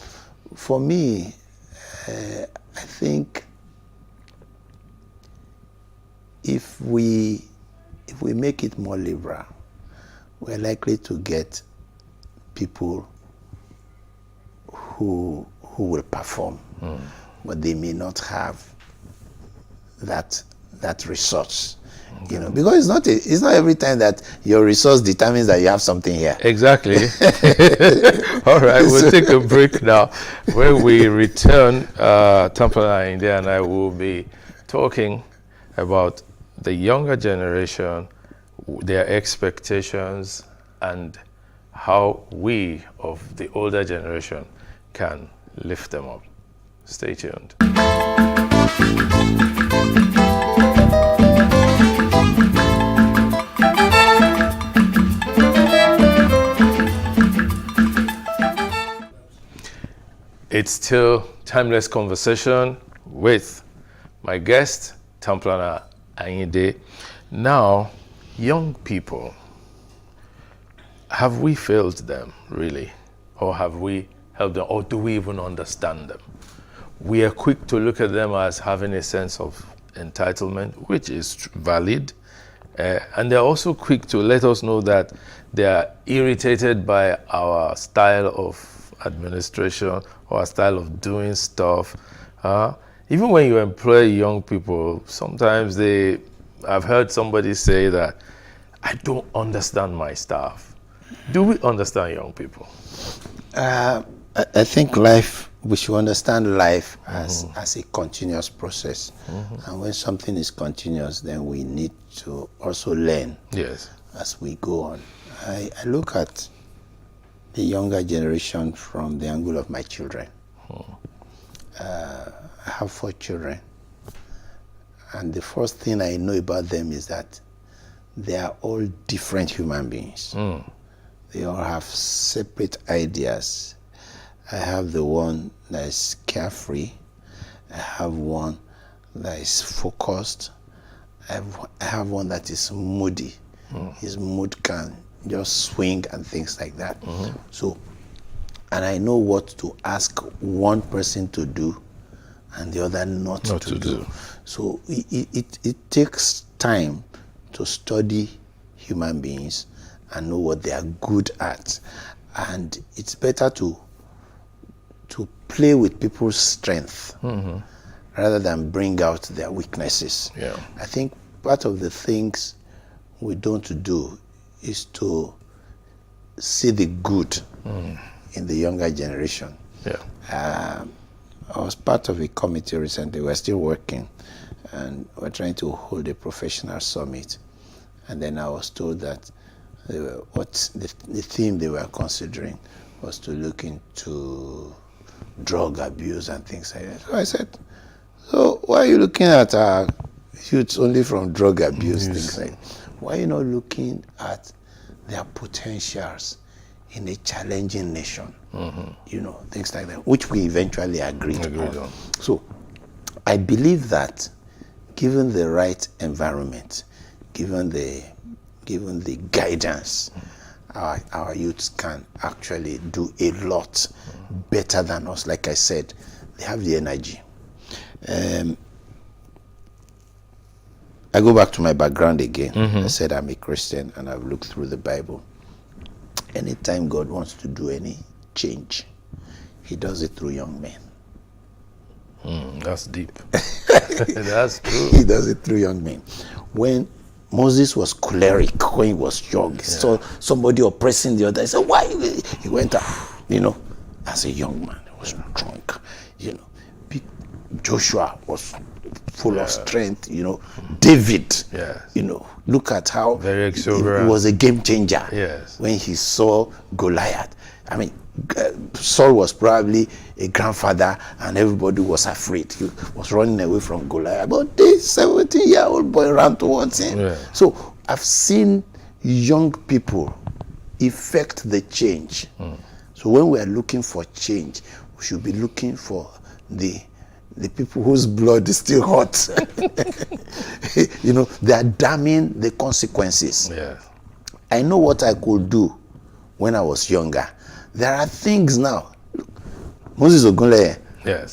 for me, I think if we make it more liberal, we're likely to get people who will perform, but they may not have that resource. You know, because it's not every time that your resource determines that you have something here. Exactly. All right, we'll take a break now. When we return, Tamplana India and I will be talking about the younger generation, their expectations, and how we of the older generation can lift them up. Stay tuned. It's still Timeless Conversation with my guest, Tamplana Ayinde. Now, young people, have we failed them, really? Or have we helped them? Or do we even understand them? We are quick to look at them as having a sense of entitlement, which is valid. And they're also quick to let us know that they are irritated by our style of administration or our style of doing stuff. Even when you employ young people, sometimes I've heard somebody say that, I don't understand my staff. Do we understand young people? I think we should understand life as a continuous process. And when something is continuous, then we need to also learn as we go on. I look at the younger generation from the angle of my children. I have 4 children. And the first thing I know about them is that they are all different human beings. They all have separate ideas. I have the one that is carefree. I have one that is focused. I have one that is moody. His mood can just swing and things like that. So, and I know what to ask one person to do and the other not to do. So it takes time to study human beings and know what they are good at. And it's better to play with people's strength rather than bring out their weaknesses. I think part of the things we don't do is to see the good in the younger generation. I was part of a committee recently. We're still working, and we're trying to hold a professional summit. And then I was told that the theme they were considering was to look into drug abuse and things like that. So I said, so why are you looking at our youths only from drug abuse, things like that? Why are you not looking at their potentials in a challenging nation? Things like that, which we eventually agreed on. So I believe that given the right environment, given the guidance, our youths can actually do a lot better than us. Like I said, they have the energy. I go back to my background again. I said I'm a Christian and I've looked through the Bible. Anytime God wants to do any change, he does it through young men. That's deep. That's true. He does it through young men. When Moses was choleric, when he was young, he saw somebody oppressing the other. He said, why? He went out, as a young man. He was drunk, Joshua was full of strength, David, look at how very exuberant. He was a game changer when he saw Goliath. I mean, Saul was probably a grandfather and everybody was afraid. He was running away from Goliath. But this 17-year-old boy ran towards him. So I've seen young people effect the change. So when we are looking for change, we should be looking for the people whose blood is still hot. They are damning the consequences. I know what I could do when I was younger. There are things now. Moses Ogunleye,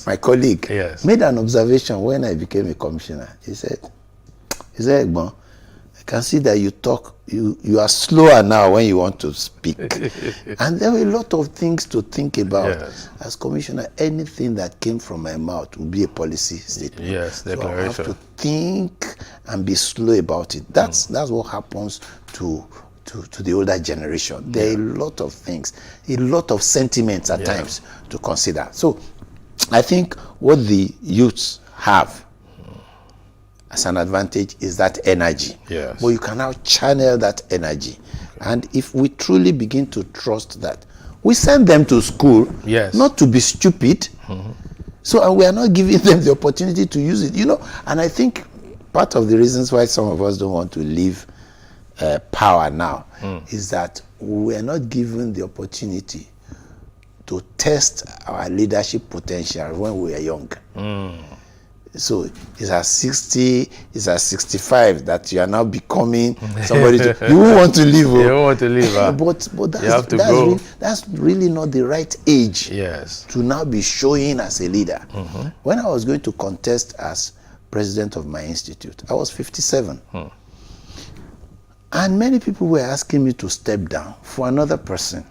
my colleague, made an observation when I became a commissioner. He said, Egbon, I can see that you talk, you are slower now when you want to speak. And there were a lot of things to think about. As commissioner, anything that came from my mouth would be a policy statement. So I have to think and be slow about it. That's what happens to the older generation. There are a lot of things, a lot of sentiments at times to consider. So I think what the youths have as an advantage is that energy. But you can now channel that energy. And if we truly begin to trust that, we send them to school not to be stupid. So and we are not giving them the opportunity to use it. And I think part of the reasons why some of us don't want to leave power now is that we are not given the opportunity to test our leadership potential when we are young. So it's at 60, it's at 65 that you are now becoming somebody. You won't want to leave. You don't want to leave. But that's really not the right age to now be showing as a leader. When I was going to contest as president of my institute, I was 57. And many people were asking me to step down for another person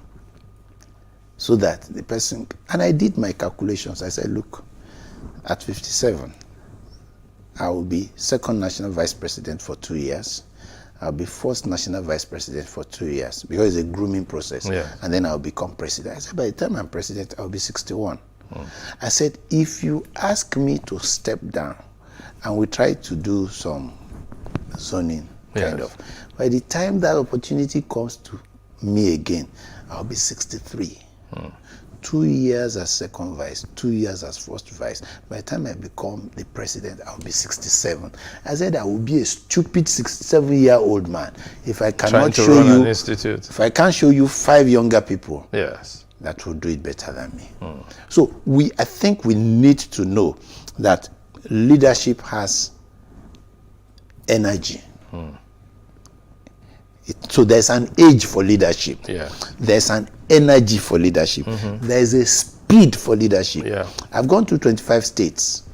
so that the person, and I did my calculations. I said, look, at 57, I will be second national vice president for 2 years. I'll be first national vice president for 2 years because it's a grooming process. Yeah. And then I'll become president. I said, by the time I'm president, I'll be 61. I said, if you ask me to step down and we try to do some zoning kind of, by the time that opportunity comes to me again, I'll be 63. 2 years as second vice, 2 years as first vice. By the time I become the president, I'll be 67. I said I will be a stupid 67-year-old man if I cannot show you. An institute. If I can't show you 5 younger people. Yes. That will do it better than me. So I think we need to know that leadership has energy. So there's an age for leadership. Yeah. There's an energy for leadership. There's a speed for leadership. Yeah. I've gone to 25 states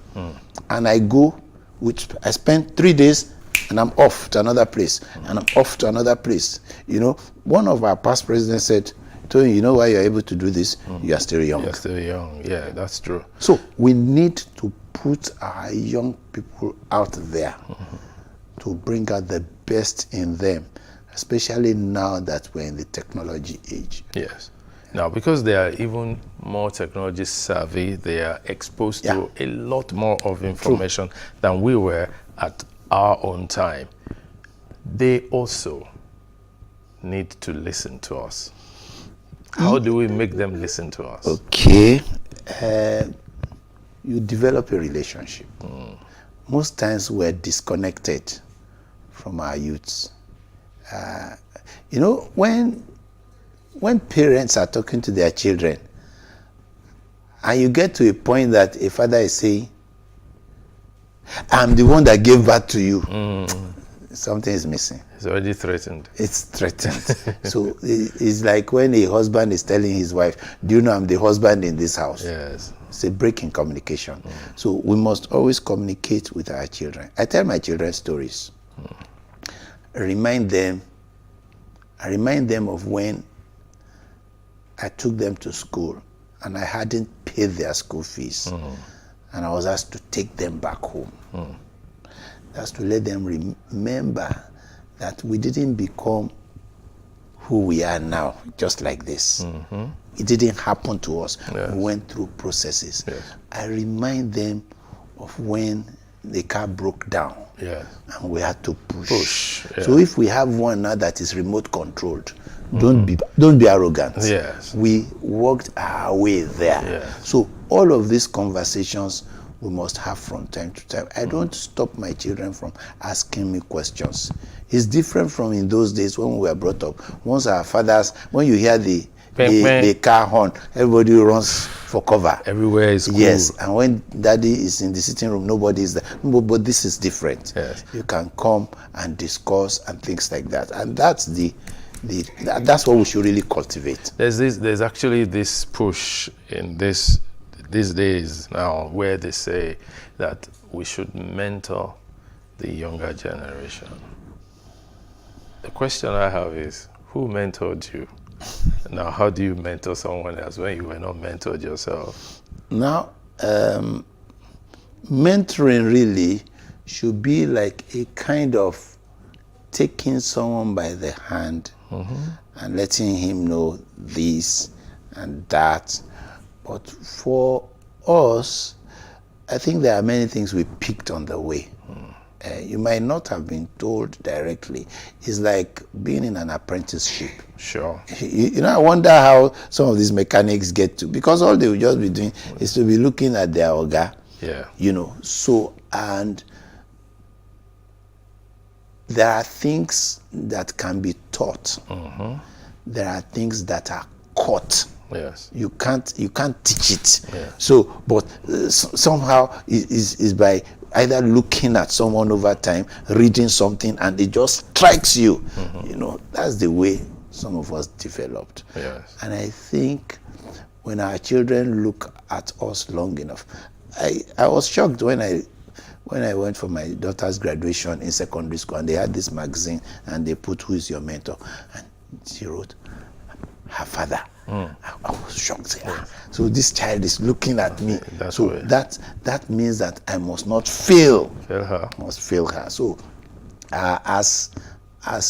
and I spend 3 days and I'm off to another place and I'm off to another place. You know, one of our past presidents said, Tony, you know why you're able to do this? You are still young. You're still young. Yeah, that's true. So we need to put our young people out there to bring out the best in them, especially now that we're in the technology age. Yes. Now, because they are even more technology savvy, they are exposed to a lot more of information than we were at our own time. They also need to listen to us. How do we make them listen to us? Okay. You develop a relationship. Most times we're disconnected from our youths. You know, when parents are talking to their children and you get to a point that a father is saying, I'm the one that gave birth to you, something is missing. It's already threatened. It's threatened. So it's like when a husband is telling his wife, do you know I'm the husband in this house? Yes. It's a break in communication. So we must always communicate with our children. I tell my children stories. I remind them of when I took them to school and I hadn't paid their school fees. And I was asked to take them back home. That's to let them remember that we didn't become who we are now just like this. It didn't happen to us. Yes. We went through processes. Yes. I remind them of when the car broke down. Yes. And we had to push. Yeah. So if we have one now that is remote controlled, don't be arrogant. Yes. We worked our way there. Yes. So all of these conversations we must have from time to time. I don't stop my children from asking me questions. It's different from in those days when we were brought up. Once our fathers, when you hear the car horn, everybody runs for cover. Everywhere is cool. Yes, and when daddy is in the sitting room, nobody is there. But this is different. Yes. You can come and discuss and things like that. And that's that's what we should really cultivate. There's actually this push in these days now where they say that we should mentor the younger generation. The question I have is, who mentored you? Now, how do you mentor someone else when you were not mentored yourself? Now, mentoring really should be like a kind of taking someone by the hand and letting him know this and that. But for us, I think there are many things we picked on the way. You might not have been told directly. It's like being in an apprenticeship. Sure. You know, I wonder how some of these mechanics get to, because all they will just be doing is to be looking at their oga. Yeah. You know, so, and there are things that can be taught. There are things that are caught. Yes. You can't teach it. Yeah. So, but somehow is by either looking at someone over time, reading something, and it just strikes you. You know, that's the way some of us developed. Yes. And I think when our children look at us long enough, I was shocked when when I went for my daughter's graduation in secondary school, and they had this magazine, and they put "Who is your mentor?" and she wrote her father. I was shocked. So this child is looking at me. So that means that I must not fail her. I must fail her. So as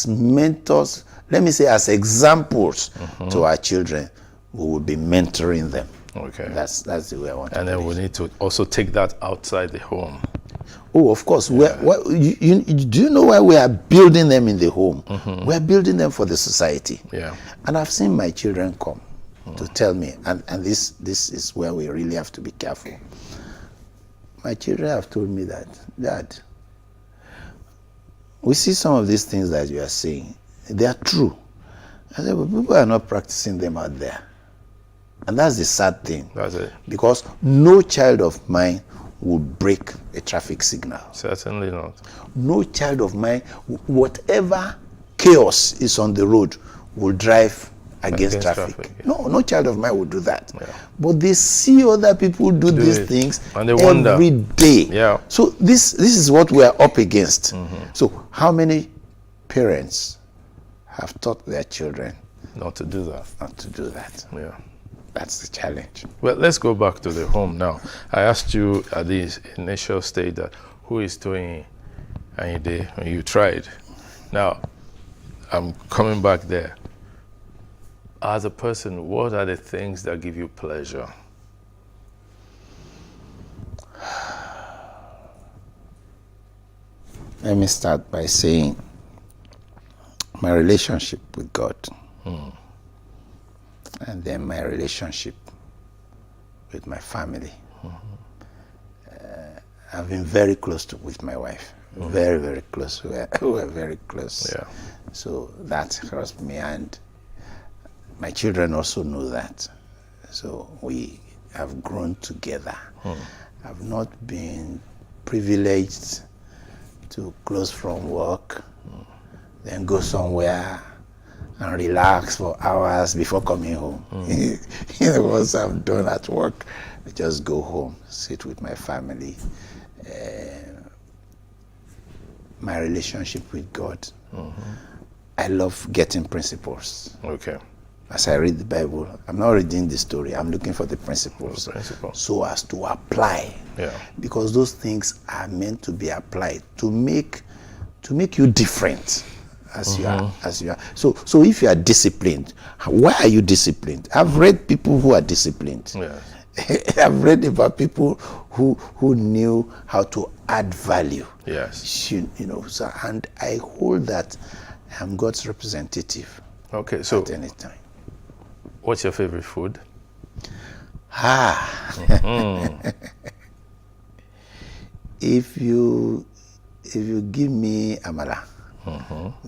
mentors, let me say as examples to our children, we will be mentoring them. Okay. That's the way I want. And then we need to also take that outside the home. Oh, of course. Do you know why we are building them in the home? We are building them for the society. Yeah. And I've seen my children come to tell me, and this is where we really have to be careful. My children have told me that, Dad, we see some of these things that you are saying. They are true. I said, but people are not practicing them out there. And that's the sad thing. That's it. Because no child of mine would break a traffic signal. Certainly not. No child of mine, whatever chaos is on the road, will drive against traffic. No child of mine would do that. But they see other people do these things and they wonder every day. So this is what we are up against. So how many parents have taught their children not to do that? Not to do that. Yeah. That's the challenge. Well, let's go back to the home now. I asked you at this initial stage that who is doing Ayinde, and you tried. Now, I'm coming back there. As a person, what are the things that give you pleasure? Let me start by saying my relationship with God. And then my relationship with my family. I've been very close with my wife. Very, very close. We're very close. Yeah. So that helps me, and my children also know that. So we have grown together. I've not been privileged to close from work, then go somewhere and relax for hours before coming home. Once I'm done at work, I just go home, sit with my family. My relationship with God. I love getting principles. Okay. As I read the Bible, I'm not reading the story, I'm looking for the principles. So as to apply. Because those things are meant to be applied to make you different. As you are. So if you are disciplined, why are you disciplined? I've read people who are disciplined. I've read about people who knew how to add value. Yes. So, and I hold that I'm God's representative. Okay, so at any time. What's your favorite food? If you give me amala,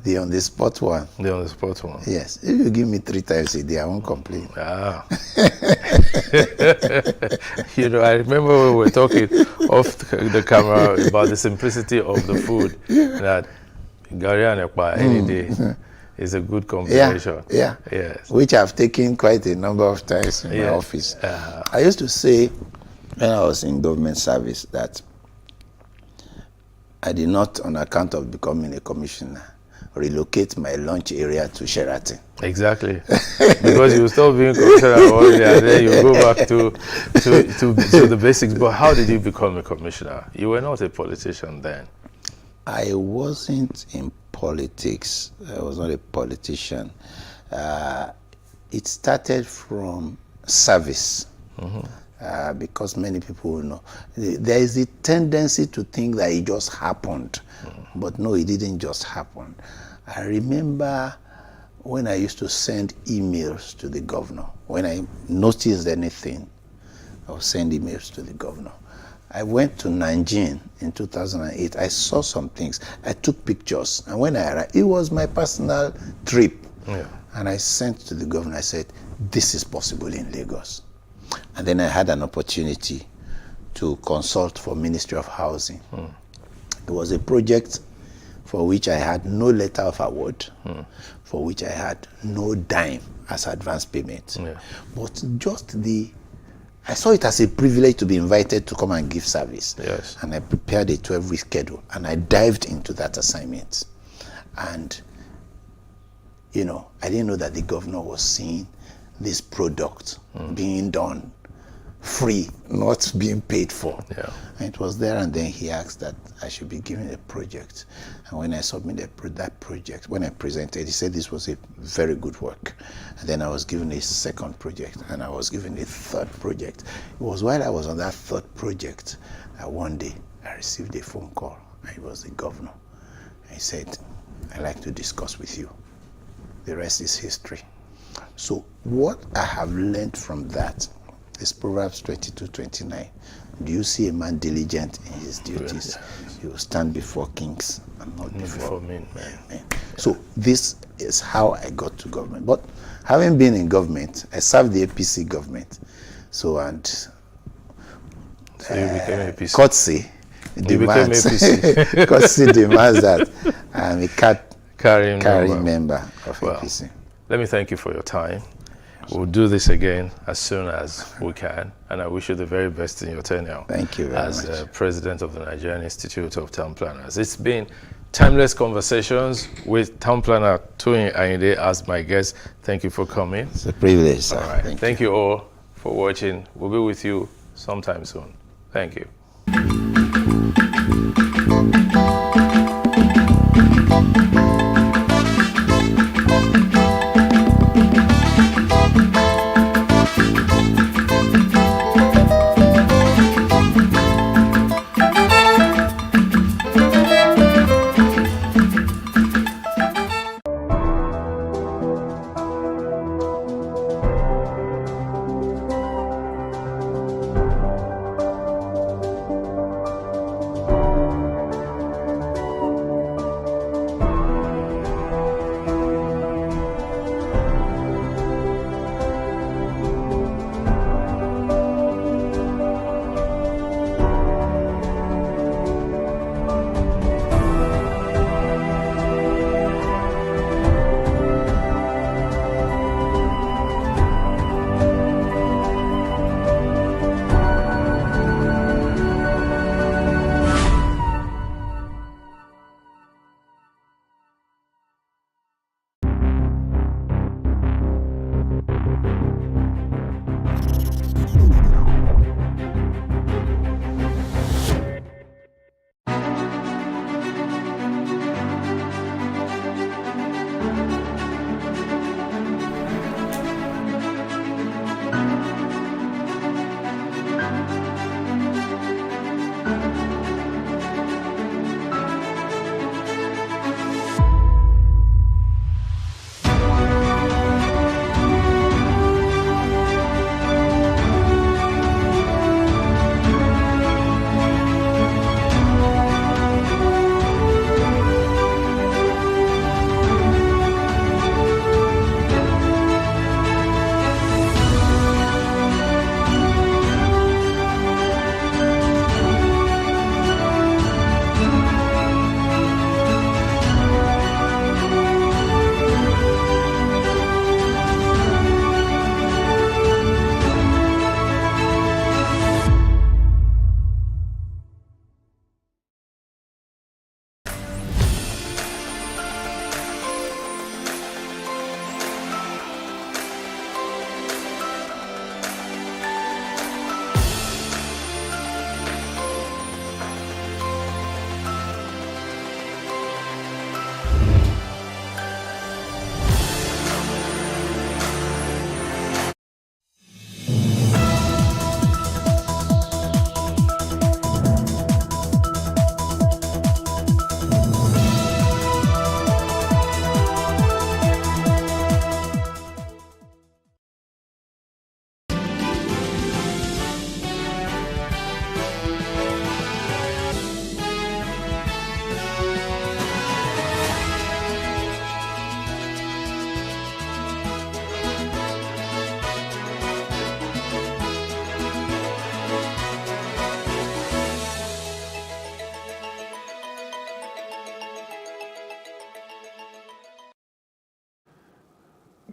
the on the spot one. The on the spot one. Yes. If you give me 3 times a day, I won't complain. I remember when we were talking off the camera about the simplicity of the food, that Gari and Ekpa any day is a good combination. Yeah. Yes. Which I've taken quite a number of times in my office. I used to say when I was in government service that I did not, on account of becoming a commissioner, relocate my lunch area to Sheraton. Exactly. Because you stop being commissioner already, and then you go back to the basics. But how did you become a commissioner? You were not a politician then. I wasn't in politics. I was not a politician. It started from service. Because many people will know. There is a tendency to think that it just happened. But no, it didn't just happen. I remember when I used to send emails to the governor. When I noticed anything, I would send emails to the governor. I went to Nanjing in 2008. I saw some things. I took pictures. And when I arrived, it was my personal trip. And I sent to the governor. I said, this is possible in Lagos. And then I had an opportunity to consult for Ministry of Housing. It was a project for which I had no letter of award, for which I had no dime as advance payment. But just the I saw it as a privilege to be invited to come and give service. Yes. And I prepared a 12-week schedule, and I dived into that assignment. And, you know, I didn't know that the governor was seeing this product being done free, not being paid for. Yeah. And it was there, and then he asked that I should be given a project. And when I submitted that project, when I presented, he said this was a very good work. And then I was given a second project, and I was given a third project. It was while I was on that third project that one day I received a phone call. It was the governor. He said, "I'd like to discuss with you. The rest is history." So what I have learned from that is Proverbs 22:29. Do you see a man diligent in his duties? He will stand before kings and not before men. So this is how I got to government. But having been in government, I served the APC government. So, and so you became APC. Courtesy demands, courtesy demands that I'm a carrying member of APC. Let me thank you for your time. We'll do this again as soon as we can, and I wish you the very best in your tenure. Thank you very much. As President of the Nigerian Institute of Town Planners. It's been Timeless Conversations with Town Planner Toyin Ayinde as my guest. Thank you for coming. It's a privilege, sir. All right. Thank you all for watching. We'll be with you sometime soon. Thank you.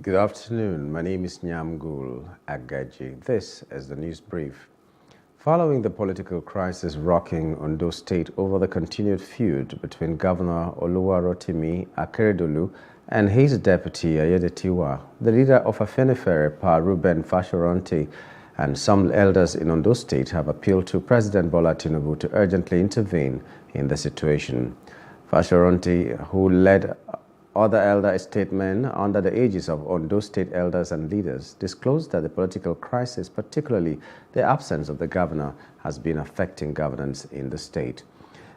Good afternoon. My name is Nyamgul Agaji. This is the news brief. Following the political crisis rocking Ondo State over the continued feud between Governor Oluwarotimi Akeredolu and his deputy Ayedatiwa, the leader of Afenifere, Pa Ruben Fashoranti, and some elders in Ondo State have appealed to President Bola Tinubu to urgently intervene in the situation. Fashoranti, who led other elder statesmen under the aegis of Ondo State elders and leaders, disclosed that the political crisis, particularly the absence of the governor, has been affecting governance in the state.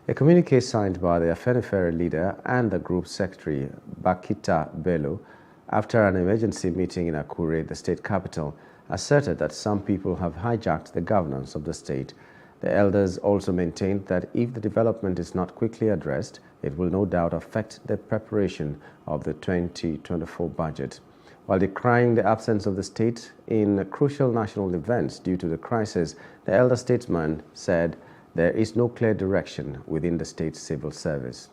A communique signed by the Afenifere leader and the group secretary, Bakita Bello, after an emergency meeting in Akure, the state capital, asserted that some people have hijacked the governance of the state. The elders also maintained that if the development is not quickly addressed, it will no doubt affect the preparation of the 2024 budget. While decrying the absence of the state in crucial national events due to the crisis, the elder statesman said there is no clear direction within the state's civil service.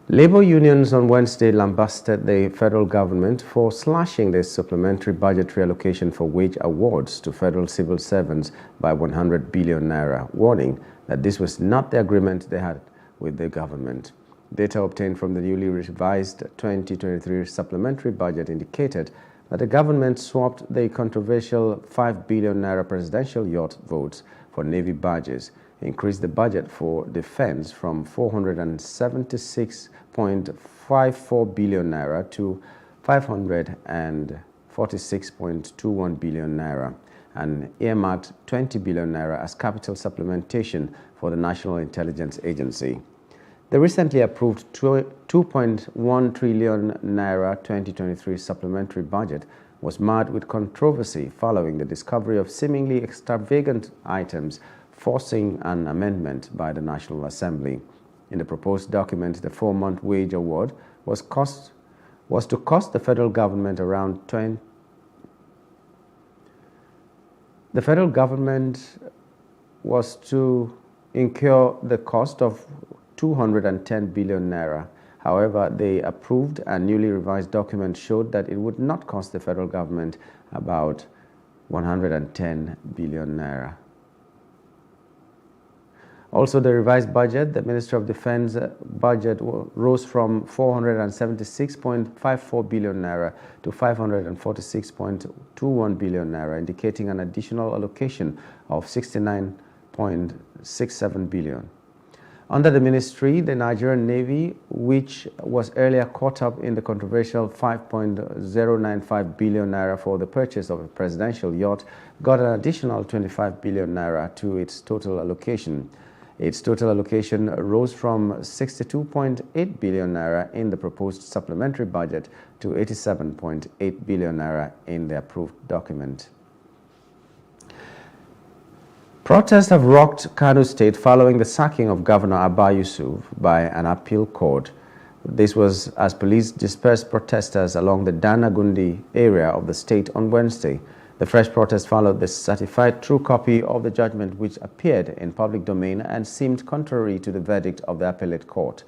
Labor unions on Wednesday lambasted the federal government for slashing the supplementary budgetary allocation for wage awards to federal civil servants by 100 billion naira, warning that this was not the agreement they had with the government. Data obtained from the newly revised 2023 supplementary budget indicated that the government swapped the controversial 5 billion naira presidential yacht votes for Navy badges, increased the budget for defense from 476.54 billion naira to 546.21 billion naira, and earmarked 20 billion naira as capital supplementation for the National Intelligence Agency. The recently approved 2.1 trillion naira 2023 supplementary budget was marred with controversy following the discovery of seemingly extravagant items, forcing an amendment by the National Assembly. In the proposed document, the 4-month wage award was to cost the federal government around The federal government was to incur the cost of 210 billion naira. However, the approved and newly revised document showed that it would not cost the federal government about 110 billion naira. Also, the revised budget, the Ministry of Defense budget rose from 476.54 billion naira to 546.21 billion naira, indicating an additional allocation of 69.67 billion. Under the ministry, the Nigerian Navy, which was earlier caught up in the controversial 5.095 billion naira for the purchase of a presidential yacht, got an additional 25 billion naira to its total allocation. Its total allocation rose from 62.8 billion naira in the proposed supplementary budget to 87.8 billion naira in the approved document. Protests have rocked Kano State following the sacking of Governor Abba Yusuf by an appeal court. This was as police dispersed protesters along the Danagundi area of the state on Wednesday. The fresh protest followed the certified true copy of the judgment, which appeared in public domain and seemed contrary to the verdict of the appellate court.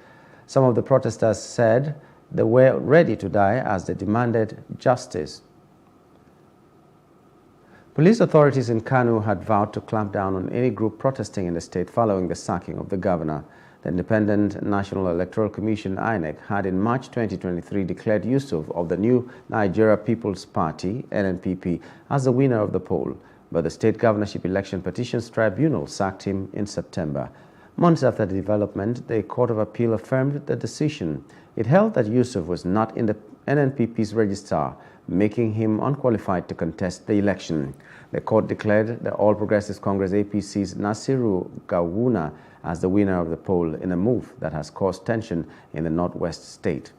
Some of the protesters said they were ready to die as they demanded justice. Police authorities in Kano had vowed to clamp down on any group protesting in the state following the sacking of the governor. The Independent National Electoral Commission, INEC, had in March 2023 declared Yusuf of the New Nigeria People's Party, NNPP, as the winner of the poll, but the State Governorship Election Petitions Tribunal sacked him in September. Months after the development, the Court of Appeal affirmed the decision. It held that Yusuf was not in the NNPP's register, making him unqualified to contest the election. The court declared the All Progressives Congress APC's Nasiru Gawuna as the winner of the poll in a move that has caused tension in the Northwest state.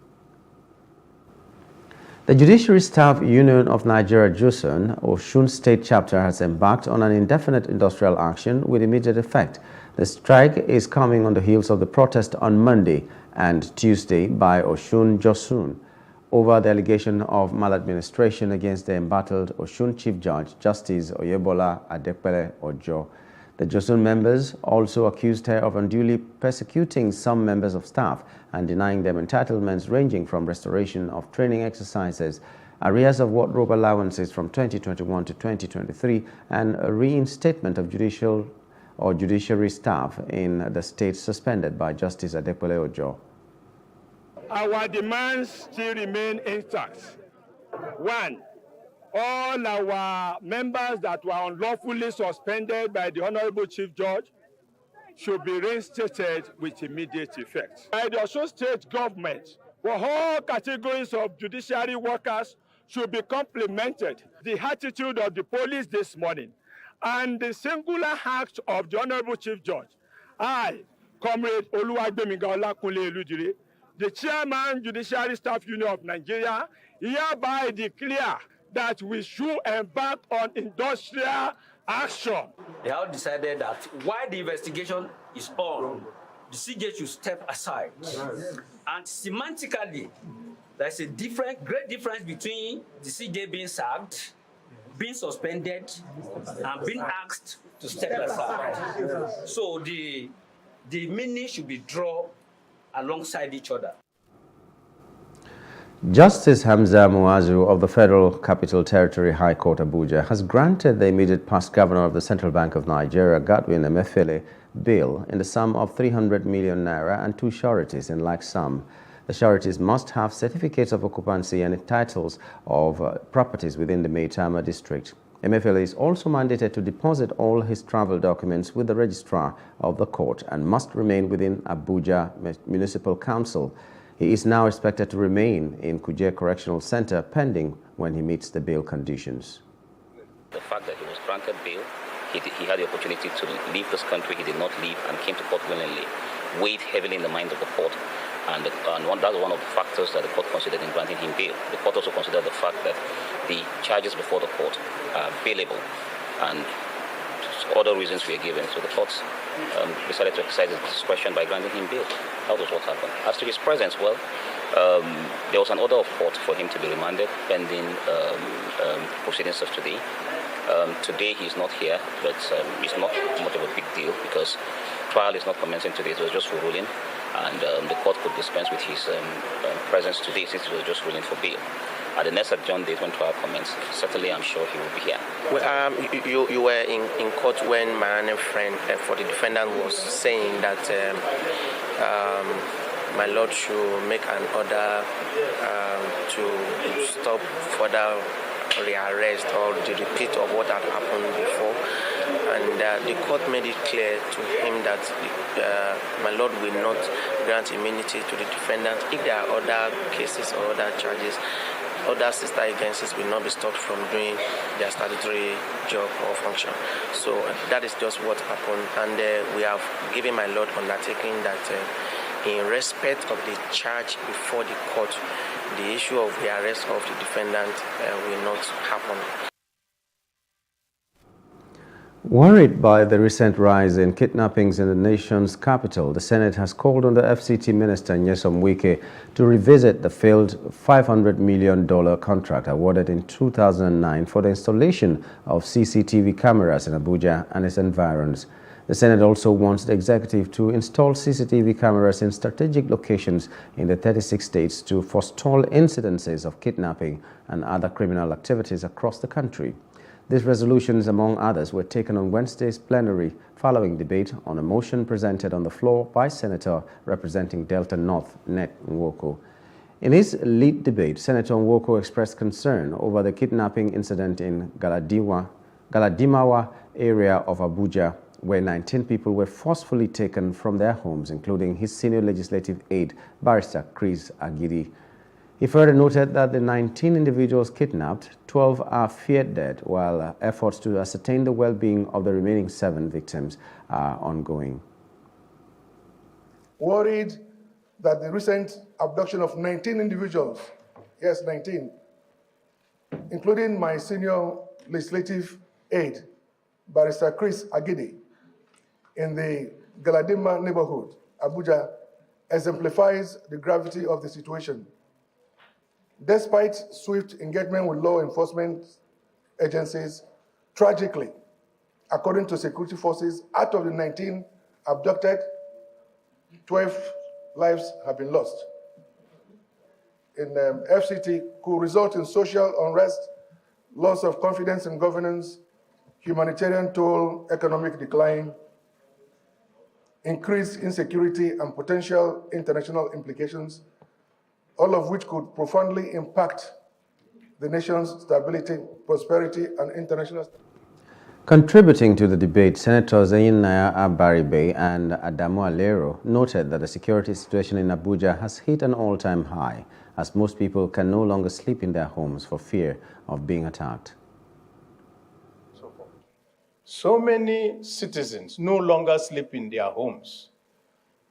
The Judiciary Staff Union of Nigeria, JUSUN, Osun State Chapter, has embarked on an indefinite industrial action with immediate effect. The strike is coming on the heels of the protest on Monday and Tuesday by Osun JUSUN over the allegation of maladministration against the embattled Osun Chief Judge, Justice Oyebola Adepele Ojo. The Josun members also accused her of unduly persecuting some members of staff and denying them entitlements ranging from restoration of training exercises, arrears of wardrobe allowances from 2021 to 2023, and a reinstatement of judiciary staff in the state suspended by Justice Adekunle Ojo. Our demands still remain intact. One, all our members that were unlawfully suspended by the Honorable Chief Judge should be reinstated with immediate effect. By the Osun State government, for all categories of judiciary workers should be complemented. The attitude of the police this morning and the singular act of the Honorable Chief Judge, I, Comrade Oluwagbemiga Olakunle Eludire, the Chairman, Judiciary Staff Union of Nigeria, hereby declare that we should embark on industrial action. They have decided that while the investigation is on, the CJ should step aside. Yes. And semantically, there's a great difference between the CJ being sacked, being suspended, and being asked to step aside. So the meaning should be drawn alongside each other. Justice Hamza Muazu of the Federal Capital Territory High Court Abuja has granted the immediate past governor of the Central Bank of Nigeria, Godwin Emefiele, bail in the sum of 300 million naira and 2 sureties in like sum. The sureties must have certificates of occupancy and titles of properties within the Maitama district. Emefiele is also mandated to deposit all his travel documents with the registrar of the court and must remain within Abuja Municipal Council. He is now expected to remain in Kuje Correctional Center pending when he meets the bail conditions. The fact that he was granted bail, he had the opportunity to leave this country, he did not leave and came to court willingly, weighed heavily in the mind of the court. And that was one of the factors that the court considered in granting him bail. The court also considered the fact that the charges before the court are bailable, and other reasons were given. So the court decided to exercise its discretion by granting him bail. That was what happened. As to his presence, well, there was an order of court for him to be remanded pending proceedings of today. Today he's not here, but it's not much of a big deal because trial is not commencing today. It was just for ruling, and the court could dispense with his presence today since it was just ruling for bail. At the next adjourned date when trial commences, certainly I'm sure he will be here. Well, you were in court when my friend for the defendant was saying that my lord should make an order to stop further rearrest or the repeat of what had happened before. And the court made it clear to him that my lord will not grant immunity to the defendant if there are other cases or other charges. Other sister agencies will not be stopped from doing their statutory job or function. So that is just what happened. And we have given my lord undertaking that in respect of the charge before the court, the issue of the arrest of the defendant will not happen. Worried by the recent rise in kidnappings in the nation's capital, the Senate has called on the FCT Minister Nyesom Wike to revisit the failed $500 million contract awarded in 2009 for the installation of CCTV cameras in Abuja and its environs. The Senate also wants the executive to install CCTV cameras in strategic locations in the 36 states to forestall incidences of kidnapping and other criminal activities across the country. These resolutions, among others, were taken on Wednesday's plenary following debate on a motion presented on the floor by Senator representing Delta North, Ned Nwoko. In his lead debate, Senator Nwoko expressed concern over the kidnapping incident in Galadimawa area of Abuja, where 19 people were forcefully taken from their homes, including his senior legislative aide, Barrister Chris Agidi. He further noted that the 19 individuals kidnapped, 12 are feared dead, while efforts to ascertain the well-being of the remaining 7 victims are ongoing. Worried that the recent abduction of 19 individuals, yes, 19, including my senior legislative aide, Barrister Chris Agidi, in the Galadima neighborhood, Abuja, exemplifies the gravity of the situation. Despite swift engagement with law enforcement agencies, tragically, According to security forces, out of the 19 abducted, 12 lives have been lost. In FCT could result in social unrest, loss of confidence in governance, humanitarian toll, economic decline, increased insecurity, and potential international implications, all of which could profoundly impact the nation's stability, prosperity, and international stability. Contributing to the debate, Senators Naya Abaribe and Adamu Alero noted that the security situation in Abuja has hit an all-time high, as most people can no longer sleep in their homes for fear of being attacked. So many citizens no longer sleep in their homes.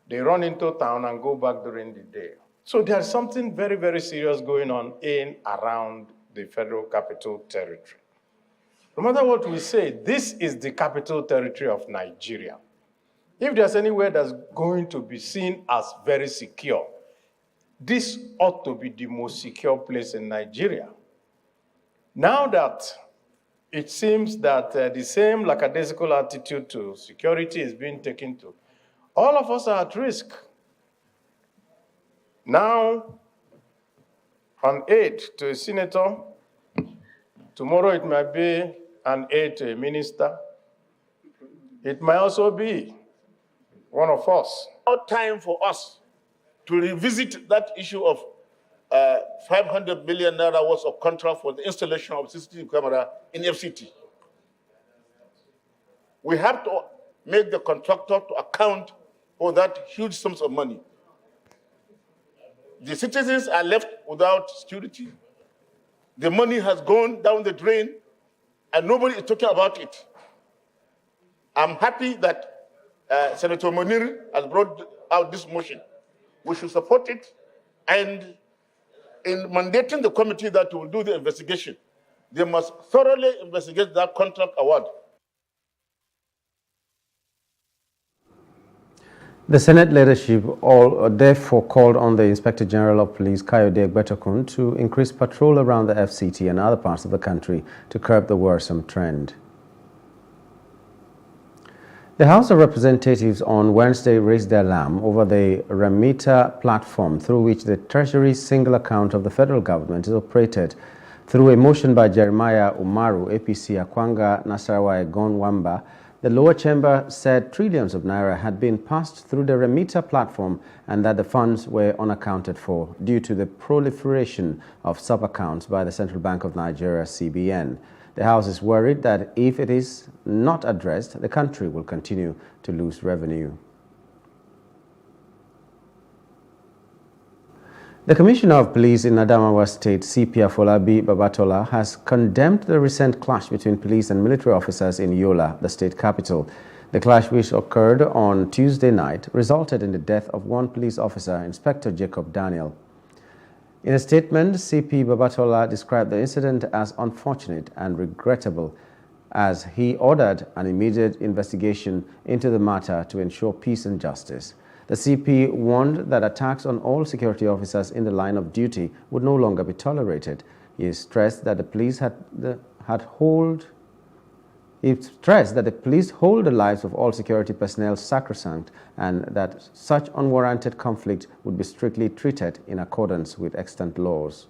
They run into town and go back during the day. So there's something very, very serious going on in around the Federal Capital Territory. No matter what we say, this is the capital territory of Nigeria. If there's anywhere that's going to be seen as very secure, this ought to be the most secure place in Nigeria. Now that it seems that the same lackadaisical attitude to security is being taken to, all of us are at risk. Now, an aide to a senator, tomorrow it might be an aide to a minister. It might also be one of us. Now time for us to revisit that issue of 500 million naira worth of contract for the installation of CCTV camera in FCT. We have to make the contractor to account for that huge sums of money. The citizens are left without security. The money has gone down the drain, and nobody is talking about it. I'm happy that Senator Monir has brought out this motion. We should support it, and in mandating the committee that will do the investigation, they must thoroughly investigate that contract award. The Senate leadership therefore called on the Inspector General of Police, Kayode Egbetokun, to increase patrol around the FCT and other parts of the country to curb the worrisome trend. The House of Representatives on Wednesday raised their alarm over the Remita platform through which the Treasury's single account of the federal government is operated. Through a motion by Jeremiah Umaru, APC Akwanga Nasarawa Egon Wamba, the lower chamber said trillions of naira had been passed through the Remita platform and that the funds were unaccounted for due to the proliferation of sub-accounts by the Central Bank of Nigeria, CBN. The House is worried that if it is not addressed, the country will continue to lose revenue. The Commissioner of Police in Adamawa State, CP Afolabi Babatola, has condemned the recent clash between police and military officers in Yola, the state capital. The clash, which occurred on Tuesday night, resulted in the death of one police officer, Inspector Jacob Daniel. In a statement, CP Babatola described the incident as unfortunate and regrettable, as he ordered an immediate investigation into the matter to ensure peace and justice. The CP warned that attacks on all security officers in the line of duty would no longer be tolerated. He stressed that the police hold the lives of all security personnel sacrosanct and that such unwarranted conflict would be strictly treated in accordance with extant laws.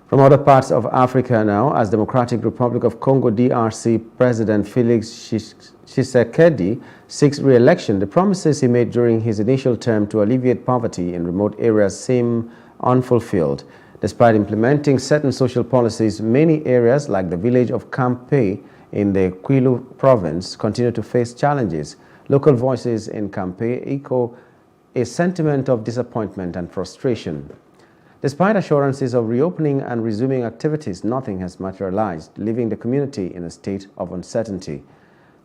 From other parts of Africa now, as Democratic Republic of Congo DRC President Felix Tshisekedi seeks re-election, the promises he made during his initial term to alleviate poverty in remote areas seem unfulfilled. Despite implementing certain social policies, many areas like the village of Kampe in the Kwilu province continue to face challenges. Local voices in Kampe echo a sentiment of disappointment and frustration. Despite assurances of reopening and resuming activities, nothing has materialized, leaving the community in a state of uncertainty.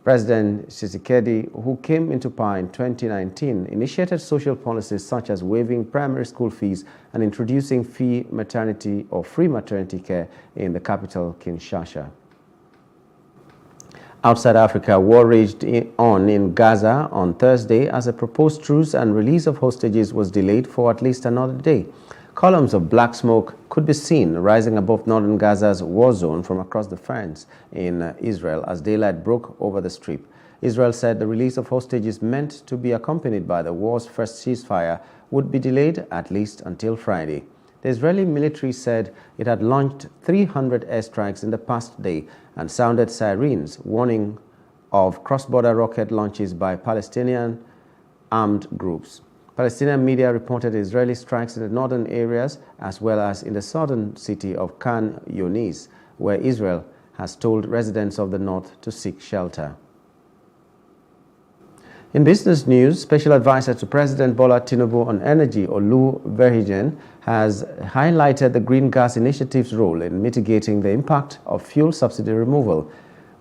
President Tshisekedi, who came into power in 2019, initiated social policies such as waiving primary school fees and introducing free maternity care in the capital, Kinshasa. Outside Africa, war raged on in Gaza on Thursday as a proposed truce and release of hostages was delayed for at least another day. Columns of black smoke could be seen rising above northern Gaza's war zone from across the fence in Israel as daylight broke over the strip. Israel said the release of hostages meant to be accompanied by the war's first ceasefire would be delayed at least until Friday. The Israeli military said it had launched 300 airstrikes in the past day and sounded sirens warning of cross-border rocket launches by Palestinian armed groups. Palestinian media reported Israeli strikes in the northern areas as well as in the southern city of Khan Yunis, where Israel has told residents of the north to seek shelter. In business news, Special Advisor to President Bola Tinubu on Energy, Olu Verhijen, has highlighted the Green Gas Initiative's role in mitigating the impact of fuel subsidy removal.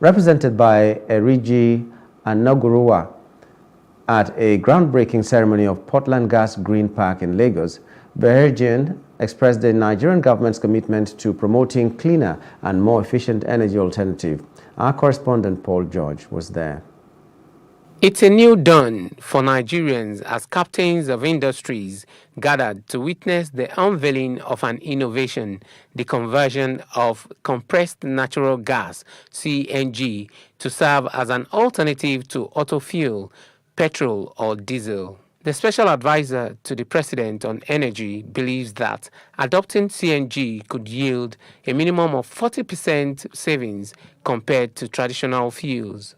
Represented by Erigi Anaguruwa at a groundbreaking ceremony of Portland Gas Green Park in Lagos, Verhijen expressed the Nigerian government's commitment to promoting cleaner and more efficient energy alternative. Our correspondent Paul George was there. It's a new dawn for Nigerians as captains of industries gathered to witness the unveiling of an innovation, the conversion of compressed natural gas, CNG, to serve as an alternative to auto fuel, petrol or diesel. The Special Advisor to the President on Energy believes that adopting CNG could yield a minimum of 40% savings compared to traditional fuels.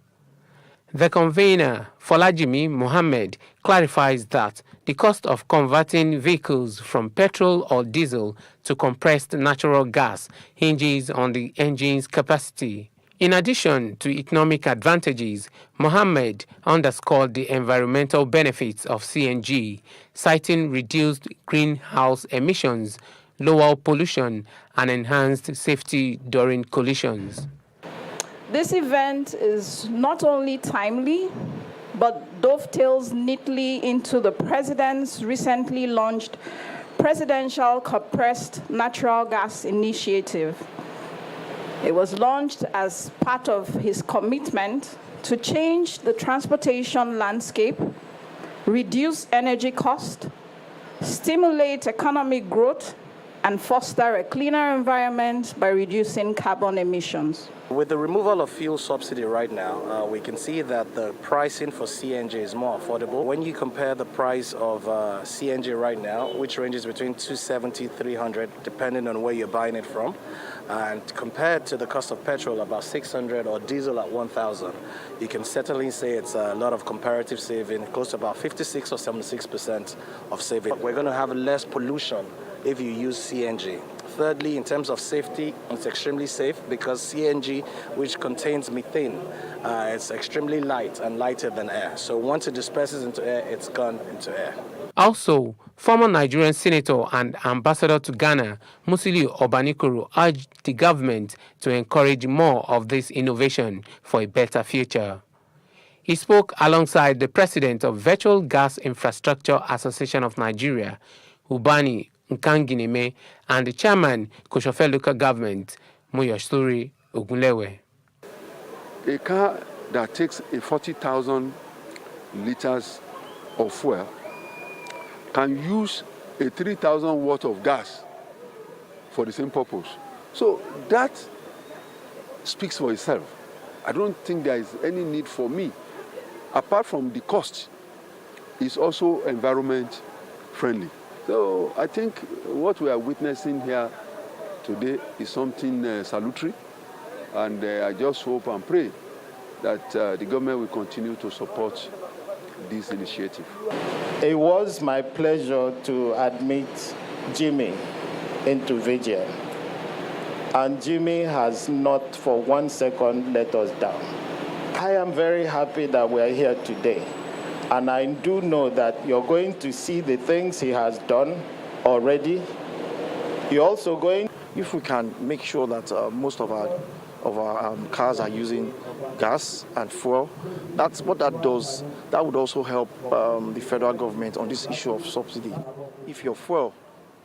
The convener, Folajimi Mohammed, clarifies that the cost of converting vehicles from petrol or diesel to compressed natural gas hinges on the engine's capacity. In addition to economic advantages, Mohammed underscored the environmental benefits of CNG, citing reduced greenhouse emissions, lower pollution, and enhanced safety during collisions. This event is not only timely, but dovetails neatly into the President's recently launched Presidential Compressed Natural Gas Initiative. It was launched as part of his commitment to change the transportation landscape, reduce energy cost, stimulate economic growth, and foster a cleaner environment by reducing carbon emissions. With the removal of fuel subsidy right now, we can see that the pricing for CNG is more affordable. When you compare the price of CNG right now, which ranges between $270, $300, depending on where you're buying it from, and compared to the cost of petrol, about $600, or diesel at $1,000, you can certainly say it's a lot of comparative saving, close to about 56 or 76% of saving. We're going to have less pollution if you use CNG. Thirdly, in terms of safety, it's extremely safe because CNG, which contains methane, it's extremely light and lighter than air. So once it disperses into air, it's gone into air. Also, former Nigerian senator and ambassador to Ghana, Musiliu Obanikoro, urged the government to encourage more of this innovation for a better future. He spoke alongside the president of Virtual Gas Infrastructure Association of Nigeria, Ubani Nkangineme, and the chairman, Koshofe local government, Moyosuri Ogunlewe. A car that takes a 40,000 liters of fuel can use a 3,000 watt of gas for the same purpose. So that speaks for itself. I don't think there is any need for me. Apart from the cost, it's also environment friendly. So I think what we are witnessing here today is something salutary, and I just hope and pray that the government will continue to support this initiative. It was my pleasure to admit Jimmy into VGN, and Jimmy has not for 1 second let us down. I am very happy that we are here today. And I do know that you're going to see the things he has done already. You're also going... If we can make sure that most of our cars are using gas and fuel, that's what that does. That would also help the federal government on this issue of subsidy. If your fuel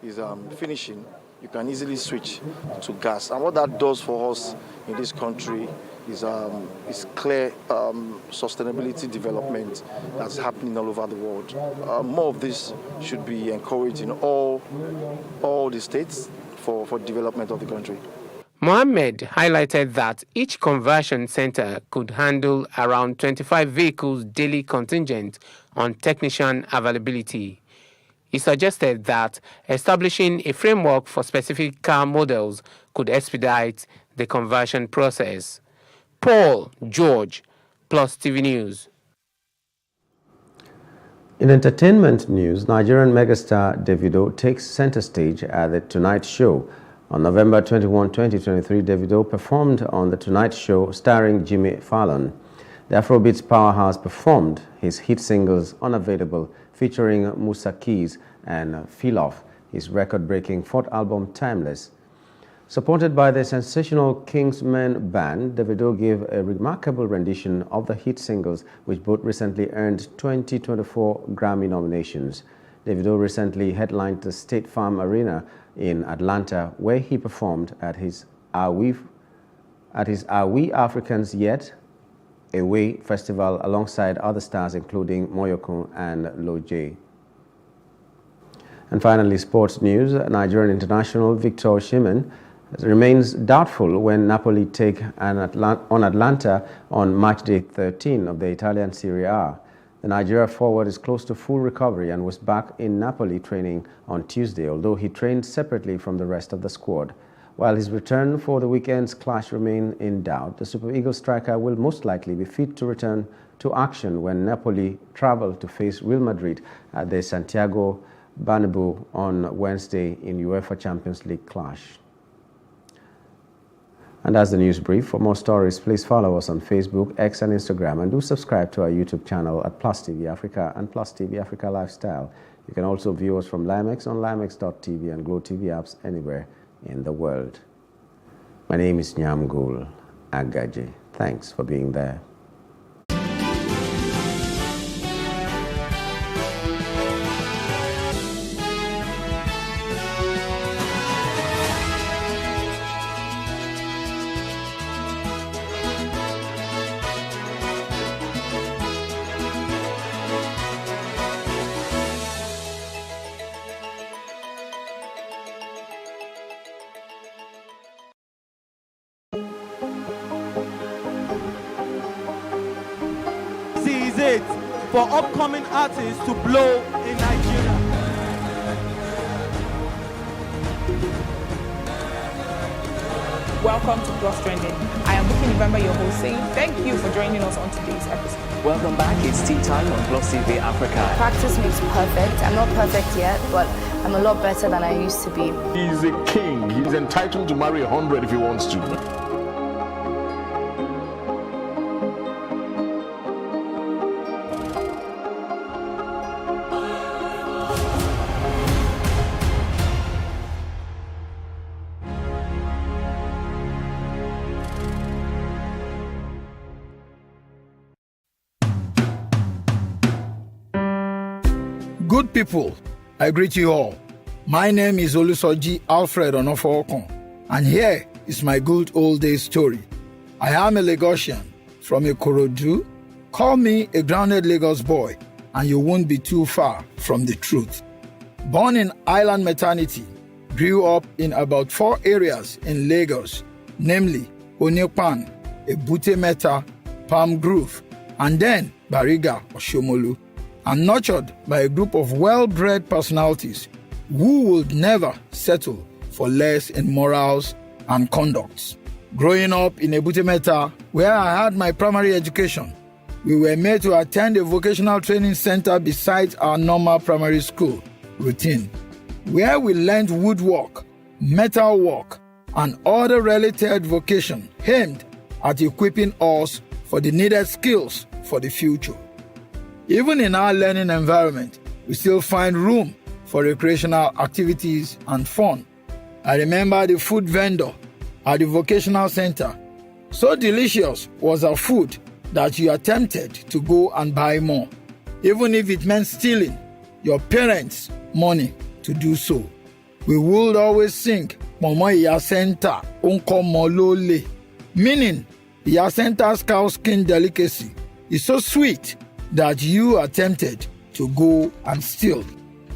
is finishing, you can easily switch to gas. And what that does for us in this country is clear sustainability development that's happening all over the world. More of this should be encouraged in all the states for development of the country. Mohammed highlighted that each conversion center could handle around 25 vehicles daily contingent on technician availability. He suggested that establishing a framework for specific car models could expedite the conversion process. Paul George, Plus TV News. In entertainment news, Nigerian megastar Davido takes center stage at The Tonight Show. On November 21, 2023, Davido performed on The Tonight Show starring Jimmy Fallon. The Afrobeats powerhouse performed his hit singles Unavailable, featuring Musa Keys, and Feel Off, his record-breaking fourth album Timeless. Supported by the sensational Kingsmen Band, Davido gave a remarkable rendition of the hit singles, which both recently earned 2024 Grammy nominations. Davido recently headlined the State Farm Arena in Atlanta, where he performed at his Are We Africans Yet Away festival alongside other stars including Moyoko and Lojay. And finally, sports news. Nigerian international Victor Osimhen remains doubtful when Napoli take on Atlanta on match day 13 of the Italian Serie A. The Nigeria forward is close to full recovery and was back in Napoli training on Tuesday, although he trained separately from the rest of the squad. While his return for the weekend's clash remains in doubt, the Super Eagles striker will most likely be fit to return to action when Napoli travel to face Real Madrid at the Santiago Bernabeu on Wednesday in UEFA Champions League clash. And that's the news brief. For more stories, please follow us on Facebook, X, and Instagram, and do subscribe to our YouTube channel at Plus TV Africa and Plus TV Africa Lifestyle. You can also view us from Limex on limex.tv and Glow TV apps anywhere in the world. My name is Nyamgul Agaji. Thanks for being there. It for upcoming artists to blow in Nigeria. Welcome to Plus Trending. I am Buki November, your host, saying thank you for joining us on today's episode. Welcome back. It's tea time on Plus TV Africa. Practice makes perfect. I'm not perfect yet, but I'm a lot better than I used to be. He's a king. He's entitled to marry 100 if he wants to. Good people, I greet you all. My name is Olusoji Alfred Onofokon, and here is my good old days story. I am a Lagosian from Ikorodu. Call me a grounded Lagos boy, and you won't be too far from the truth. Born in Island Maternity, grew up in about 4 areas in Lagos, namely Onipan, Ebute Meta, Palm Grove, and then Bariga or Shomolu. And nurtured by a group of well-bred personalities who would never settle for less in morals and conducts. Growing up in Ebute Meta, where I had my primary education, we were made to attend a vocational training center besides our normal primary school routine, where we learned woodwork, metal work, and other related vocation aimed at equipping us for the needed skills for the future. Even in our learning environment, we still find room for recreational activities and fun. I remember the food vendor at the vocational center. So delicious was our food that you are tempted to go and buy more, even if it meant stealing your parents' money to do so. We would always sing, Momo Iya Center, Unko Molole, meaning Placenta's cow skin delicacy is so sweet that you are tempted to go and steal.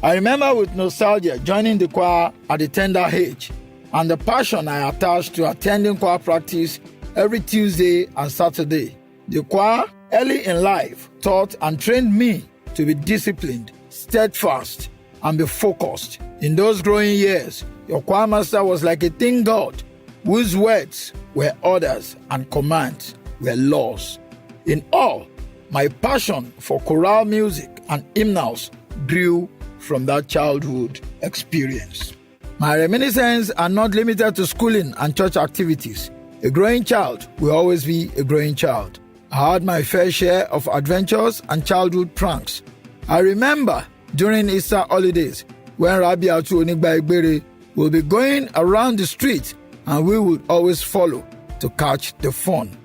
I remember with nostalgia joining the choir at the tender age and the passion I attached to attending choir practice every Tuesday and Saturday. The choir, early in life, taught and trained me to be disciplined, steadfast, and be focused. In those growing years, your choir master was like a thin God whose words were orders and commands were laws. In all, my passion for choral music and hymnals grew from that childhood experience. My reminiscences are not limited to schooling and church activities. A growing child will always be a growing child. I had my fair share of adventures and childhood pranks. I remember during Easter holidays when Rabbi Atu Onigba will be going around the street and we would always follow to catch the fun.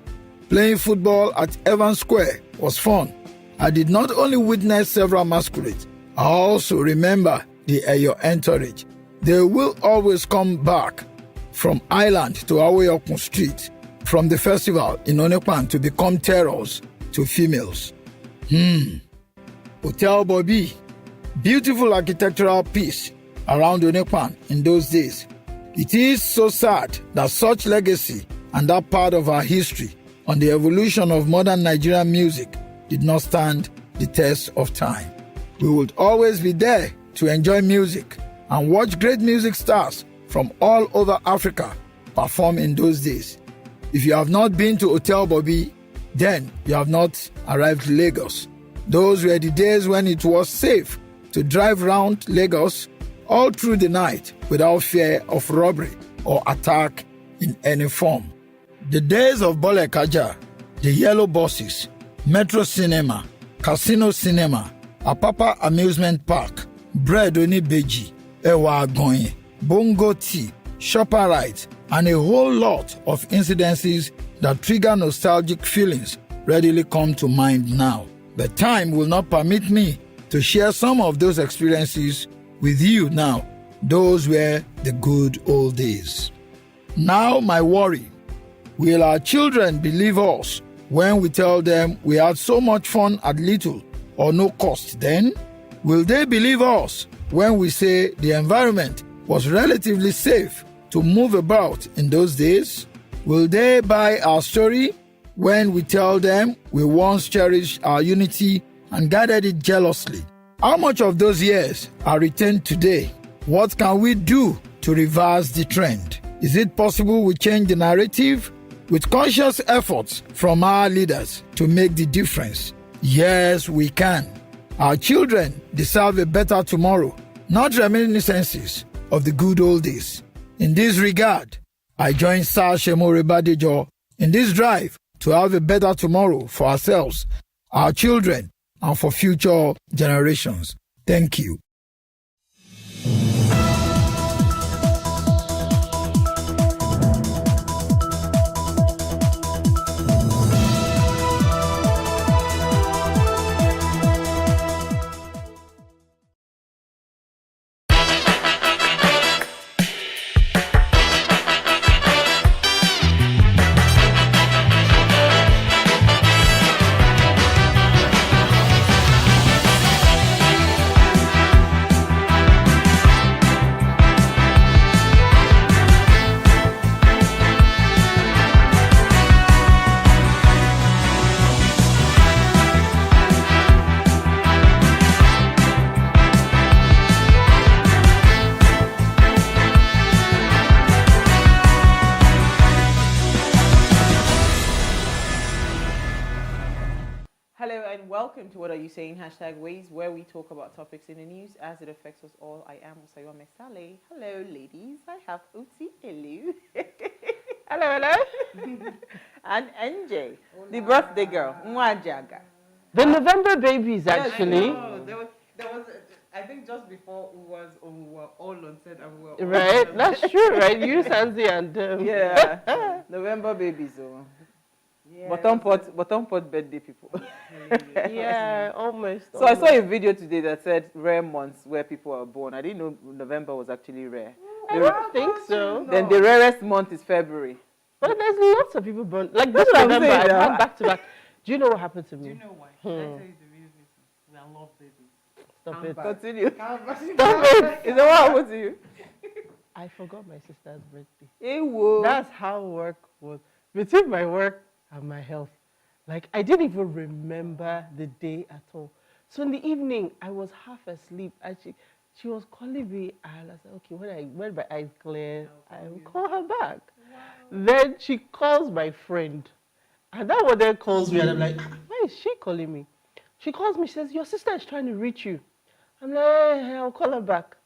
Playing football at Evans Square was fun. I did not only witness several masquerades, I also remember the Eyo entourage. They will always come back from Island to Awoyokun Street, from the festival in Onekpan to become terrors to females. Hotel Bobby, beautiful architectural piece around Onekpan in those days. It is so sad that such legacy and that part of our history on the evolution of modern Nigerian music did not stand the test of time. We would always be there to enjoy music and watch great music stars from all over Africa perform in those days. If you have not been to Hotel Bobby, then you have not arrived to Lagos. Those were the days when it was safe to drive around Lagos all through the night without fear of robbery or attack in any form. The days of Bole Kaja, the yellow buses, Metro Cinema, Casino Cinema, Apapa Amusement Park, Bread Onibeji, Ewa Agonye, Bongo Tea, Shopper Rides, and a whole lot of incidences that trigger nostalgic feelings readily come to mind now. But time will not permit me to share some of those experiences with you now. Those were the good old days. Now my worry, will our children believe us when we tell them we had so much fun at little or no cost then? Will they believe us when we say the environment was relatively safe to move about in those days? Will they buy our story when we tell them we once cherished our unity and guarded it jealously? How much of those years are retained today? What can we do to reverse the trend? Is it possible we change the narrative with conscious efforts from our leaders to make the difference? Yes, we can. Our children deserve a better tomorrow, not reminiscences of the good old days. In this regard, I join Sir Shemore Badejo in this drive to have a better tomorrow for ourselves, our children, and for future generations. Thank you. Welcome to What Are You Saying? #Ways, where we talk about topics in the news as it affects us all. I am Usayo Mesale. Hello, ladies. I have Uti. Hello. hello. And NJ, the birthday girl, Mwajaga. The November babies, actually. Yes, there was I think just before we were all on set and we were right. That's true, right? You, Sanzi, and yeah, November babies. Yeah. Bottom pot birthday people. Yeah, almost. So I saw a video today that said rare months where people are born. I didn't know November was actually rare. I don't think so. Then the rarest month is February. But there's lots of people born like this That's what I'm November. saying, I yeah. had back to back. Do you know what happened to me? Do you know why? Hmm. Should I tell you the real reason? We are love babies. Stop it. Continue. Stop it. Is that what happened to you? I forgot my sister's birthday. Ewo. That's how work was. Between my work and my health. Like, I didn't even remember the day at all. So in the evening, I was half asleep. And she was calling me. And I was like, okay, when my eyes clear, I will call her back. Wow. Then she calls my friend. And that one then calls me. And I'm like, why is she calling me? She calls me. She says, your sister is trying to reach you. I'm like, hey, I'll call her back.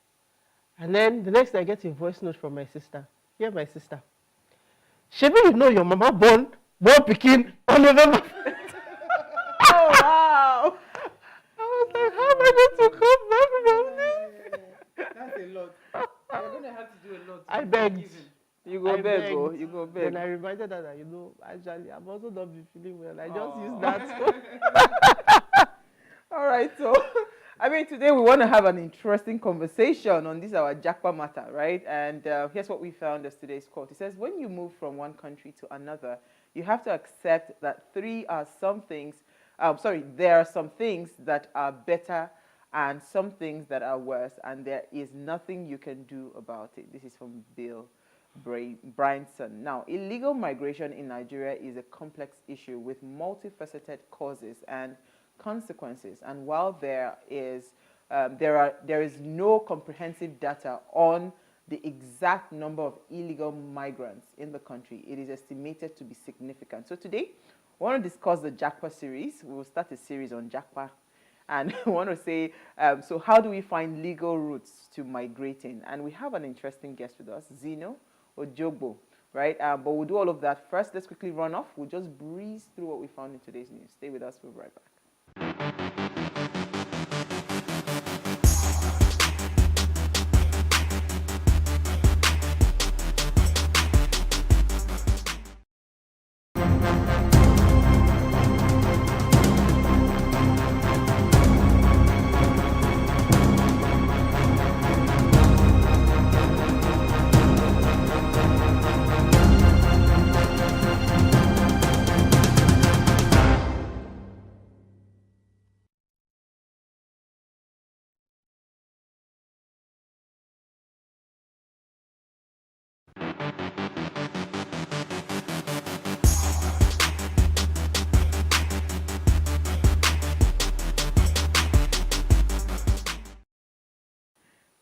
And then the next day, I get a voice note from my sister. Yeah, my sister. Shebi, you know your mama born pikin on November. Oh, wow. I was like, how am I going to come back from this? That's a lot. You're going to have to do a lot. I begged. You go I beg, begged. oh. You go beg. Then I reminded her that, actually, I'm also not be feeling well. I just used that. All right, so today we want to have an interesting conversation on this our Japa matter, right? And here's what we found as today's quote. It says, when you move from one country to another, you have to accept that there are some things that are better and some things that are worse, and there is nothing you can do about it. This is from Bill Bryanson. Now, illegal migration in Nigeria is a complex issue with multifaceted causes and consequences, and while there is no comprehensive data on the exact number of illegal migrants in the country, it is estimated to be significant. So today, we want to discuss the JACPA series. We will start a series on JACPA, and we want to say, so how do we find legal routes to migrating? And we have an interesting guest with us, Zeno Ojogbo, right? But we'll do all of that first. Let's quickly run off. We'll just breeze through what we found in today's news. Stay with us. We'll be right back.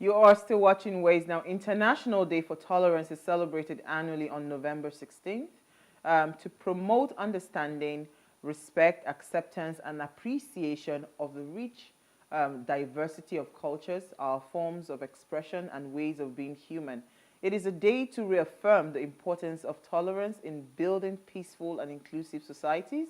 You are still watching Ways. Now, International Day for Tolerance is celebrated annually on November 16th to promote understanding, respect, acceptance, and appreciation of the rich diversity of cultures, our forms of expression, and ways of being human. It is a day to reaffirm the importance of tolerance in building peaceful and inclusive societies.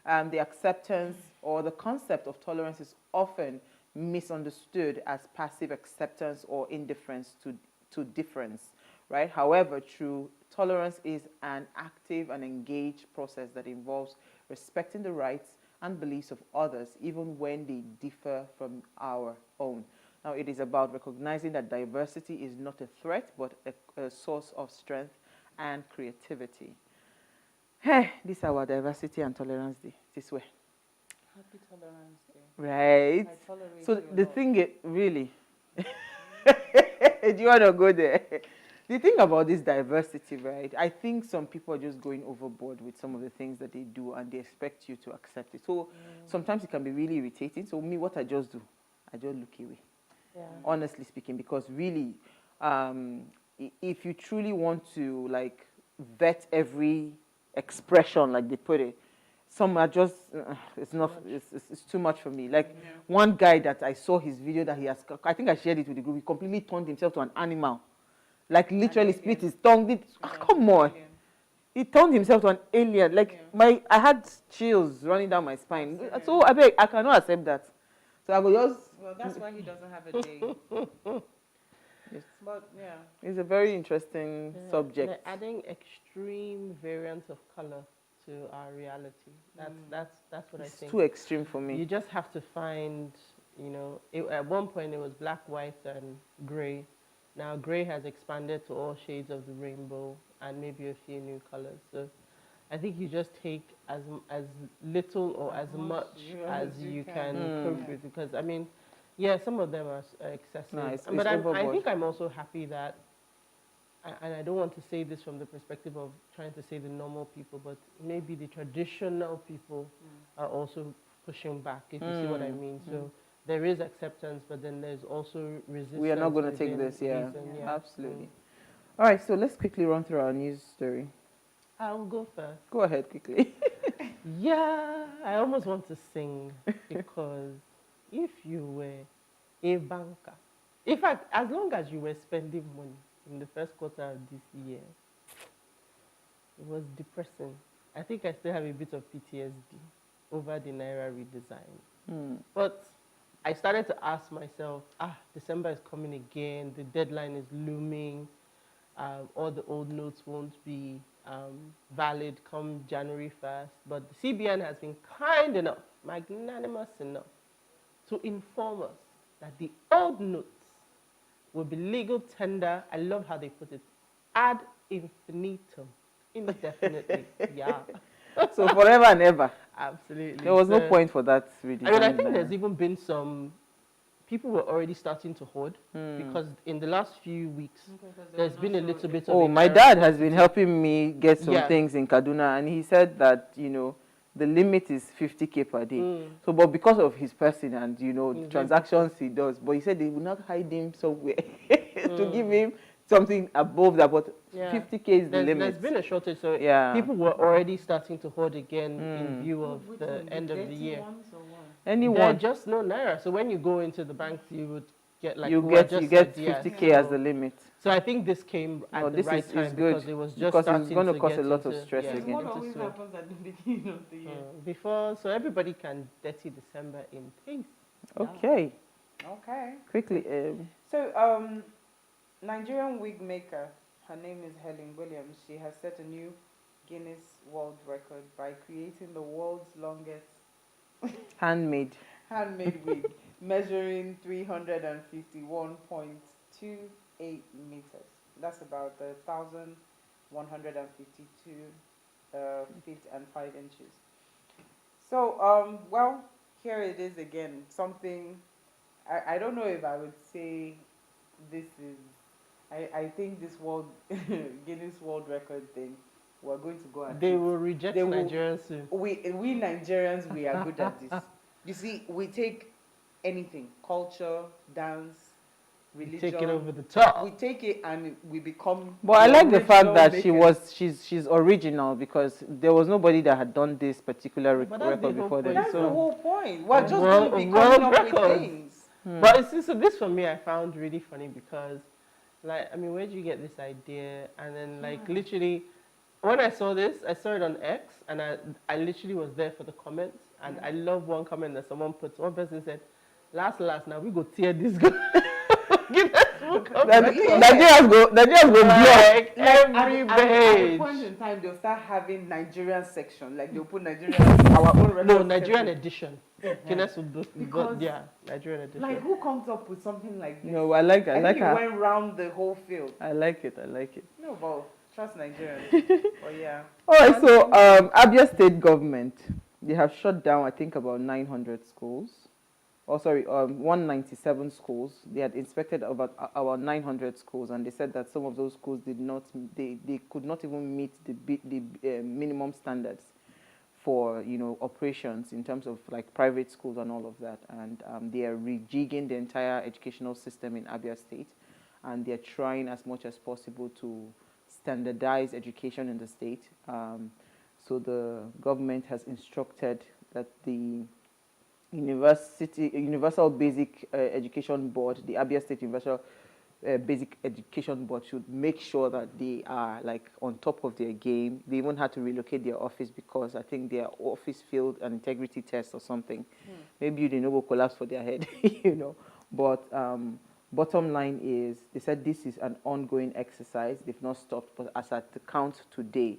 The acceptance or the concept of tolerance is often misunderstood as passive acceptance or indifference to difference, right? However, true tolerance is an active and engaged process that involves respecting the rights and beliefs of others, even when they differ from our own. Now, it is about recognizing that diversity is not a threat, but a source of strength and creativity. Hey, this is our Diversity and Tolerance Day, this way. Happy Tolerance Day. Right. So the thing is, really, do you want to go there? The thing about this diversity, right, I think some people are just going overboard with some of the things that they do and they expect you to accept it. So sometimes it can be really irritating. So me, what I just do, I just look away, honestly speaking, because really, if you truly want to like vet every expression, like they put it, some are just, it's too much for me. Like one guy that I saw his video that he has, I think I shared it with the group, he completely turned himself to an animal. Like literally split his tongue. Come on. He turned himself to an alien. Like I had chills running down my spine. So I cannot accept that. So I go just. Well, that's why he doesn't have a day. Yes. But yeah. It's a very interesting subject. They're adding extreme variants of color to our reality. That's what I think. It's too extreme for me. You just have to find, at one point it was black, white, and gray. Now gray has expanded to all shades of the rainbow. and maybe a few new colors. So I think you just take as little or as much as you can cope with, because I mean, yeah, some of them are excessive. No, it's but I think I'm also happy that, and I don't want to say this from the perspective of trying to say the normal people, but maybe the traditional people are also pushing back, if you see what I mean. So there is acceptance, but then there's also resistance. We are not going to take this, yeah. Absolutely. All right, so let's quickly run through our news story. I'll go first. Go ahead quickly. Yeah, I almost want to sing, because if you were a banker, in fact, as long as you were spending money in the first quarter of this year, it was depressing. I think I still have a bit of PTSD over the Naira redesign. But I started to ask myself, December is coming again, the deadline is looming, all the old notes won't be valid come January 1st. But the CBN has been kind enough, magnanimous enough, to inform us that the old notes will be legal tender. I love how they put it, ad infinitum, indefinitely. Yeah. So forever and ever. Absolutely. There was no point for that redesign. I mean, I think there's even been some, people were already starting to hoard, because in the last few weeks, there's been a little bit of... Oh, my dad has been helping me get some things in Kaduna, and he said that, you know, the limit is 50K per day. So, but because of his person and, you know, the transactions he does, but he said they will not hide him somewhere to give him something above that, but 50K is the limit. There's been a shortage, so people were already starting to hoard again in view of the end of the year. Anyone? Just no Naira. So when you go into the banks, you would get like... You get 50K as the limit. So I think this came at the right time, because it was just starting it's going to cause a lot of stress again. What always happens at the beginning of the year? Before, so everybody can dirty December in peace. Okay. Okay. Quickly. So, Nigerian wig maker, her name is Helen Williams. She has set a new Guinness World Record by creating the world's longest handmade wig, measuring 351.28 meters. That's about 1,152 feet and 5 inches. So, well, here it is again. Something, I don't know if I would say this is, I think this Guinness World Record thing, we're going to go at They will reject Nigerians soon. We Nigerians, we are good at this. You see, we take anything, culture, dance, religion. Take it over the top. We take it and we become... But I like the fact that she's original, because there was nobody that had done this particular record before them. That's the whole point. We're just going to be coming up with things. But so this for me, I found really funny, because, like, I mean, where did you get this idea? And then, like, literally, when I saw this, I saw it on X, and I literally was there for the comments. And I love one comment that someone put. One person said, last, now we go tear this guy. Nigerians go block every page. At a point in time, they'll start having Nigerian section. Like, they'll put Nigerian, our own record. No, Nigerian edition. Guinness will do, Nigerian edition. Like, who comes up with something like this? No, I like her. I think it went round the whole field. I like it. No, but trust Nigerians. But yeah. All right, so Abia State government, they have shut down, I think, about 900 schools. 197 schools. They had inspected about 900 schools, and they said that some of those schools they could not even meet the minimum standards for, you know, operations in terms of like private schools and all of that. And they are rejigging the entire educational system in Abia State, and they're trying as much as possible to standardize education in the state. So the government has instructed that the Universal Basic Education Board, the Abia State Universal Basic Education Board, should make sure that they are like on top of their game. They even had to relocate their office because I think their office failed an integrity test or something. Maybe they know will collapse for their head, you know. But bottom line is, they said this is an ongoing exercise. They've not stopped, but as at the count today,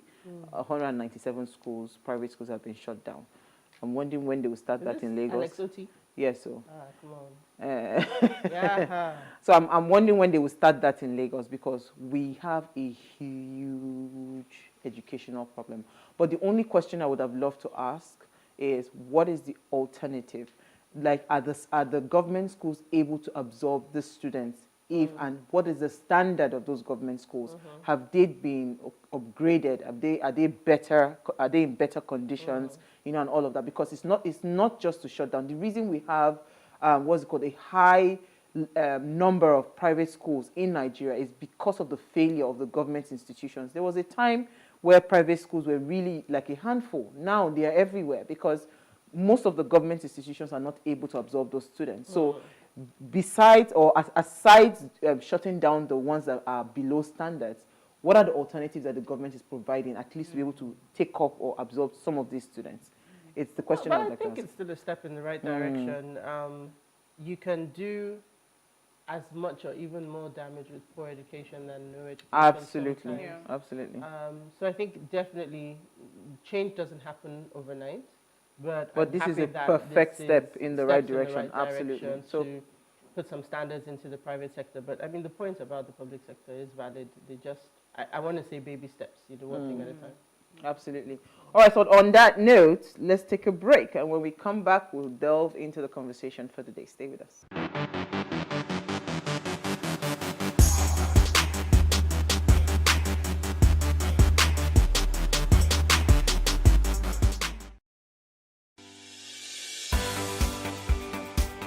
197 schools, private schools, have been shut down. I'm wondering when they will start that in Lagos. Alex Oti? Yes, so. Come Yeah. So I'm wondering when they will start that in Lagos, because we have a huge educational problem. But the only question I would have loved to ask is, what is the alternative? Like, are the government schools able to absorb the students? If and what is the standard of those government schools? Have they been upgraded? Are they better? Are they in better conditions? You know, and all of that, because it's not just to shut down. The reason we have what's it called, a high number of private schools in Nigeria is because of the failure of the government institutions. There was a time where private schools were really like a handful. Now they are everywhere because most of the government institutions are not able to absorb those students. So besides or aside shutting down the ones that are below standards, what are the alternatives that the government is providing, at least to be able to take up or absorb some of these students? It's the question But I would I like to think ask. it's still a step in the right direction. You can do as much or even more damage with poor education than no education. Absolutely, sometimes. absolutely. So I think definitely change doesn't happen overnight, but This is happy a that perfect this step is in the right steps in direction. Absolutely. direction So to put some standards into the private sector. But I mean, the point about the public sector is valid. They just, I want to say baby steps, you do one thing at a time. Absolutely. All right, so on that note, let's take a break. And when we come back, we'll delve into the conversation for the day. Stay with us.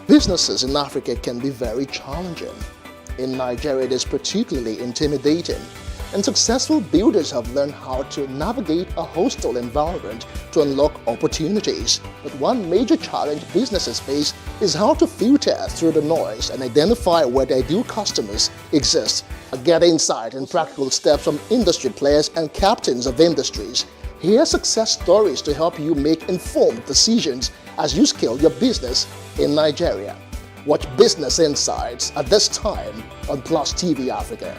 Businesses in Africa can be very challenging. In Nigeria, it is particularly intimidating, and successful builders have learned how to navigate a hostile environment to unlock opportunities. But one major challenge businesses face is how to filter through the noise and identify where their ideal customers exist. Get insight and practical steps from industry players and captains of industries. Hear success stories to help you make informed decisions as you scale your business in Nigeria. Watch Business Insights at this time on Plus TV Africa.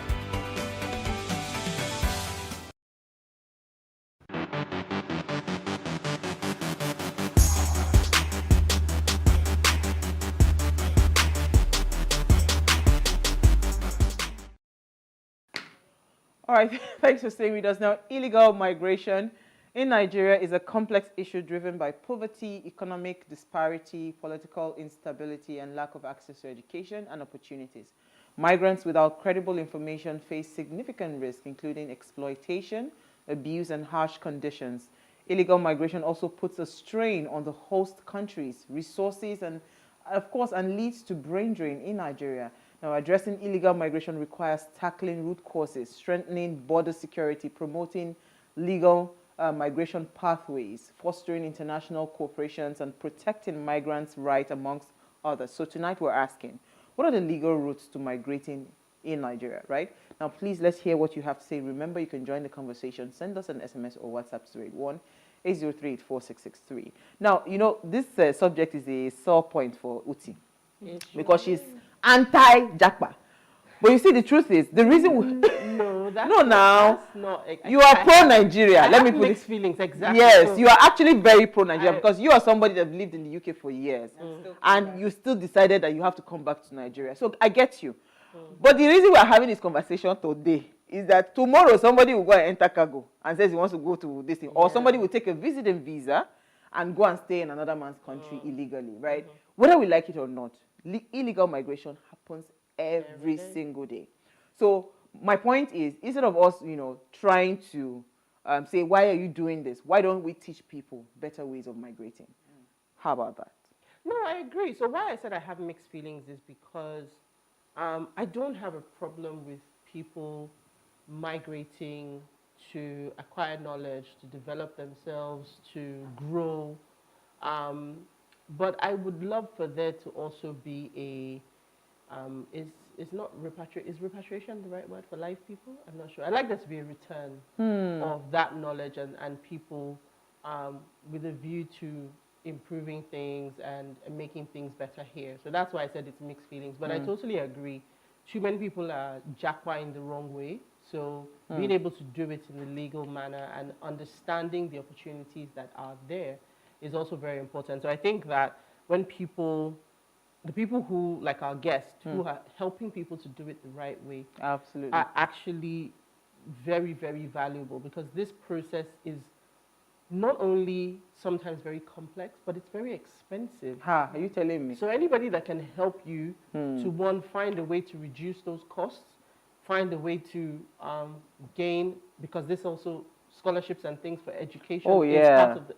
All right, thanks for staying with us. Now, illegal migration in Nigeria is a complex issue driven by poverty, economic disparity, political instability, and lack of access to education and opportunities. Migrants without credible information face significant risk, including exploitation, abuse, and harsh conditions. Illegal migration also puts a strain on the host countries' resources and, of course, and leads to brain drain in Nigeria. Now, addressing illegal migration requires tackling root causes, strengthening border security, promoting legal migration pathways, fostering international cooperations, and protecting migrants' rights, amongst others. So tonight we're asking, what are the legal routes to migrating in Nigeria, right? Now, please, let's hear what you have to say. Remember, you can join the conversation. Send us an SMS or WhatsApp to 81-803-84663. Now, you know, this subject is a sore point for Uti because she's anti-Japa. But you see, the truth is, the reason you are pro-Nigeria. Let me put it. Feelings, exactly. Yes, you are actually very pro-Nigeria because you are somebody that lived in the UK for years, and you still decided that you have to come back to Nigeria. So I get you. But the reason we are having this conversation today is that tomorrow somebody will go and enter cargo and says he wants to go to this thing, or somebody will take a visiting visa and go and stay in another man's country illegally, right? Whether we like it or not, illegal migration happens every single day. So my point is, instead of us, you know, trying to say, why are you doing this? Why don't we teach people better ways of migrating? How about that? No, I agree. So why I said I have mixed feelings is because I don't have a problem with people migrating to acquire knowledge, to develop themselves, to grow. But I would love for there to also be a, is repatriation the right word for live people? I'm not sure. I'd like there to be a return of that knowledge and people with a view to improving things and making things better here. So that's why I said it's mixed feelings. But I totally agree. Too many people are Japa in the wrong way. So being able to do it in a legal manner and understanding the opportunities that are there is also very important. So I think that when people the people who, like our guests, who are helping people to do it the right way, absolutely, are actually very, very valuable, because this process is not only sometimes very complex, but it's very expensive. Are you telling me? So anybody that can help you to, one, find a way to reduce those costs, find a way to gain, because this also scholarships and things for education. Oh, is yeah. part of the,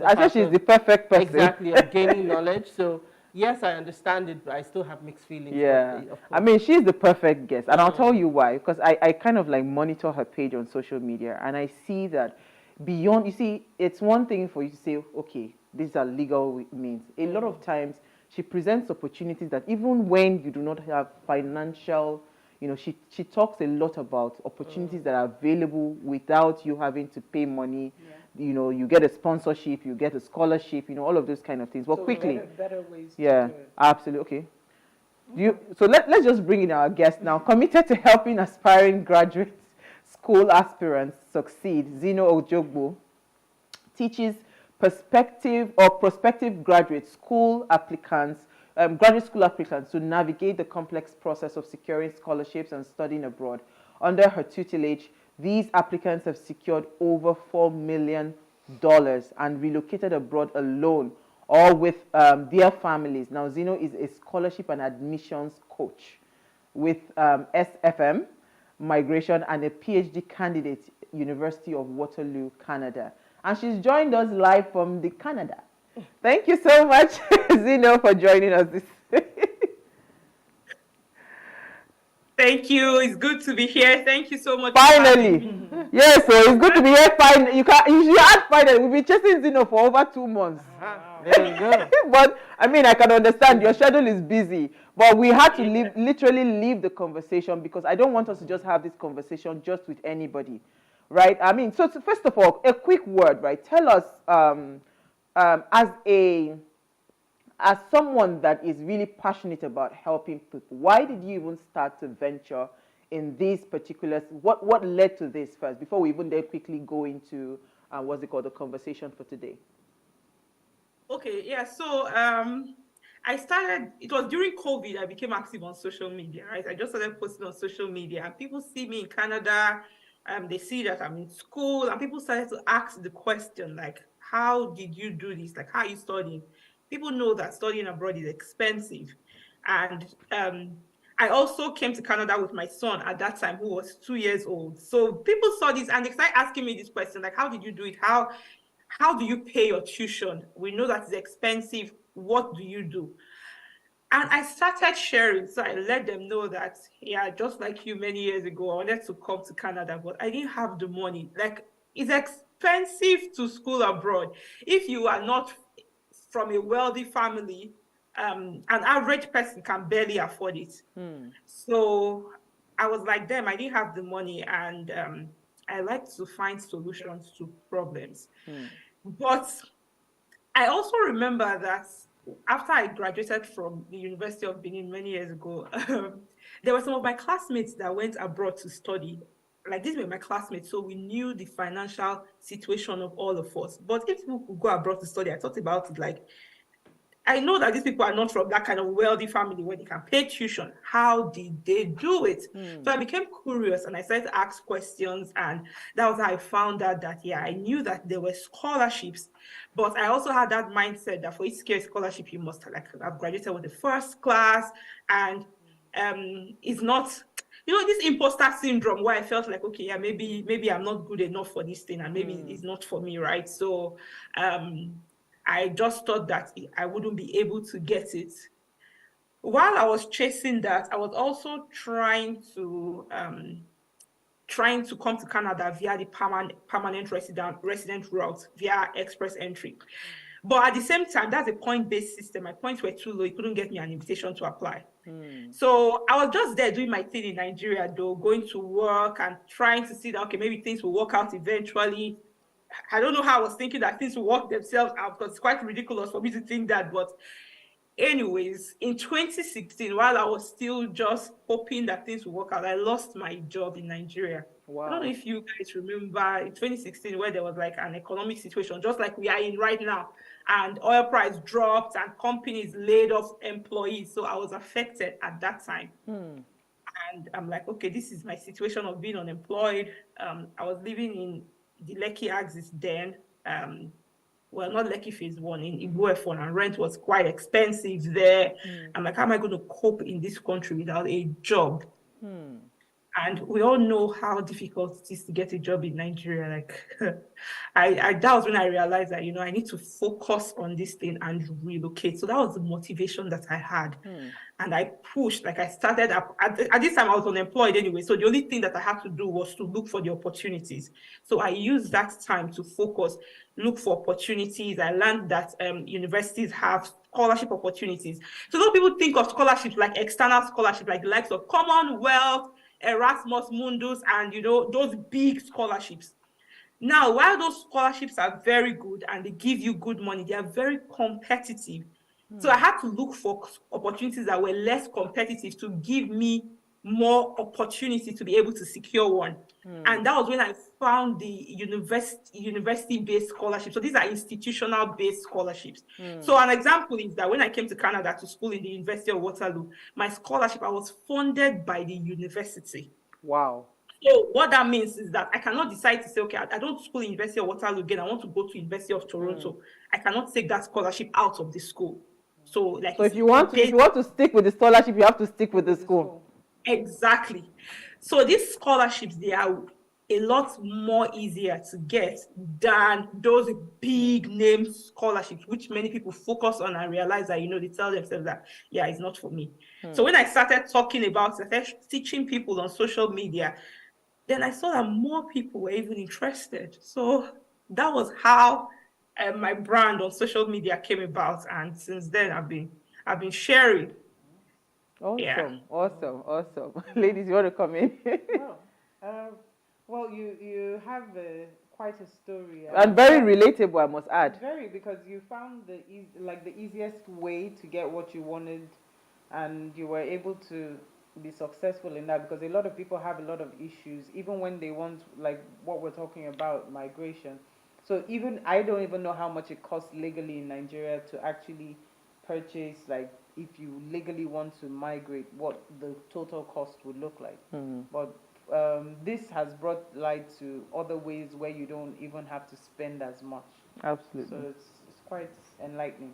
I think she's the perfect person. Exactly, of gaining knowledge. So yes, I understand it, but I still have mixed feelings. Yeah, I mean, she's the perfect guest, and I'll tell you why. Because I kind of like monitor her page on social media, and I see that beyond, you see, it's one thing for you to say, okay, these are legal means. A lot of times, she presents opportunities that even when you do not have financial, you know, she talks a lot about opportunities that are available without you having to pay money. Yeah. You know, you get a sponsorship, you get a scholarship, you know, all of those kind of things. But so quickly, better ways to yeah, do it. absolutely. Okay. So let's just bring in our guest now. Committed to helping aspiring graduate school aspirants succeed, Zeno Ojogbo teaches prospective graduate school applicants to navigate the complex process of securing scholarships and studying abroad. Under her tutelage, these applicants have secured over $4 million and relocated abroad alone or with their families. Now, Zeno is a scholarship and admissions coach with SFM Migration and a PhD candidate, University of Waterloo, Canada. And she's joined us live from the Canada. Thank you so much, Zeno, for joining us this. Thank you. It's good to be here. Thank you so much. Finally. Yes, so it's good to be here. Finally. You should add finally. We've been chasing Zeno for over 2 months. There you go. But I mean, I can understand your schedule is busy. But we had to literally leave the conversation because I don't want us to just have this conversation just with anybody, right? I mean, so first of all, a quick word, right? Tell us, as someone that is really passionate about helping people, why did you even start to venture in these particulars? What led to this first, before we even then quickly go into what's it called, the conversation for today? Okay, yeah, so I started, it was during COVID, I became active on social media, right? I just started posting on social media, and people see me in Canada, they see that I'm in school, and people started to ask the question, like, how did you do this? Like, how are you studying? People know that studying abroad is expensive. And I also came to Canada with my son at that time, who was 2 years old. So people saw this and they started asking me this question, like, how did you do it? How do you pay your tuition? We know that it's expensive. What do you do? And I started sharing. So I let them know that, yeah, just like you many years ago, I wanted to come to Canada, but I didn't have the money. Like, it's expensive to school abroad. If you are not from a wealthy family, an average person can barely afford it. So I was like them, I didn't have the money, and I like to find solutions to problems. But I also remember that after I graduated from the University of Benin many years ago, there were some of my classmates that went abroad to study. Like, these were my classmates, so we knew the financial situation of all of us. But if people could go abroad to study, I thought about it like, I know that these people are not from that kind of wealthy family where they can pay tuition. How did they do it? So I became curious and I started to ask questions, and that was how I found out that, yeah, I knew that there were scholarships, but I also had that mindset that for each scholarship, you must have graduated with the first class, and it's not, you know, this imposter syndrome where I felt like, okay, yeah, maybe I'm not good enough for this thing, and maybe it's not for me, right? So I just thought that I wouldn't be able to get it. While I was chasing that, I was also trying to come to Canada via the permanent resident route, via express entry. But at the same time, that's a point-based system. My points were too low. It couldn't get me an invitation to apply. So I was just there doing my thing in Nigeria, though, going to work and trying to see that, okay, maybe things will work out eventually. I don't know how I was thinking that things will work themselves out, because it's quite ridiculous for me to think that, but anyways, in 2016, while I was still just hoping that things would work out, I lost my job in Nigeria. Wow. I don't know if you guys remember in 2016 where there was like an economic situation, just like we are in right now, and oil price dropped and companies laid off employees. So I was affected at that time. And I'm like, okay, this is my situation of being unemployed. I was living in the Lekki Axis then. Well, not Lekki Phase 1, in Igbo F1, and rent was quite expensive there. I'm like, how am I going to cope in this country without a job? And we all know how difficult it is to get a job in Nigeria. Like, that was when I realized that, I need to focus on this thing and relocate. So that was the motivation that I had. And I pushed, like I started, at this time I was unemployed anyway. So the only thing that I had to do was to look for the opportunities. So I used that time to focus, look for opportunities. I learned that universities have scholarship opportunities. So those people think of scholarships like external scholarship, like the likes of Commonwealth, Erasmus Mundus, and those big scholarships. Now, while those scholarships are very good and they give you good money, they are very competitive. So I had to look for opportunities that were less competitive to give me more opportunity to be able to secure one. And that was when I found the university-based scholarships. So these are institutional-based scholarships. So an example is that when I came to Canada to school in the University of Waterloo, my scholarship, I was funded by the university. Wow. So what that means is that I cannot decide to say, okay, I don't school in University of Waterloo again, I want to go to University of Toronto. I cannot take that scholarship out of the school. So if you want to stick with the scholarship, you have to stick with the school. Exactly. So these scholarships, they are a lot more easier to get than those big name scholarships, which many people focus on and realize that, they tell themselves that, yeah, it's not for me. So when I started talking about teaching people on social media, then I saw that more people were even interested. So that was how my brand on social media came about, and since then I've been sharing. Awesome. Ladies, you want to come in? Well, you have quite a story. And very relatable, I must add. Very, because you found the easiest way to get what you wanted, and you were able to be successful in that, because a lot of people have a lot of issues, even when they want, like what we're talking about, migration. So I don't even know how much it costs legally in Nigeria to actually purchase, like, if you legally want to migrate, what the total cost would look like. But this has brought light to other ways where you don't even have to spend as much. Absolutely. So it's quite enlightening.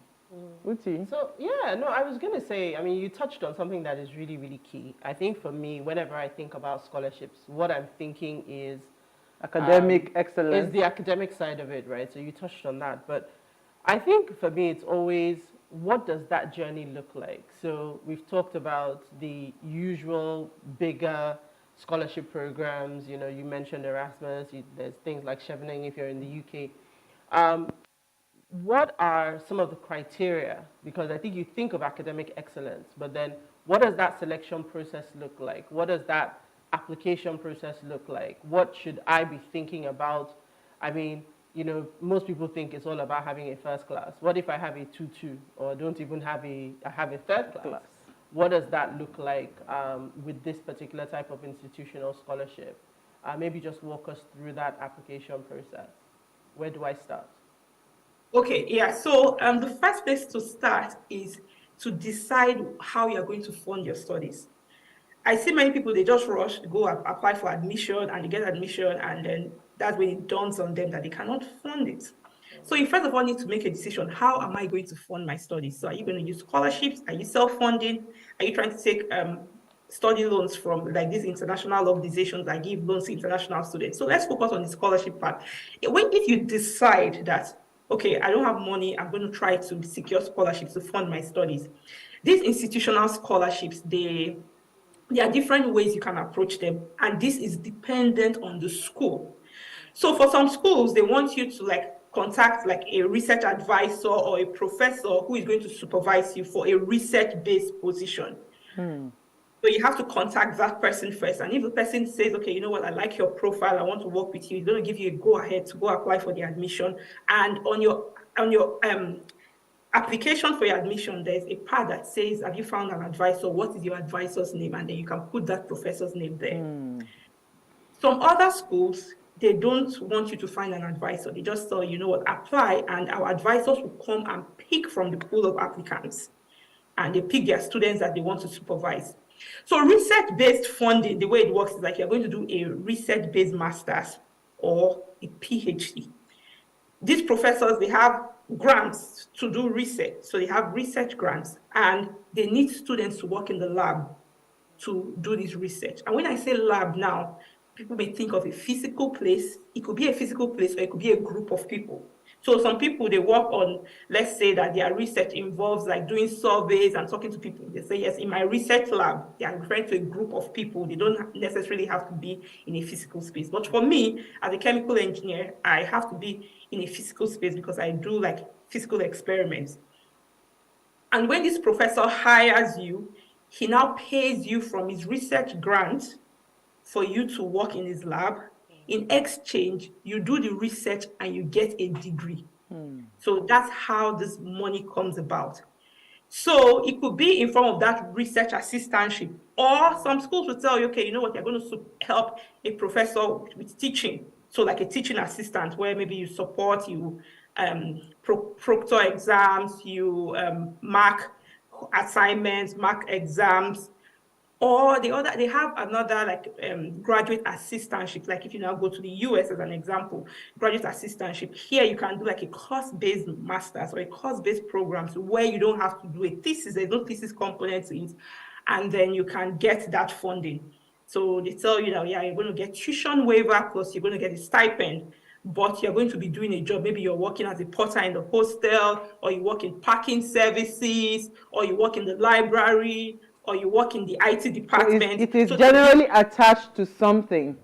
Uti? So, I was going to say, you touched on something that is really, really key. I think for me, whenever I think about scholarships, what I'm thinking is academic excellence. Is the academic side of it, right? So you touched on that. But I think for me, it's always, what does that journey look like? So we've talked about the usual bigger scholarship programs. You mentioned Erasmus. There's things like Chevening if you're in the UK. What are some of the criteria? Because I think you think of academic excellence, but then what does that selection process look like? What does that application process look like? What should I be thinking about? Most people think it's all about having a first class. What if I have a 2-2 or don't even have I have a third class? What does that look like with this particular type of institutional scholarship? Maybe just walk us through that application process. Where do I start? Okay, yeah. So the first place to start is to decide how you're going to fund your studies. I see many people, they just rush to go apply for admission, and they get admission, and then that's when it dawns on them that they cannot fund it. So you first of all need to make a decision. How am I going to fund my studies? So are you going to use scholarships? Are you self-funding? Are you trying to take study loans from like these international organizations that give loans to international students? So let's focus on the scholarship part. If you decide that, okay, I don't have money, I'm going to try to secure scholarships to fund my studies. These institutional scholarships, there are different ways you can approach them, and this is dependent on the school. So for some schools, they want you to contact a research advisor or a professor who is going to supervise you for a research-based position. So you have to contact that person first. And if the person says, okay, you know what, I like your profile, I want to work with you, he's going to give you a go-ahead to go apply for the admission. And on your application for your admission, there's a part that says, have you found an advisor? What is your advisor's name? And then you can put that professor's name there. Some other schools, they don't want you to find an advisor. They just tell you know what, apply, and our advisors will come and pick from the pool of applicants. And they pick their students that they want to supervise. So research-based funding, the way it works is like you're going to do a research-based master's or a PhD. These professors, they have grants to do research. So they have research grants, and they need students to work in the lab to do this research. And when I say lab now, people may think of a physical place. It could be a physical place, or it could be a group of people. So some people, they work on, let's say that their research involves like doing surveys and talking to people. They say, yes, in my research lab, they are referring to a group of people. They don't necessarily have to be in a physical space. But for me, as a chemical engineer, I have to be in a physical space because I do like physical experiments. And when this professor hires you, he now pays you from his research grant for you to work in his lab. In exchange, you do the research and you get a degree. So that's how this money comes about. So it could be in form of that research assistantship, or some schools will tell you, okay, you know what, you're going to help a professor with teaching. So like a teaching assistant, where maybe you support, you proctor exams, you mark assignments, mark exams. Or they have another like graduate assistantship. Like if you now go to the US as an example, graduate assistantship. Here you can do like a course-based master's or a course-based program, so where you don't have to do a thesis. There's no thesis component to it, and then you can get that funding. So they tell you that, yeah, you're going to get tuition waiver, plus you're going to get a stipend, but you're going to be doing a job. Maybe you're working as a porter in the hostel, or you work in parking services, or you work in the library, or you work in the IT department. So it is generally attached to something.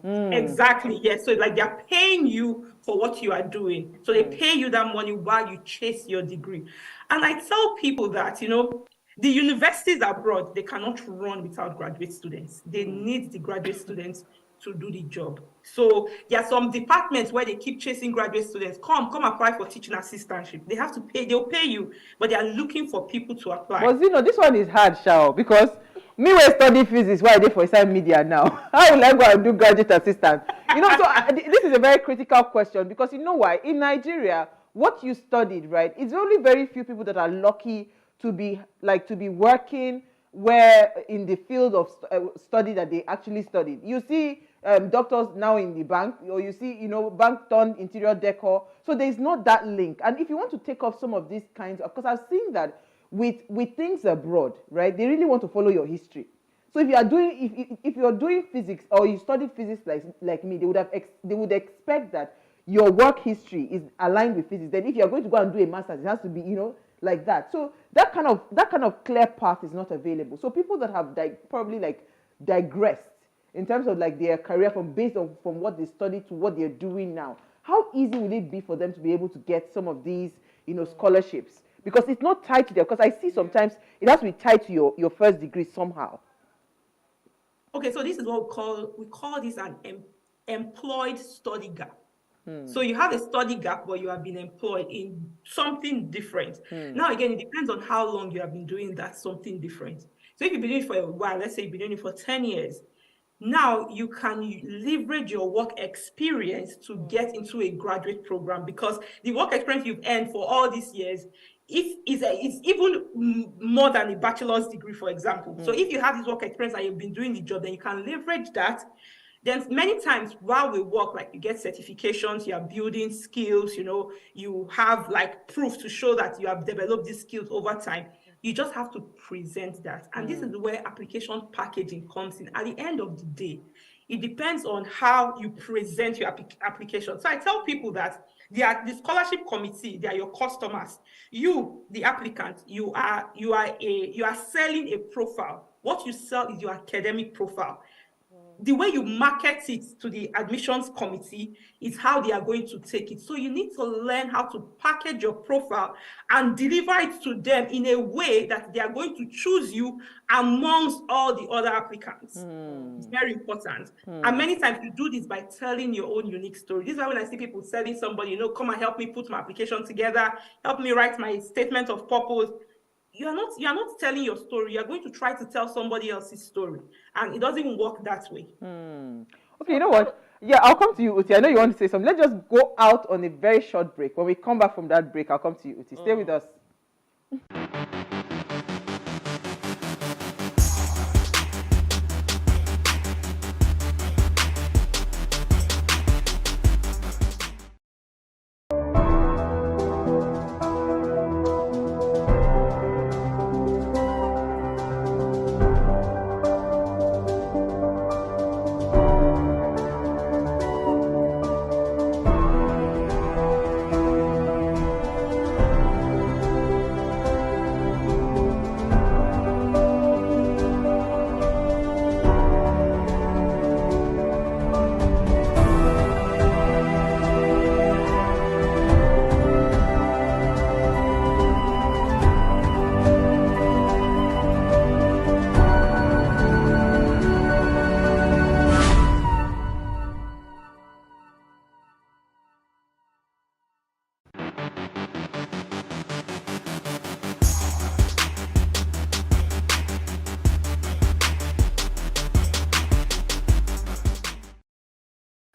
Exactly, yes. So like they're paying you for what you are doing. So they pay you that money while you chase your degree. And I tell people that, you know, the universities abroad, they cannot run without graduate students. They need the graduate students to do the job. So there are some departments where they keep chasing graduate students. Come apply for teaching assistantship. They have to pay, they'll pay you, but they are looking for people to apply. But you know, this one is hard, Shao, because me when study physics, why I did for inside media now? How will I go and do graduate assistant? You know, so this is a very critical question, because you know why? In Nigeria, what you studied, right, it's only very few people that are lucky to be working where in the field of study that they actually studied. You see doctors now in the bank, or you see, you know, bank turned interior decor. So there's not that link. And if you want to take up some of these kinds, of course, I've seen that with things abroad, right? They really want to follow your history. So if you are doing, if you're doing physics, or you studied physics like me, they would expect that your work history is aligned with physics. Then if you're going to go and do a master's, it has to be, you know, like that. So that kind of clear path is not available. So people that have probably like digressed in terms of like their career from what they studied to what they're doing now, how easy will it be for them to be able to get some of these, you know, scholarships? Because it's not tied to them. Because I see sometimes it has to be tied to your first degree somehow. Okay, so this is what we call this an employed study gap. So you have a study gap, but you have been employed in something different. Now, again, it depends on how long you have been doing that something different. So if you've been doing it for a while, let's say you've been doing it for 10 years, now you can leverage your work experience to get into a graduate program, because the work experience you've earned for all these years it's even more than a bachelor's degree, for example. So if you have this work experience and you've been doing the job, then you can leverage that. Then many times while we work, like you get certifications, you are building skills, you know, you have like proof to show that you have developed these skills over time. You just have to present that. And this is where application packaging comes in. At the end of the day, it depends on how you present your application. So I tell people that the scholarship committee, they are your customers. You, the applicant, you are selling a profile. What you sell is your academic profile. the way you market it to the admissions committee is how they are going to take it. So you need to learn how to package your profile and deliver it to them in a way that they are going to choose you amongst all the other applicants. It's very important. And many times you do this by telling your own unique story. This is why when I see people telling somebody, come and help me put my application together, help me write my statement of purpose. You're not telling your story. You're going to try to tell somebody else's story, and it doesn't work that way. Okay, you know what? Yeah, I'll come to you, Uti. I know you want to say something. Let's just go out on a very short break. When we come back from that break, I'll come to you, Uti. Stay with us.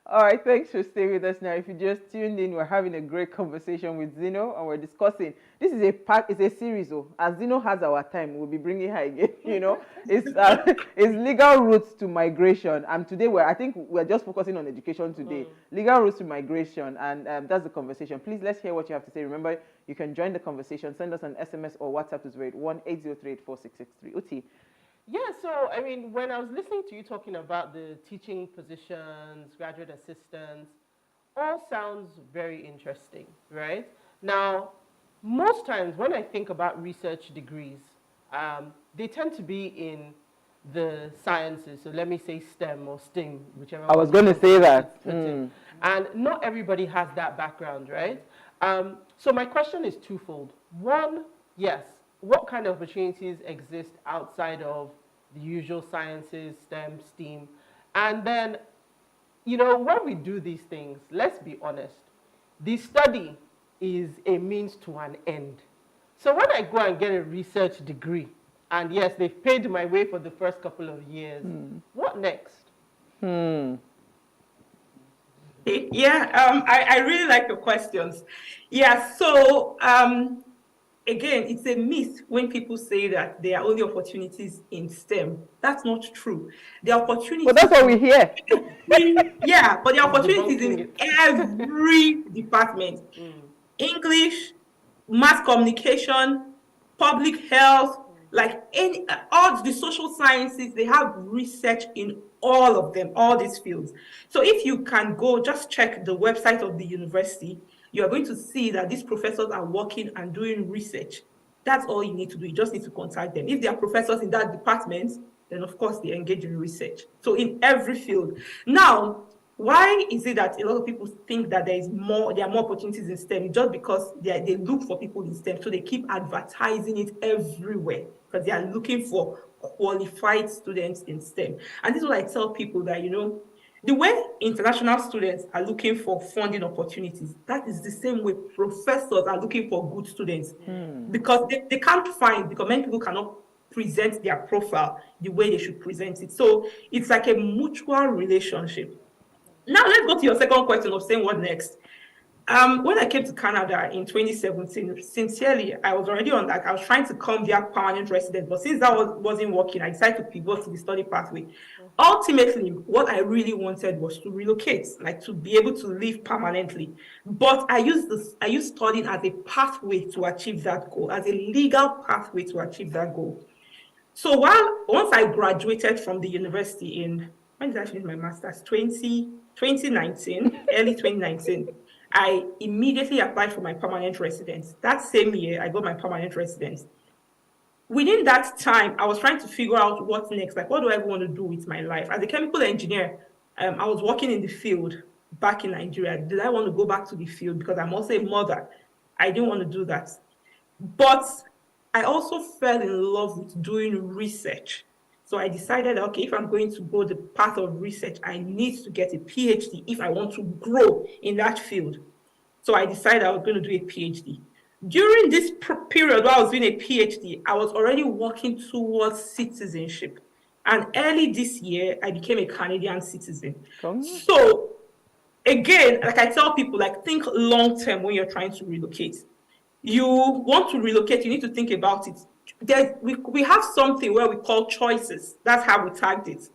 All right, thanks for staying with us now. If you just tuned in, we're having a great conversation with Zino, and we're discussing. This is it's a series. As Zino has our time, we'll be bringing her again. It's legal routes to migration, and today I think we're just focusing on education today. Legal routes to migration, and that's the conversation. Please let's hear what you have to say. Remember, you can join the conversation. Send us an SMS or WhatsApp to 081-803-4663. Uti. Yeah, so, I mean, when I was listening to you talking about the teaching positions, graduate assistants, all sounds very interesting, right? Now, most times when I think about research degrees, they tend to be in the sciences. So let me say STEM or STEAM, whichever. I was going to say that. And not everybody has that background, right? So my question is twofold. One, yes, what kind of opportunities exist outside of the usual sciences, STEM, STEAM? And then, when we do these things, let's be honest, the study is a means to an end. So when I go and get a research degree, and yes, they've paid my way for the first couple of years, what next? Yeah, I really like the questions. Yeah, so again, it's a myth when people say that there are only opportunities in STEM. That's not true. The opportunities. But that's what we hear. Yeah, but the opportunities in every department: English, mass communication, public health, all the social sciences. They have research in all of them, all these fields. So if you can go, just check the website of the university. You are going to see that these professors are working and doing research. That's all you need to do. You just need to contact them. If they are professors in that department, then of course they engage in research. So in every field. Now, why is it that a lot of people think that there are more opportunities in STEM? Just because they look for people in STEM. So they keep advertising it everywhere because they are looking for qualified students in STEM. And this is what I tell people that, the way international students are looking for funding opportunities, that is the same way professors are looking for good students because they can't find, because many people cannot present their profile the way they should present it. So it's like a mutual relationship. Now let's go to your second question of saying what next. When I came to Canada in 2017, sincerely, I was already on that. I was trying to come via permanent residence, but since that wasn't working, I decided to pivot to the study pathway. Ultimately, what I really wanted was to relocate, to be able to live permanently. But I used studying as a pathway to achieve that goal, as a legal pathway to achieve that goal. So once I graduated from the university when did I finish my master's? 2019, early 2019. I immediately applied for my permanent residence. That same year, I got my permanent residence. within that time, I was trying to figure out what's next. Like, what do I want to do with my life? As a chemical engineer, I was working in the field back in Nigeria. Did I want to go back to the field? Because I'm also a mother. I didn't want to do that. But I also fell in love with doing research. So I decided, okay, if I'm going to go the path of research, I need to get a PhD if I want to grow in that field. So I decided I was going to do a PhD. During this period while I was doing a PhD, I was already working towards citizenship. And early this year, I became a Canadian citizen. So again, like I tell people, like, think long-term when you're trying to relocate. You want to relocate, you need to think about it. We have something where we call choices. That's how we tagged it.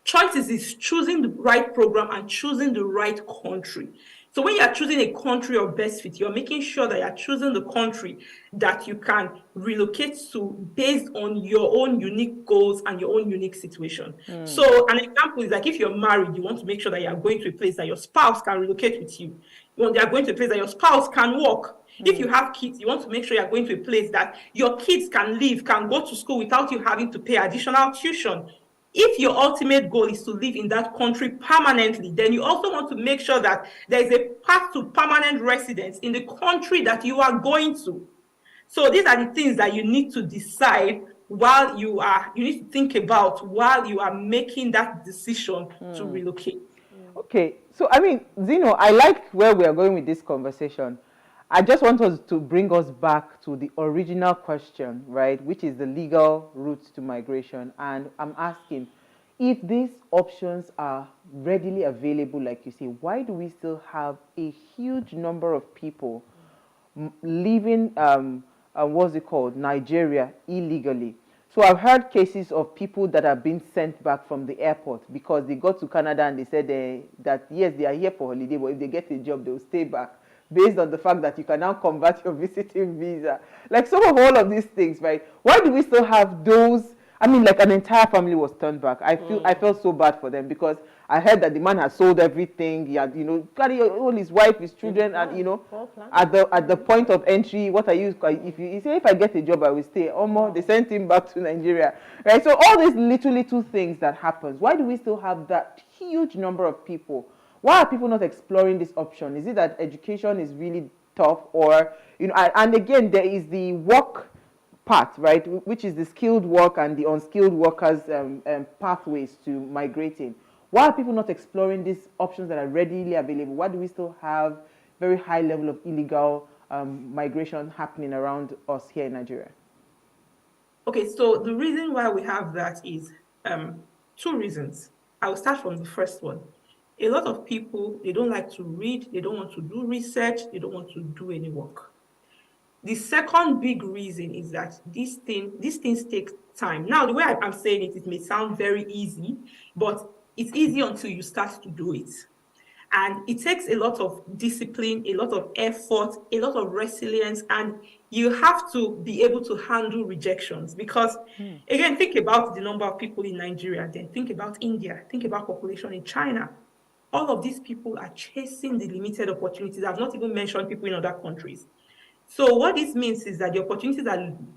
Choices is choosing the right program and choosing the right country. So when you're choosing a country of best fit, you're making sure that you're choosing the country that you can relocate to based on your own unique goals and your own unique situation. So an example is like if you're married, you want to make sure that you're going to a place that your spouse can relocate with you. You're going to a place that your spouse can work. If you have kids, you want to make sure you're going to a place that your kids can live, can go to school without you having to pay additional tuition. If your ultimate goal is to live in that country permanently, then you also want to make sure that there is a path to permanent residence in the country that you are going to. So these are the things that you need to decide while you need to think about while you are making that decision to relocate. Okay, so I mean, Zeno, I like where we are going with this conversation. I just want us to bring us back to the original question, right, which is the legal route to migration. And I'm asking, if these options are readily available, like you say, why do we still have a huge number of people leaving, what's it called, Nigeria illegally? So I've heard cases of people that have been sent back from the airport because they got to Canada and they said that, yes, they are here for holiday, but if they get a job, they'll stay back, based on the fact that you can now convert your visiting visa. Like some of all of these things, right? Why do we still have those? I mean, like an entire family was turned back. I felt so bad for them because I heard that the man had sold everything. He had, carry all his wife, his children, and at the point of entry, what are you? If you say, if I get a job, I will stay. Almost they sent him back to Nigeria, right? So all these little things that happens. Why do we still have that huge number of people? Why are people not exploring this option? Is it that education is really tough, or and again, there is the work part, right, which is the skilled work and the unskilled workers pathways to migrating. Why are people not exploring these options that are readily available? Why do we still have very high level of illegal migration happening around us here in Nigeria? Okay, so the reason why we have that is two reasons. I will start from the first one. A lot of people, they don't like to read, they don't want to do research, they don't want to do any work. The second big reason is that these things take time. Now, the way I'm saying it, it may sound very easy, but it's easy until you start to do it. And it takes a lot of discipline, a lot of effort, a lot of resilience, and you have to be able to handle rejections. Because, again, think about the number of people in Nigeria, then think about India, think about population in China. All of these people are chasing the limited opportunities. I've not even mentioned people in other countries. So what this means is that the opportunities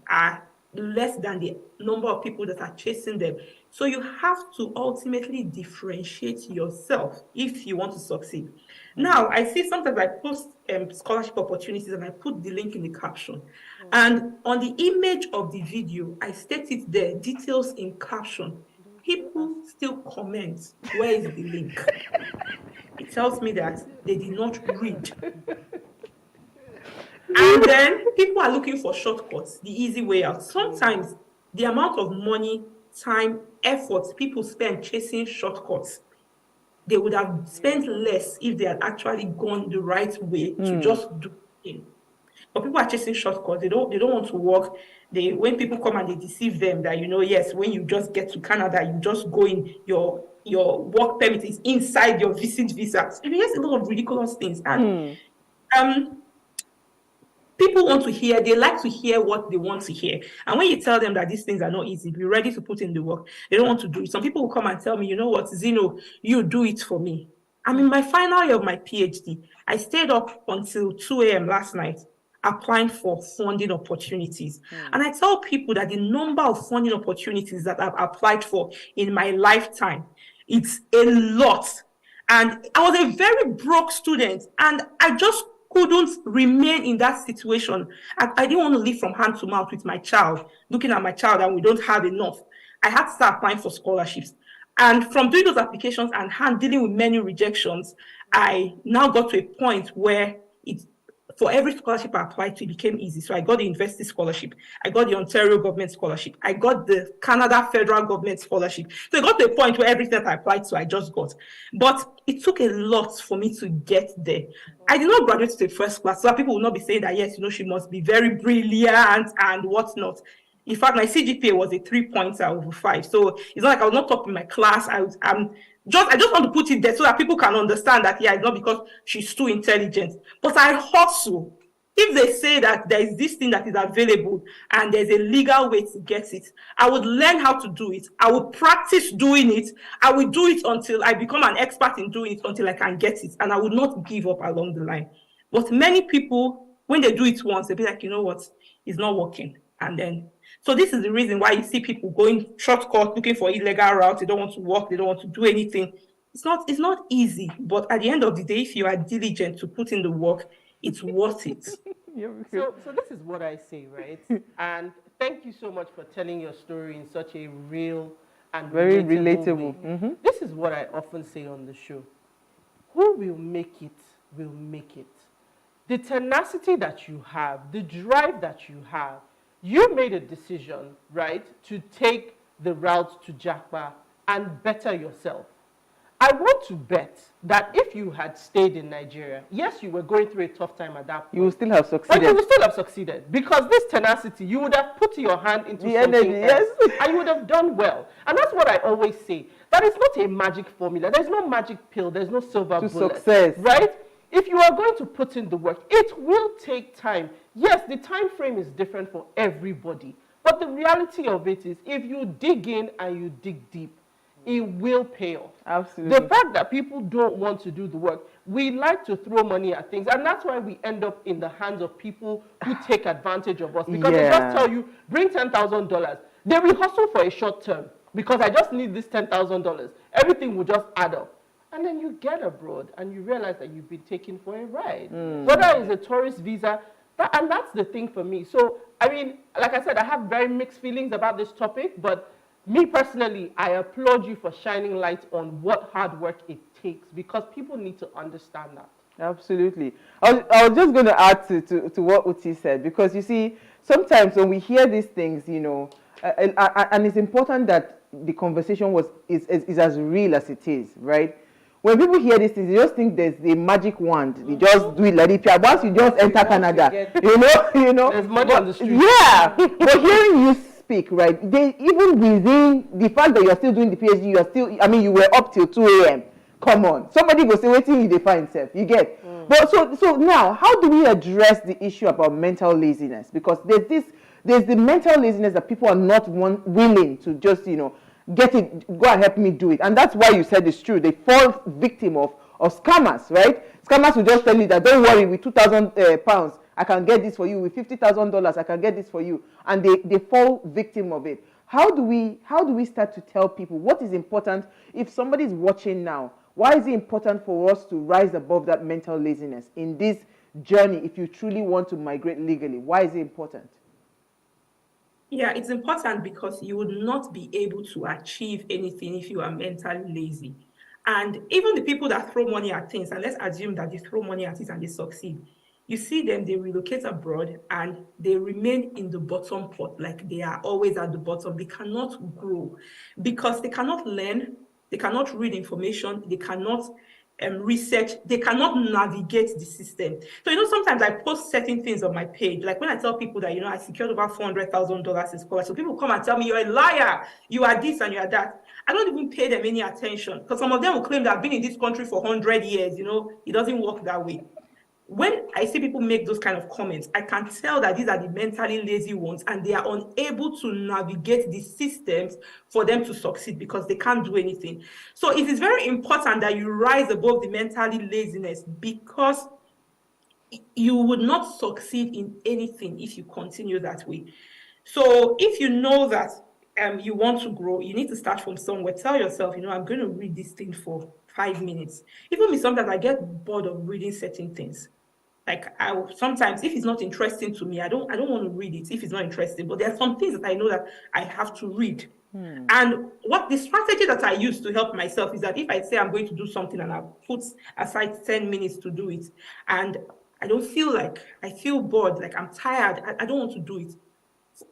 are less than the number of people that are chasing them. So you have to ultimately differentiate yourself if you want to succeed. Now, I see sometimes I post scholarship opportunities and I put the link in the caption. And on the image of the video, I state it there, details in caption. People still comment, where is the link? It tells me that they did not read. And then people are looking for shortcuts, the easy way out. Sometimes the amount of money, time, effort people spend chasing shortcuts, they would have spent less if they had actually gone the right way to just do it. But people are chasing shortcuts. They don't want to work. When people come and they deceive them that, yes, when you just get to Canada, you just go in, your work permit is inside your visit visa. There's a lot of ridiculous things. And people want to hear, they like to hear what they want to hear. And when you tell them that these things are not easy, be ready to put in the work, they don't want to do it. Some people will come and tell me, you know what, Zeno, you do it for me. I'm in my final year of my PhD. I stayed up until 2 a.m. last night. applying for funding opportunities. And I tell people that the number of funding opportunities that I've applied for in my lifetime, it's a lot. And I was a very broke student, and I just couldn't remain in that situation. I didn't want to live from hand to mouth with my child, looking at my child and we don't have enough. I had to start applying for scholarships. And from doing those applications and dealing with many rejections, I now got to a point where for every scholarship I applied to, it became easy. So I got the university scholarship. I got the Ontario government scholarship. I got the Canada federal government scholarship. So it got to a point where everything that I applied to, I just got. But it took a lot for me to get there. I did not graduate to the first class, so that people will not be saying that, yes, she must be very brilliant and whatnot. In fact, my CGPA was a 3-pointer over 5. So it's not like I was not top in my class. I just want to put it there so that people can understand that, yeah, it's not because she's too intelligent. But I hustle. If they say that there is this thing that is available and there's a legal way to get it, I would learn how to do it. I will practice doing it. I will do it until I become an expert in doing it, until I can get it. And I will not give up along the line. But many people, when they do it once, they'll be like, you know what, it's not working. And then, so this is the reason why you see people going shortcut, looking for illegal routes. They don't want to work. They don't want to do anything. It's not easy. But at the end of the day, if you are diligent to put in the work, it's worth it. So this is what I say, right? And thank you so much for telling your story in such a real and very relatable way. Mm-hmm. This is what I often say on the show. Who will make it will make it. The tenacity that you have, the drive that you have, you made a decision, right, to take the route to Jakpa and better yourself. I want to bet that if you had stayed in Nigeria, yes, you were going through a tough time at that point. You would still have succeeded. But you would still have succeeded because this tenacity, you would have put your hand into the something energy, else, yes. and you would have done well. And that's what I always say. That is not a magic formula. There's no magic pill. There's no silver bullet. Success. Right? If you are going to put in the work, it will take time. Yes, the time frame is different for everybody. But the reality of it is, if you dig in and you dig deep, it will pay off. Absolutely. The fact that people don't want to do the work, we like to throw money at things, and that's why we end up in the hands of people who take advantage of us. Because they just tell you, bring $10,000. They will hustle for a short term, because I just need this $10,000. Everything will just add up. And then you get abroad and you realize that you've been taken for a ride. Whether it's a tourist visa, and that's the thing for me. So, I mean, like I said, I have very mixed feelings about this topic, but me personally, I applaud you for shining light on what hard work it takes, because people need to understand that. Absolutely. I was just going to add to what Uti said, because you see, sometimes when we hear these things, and it's important that the conversation is as real as it is, right? When people hear these things, they just think there's a magic wand. They just do it like this. Once you just enter Canada, you know. There's money on the street. Yeah, but hearing you speak, right? Even within the fact that you're still doing the PhD, you were up till 2 a.m. Come on, somebody go say, waiting you define himself. You get. But so now, how do we address the issue about mental laziness? Because there's the mental laziness that people are not willing to just get it, go and help me do it. And that's why you said it's true. They fall victim of scammers, right? Scammers will just tell you that, don't worry, with 2,000 pounds, I can get this for you. With $50,000, I can get this for you. And they fall victim of it. How do we start to tell people what is important? If somebody's watching now, why is it important for us to rise above that mental laziness in this journey if you truly want to migrate legally? Why is it important? Yeah, it's important because you would not be able to achieve anything if you are mentally lazy. And even the people that throw money at things, and let's assume that they throw money at it and they succeed, you see them, they relocate abroad and they remain in the bottom pot, like they are always at the bottom. They cannot grow because they cannot learn, they cannot read information, they cannot research, they cannot navigate the system. So, sometimes I post certain things on my page. Like when I tell people that, I secured over $400,000 in scholarship, so people come and tell me, you're a liar, you are this and you are that. I don't even pay them any attention because some of them will claim that I've been in this country for 100 years. It doesn't work that way. When I see people make those kind of comments, I can tell that these are the mentally lazy ones and they are unable to navigate the systems for them to succeed because they can't do anything. So it is very important that you rise above the mentally laziness because you would not succeed in anything if you continue that way. So if you know that you want to grow, you need to start from somewhere. Tell yourself, I'm going to read this thing for 5 minutes. Even me, sometimes I get bored of reading certain things. Like sometimes, if it's not interesting to me, I don't want to read it if it's not interesting. But there are some things that I know that I have to read. And what the strategy that I use to help myself is that if I say I'm going to do something and I put aside 10 minutes to do it, and I don't feel like, I feel bored, like I'm tired, I don't want to do it,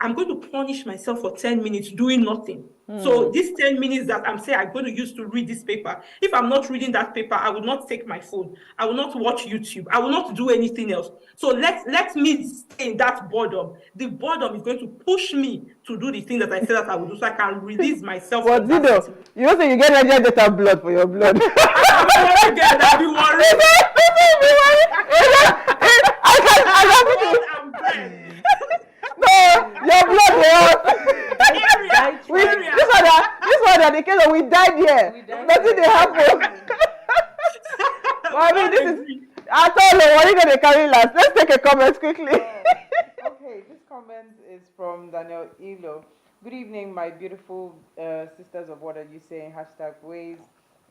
I'm going to punish myself for 10 minutes doing nothing. So these 10 minutes that I'm saying I'm going to use to read this paper, if I'm not reading that paper, I will not take my phone. I will not watch YouTube. I will not do anything else. So let me stay in that boredom. The boredom is going to push me to do the thing that I said that I will do, so I can release myself. But you know, say you get Nigerian Delta blood for your blood. I be worried. No, your blood this one that the case of we died here. Nothing they happen. Well, I mean, this is I told you what are you gonna carry last. Let's take a comment quickly. Okay, this comment is from Daniel Ilo. Good evening, my beautiful sisters of what are you saying? #Ways.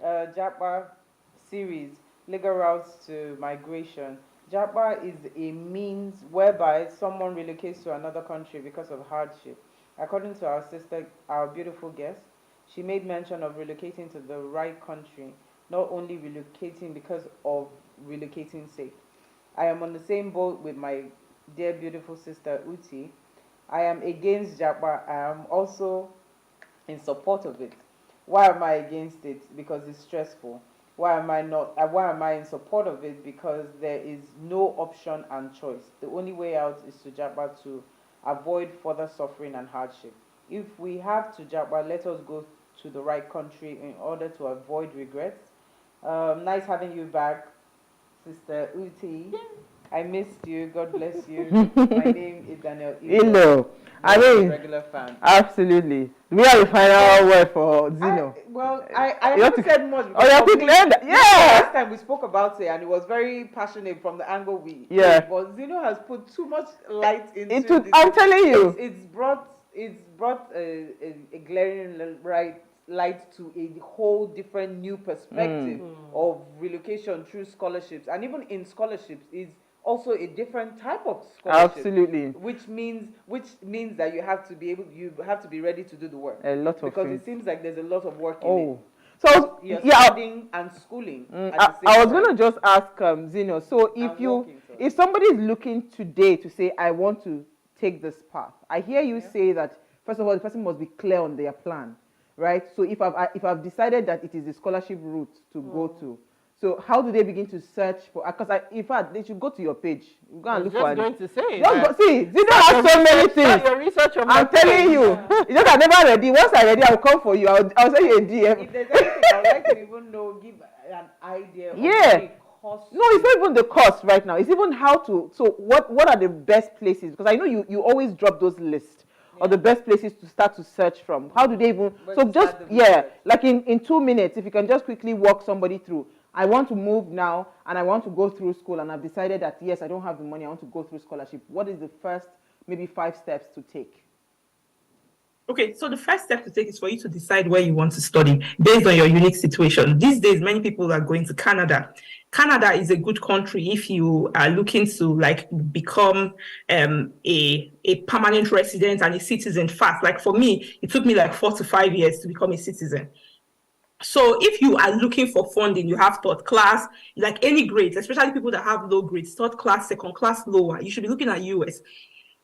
Japa series, legal routes to migration. Japa is a means whereby someone relocates to another country because of hardship. According to our sister, our beautiful guest, she made mention of relocating to the right country, not only relocating because of relocating sake. I am on the same boat with my dear beautiful sister Uti. I am against Japa. I am also in support of it. Why am I against it? Because it's stressful. Why am I in support of it? Because there is no option and choice. The only way out is to Japa to avoid further suffering and hardship. If we have to Japa, let us go to the right country in order to avoid regrets. Nice having you back, Sister Uti. I missed you. God bless you. My name is Daniel Ilo. I mean, regular fan. Absolutely. We are the final word for Zeno. I haven't said much. Last time we spoke about it, and it was very passionate from the angle we. Yeah. But Zeno has put too much light into this. I'm telling you. It's brought a glaring light to a whole different new perspective of relocation through scholarships, and even in scholarships is also a different type of scholarship. Absolutely. Which means that you have to be ready to do the work. A lot of because things. It seems like there's a lot of work in it. So you're studying and schooling. I was going to just ask Zeno. So if somebody is looking today to say I want to take this path, I hear you say that first of all the person must be clear on their plan, right? So if I've decided that it is the scholarship route to go to. So how do they begin to search for? Because in fact, they should go to your page. Go and look for it. Going to say. See, Zeno has so many things. Your research on I'm telling you. It's just I'm never ready. Once I'm ready, I'll come for you. I'll send you a DM. If there's anything I would like to even know, give an idea of the cost. No, it's not even the cost right now. It's even how to. So what are the best places? Because I know you always drop those lists. Or the best places to start to search from. How do they even? So just like in 2 minutes, if you can just quickly walk somebody through. I want to move now and I want to go through school and I've decided that yes, I don't have the money, I want to go through scholarship. What is the first maybe 5 steps to take? Okay, so the first step to take is for you to decide where you want to study based on your unique situation. These days, many people are going to Canada. Canada is a good country if you are looking to become a permanent resident and a citizen fast. Like for me, it took me 4 to 5 years to become a citizen. So if you are looking for funding, you have third class, like any grades, especially people that have low grades, third class, second class, lower, you should be looking at US.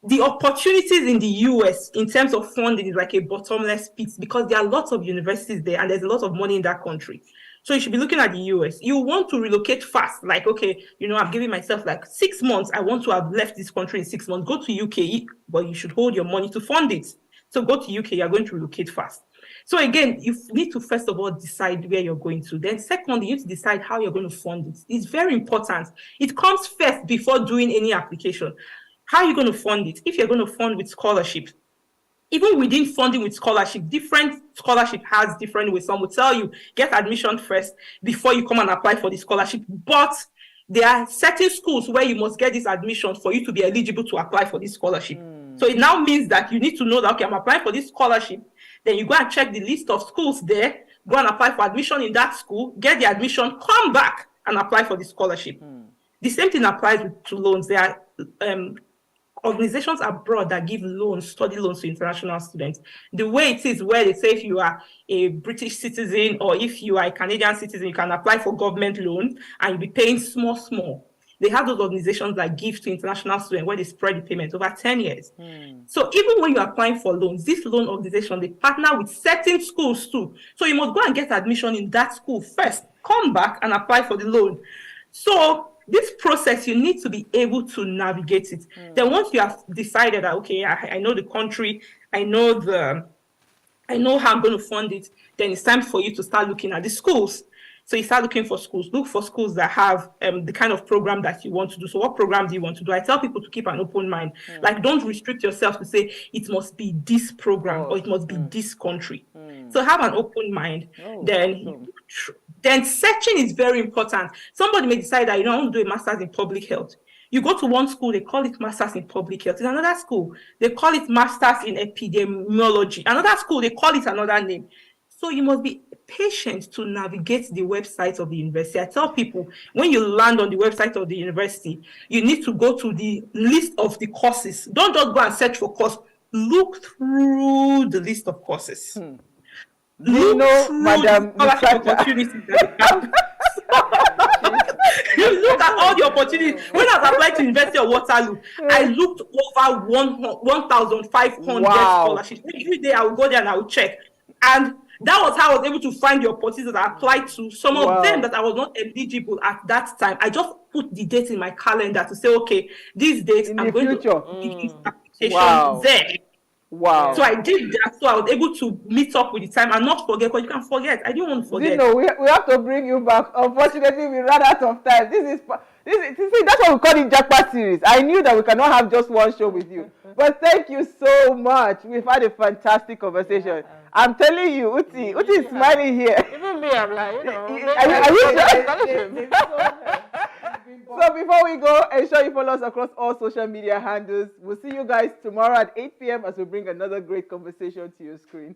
The opportunities in the US in terms of funding is like a bottomless pit because there are lots of universities there and there's a lot of money in that country. So you should be looking at the US. You want to relocate fast, like, okay, I'm giving myself 6 months. I want to have left this country in 6 months. Go to UK, but you should hold your money to fund it. So go to UK, you're going to relocate fast. So again, you need to first of all decide where you're going to. Then secondly, you need to decide how you're going to fund it. It's very important. It comes first before doing any application. How are you going to fund it? If you're going to fund with scholarship, even within funding with scholarship, different scholarship has different ways. Some will tell you, get admission first before you come and apply for the scholarship. But there are certain schools where you must get this admission for you to be eligible to apply for this scholarship. So it now means that you need to know that, okay, I'm applying for this scholarship. Then you go and check the list of schools there, go and apply for admission in that school, get the admission, come back and apply for the scholarship. The same thing applies to loans. There are organizations abroad that give loans, study loans to international students. The way it is, where they say if you are a British citizen or if you are a Canadian citizen, you can apply for government loans and you'll be paying small. They have those organizations that give to international students where they spread the payment over 10 years. So even when you're applying for loans, this loan organization, they partner with certain schools too. So you must go and get admission in that school first, come back and apply for the loan. So this process, you need to be able to navigate it. Then once you have decided that, okay, I know the country, I know how I'm going to fund it, then it's time for you to start looking at the schools. So you start looking for schools. Look for schools that have the kind of program that you want to do. So what program do you want to do? I tell people to keep an open mind. Like, don't restrict yourself to say it must be this program or it must be this country. So have an open mind. Then searching is very important. Somebody may decide that, I want to do a master's in public health. You go to one school, they call it master's in public health. In another school, they call it master's in epidemiology. Another school, they call it another name. So you must be patient to navigate the website of the university. I tell people, when you land on the website of the university, you need to go to the list of the courses. Don't just go and search for course. Look through the list of courses. Look through Madam, the opportunities that they have. You look at all the opportunities. When I was applied to University of Waterloo, I looked over 1,500 scholarships. Every day I would go there and I would check. And that was how I was able to find the opportunities that I applied to. Some of them that I was not eligible at that time, I just put the date in my calendar to say, okay, these dates I'm going to give this application there. Wow. So I did that, so I was able to meet up with the time and not forget, because you can forget. I didn't want to forget. No, we have to bring you back. Unfortunately, we ran out of time. That's why we call it Jackpot series. I knew that we cannot have just one show with you. But thank you so much. We've had a fantastic conversation. I'm telling you, Uti is smiling here. Even me, I'm like, Are you sure? So before we go, ensure you follow us across all social media handles. We'll see you guys tomorrow at 8 p.m. as we bring another great conversation to your screen.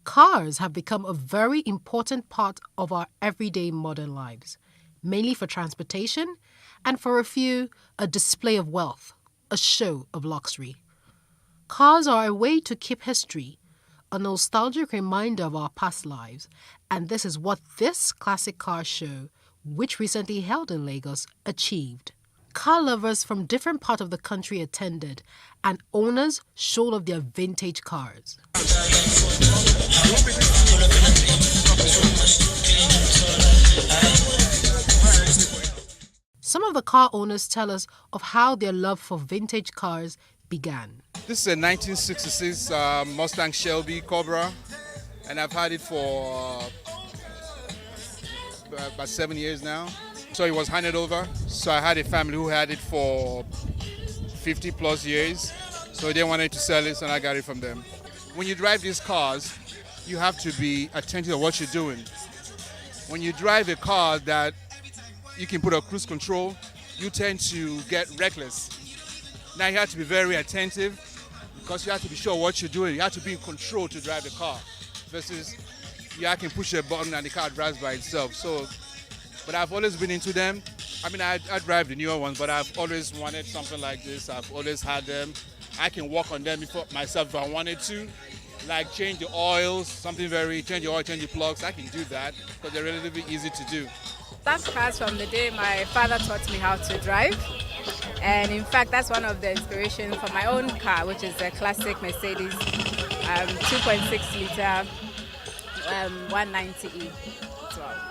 Cars have become a very important part of our everyday modern lives, mainly for transportation and for a few, a display of wealth, a show of luxury. Cars are a way to keep history, a nostalgic reminder of our past lives, and this is what this classic car show, which recently held in Lagos, achieved. Car lovers from different parts of the country attended, and owners showed off their vintage cars. Some of the car owners tell us of how their love for vintage cars began. This is a 1966 Mustang Shelby Cobra, and I've had it for about 7 years now. So it was handed over. So I had a family who had it for 50 plus years. So they wanted to sell it, and I got it from them. When you drive these cars, you have to be attentive to what you're doing. When you drive a car that you can put a cruise control, you tend to get reckless. Now you have to be very attentive because you have to be sure what you're doing. You have to be in control to drive the car versus I can push a button and the car drives by itself. So, but I've always been into them. I mean, I drive the newer ones, but I've always wanted something like this. I've always had them. I can walk on them myself if I wanted to. like change the oils, change the oil, change the plugs. I can do that because they're relatively easy to do. That starts from the day my father taught me how to drive. And in fact, that's one of the inspirations for my own car, which is a classic Mercedes 2.6 liter 190E.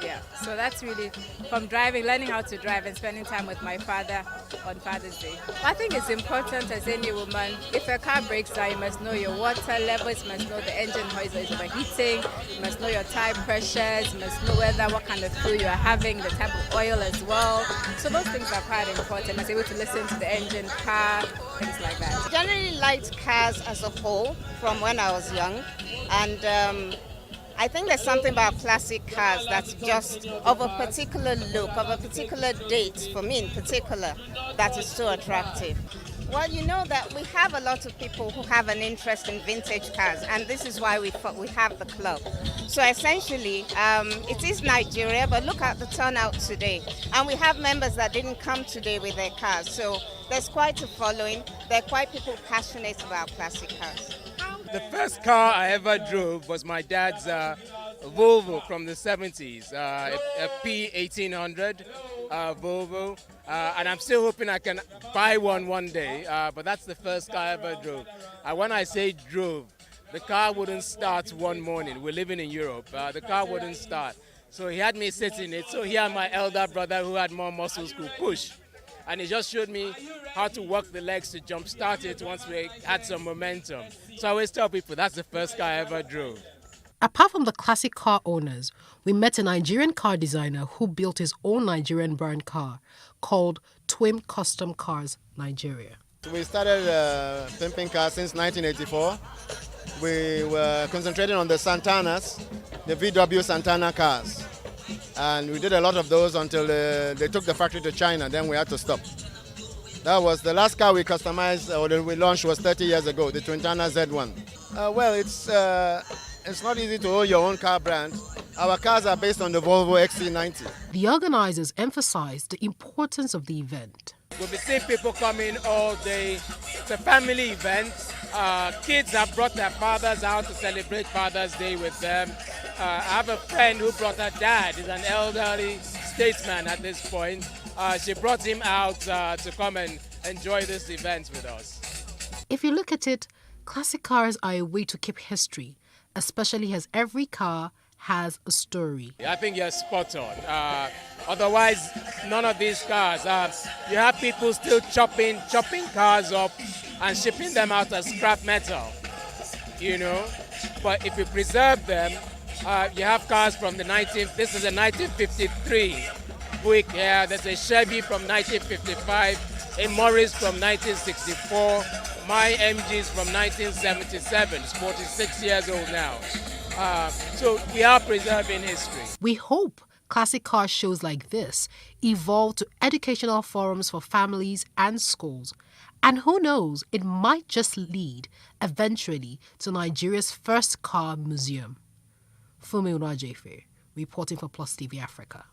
Yeah, so that's really from driving, learning how to drive and spending time with my father on Father's Day. I think it's important as any woman, if a car breaks down, you must know your water levels, you must know the engine is overheating, you must know your tire pressures, you must know what kind of fuel you are having, the type of oil as well. So those things are quite important. I was able to listen to the engine, car, things like that. I generally liked cars as a whole from when I was young, and I think there's something about classic cars that's just of a particular look, of a particular date, for me in particular, that is so attractive. Well, you know that we have a lot of people who have an interest in vintage cars, and this is why we have the club. So essentially, it is Nigeria, but look at the turnout today. And we have members that didn't come today with their cars. So there's quite a following. There are quite people passionate about classic cars. The first car I ever drove was my dad's Volvo from the 70s, a P1800 Volvo, and I'm still hoping I can buy one day, but that's the first car I ever drove. When I say drove, the car wouldn't start one morning. We're living in Europe. The car wouldn't start. So he had me sit in it. So he and my elder brother, who had more muscles, could push. And he just showed me how to work the legs to jump start it once we had some momentum. So I always tell people that's the first car I ever drove. Apart from the classic car owners, we met a Nigerian car designer who built his own Nigerian brand car called Twim Custom Cars Nigeria. We started pimping cars since 1984. We were concentrating on the Santanas, the VW Santana cars. And we did a lot of those until they took the factory to China, then we had to stop. That was the last car we customized or that we launched was 30 years ago, the Twintana Z1. Well, it's not easy to own your own car brand. Our cars are based on the Volvo XC90. The organizers emphasized the importance of the event. We'll be seeing people coming all day. It's a family event. Kids have brought their fathers out to celebrate Father's Day with them. I have a friend who brought her dad. He's an elderly statesman at this point. She brought him out to come and enjoy this event with us. If you look at it, classic cars are a way to keep history, especially as every car has a story. I think you're spot on. Otherwise, none of these cars. You have people still chopping cars up and shipping them out as scrap metal, you know. But if you preserve them, you have cars from this is a 1953 Buick here. There's a Chevy from 1955, a Morris from 1964, my MG's from 1977. It's 46 years old now. So we are preserving history. We hope classic car shows like this evolve to educational forums for families and schools. And who knows, it might just lead eventually to Nigeria's first car museum. Funmi Unajefe, reporting for Plus TV Africa.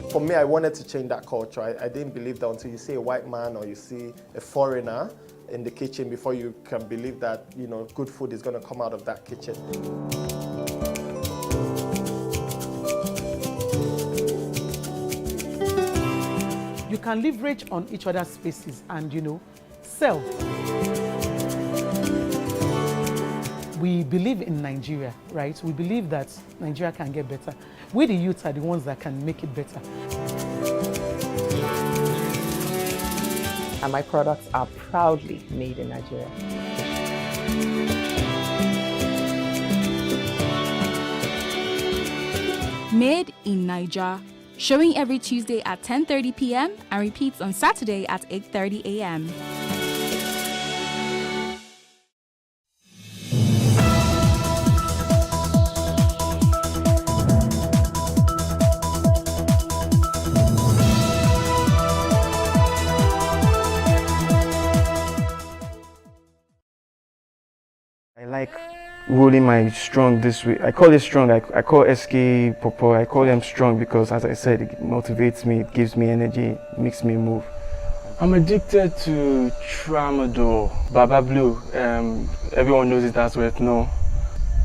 For me, I wanted to change that culture. I didn't believe that until you see a white man or you see a foreigner in the kitchen before you can believe that, you know, good food is going to come out of that kitchen. You can leverage on each other's spaces and, you know, sell. We believe in Nigeria, right? We believe that Nigeria can get better. We, the youth, are the ones that can make it better. And my products are proudly made in Nigeria. Made in Nigeria, showing every Tuesday at 10:30 p.m. and repeats on Saturday at 8:30 a.m. I like rolling my strong this way. I call it strong. I call SK Popo. I call them strong because, as I said, it motivates me, it gives me energy, it makes me move. I'm addicted to tramadol, Baba Blue. Everyone knows it as well. No,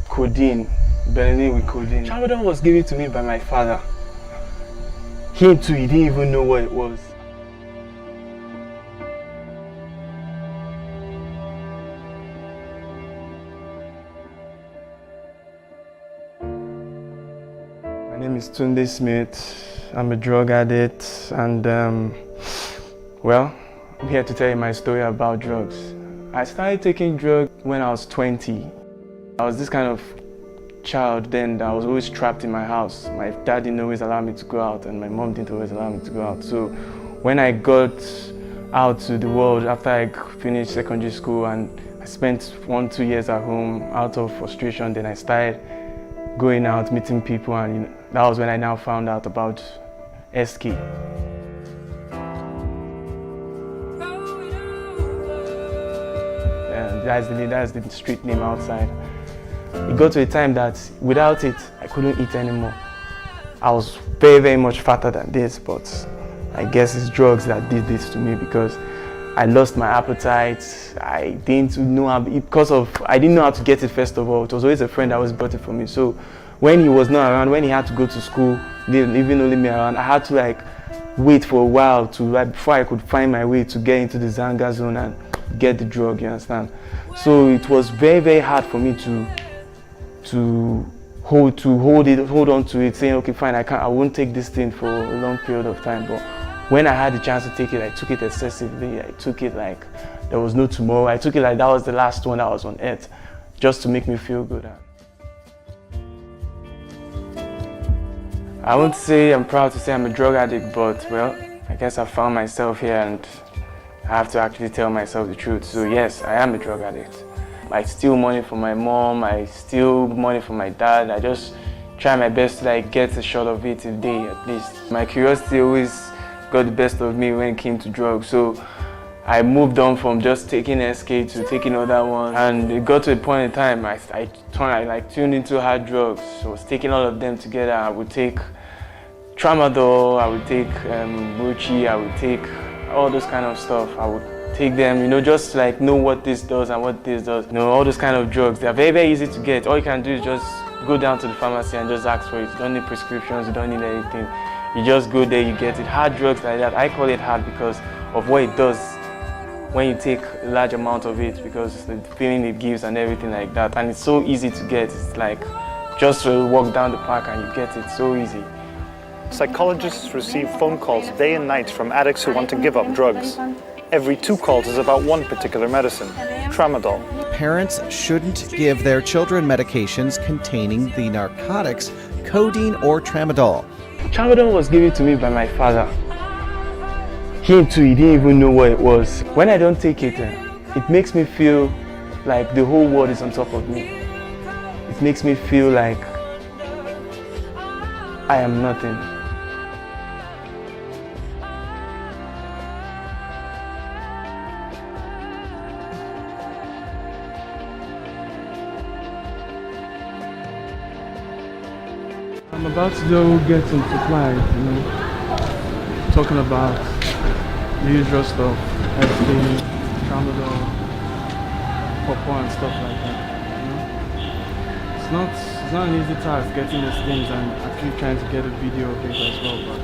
codeine, Benelin with codeine. Tramadol was given to me by my father. Him too, he didn't even know what it was. My name is Tunde Smith. I'm a drug addict, and well, I'm here to tell you my story about drugs. I started taking drugs when I was 20. I was this kind of child then that I was always trapped in my house. My dad didn't always allow me to go out, and my mom didn't always allow me to go out. So when I got out to the world after I finished secondary school, and I spent 1-2 years at home out of frustration, then I started going out, meeting people, and that was when I now found out about SK. And that's the street name outside. It got to a time that without it, I couldn't eat anymore. I was very, very much fatter than this, but I guess it's drugs that did this to me because I lost my appetite. I didn't know how, I didn't know how to get it first of all. It was always a friend that always bought it for me. So when he was not around, when he had to go to school, didn't even only me around, I had to wait for a while before I could find my way to get into the Zanga zone and get the drug, you understand? So it was very, very hard for me to hold on to it, saying, okay, fine, I won't take this thing for a long period of time. But when I had the chance to take it, I took it excessively. I took it like there was no tomorrow. I took it like that was the last one that was on earth, just to make me feel good. I won't say I'm proud to say I'm a drug addict, but well, I guess I found myself here and I have to actually tell myself the truth. So yes, I am a drug addict. I steal money from my mom, I steal money from my dad. I just try my best to get a shot of it a day at least. My curiosity always got the best of me when it came to drugs. So I moved on from just taking SK to taking other ones. And it got to a point in time I tuned into hard drugs. So I was taking all of them together. I would take tramadol, I would take Ruchi, I would take all those kind of stuff. I would take them, just know what this does and what this does. All those kind of drugs, they're very, very easy to get. All you can do is just go down to the pharmacy and just ask for it. You don't need prescriptions, you don't need anything. You just go there, you get it. Hard drugs like that, I call it hard because of what it does when you take a large amount of it, because the feeling it gives and everything like that. And it's so easy to get. It's like just to walk down the park and you get it so easy. Psychologists receive phone calls day and night from addicts who want to give up drugs. Every 2 calls is about one particular medicine, tramadol. Parents shouldn't give their children medications containing the narcotics codeine or tramadol. Tramadol was given to me by my father. Him too, he didn't even know what it was. When I don't take it, it makes me feel like the whole world is on top of me. It makes me feel like I am nothing. I'm about to go get some supplies, talking about the usual stuff, SK, tramadol, popcorn and stuff like that. It's not an easy task getting these things and actually trying to get a video of it as well, but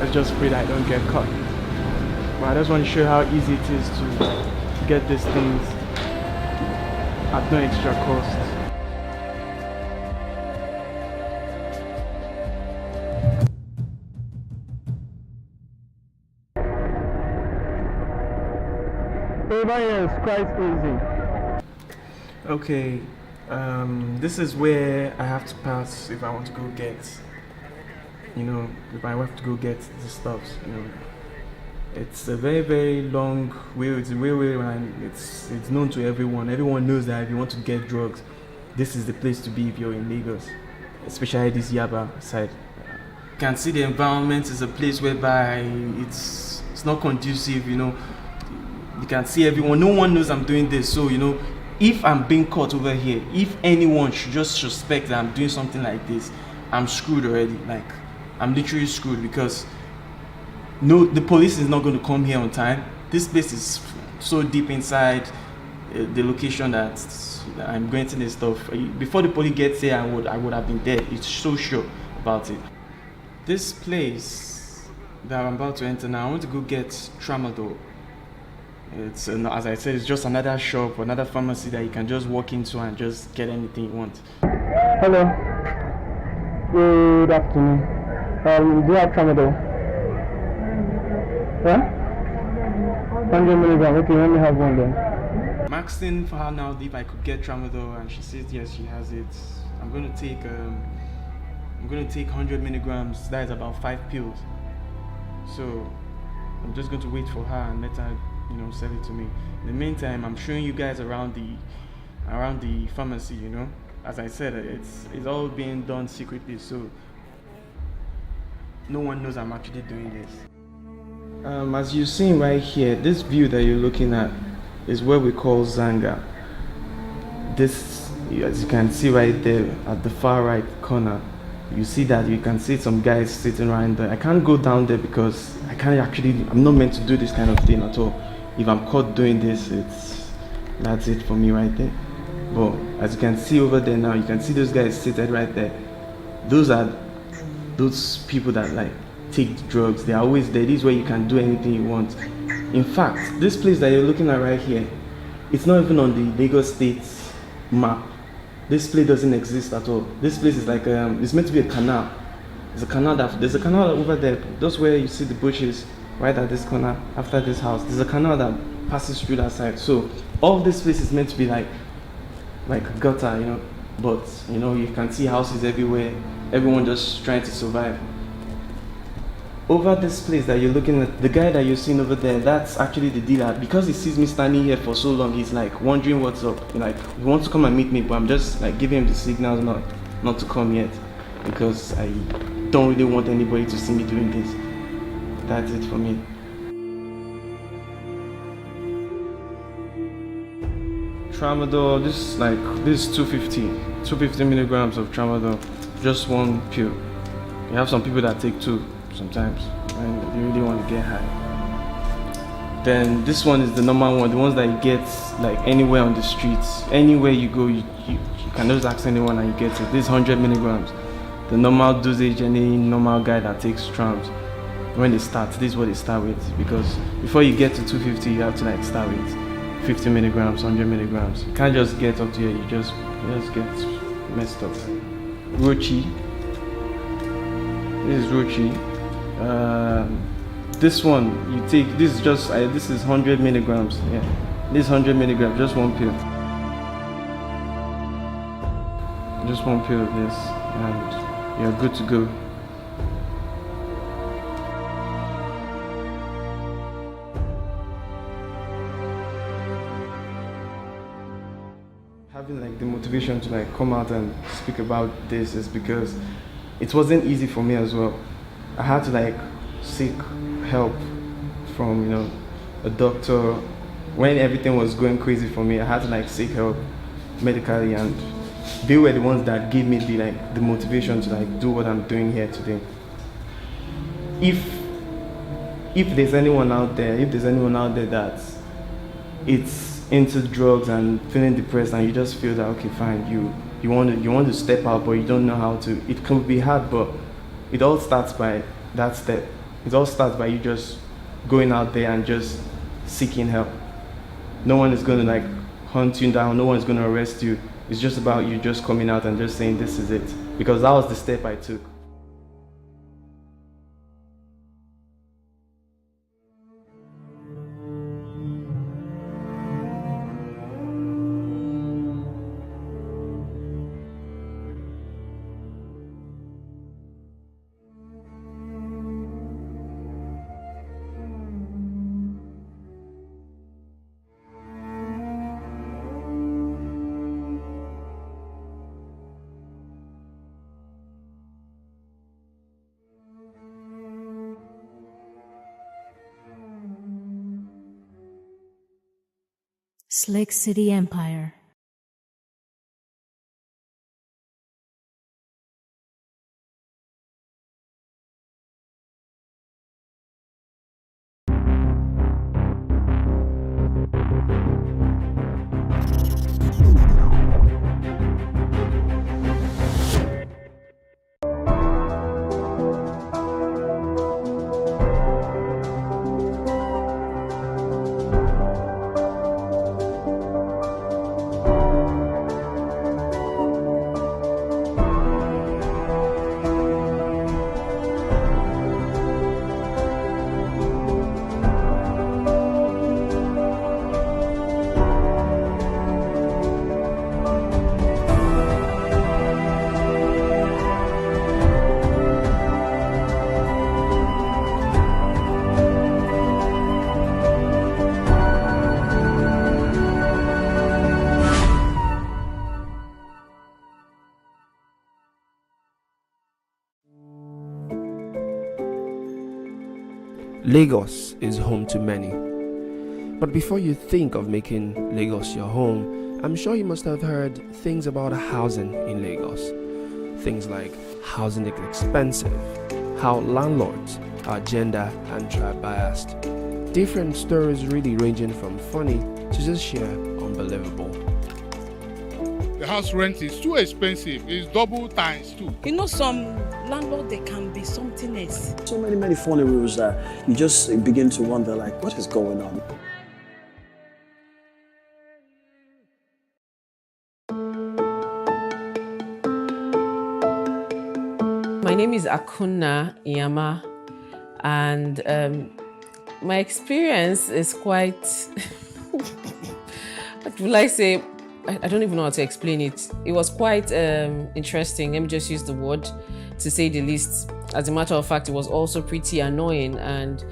let's just pray that I don't get caught. But I just want to show you how easy it is to get these things at no extra cost. It's quite easy. Okay, this is where I have to pass if I want to go get, if I have to go get the stuffs, It's a very, very long way. It's a way and it's known to everyone. Everyone knows that if you want to get drugs, this is the place to be if you're in Lagos, especially this Yaba side. You can see the environment is a place whereby it's not conducive, You can see everyone, no one knows I'm doing this. So, if I'm being caught over here, if anyone should just suspect that I'm doing something like this, I'm screwed already. I'm literally screwed because no, the police is not going to come here on time. This place is so deep inside the location that I'm going to this stuff. Before the police gets here, I would have been dead. It's so sure about it. This place that I'm about to enter now, I want to go get tramadol. It's as I said, it's just another shop, another pharmacy that you can just walk into and just get anything you want. Hello. Good afternoon. Do you have tramadol? Huh? 100 milligram. Okay, let me have one then. I'm asking for her now if I could get tramadol, and she says yes, she has it. I'm going to take 100 milligrams. That is about 5 pills. So I'm just going to wait for her and let her, sell it to me. In the meantime, I'm showing you guys around the pharmacy. As I said, it's all being done secretly, so no one knows I'm actually doing this. As you're seeing right here, this view that you're looking at is what we call Zanga. This, as you can see right there at the far right corner, you see that you can see some guys sitting right there. I can't go down there because I'm not meant to do this kind of thing at all. If I'm caught doing this, that's it for me right there. But as you can see over there now, you can see those guys seated right there. Those are those people that take drugs. They're always there. This is where you can do anything you want. In fact, this place that you're looking at right here, it's not even on the Lagos State map. This place doesn't exist at all. This place is it's meant to be a canal. There's a canal over there. That's where you see the bushes, right at this corner, after this house. There's a canal that passes through that side. So all this place is meant to be like a gutter, but you can see houses everywhere. Everyone just trying to survive. Over this place that you're looking at, the guy that you're seeing over there, that's actually the dealer. Because he sees me standing here for so long, he's wondering what's up. He wants to come and meet me, but I'm just giving him the signals not to come yet, because I don't really want anybody to see me doing this. That's it for me. Tramadol, this is 250 milligrams of tramadol, just one pill. You have some people that take 2 sometimes when you really want to get high. Then this one is the normal one, the ones that you get anywhere on the streets. Anywhere you go, you can just ask anyone and you get it. This is 100 milligrams. The normal dosage any normal guy that takes trams, when they start, this is what they start with, because before you get to 250, you have to start with 50 milligrams, 100 milligrams. You can't just get up to here, you just get messed up. Rochi. This is Rochi. This one you take, this is 100 milligrams. Yeah, this is 100 milligrams, just one pill. Just one pill of this, and you're good to go. Having the motivation to come out and speak about this is because it wasn't easy for me as well. I had to seek help from a doctor. When everything was going crazy for me, I had to seek help medically, and they were the ones that gave me the motivation to do what I'm doing here today. If there's anyone out there that it's into drugs and feeling depressed, and you just feel that okay, fine, you want to step out, but you don't know how to. It can be hard, but it all starts by that step. It all starts by you just going out there and just seeking help. No one is going to hunt you down. No one is going to arrest you. It's just about you just coming out and just saying this is it, because that was the step I took. Slick City Empire. Lagos is home to many. But before you think of making Lagos your home, I'm sure you must have heard things about housing in Lagos. Things like housing is expensive, how landlords are gender and tribe biased. Different stories really ranging from funny to just sheer unbelievable. The house rent is too expensive. It's double times two. You know, some landlord, they can be something else. So many funny rules that you just begin to wonder, like, what is going on? My name is Akunna Iyama, and my experience is quite, what will I say? I don't even know how to explain it. It was quite interesting. Let me just use the word, to say the least. As a matter of fact, it was also pretty annoying, and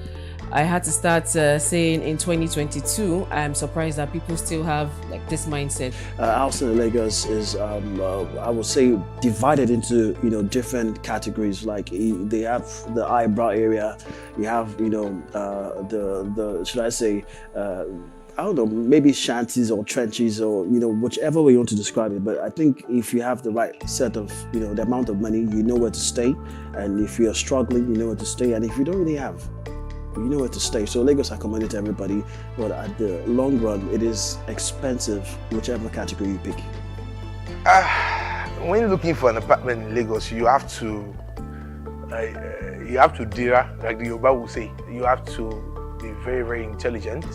I had to start saying in 2022, I'm surprised that people still have like this mindset. Housing in Lagos is, I would say, divided into different categories. Like they have the eyebrow area, you have the should I say. I don't know, maybe shanties or trenches or, whichever way you want to describe it. But I think if you have the right set of, the amount of money, you know where to stay. And if you're struggling, you know where to stay. And if you don't really have, you know where to stay. So Lagos, I commend it to everybody. But at the long run, it is expensive, whichever category you pick. When looking for an apartment in Lagos, you have to dira, like the Yoruba will say. You have to be very, very intelligent.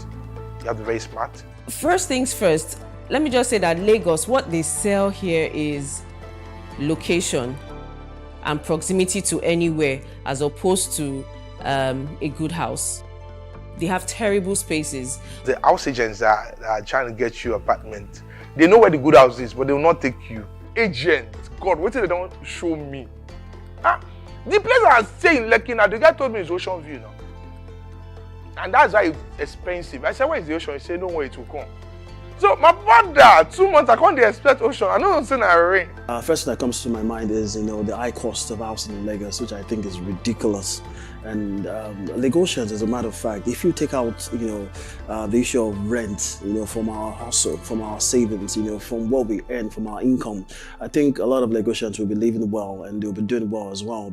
You have to be very smart. First things first, let me just say that Lagos, what they sell here is location and proximity to anywhere, as opposed to a good house. They have terrible spaces. The house agents that are trying to get you an apartment, they know where the good house is, but they will not take you. Agent, God, what did they don't show me? The place I stay in Lekki now, the guy told me it's Ocean View now. And that's why it's expensive. I said, where is the ocean? He said, don't worry, it will come. So my brother, 2 months, I can't expect ocean. I don't say that rain. First thing that comes to my mind is, the high cost of housing in Lagos, which I think is ridiculous. And Lagosians, as a matter of fact, if you take out, the issue of rent, from our hustle, from our savings, from what we earn, from our income, I think a lot of Lagosians will be living well and they'll be doing well as well.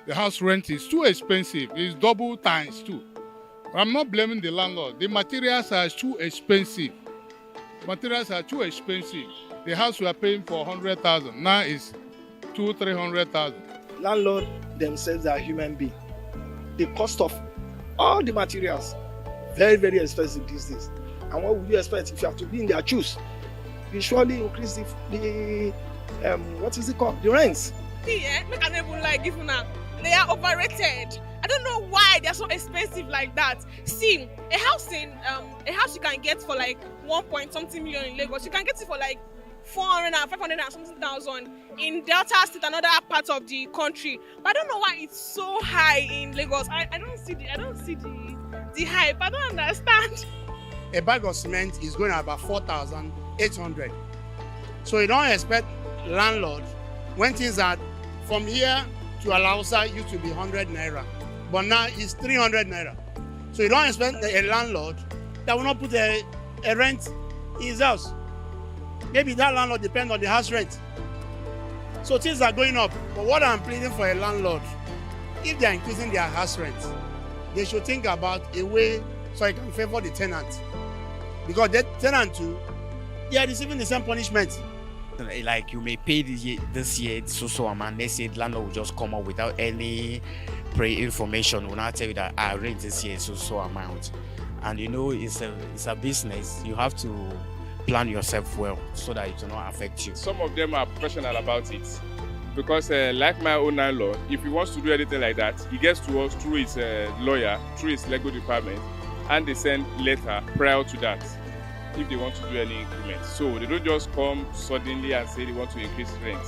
The house rent is too expensive. It's double times two. I'm not blaming the landlord. The materials are too expensive. Materials are too expensive. The house we are paying for 100,000 now is 200,000-300,000. Landlord themselves are human beings. The cost of all the materials very, very expensive these days. And what would you expect if you have to be in their shoes? You surely increase the what is it called? The rents. Yeah, make an even like give now. They are overrated. I don't know why they're so expensive like that. See, a house you can get for like 1.something million in Lagos, you can get it for like 400 and 500 and something thousand in Delta State, another part of the country. But I don't know why it's so high in Lagos. I don't see the hype. I don't understand. A bag of cement is going at about 4,800. So you don't expect landlord when things are from here to Alausa used to be 100 naira, but now it's 300 naira. So you don't expect a landlord that will not put a rent in his house. Maybe that landlord depends on the house rent. So things are going up. But what I'm pleading for a landlord, if they are increasing their house rent, they should think about a way so it can favor the tenant. Because the tenant too, they are receiving the same punishment. Like you may pay this year so amount, next year landlord will just come up without any pre-information. Will not tell you that I rent this year so amount. And it's a business. You have to plan yourself well so that it will not affect you. Some of them are professional about it. Because like my own landlord, if he wants to do anything like that, he gets to us through his lawyer, through his legal department, and they send letter prior to that if they want to do any increment. So they don't just come suddenly and say they want to increase rent.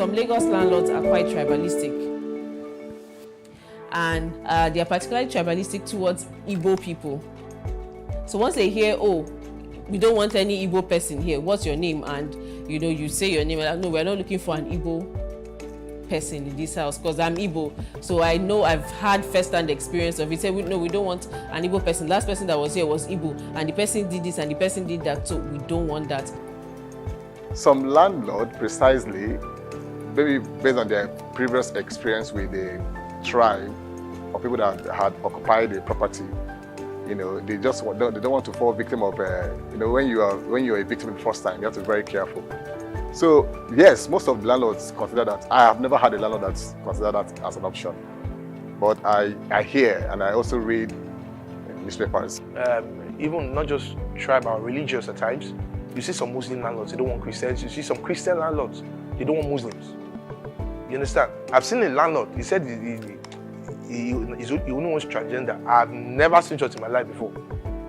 some Lagos landlords are quite tribalistic. And they are particularly tribalistic towards Igbo people. So once they hear, oh, we don't want any Igbo person here, what's your name? And you say your name, no, we're not looking for an Igbo person in this house because I'm Igbo. So I know I've had first-hand experience of it. Say, no, we don't want an Igbo person. Last person that was here was Igbo, and the person did this and the person did that, so we don't want that. Some landlord, precisely, maybe based on their previous experience with the tribe or people that had occupied the property, they don't want to fall victim of, when you're a victim the first time, you have to be very careful. So yes, most of the landlords consider that. I have never had a landlord that's considered that as an option, but I hear and I also read newspapers. Even not just tribal, religious at times. You see some Muslim landlords, they don't want Christians. You see some Christian landlords, they don't want Muslims. You understand? I've seen a landlord, he said he only wants transgender. I've never seen such in my life before.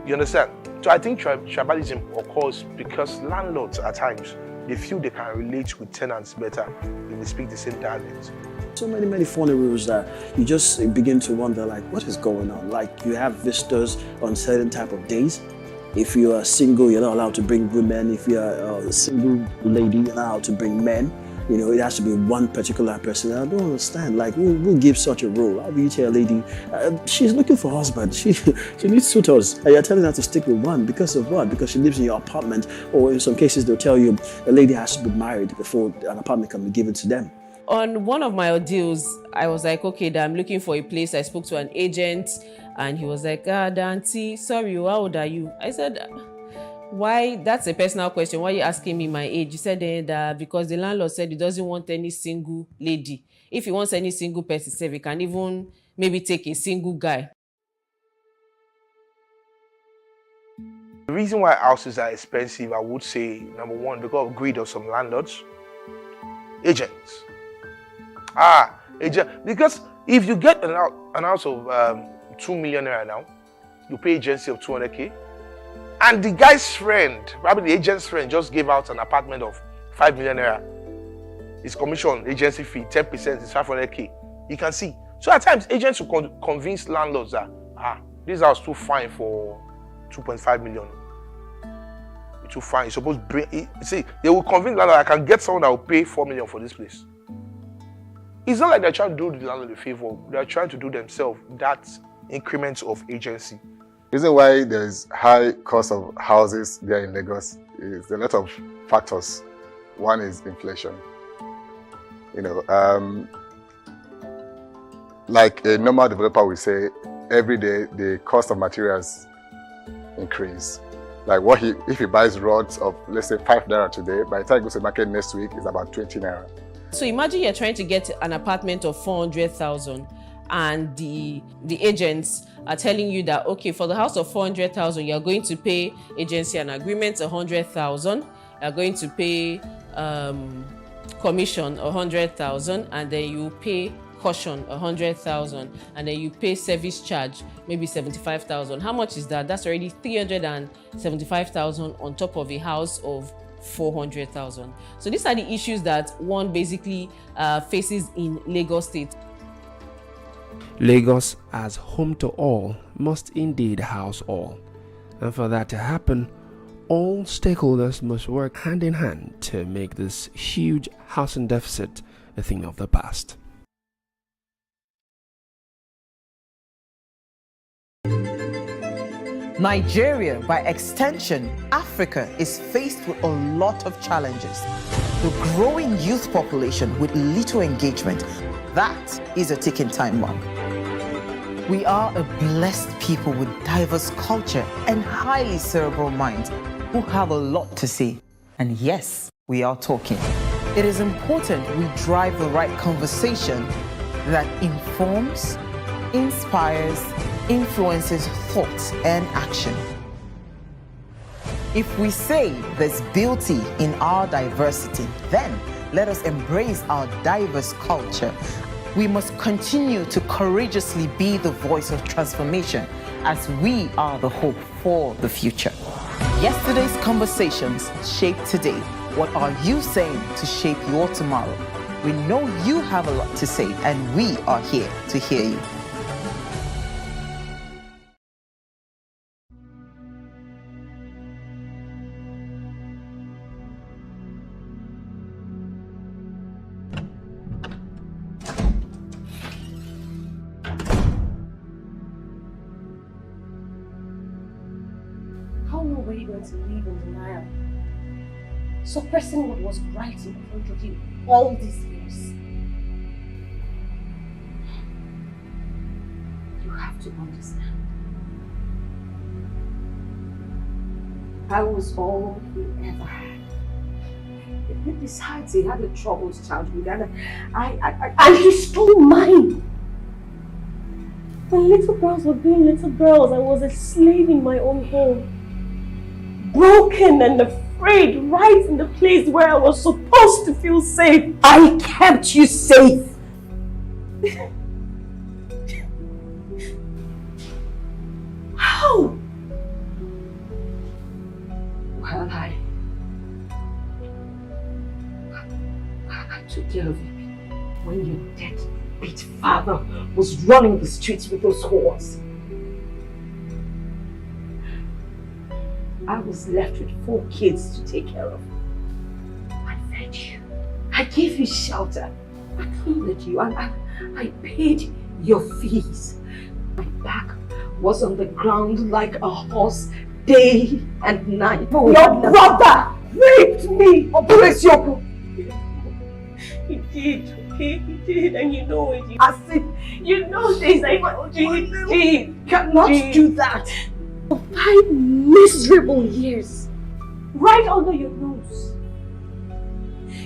You understand? So I think tribalism occurs because landlords at times, they feel they can relate with tenants better when they speak the same dialect. So many funny rules that you just begin to wonder, like, what is going on? Like, you have visitors on certain type of days. If you are single, you're not allowed to bring women. If you're a single lady, you're not allowed to bring men. It has to be one particular person. I don't understand. Like, who gives such a rule? How do you tell a lady, she's looking for a husband, she needs suitors, and you're telling her to stick with one because of what? Because she lives in your apartment, or in some cases they'll tell you a lady has to be married before an apartment can be given to them. On one of my ordeals, I was like, okay, I'm looking for a place. I spoke to an agent, and he was like, Dante, sorry, how old are you? I said, why? That's a personal question. Why are you asking me my age? He said that because the landlord said he doesn't want any single lady. If he wants any single person, he can even maybe take a single guy. The reason why houses are expensive, I would say, number one, because of greed of some landlords. Agents. Because if you get an house of 2 million naira now, you pay agency of 200K. And the guy's friend, probably the agent's friend, just gave out an apartment of 5 million naira. His commission, agency fee, 10% is 500K. You can see. So at times, agents will convince landlords that, this house is too fine for 2.5 million. It's too fine. It's supposed to bring it. See, they will convince landlord, I can get someone that will pay 4 million for this place. It's not like they're trying to do the landlord a favor. They're trying to do themselves that increment of agency. The reason why there's high cost of houses there in Lagos is a lot of factors. One is inflation. Like a normal developer will say, every day the cost of materials increase. Like if he buys rods of, let's say, 5 naira today, by the time he goes to the market next week, it's about 20 naira. So imagine you're trying to get an apartment of 400,000. And the agents are telling you that, okay, for the house of 400,000, you're going to pay agency and agreement 100,000. You're going to pay commission 100,000, and then you pay caution 100,000, and then you pay service charge maybe 75,000. How much is that? That's already 375,000 on top of a house of 400,000. So these are the issues that one basically faces in Lagos State. Lagos, as home to all, must indeed house all. And for that to happen, all stakeholders must work hand in hand to make this huge housing deficit a thing of the past. Nigeria, by extension, Africa, is faced with a lot of challenges. The growing youth population with little engagement, that is a ticking time bomb. We are a blessed people with diverse culture and highly cerebral minds who have a lot to say. And yes, we are talking. It is important we drive the right conversation that informs, inspires, influences thoughts and action. If we say there's beauty in our diversity, then let us embrace our diverse culture. We must continue to courageously be the voice of transformation as we are the hope for the future. Yesterday's conversations shape today. What are you saying to shape your tomorrow? We know you have a lot to say, and we are here to hear you. How long were you going to live in denial? Suppressing what was right in front of you all these years. You have to understand. I was all he ever had. Besides, he had a troubled childhood, and he stole mine. When little girls were being little girls, I was a slave in my own home. Broken and afraid, right in the place where I was supposed to feel safe. I kept you safe. How? Well, I took care of you when your deadbeat father was running the streets with those whores. I was left with 4 kids to take care of. I fed you. I gave you shelter. I clothed you and I paid your fees. My back was on the ground like a horse day and night. Your brother raped me! He did, okay? He did, and you know it. You know this. I told you he did. You cannot do that. For 5 miserable years, right under your nose.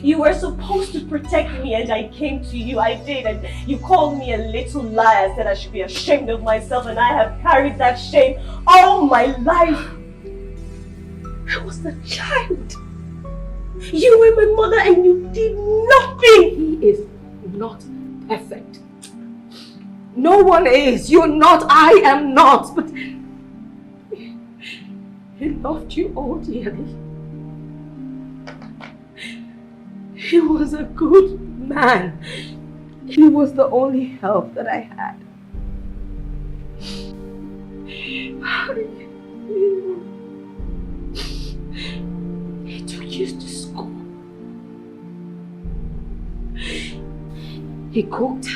You were supposed to protect me and I came to you, I did, and you called me a little liar, said I should be ashamed of myself, and I have carried that shame all my life. I was the child. You were my mother and you did nothing. He is not perfect. No one is. You're not, I am not, but he loved you all dearly. He was a good man. He was the only help that I had. He took you to school. He cooked.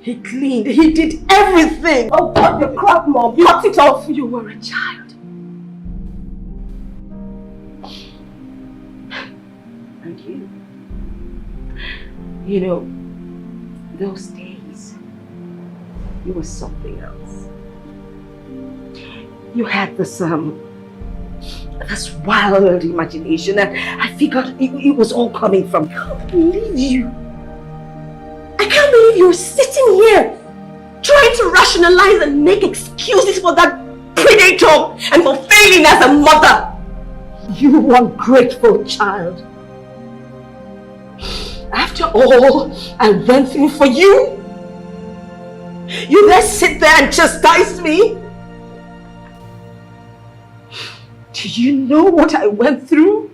He cleaned. He did everything. Oh, cut the crap, Mom. Cut it off. You were a child. And you know, those days, you were something else. You had this wild imagination, and I figured it was all coming from. I can't believe you. I can't believe you're sitting here trying to rationalize and make excuses for that predator and for failing as a mother. You ungrateful child. After all I went through for you, you then sit there and chastise me? Do you know what I went through?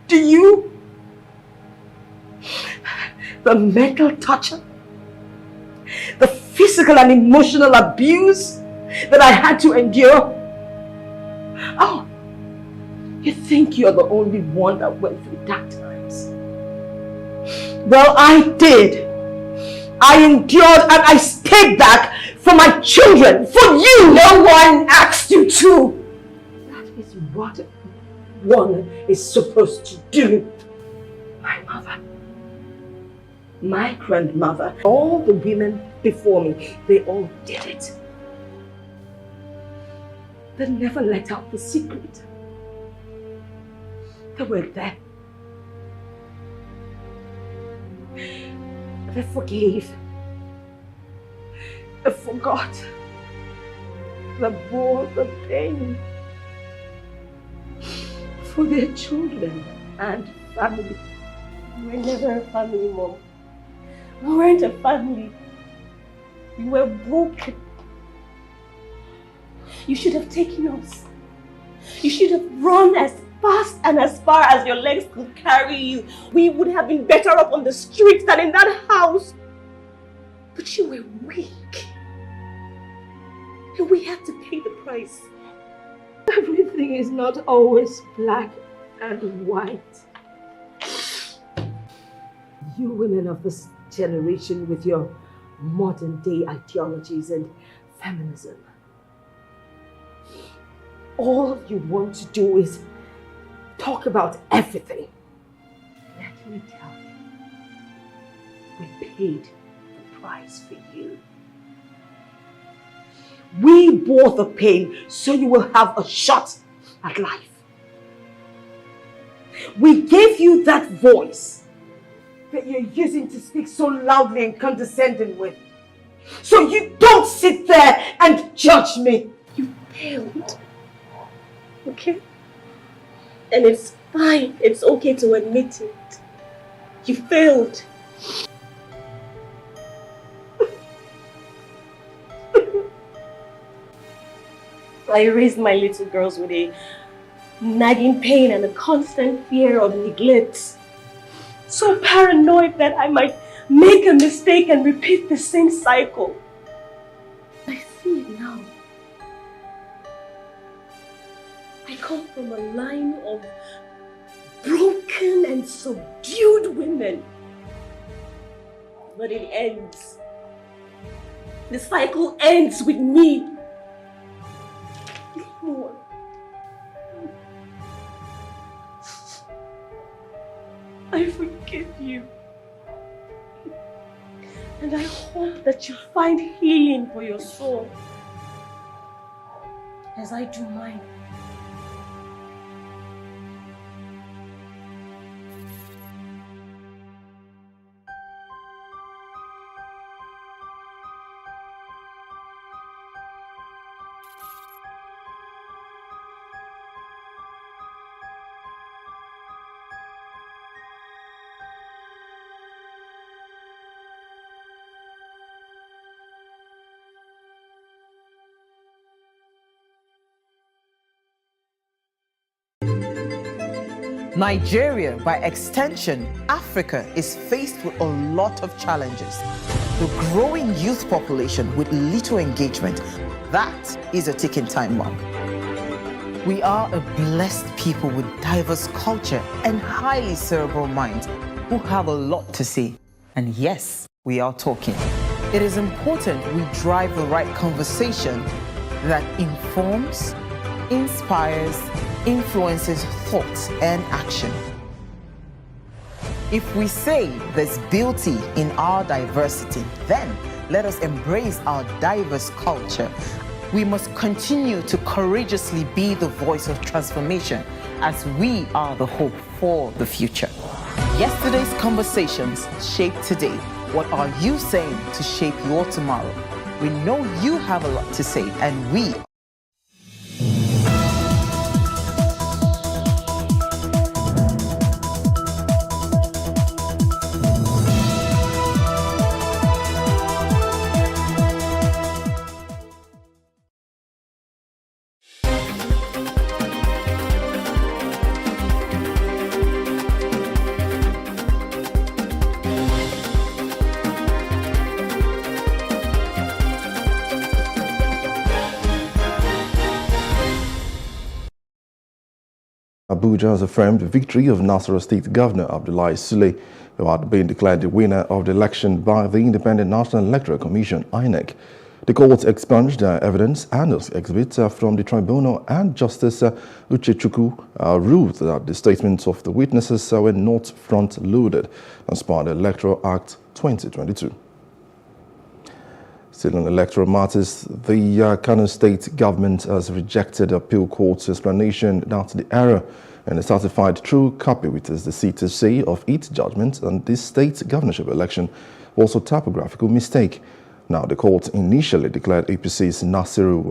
Do you? The mental torture, the physical and emotional abuse that I had to endure. Oh, you think you're the only one that went through dark times? Well, I did. I endured and I stayed back for my children, for you. No one asked you to. That is what one is supposed to do. My mother, my grandmother, all the women before me, they all did it. They never let out the secret. They were there. They forgave. They forgot. They bore the pain for their children and family. We were never a family, Mom. We weren't a family. We were broken. You should have taken us. You should have run as fast and as far as your legs could carry you. We would have been better off on the streets than in that house. But you were weak. And we had to pay the price. Everything is not always black and white. You women of this generation with your modern day ideologies and feminism. All you want to do is talk about everything. Let me tell you, we paid the price for you. We bore the pain so you will have a shot at life. We gave you that voice that you're using to speak so loudly and condescending with. So you don't sit there and judge me. You failed. Okay? And it's fine. It's okay to admit it. You failed. I raised my little girls with a nagging pain and a constant fear of neglect. So paranoid that I might make a mistake and repeat the same cycle. I see it now. I come from a line of broken and subdued women. But it ends. The cycle ends with me. More. I forgive you. And I hope that you find healing for your soul as I do mine. Nigeria, by extension, Africa, is faced with a lot of challenges. The growing youth population with little engagement, that is a ticking time bomb. We are a blessed people with diverse culture and highly cerebral minds who have a lot to say. And yes, we are talking. It is important we drive the right conversation that informs, inspires, influences thought and action. If we say there's beauty in our diversity, then let us embrace our diverse culture. We must continue to courageously be the voice of transformation as we are the hope for the future. Yesterday's conversations shape today. What are you saying to shape your tomorrow? We know you have a lot to say, and we Abuja has affirmed the victory of Nasarawa State Governor Abdullahi Sule, who had been declared the winner of the election by the Independent National Electoral Commission, INEC. The court expunged evidence and exhibits from the tribunal, and Justice Uchechukwu ruled that the statements of the witnesses were not front-loaded as per the Electoral Act 2022. Still on electoral matters, the Kano State government has rejected the appeal court's explanation that the error in the certified true copy, which is the C2C of its judgment on this state governorship election, was a typographical mistake. Now, the court initially declared APC's Nasiru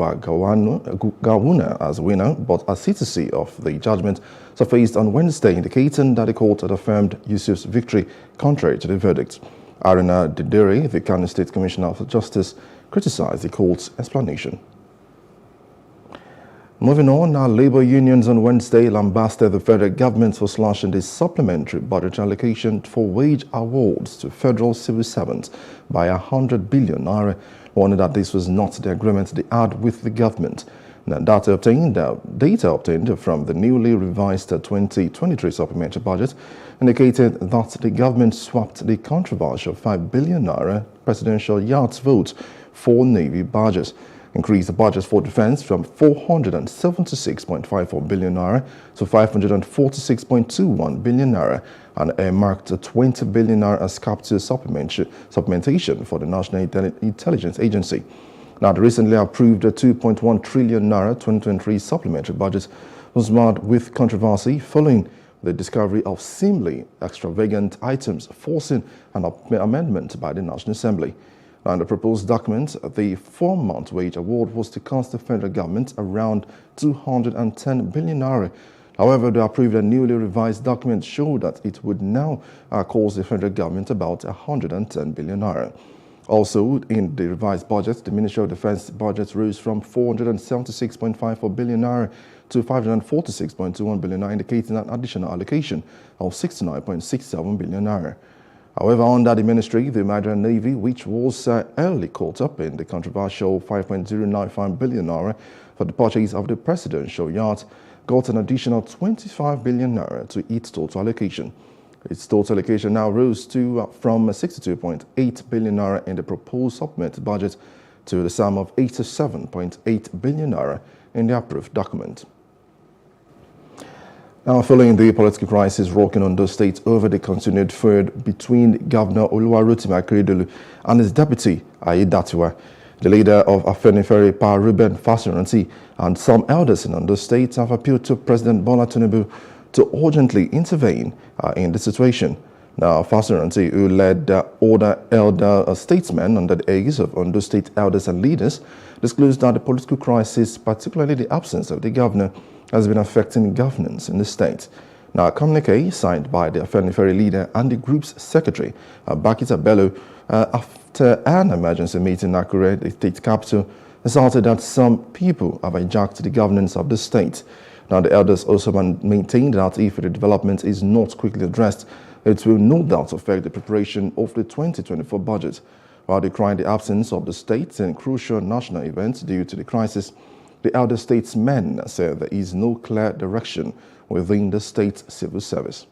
Gawuna as winner, but a C2C of the judgment surfaced on Wednesday, indicating that the court had affirmed Yusuf's victory contrary to the verdict. Aruna Didere, the Kano State Commissioner for Justice, criticized the court's explanation. Moving on, now labor unions on Wednesday lambasted the federal government for slashing the supplementary budget allocation for wage awards to federal civil servants by 100 billion naira, warning that this was not the agreement they had with the government. Now, data obtained from the newly revised 2023 supplementary budget indicated that the government swapped the controversial 5 billion naira presidential yacht vote for Navy barges, increased the budget for defense from 476.54 billion naira to 546.21 billion naira, and earmarked 20 billion naira as capital supplementation for the National Intelligence Agency. Now, the recently approved 2.1 trillion naira 2023 supplementary budget was marred with controversy following the discovery of seemingly extravagant items, forcing an amendment by the National Assembly. Now, in the proposed document, the 4-month wage award was to cost the federal government around 210 billion naira. However, the approved and newly revised document showed that it would now cost the federal government about 110 billion naira. Also, in the revised budget, the Ministry of Defense budget rose from 476.54 billion naira to 546.21 billion naira, indicating an additional allocation of 69.67 billion naira. However, under the ministry, the Nigerian Navy, which was early caught up in the controversial 5.095 billion naira for the purchase of the presidential yacht, got an additional 25 billion naira to its total allocation. Its total allocation now rose to from 62.8 billion naira in the proposed supplementary budget to the sum of 87.8 billion naira in the approved document. Now, following the political crisis rocking Ondo State over the continued feud between Governor Oluwarotimi Akeredolu and his deputy, Aiyedatiwa, the leader of Afenifere, Pa Reuben Fasiranti, and some elders in Ondo State have appealed to President Bola Tinubu to urgently intervene in the situation. Now, Fasiranti, who led other elder statesmen under the aegis of Ondo State elders and leaders, disclosed that the political crisis, particularly the absence of the governor, has been affecting governance in the state. Now, a communique signed by the Afenifere leader and the group's secretary, Bakita Bello, after an emergency meeting in Akure, the state capital, asserted that some people have hijacked the governance of the state. Now, the elders also maintained that if the development is not quickly addressed, it will no doubt affect the preparation of the 2024 budget. While decrying the absence of the state in crucial national events due to the crisis, the elder statesmen said there is no clear direction within the state civil service.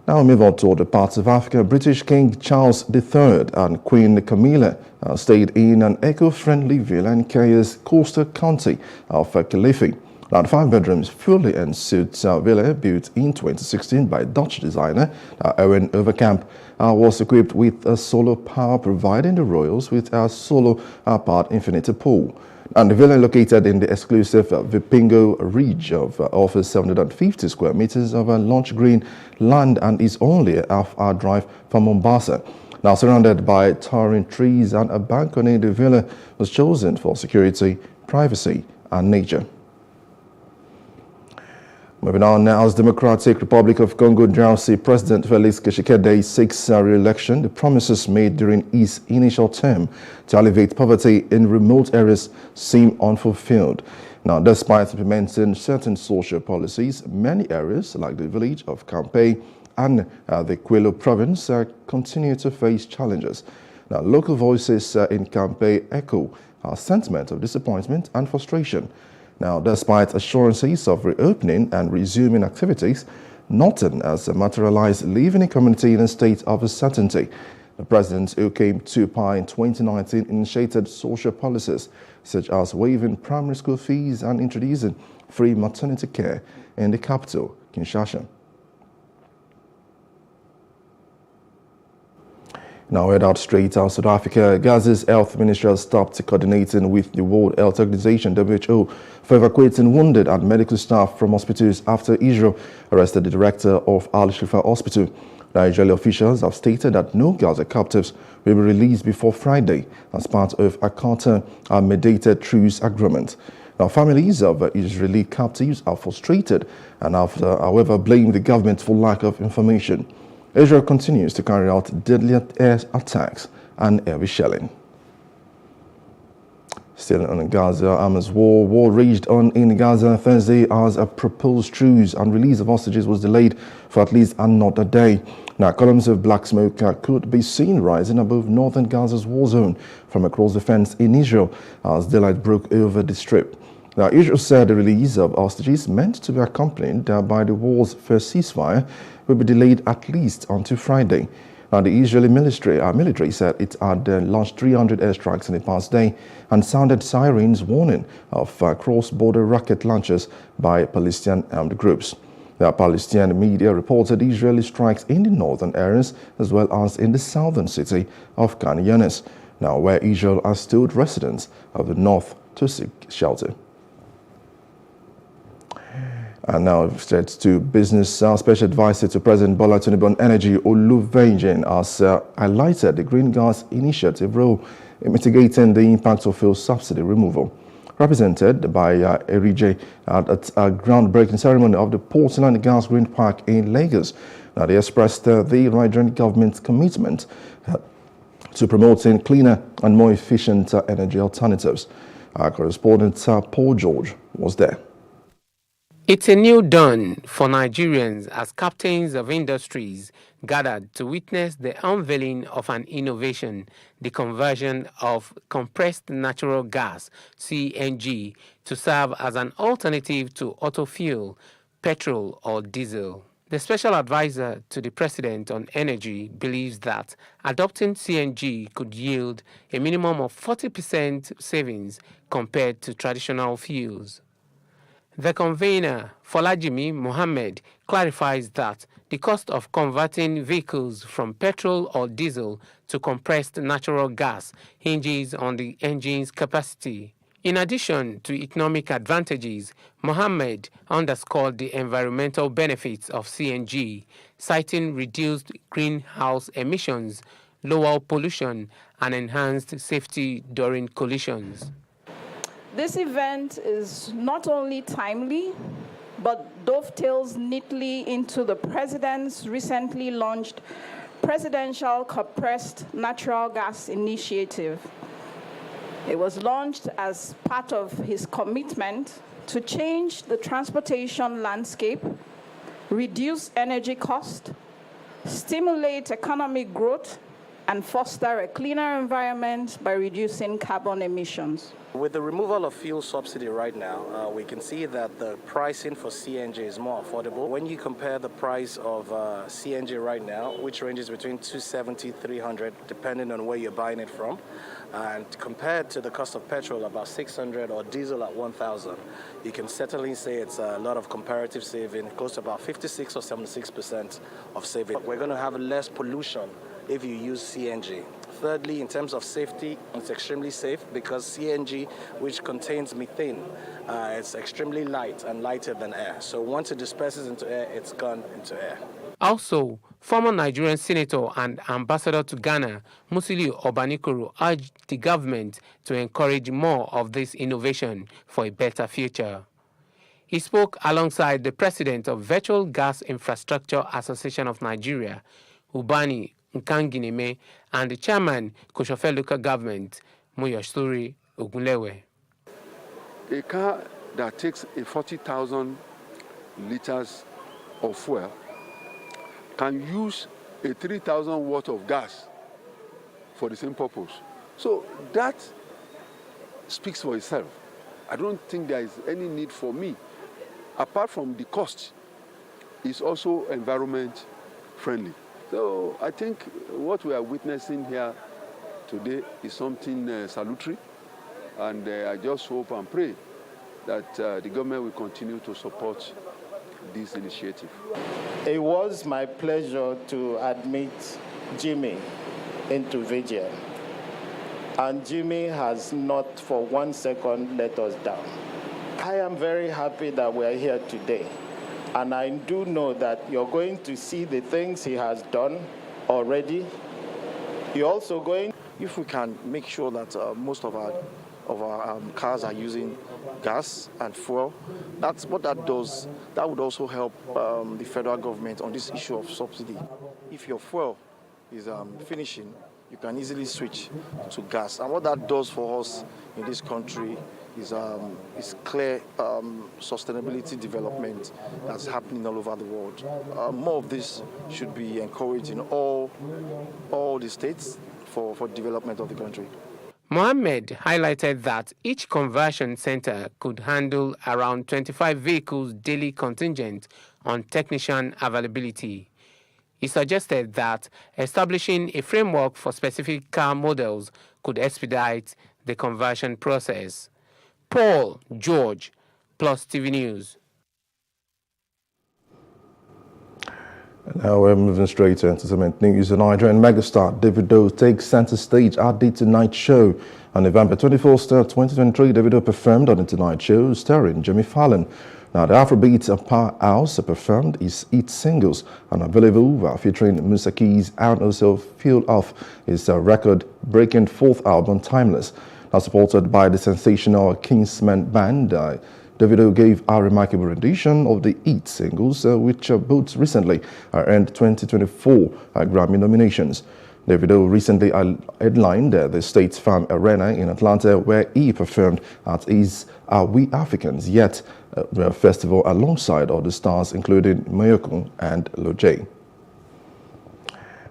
Now we move on to other parts of Africa. British King Charles III and Queen Camilla stayed in an eco-friendly villa in Kenya's coastal county of Kilifi. Now, the 5 bedrooms, fully ensuite villa built in 2016 by Dutch designer Erwin Overkamp was equipped with a solar power, providing the royals with a solar-powered infinity pool. And the villa, located in the exclusive Vipingo Ridge, offers 750 square meters of launch green land and is only a half-hour drive from Mombasa. Now, surrounded by towering trees and a balcony, the villa was chosen for security, privacy, and nature. Moving on now, as Democratic Republic of Congo DRC President Felix Tshisekedi seeks re-election, the promises made during his initial term to alleviate poverty in remote areas seem unfulfilled. Now, despite implementing certain social policies, many areas like the village of Kampe and the Kwilu province continue to face challenges. Now, local voices in Kampe echo a sentiment of disappointment and frustration. Now, despite assurances of reopening and resuming activities, nothing has materialized, leaving the community in a state of uncertainty. The president, who came to power in 2019, initiated social policies such as waiving primary school fees and introducing free maternity care in the capital, Kinshasa. Now, head out straight out South Africa. Gaza's health ministry has stopped coordinating with the World Health Organization, WHO, for evacuating wounded and medical staff from hospitals after Israel arrested the director of Al-Shifa Hospital. The Israeli officials have stated that no Gaza captives will be released before Friday as part of a Qatar-mediated truce agreement. Now, families of Israeli captives are frustrated and have, however, blamed the government for lack of information. Israel continues to carry out deadly air attacks and heavy shelling. Still on Gaza, Hamas war raged on in Gaza Thursday as a proposed truce and release of hostages was delayed for at least another day. Now, columns of black smoke could be seen rising above northern Gaza's war zone from across the fence in Israel as daylight broke over the strip. Now, Israel said the release of hostages meant to be accompanied by the war's first ceasefire will be delayed at least until Friday. Now, the Israeli military said it had launched 300 airstrikes in the past day and sounded sirens warning of cross-border rocket launches by Palestinian armed groups. The Palestinian media reported Israeli strikes in the northern areas as well as in the southern city of Khan Yunis, now where Israel has told residents of the north to seek shelter. And now straight to business. Special advisor to President Bola Tinubu on Energy, Oluwaseun, has highlighted the Green Gas Initiative role in mitigating the impact of fuel subsidy removal. Represented by Erije at a groundbreaking ceremony of the Portland Gas Green Park in Lagos. Now, they expressed the Nigerian government's commitment to promoting cleaner and more efficient energy alternatives. Our correspondent Paul George was there. It's a new dawn for Nigerians as captains of industries gathered to witness the unveiling of an innovation, the conversion of compressed natural gas, CNG, to serve as an alternative to auto fuel, petrol or diesel. The special advisor to the President on Energy believes that adopting CNG could yield a minimum of 40% savings compared to traditional fuels. The convener, Folajimi Mohammed, clarifies that the cost of converting vehicles from petrol or diesel to compressed natural gas hinges on the engine's capacity. In addition to economic advantages, Mohammed underscored the environmental benefits of CNG, citing reduced greenhouse emissions, lower pollution, and enhanced safety during collisions. This event is not only timely, but dovetails neatly into the President's recently launched Presidential Compressed Natural Gas Initiative. It was launched as part of his commitment to change the transportation landscape, reduce energy cost, stimulate economic growth, and foster a cleaner environment by reducing carbon emissions. With the removal of fuel subsidy right now, we can see that the pricing for CNG is more affordable. When you compare the price of CNG right now, which ranges between $270, $300, depending on where you're buying it from, and compared to the cost of petrol, about $600, or diesel at $1,000, you can certainly say it's a lot of comparative saving, close to about 56 or 76% of saving. We're going to have less pollution if you use CNG. Thirdly, in terms of safety, it's extremely safe because CNG, which contains methane, it's extremely light and lighter than air. So once it disperses into air, it's gone into air. Also, former Nigerian senator and ambassador to Ghana, Musiliu Obanikoro, urged the government to encourage more of this innovation for a better future. He spoke alongside the president of Virtual Gas Infrastructure Association of Nigeria, Ubani Nkangineme, and the chairman, Koshofe Local Government, Moyosuri Ogunlewe. A car that takes 40,000 liters of fuel can use a 3,000 watt of gas for the same purpose. So that speaks for itself. I don't think there is any need for me. Apart from the cost, it's also environment friendly. So I think what we are witnessing here today is something salutary, and I just hope and pray that the government will continue to support this initiative. It was my pleasure to admit Jimmy into VGN, and Jimmy has not for 1 second let us down. I am very happy that we are here today. And I do know that you're going to see the things he has done already. You're also going... If we can make sure that most of our cars are using gas and fuel, that's what that does. That would also help the federal government on this issue of subsidy. If your fuel is finishing, you can easily switch to gas. And what that does for us in this country is clear sustainability development that's happening all over the world. More of this should be encouraged in all the states for development of the country. Mohammed highlighted that each conversion center could handle around 25 vehicles daily contingent on technician availability. He suggested that establishing a framework for specific car models could expedite the conversion process. Paul George, Plus TV News. Now we're moving straight to entertainment news. The Nigerian megastar Davido takes center stage at the Tonight Show. On November 24th, 2023, Davido performed on the Tonight Show starring Jimmy Fallon. Now, the Afrobeat powerhouse performed his hit singles and available featuring Musa Keys and also Feel Off, his record-breaking fourth album, Timeless. Now supported by the sensational Kingsman Band, Davido gave a remarkable rendition of the hit singles, which both recently earned 2024 Grammy nominations. Davido recently headlined the State Farm Arena in Atlanta, where he performed at his We Africans Yet festival alongside other stars including Mayoko and Lojay.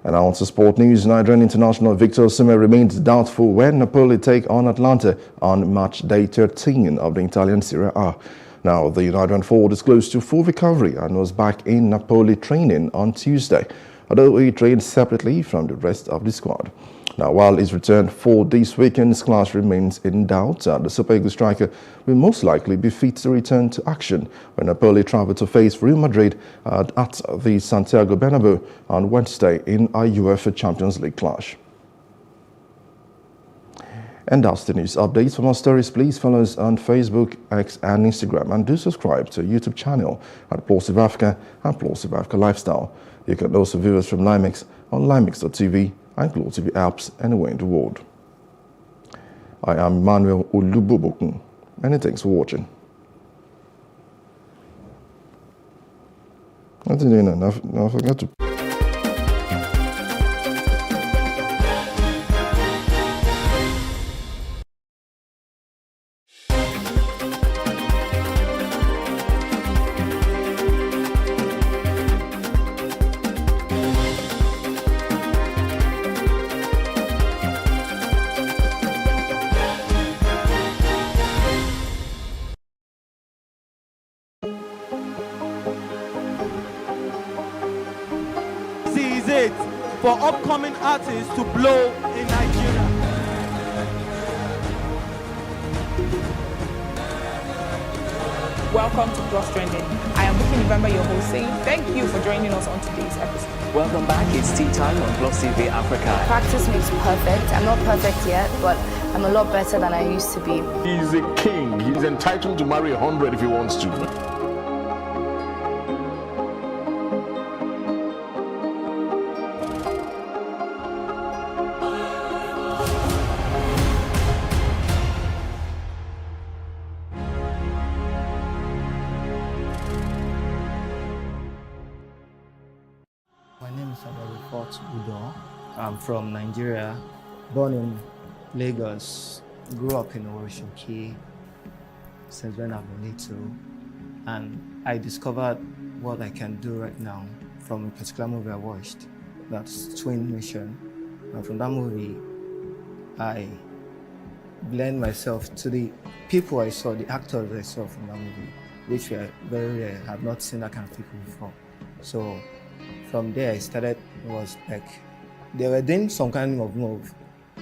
And on to sport news, Nigerian international Victor Osimhen remains doubtful when Napoli take on Atalanta on match day 13 of the Italian Serie A. Now, the Nigerian forward is close to full recovery and was back in Napoli training on Tuesday, although he trained separately from the rest of the squad. Now, while his return for this weekend's clash remains in doubt, the Super Eagles striker will most likely be fit to return to action when Napoli travel to face Real Madrid at the Santiago Bernabeu on Wednesday in a UEFA Champions League clash. And that's the news updates. For more stories, please follow us on Facebook, X and Instagram, and do subscribe to our YouTube channel at Plosive Africa and Plosive Africa Lifestyle. You can also view us from Limix on limix.tv and Glow TV apps anywhere in the world. I am Emmanuel Olubobokun. Many thanks for watching. I forgot to for upcoming artists to blow in Nigeria. Welcome to Plus Trending. I am Buki November, your host, saying thank you for joining us on today's episode. Welcome back. It's tea time on Plus TV Africa. Practice makes perfect. I'm not perfect yet, but I'm a lot better than I used to be. He's a king. He's entitled to marry 100 if he wants to. I'm from Nigeria, born in Lagos, grew up in Oroshoki since when I've been little, and I discovered what I can do right now from a particular movie I watched, that's Twin Mission. And from that movie, I blend myself to the people I saw, the actors I saw from that movie, which were very rare. I've not seen that kind of people before. So from there, I started, it was like, they were doing some kind of move.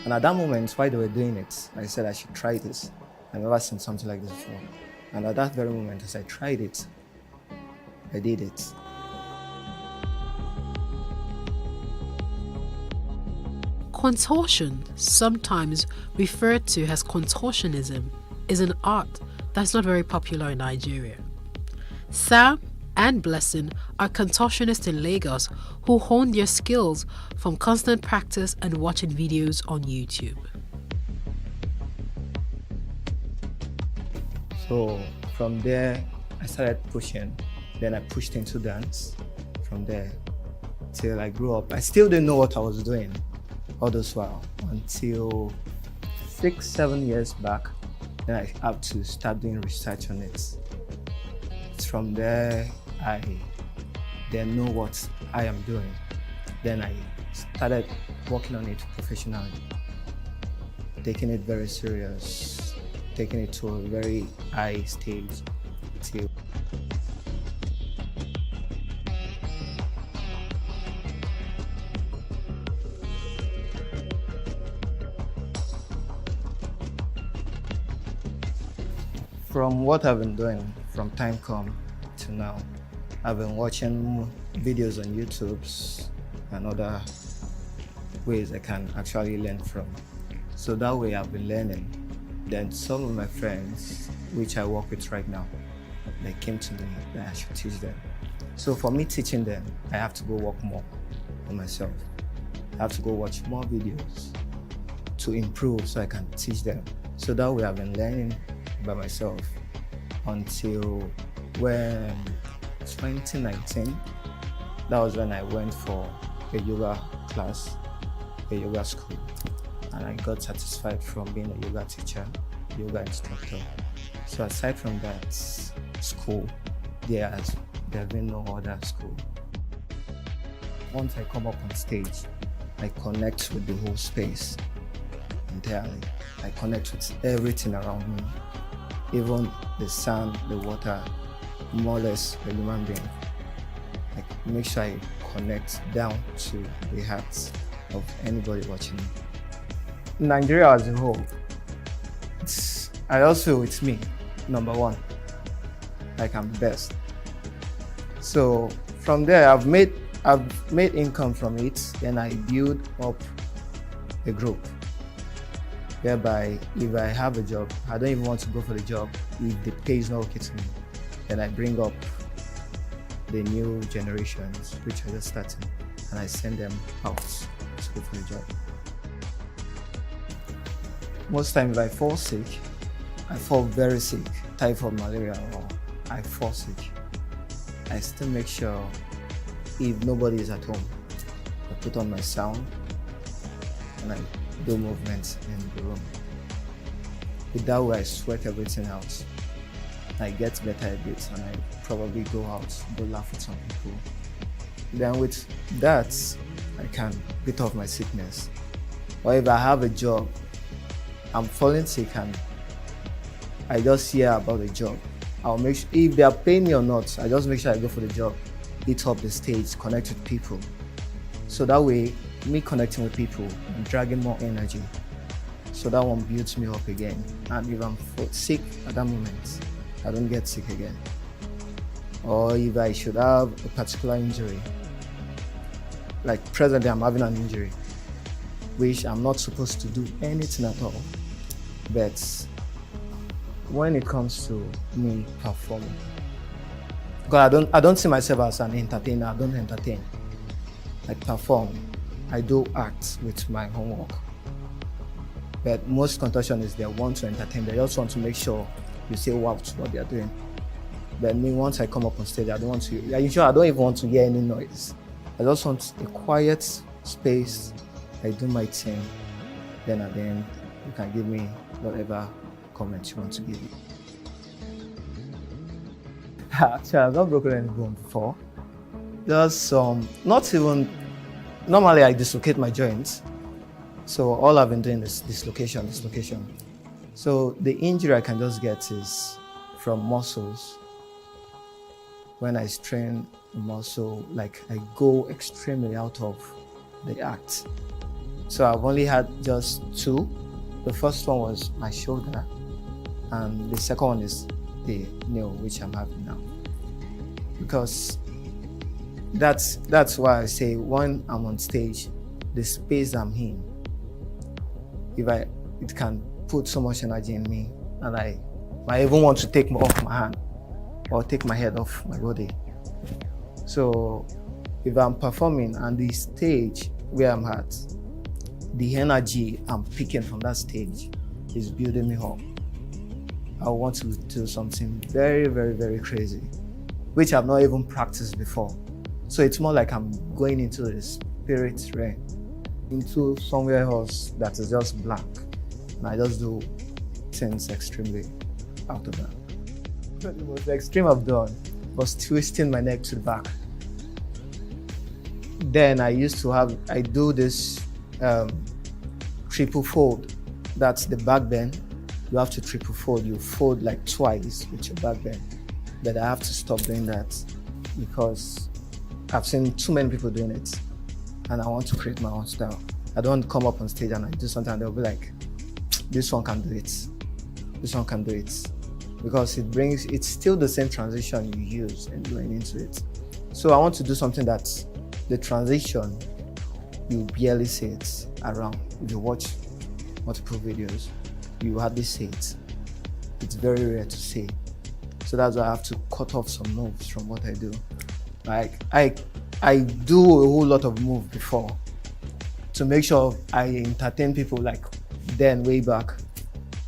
And at that moment, while they were doing it, I said I should try this. I've never seen something like this before. And at that very moment, as I tried it, I did it. Contortion, sometimes referred to as contortionism, is an art that's not very popular in Nigeria. Sam and Blessing are contortionists in Lagos who hone their skills from constant practice and watching videos on YouTube. So from there, I started pushing. Then I pushed into dance from there till I grew up. I still didn't know what I was doing. all those while until 6-7 years back. Then I have to start doing research on it. From there, I then know what I am doing. Then I started working on it professionally, taking it very serious, taking it to a very high stage till from what I've been doing from time come to now, I've been watching videos on YouTube and other ways I can actually learn from. So that way I've been learning. Then some of my friends, which I work with right now, they came to me that I should teach them. So for me teaching them, I have to go work more on myself. I have to go watch more videos to improve so I can teach them. So that way I've been learning by myself until when 2019, that was when I went for a yoga class, a yoga school, and I got satisfied from being a yoga teacher, yoga instructor. So aside from that school, there has been no other school. Once I come up on stage, I connect with the whole space entirely. I connect with everything around me, even the sun, the water, more or less a human being. I make sure I connect down to the hearts of anybody watching me. Nigeria as a whole, I also feel it's me, number one. Like I'm best. So from there, I've made income from it, and I build up a group whereby if I have a job, I don't even want to go for the job. If the pay is not okay to me, then I bring up the new generations, which are just starting, and I send them out to go for the job. Most times if I fall sick, I fall very sick, typhoid, malaria, or I fall sick, I still make sure if nobody is at home, I put on my sound and I do movements in the room. With that way I sweat everything out. I get better a bit and I probably go out, go laugh with some people. Then with that, I can beat off my sickness. Or if I have a job, I'm falling sick and I just hear about the job, I'll make sure, if they are paying me or not, I just make sure I go for the job, hit up the stage, connect with people. So that way, me connecting with people, I'm dragging more energy. So that one builds me up again. And if I'm sick at that moment, I don't get sick again. Or if I should have a particular injury, like presently I'm having an injury, which I'm not supposed to do anything at all. But when it comes to me performing, because I don't see myself as an entertainer, I don't entertain. I perform, I do act with my homework. But most contortionists, they want to entertain, they just want to make sure you say wow to what they are doing. But me, once I come up on stage, I don't even want to hear any noise. I just want a quiet space, I do my thing, then at the end, you can give me whatever comments you want to give me. Actually, I've not broken any bone before. Just normally I dislocate my joints. So all I've been doing is dislocation. So the injury I can just get is from muscles. When I strain a muscle, like I go extremely out of the act. So I've only had just two. The first one was my shoulder, and the second one is the knee, which I'm having now. Because that's why I say when I'm on stage, the space I'm in, it can put so much energy in me, and I even want to take off my hand or take my head off my body. So if I'm performing and the stage where I'm at, the energy I'm picking from that stage is building me up. I want to do something very, very, very crazy, which I've not even practiced before. So it's more like I'm going into the spirit realm into somewhere else that is just blank. And I just do things extremely out of that. The most extreme I've done was twisting my neck to the back. Then I do this triple fold. That's the back bend. You have to triple fold. You fold like twice with your back bend. But I have to stop doing that because I've seen too many people doing it and I want to create my own style. I don't want to come up on stage and I do something and they'll be like, this one can do it. This one can do it. Because it's still the same transition you use and going into it. So I want to do something that the transition, you barely see it around. If you watch multiple videos, you hardly see it. It's very rare to see. So that's why I have to cut off some moves from what I do. Like I do a whole lot of moves before to make sure I entertain people like then way back.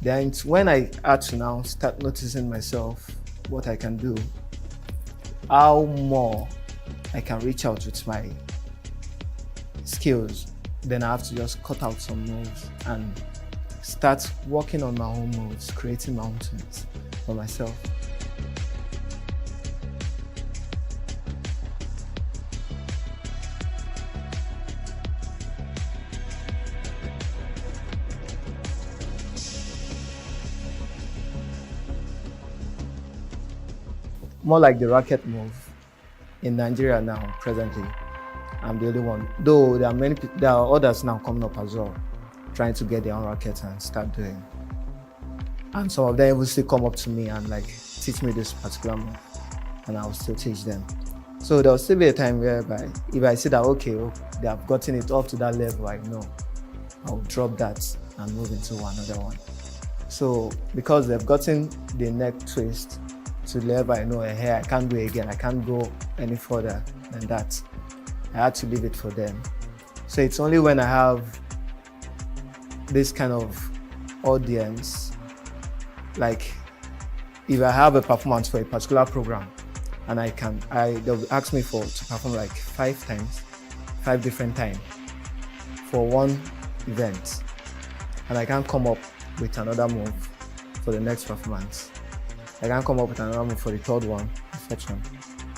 Then when I had to now start noticing myself, what I can do, how more I can reach out with my skills, then I have to just cut out some moves and start working on my own moves, creating my own things for myself. More like the racket move in Nigeria now, presently. I'm the only one. Though there are others now coming up as well, trying to get their own racket and start doing. And some of them will still come up to me and like teach me this particular move, and I'll still teach them. So there'll still be a time whereby if I see that okay, they have gotten it up to that level, I know, I'll drop that and move into another one. So because they've gotten the neck twist to the level I know, hey, I can't go again, I can't go any further than that. I had to leave it for them. So it's only when I have this kind of audience, like if I have a performance for a particular program and they'll ask me to perform like 5 different times for one event, and I can't come up with another move for the next performance. I can't come up with another move for the third one, the fourth one.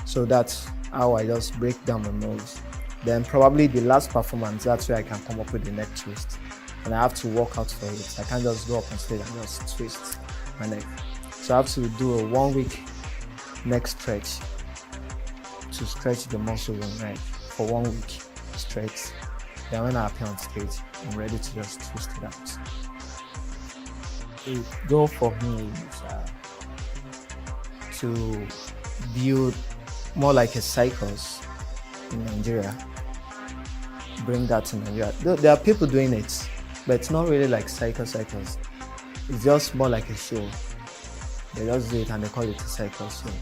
So that's how I just break down my moves. Then probably the last performance, that's where I can come up with the neck twist. And I have to work out for it. I can't just go up on stage and just twist my neck. So I have to do a 1 week neck stretch to stretch the muscle in my neck for 1 week stretch. Then when I appear on stage, I'm ready to just twist it out. The goal for me is to build more like a circus in Nigeria. Bring that to Nigeria. There are people doing it, but it's not really like circus. It's just more like a show. They just do it and they call it a circus show.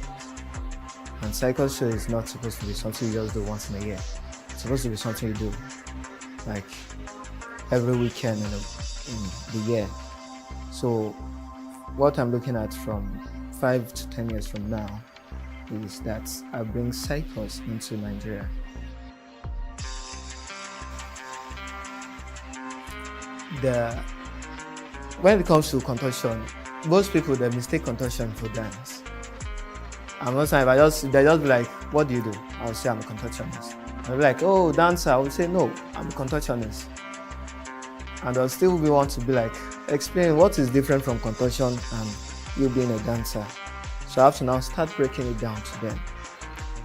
And circus show is not supposed to be something you just do once in a year. It's supposed to be something you do like every weekend in the year. So what I'm looking at from 5 to 10 years from now is that I bring circus into Nigeria. When it comes to contortion, most people they mistake contortion for dance. And most times they just be like, what do you do? I'll say I'm a contortionist. They'll be like, oh, dancer. I would say no, I'm a contortionist. And they'll still want to be like, explain what is different from contortion and you being a dancer. So I have to now start breaking it down to them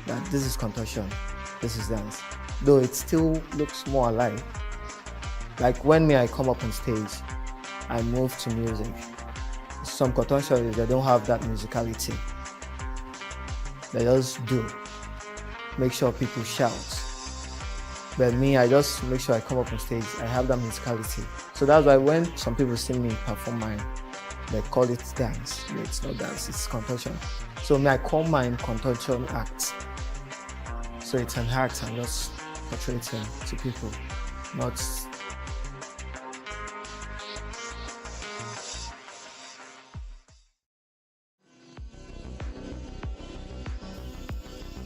that this is contortion, this is dance. Though it still looks more alike. Like when I come up on stage, I move to music. Some contortionists, they don't have that musicality. They just do. Make sure people shout. But me, I just make sure I come up on stage, I have that musicality. So that's why when some people see me perform mine, they call it dance. It's not dance, it's contortion. So I call mine contortion act. So it's an act I'm just portraying to people, not.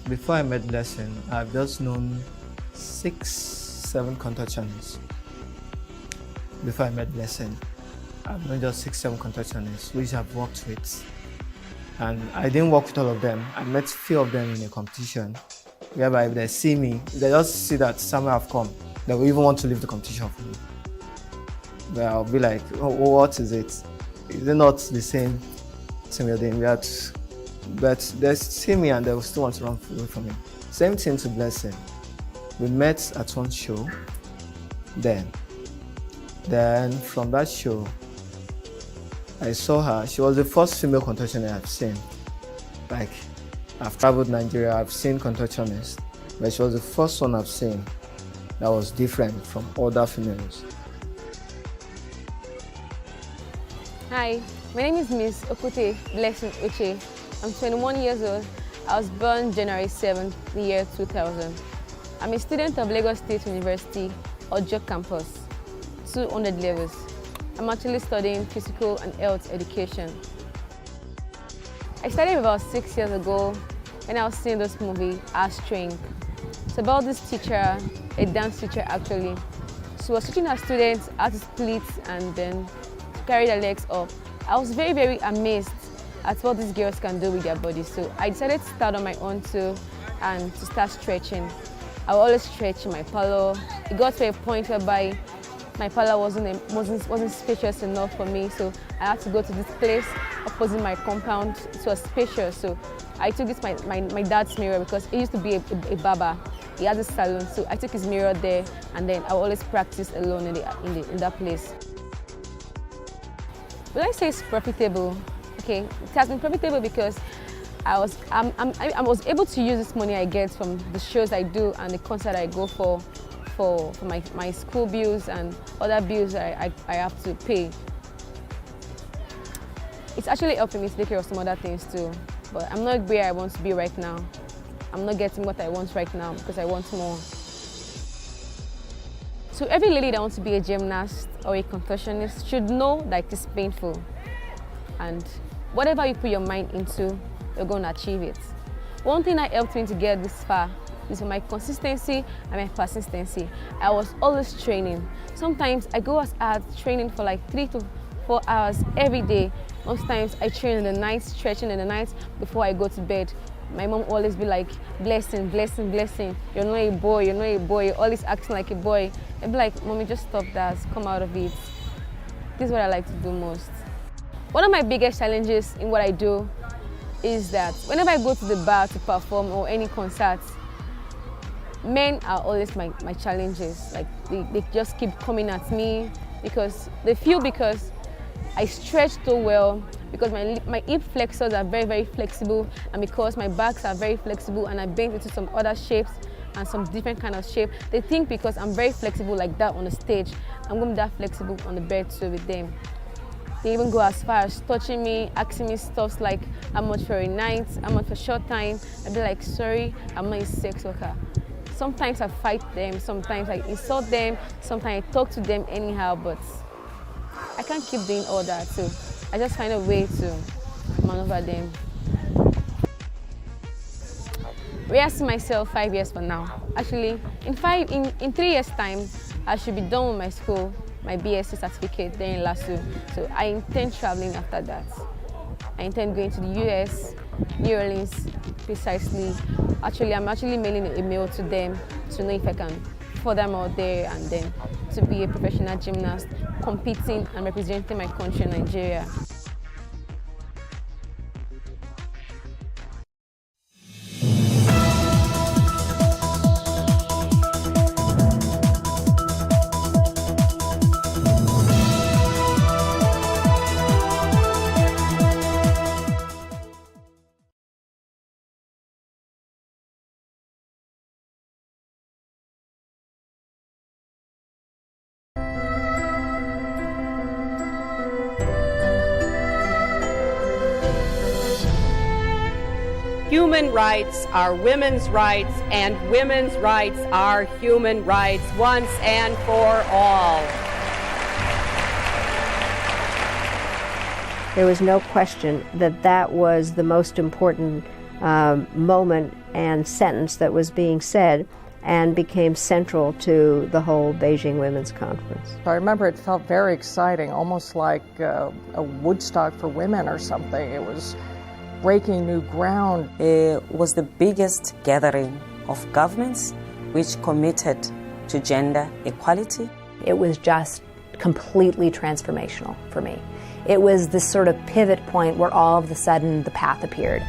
Before I met Blessing, I've just known 6 7 contortionists before I met Blessing. I've known just 6, 7 contortionists, which I've worked with. And I didn't work with all of them. I met a few of them in a competition, whereby if they see me, they just see that somewhere I've come, they will even want to leave the competition for me. But I'll be like, oh, what is it? Is it not the same thing we're doing? But they see me and they will still want to run away from me. Same thing to Blessing. We met at one show. Then from that show, I saw her. She was the first female contortionist I've seen. Like, I've traveled Nigeria, I've seen contortionists, but she was the first one I've seen that was different from other females. Hi, my name is Miss Okute Blessing Uche. I'm 21 years old. I was born January 7th, the year 2000. I'm a student of Lagos State University, Ojo campus, 200 levels. I'm actually studying physical and health education. I started about 6 years ago when I was seeing this movie, As Strength. It's about this teacher, a dance teacher actually. She was teaching her students how to split and then carry their legs up. I was very, very amazed at what these girls can do with their bodies. So I decided to start on my own too and to start stretching. I would always stretch in my parlor. It got to a point whereby my parlor wasn't spacious enough for me, so I had to go to this place opposite my compound. It was spacious, so I took this my dad's mirror because he used to be a barber. He had a salon, so I took his mirror there, and then I would always practice alone in that place. Will I say it's profitable? Okay, it has been profitable because I was able to use this money I get from the shows I do and the concert I go for my school bills and other bills I have to pay. It's actually helping me to take care of some other things too, but I'm not where I want to be right now. I'm not getting what I want right now because I want more. So every lady that wants to be a gymnast or a contortionist should know that it is painful, and whatever you put your mind into, you're going to achieve it. One thing that helped me to get this far is my consistency and my persistency. I was always training. Sometimes I go as hard training for like 3 to 4 hours every day. Most times I train in the night, stretching in the night before I go to bed. My mom always be like, blessing, blessing, blessing. You're not a boy, you're not a boy. You're always acting like a boy. I'd be like, mommy, just stop that, come out of it. This is what I like to do most. One of my biggest challenges in what I do is that whenever I go to the bar to perform or any concerts, men are always my challenges. Like they just keep coming at me because they feel because I stretch so well, because my hip flexors are very, very flexible, and because my backs are very flexible and I bend into some other shapes and some different kind of shape, they think because I'm very flexible like that on the stage, I'm going to be that flexible on the bed too with them. They even go as far as touching me, asking me stuff like how much for a night, how much for a short time. I'd be like, sorry, I'm not a sex worker. Sometimes I fight them, sometimes I insult them, sometimes I talk to them anyhow, but I can't keep doing all that too. I just find a way to maneuver them. Where I see myself 5 years from now. Actually, in 3 years' time, I should be done with my school, my BSc certificate there in LASU. So I intend traveling after that. I intend going to the US, New Orleans, precisely. Actually, I'm actually mailing a mail to them to know if I can further out there and then to be a professional gymnast, competing and representing my country, Nigeria. Human rights are women's rights, and women's rights are human rights once and for all. There was no question that that was the most important moment and sentence that was being said, and became central to the whole Beijing Women's Conference. I remember it felt very exciting, almost like a Woodstock for women or something. It was breaking new ground. It was the biggest gathering of governments which committed to gender equality. It was just completely transformational for me. It was this sort of pivot point where all of a sudden the path appeared.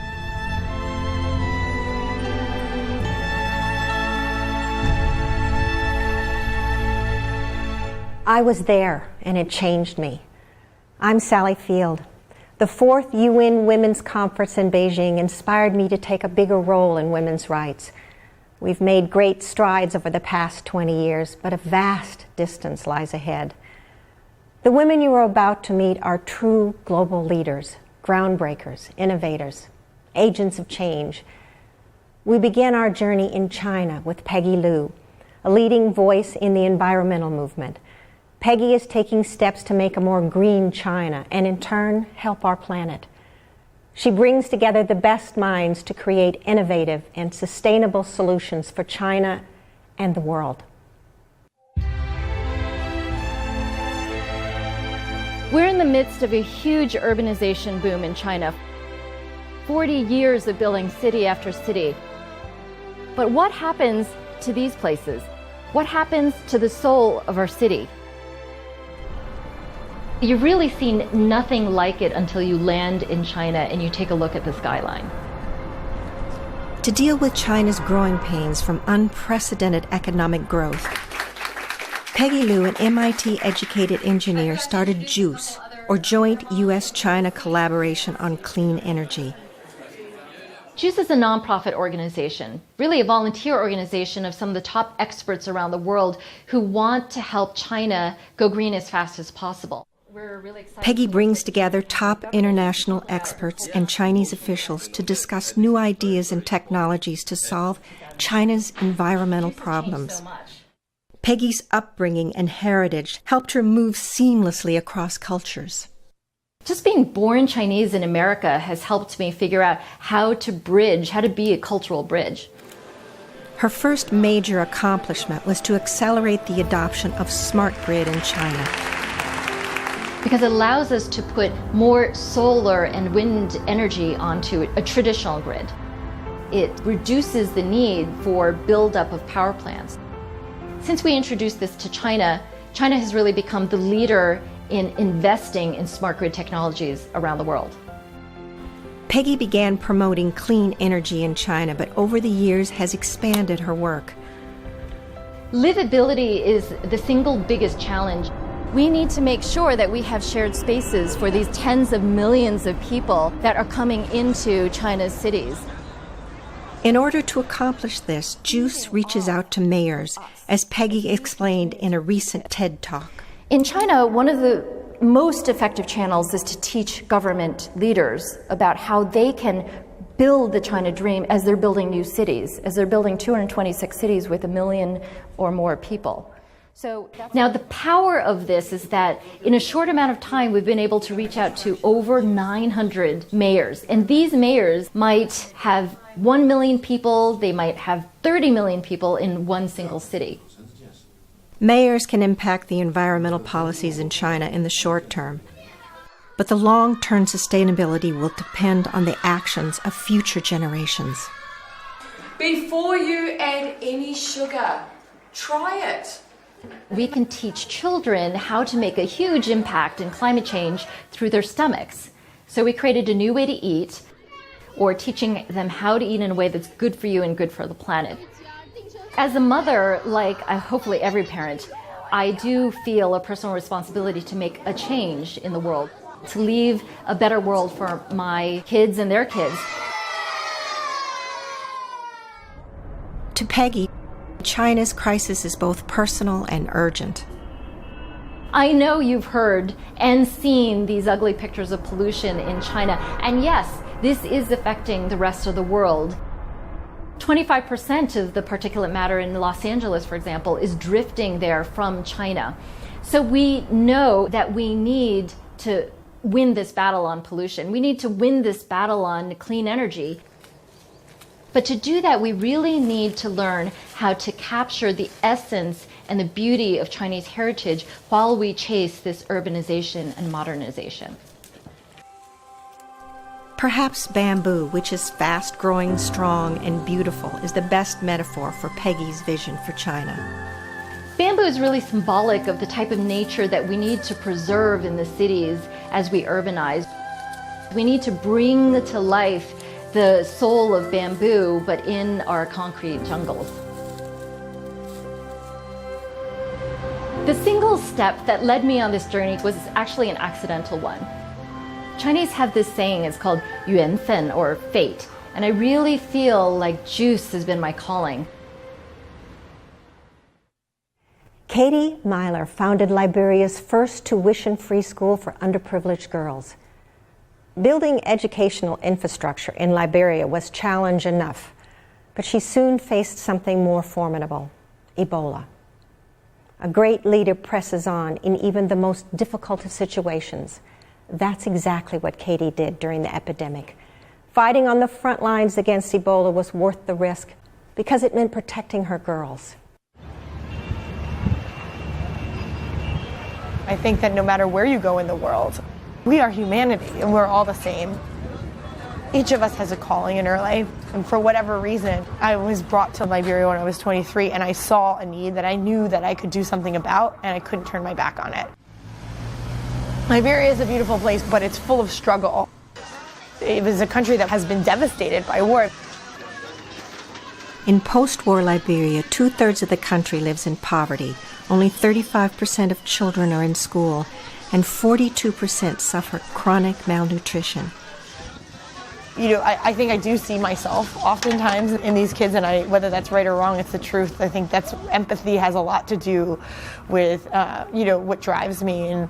I was there, and it changed me. I'm Sally Field. The 4th UN Women's Conference in Beijing inspired me to take a bigger role in women's rights. We've made great strides over the past 20 years, but a vast distance lies ahead. The women you are about to meet are true global leaders, groundbreakers, innovators, agents of change. We began our journey in China with Peggy Liu, a leading voice in the environmental movement. Peggy is taking steps to make a more green China and in turn help our planet. She brings together the best minds to create innovative and sustainable solutions for China and the world. We're in the midst of a huge urbanization boom in China. 40 years of building city after city. But what happens to these places? What happens to the soul of our city? You've really seen nothing like it until you land in China and you take a look at the skyline. To deal with China's growing pains from unprecedented economic growth, Peggy Liu, an MIT-educated engineer, started JUICE, or Joint U.S.-China Collaboration on Clean Energy. JUICE is a nonprofit organization, really a volunteer organization of some of the top experts around the world who want to help China go green as fast as possible. Peggy brings together top international experts and Chinese officials to discuss new ideas and technologies to solve China's environmental problems. Peggy's upbringing and heritage helped her move seamlessly across cultures. Just being born Chinese in America has helped me figure out how to be a cultural bridge. Her first major accomplishment was to accelerate the adoption of smart grid in China. Because it allows us to put more solar and wind energy onto a traditional grid. It reduces the need for buildup of power plants. Since we introduced this to China, China has really become the leader in investing in smart grid technologies around the world. Peggy began promoting clean energy in China, but over the years has expanded her work. Livability is the single biggest challenge. We need to make sure that we have shared spaces for these tens of millions of people that are coming into China's cities. In order to accomplish this, JUICE reaches out to mayors, as Peggy explained in a recent TED Talk. In China, one of the most effective channels is to teach government leaders about how they can build the China dream as they're building new cities, as they're building 226 cities with 1 million or more people. So now the power of this is that in a short amount of time we've been able to reach out to over 900 mayors. And these mayors might have 1 million people, they might have 30 million people in one single city. Mayors can impact the environmental policies in China in the short term, but the long-term sustainability will depend on the actions of future generations. Before you add any sugar, try it. We can teach children how to make a huge impact in climate change through their stomachs. So we created a new way to eat, or teaching them how to eat in a way that's good for you and good for the planet. As a mother, like hopefully every parent, I do feel a personal responsibility to make a change in the world, to leave a better world for my kids and their kids. To Peggy, China's crisis is both personal and urgent. I know you've heard and seen these ugly pictures of pollution in China, and yes, this is affecting the rest of the world. 25% of the particulate matter in Los Angeles, for example, is drifting there from China. So we know that we need to win this battle on pollution. We need to win this battle on clean energy. But to do that, we really need to learn how to capture the essence and the beauty of Chinese heritage while we chase this urbanization and modernization. Perhaps bamboo, which is fast growing, strong, and beautiful, is the best metaphor for Peggy's vision for China. Bamboo is really symbolic of the type of nature that we need to preserve in the cities as we urbanize. We need to bring to life the soul of bamboo, but in our concrete jungles. The single step that led me on this journey was actually an accidental one. Chinese have this saying, it's called 缘分 or fate, and I really feel like juice has been my calling. Katie Myler founded Liberia's first tuition-free school for underprivileged girls. Building educational infrastructure in Liberia was challenge enough, but she soon faced something more formidable: Ebola. A great leader presses on in even the most difficult of situations. That's exactly what Katie did during the epidemic. Fighting on the front lines against Ebola was worth the risk because it meant protecting her girls. I think that no matter where you go in the world, we are humanity and we're all the same. Each of us has a calling in her life, and for whatever reason, I was brought to Liberia when I was 23 and I saw a need that I knew that I could do something about, and I couldn't turn my back on it. Liberia is a beautiful place, but it's full of struggle. It was a country that has been devastated by war. In post-war Liberia, 2/3 of the country lives in poverty. Only 35% of children are in school, and 42% suffer chronic malnutrition. You know, I think I do see myself oftentimes in these kids, and whether that's right or wrong, it's the truth. I think that's empathy has a lot to do with, what drives me. And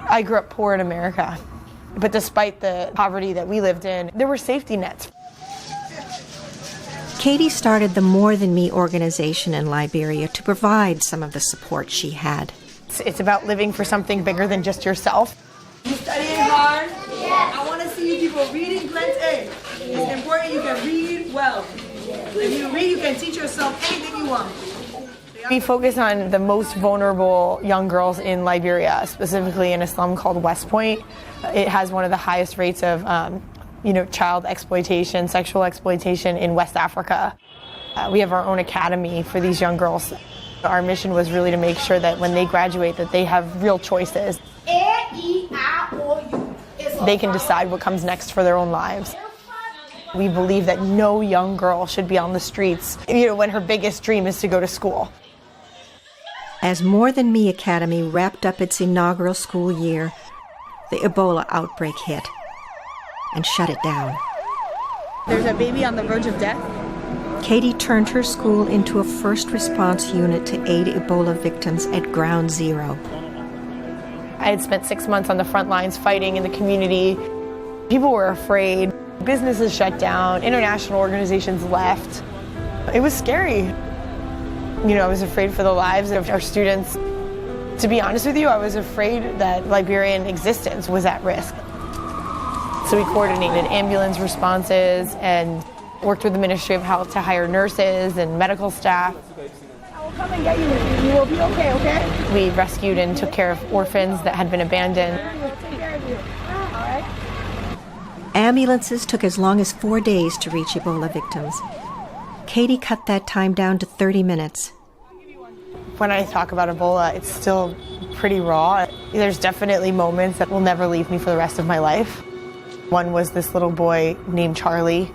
I grew up poor in America, but despite the poverty that we lived in, there were safety nets. Katie started the More Than Me organization in Liberia to provide some of the support she had. It's about living for something bigger than just yourself. You studying hard? Yes. I want to see you people reading plenty. It's important you can read well. If you read, you can teach yourself anything you want. We focus on the most vulnerable young girls in Liberia, specifically in a slum called West Point. It has one of the highest rates of child exploitation, sexual exploitation in West Africa. We have our own academy for these young girls. Our mission was really to make sure that when they graduate that they have real choices. They can decide what comes next for their own lives. We believe that no young girl should be on the streets, when her biggest dream is to go to school. As More Than Me Academy wrapped up its inaugural school year, the Ebola outbreak hit and shut it down. There's a baby on the verge of death. Katie turned her school into a first response unit to aid Ebola victims at Ground Zero. I had spent 6 months on the front lines fighting in the community. People were afraid. Businesses shut down. International organizations left. It was scary. I was afraid for the lives of our students. To be honest with you, I was afraid that Liberian existence was at risk. So we coordinated ambulance responses and worked with the Ministry of Health to hire nurses and medical staff. I will come and get you. You will be okay, okay? We rescued and took care of orphans that had been abandoned. We'll take care of you. All right? Ambulances took as long as 4 days to reach Ebola victims. Katie cut that time down to 30 minutes. When I talk about Ebola, it's still pretty raw. There's definitely moments that will never leave me for the rest of my life. One was this little boy named Charlie.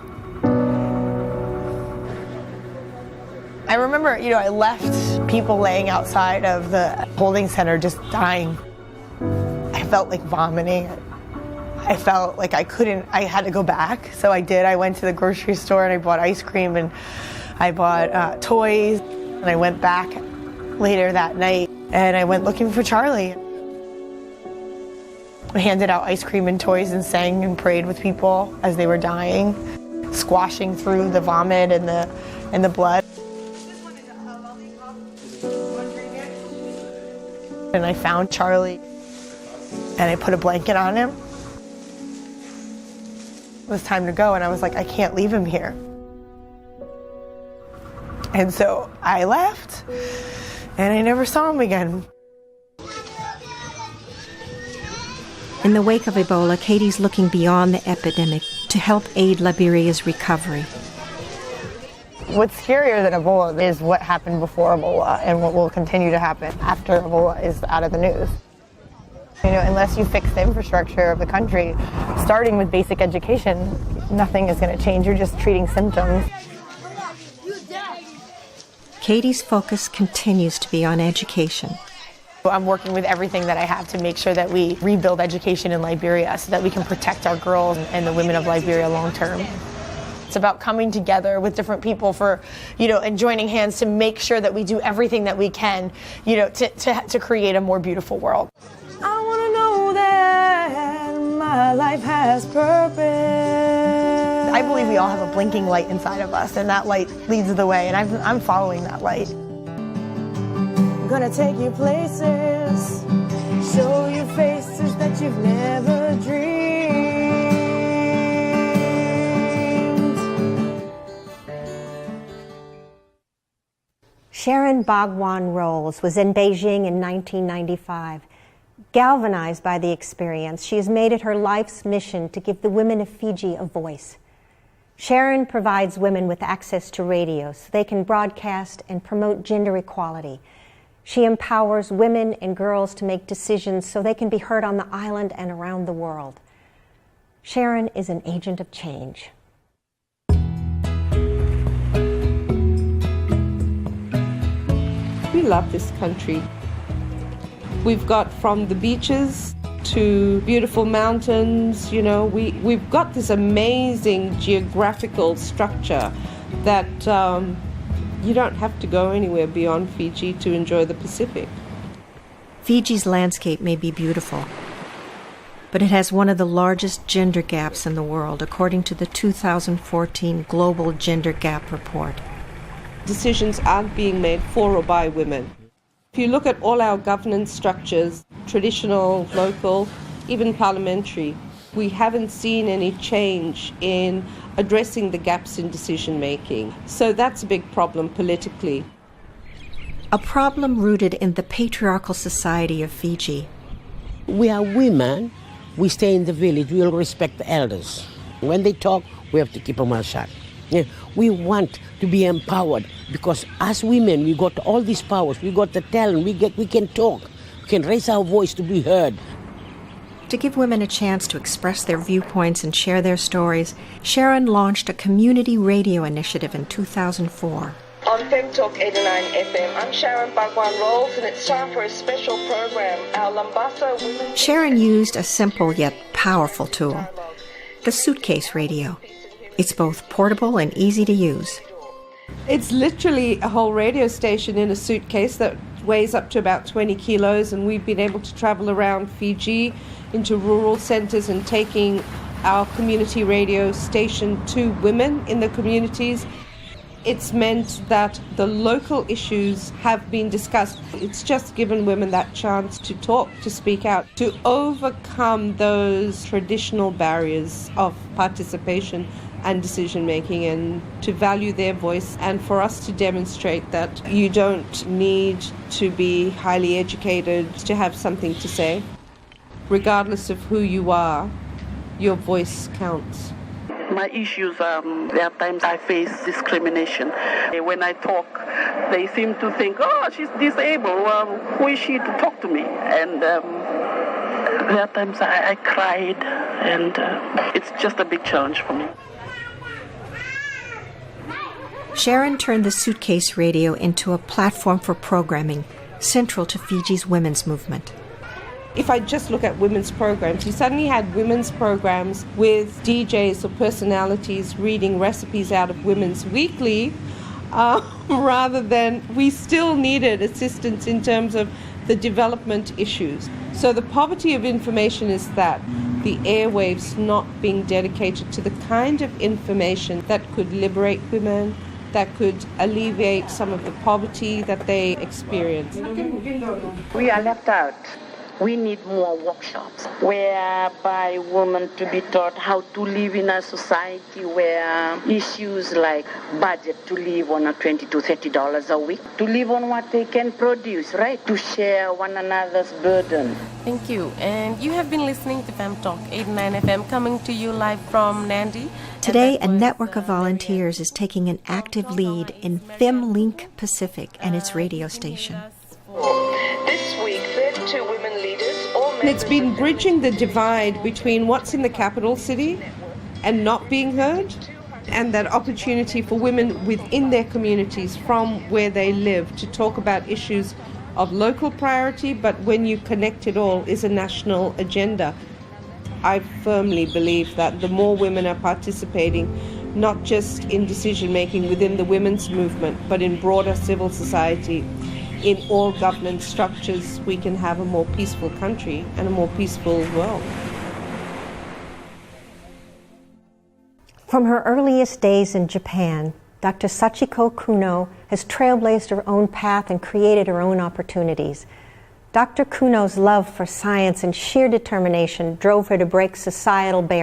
I remember, I left people laying outside of the holding center just dying. I felt like vomiting. I felt like I had to go back. So I did. I went to the grocery store and I bought ice cream and I bought toys. And I went back later that night and I went looking for Charlie. I handed out ice cream and toys and sang and prayed with people as they were dying, squashing through the vomit and the blood. And I found Charlie and I put a blanket on him. It was time to go and I was like, I can't leave him here. And so I left, and I never saw him again. In the wake of Ebola, Katie's looking beyond the epidemic to help aid Liberia's recovery. What's scarier than Ebola is what happened before Ebola and what will continue to happen after Ebola is out of the news. You know, unless you fix the infrastructure of the country, starting with basic education, nothing is going to change. You're just treating symptoms. Katie's focus continues to be on education. I'm working with everything that I have to make sure that we rebuild education in Liberia so that we can protect our girls and the women of Liberia long term. It's about coming together with different people and joining hands to make sure that we do everything that we can, to create a more beautiful world. I want to know that my life has purpose. I believe we all have a blinking light inside of us, and that light leads the way, and I'm following that light. I'm gonna take you places, show you faces that you've never dreamed. Sharon Bhagwan Rolls was in Beijing in 1995. Galvanized by the experience, she has made it her life's mission to give the women of Fiji a voice. Sharon provides women with access to radio so they can broadcast and promote gender equality. She empowers women and girls to make decisions so they can be heard on the island and around the world. Sharon is an agent of change. We love this country. We've got from the beaches to beautiful mountains, we've got this amazing geographical structure that you don't have to go anywhere beyond Fiji to enjoy the Pacific. Fiji's landscape may be beautiful, but it has one of the largest gender gaps in the world, according to the 2014 Global Gender Gap Report. Decisions aren't being made for or by women. If you look at all our governance structures, traditional, local, even parliamentary, we haven't seen any change in addressing the gaps in decision making. So that's a big problem politically. A problem rooted in the patriarchal society of Fiji. We are women. We stay in the village. We will respect the elders. When they talk, we have to keep our mouth shut. Yeah. We want to be empowered because as women, we got all these powers. We got the talent. We can talk. We can raise our voice to be heard. To give women a chance to express their viewpoints and share their stories, Sharon launched a community radio initiative in 2004. On Fem Talk 89 FM, I'm Sharon Bhagwan Rolls, and it's time for a special program, our Lambasa Women... Sharon used a simple yet powerful tool, the suitcase radio. It's both portable and easy to use. It's literally a whole radio station in a suitcase that weighs up to about 20 kilos, and we've been able to travel around Fiji into rural centers and taking our community radio station to women in the communities. It's meant that the local issues have been discussed. It's just given women that chance to talk, to speak out, to overcome those traditional barriers of participation and decision making, and to value their voice, and for us to demonstrate that you don't need to be highly educated to have something to say. Regardless of who you are, your voice counts. My issues, there are times I face discrimination. When I talk, they seem to think, oh, she's disabled, well, who is she to talk to me? And there are times I cried, and it's just a big challenge for me. Sharon turned the suitcase radio into a platform for programming central to Fiji's women's movement. If I just look at women's programs, you suddenly had women's programs with DJs or personalities reading recipes out of Women's Weekly, rather than we still needed assistance in terms of the development issues. So the poverty of information is that the airwaves not being dedicated to the kind of information that could liberate women, that could alleviate some of the poverty that they experience. We are left out. We need more workshops whereby women to be taught how to live in a society where issues like budget to live on $20 to $30 a week, to live on what they can produce, right? To share one another's burden. Thank you. And you have been listening to Femme Talk 89 FM, coming to you live from Nandi. Today, a network of volunteers is taking an active lead in FemLink Pacific and its radio station. This week, 32 women leaders, all And it's been bridging the divide between what's in the capital city and not being heard, and that opportunity for women within their communities from where they live to talk about issues of local priority, but when you connect it all, is a national agenda. I firmly believe that the more women are participating, not just in decision making within the women's movement, but in broader civil society, in all governance structures, we can have a more peaceful country and a more peaceful world. From her earliest days in Japan, Dr. Sachiko Kuno has trailblazed her own path and created her own opportunities. Dr. Kuno's love for science and sheer determination drove her to break societal barriers.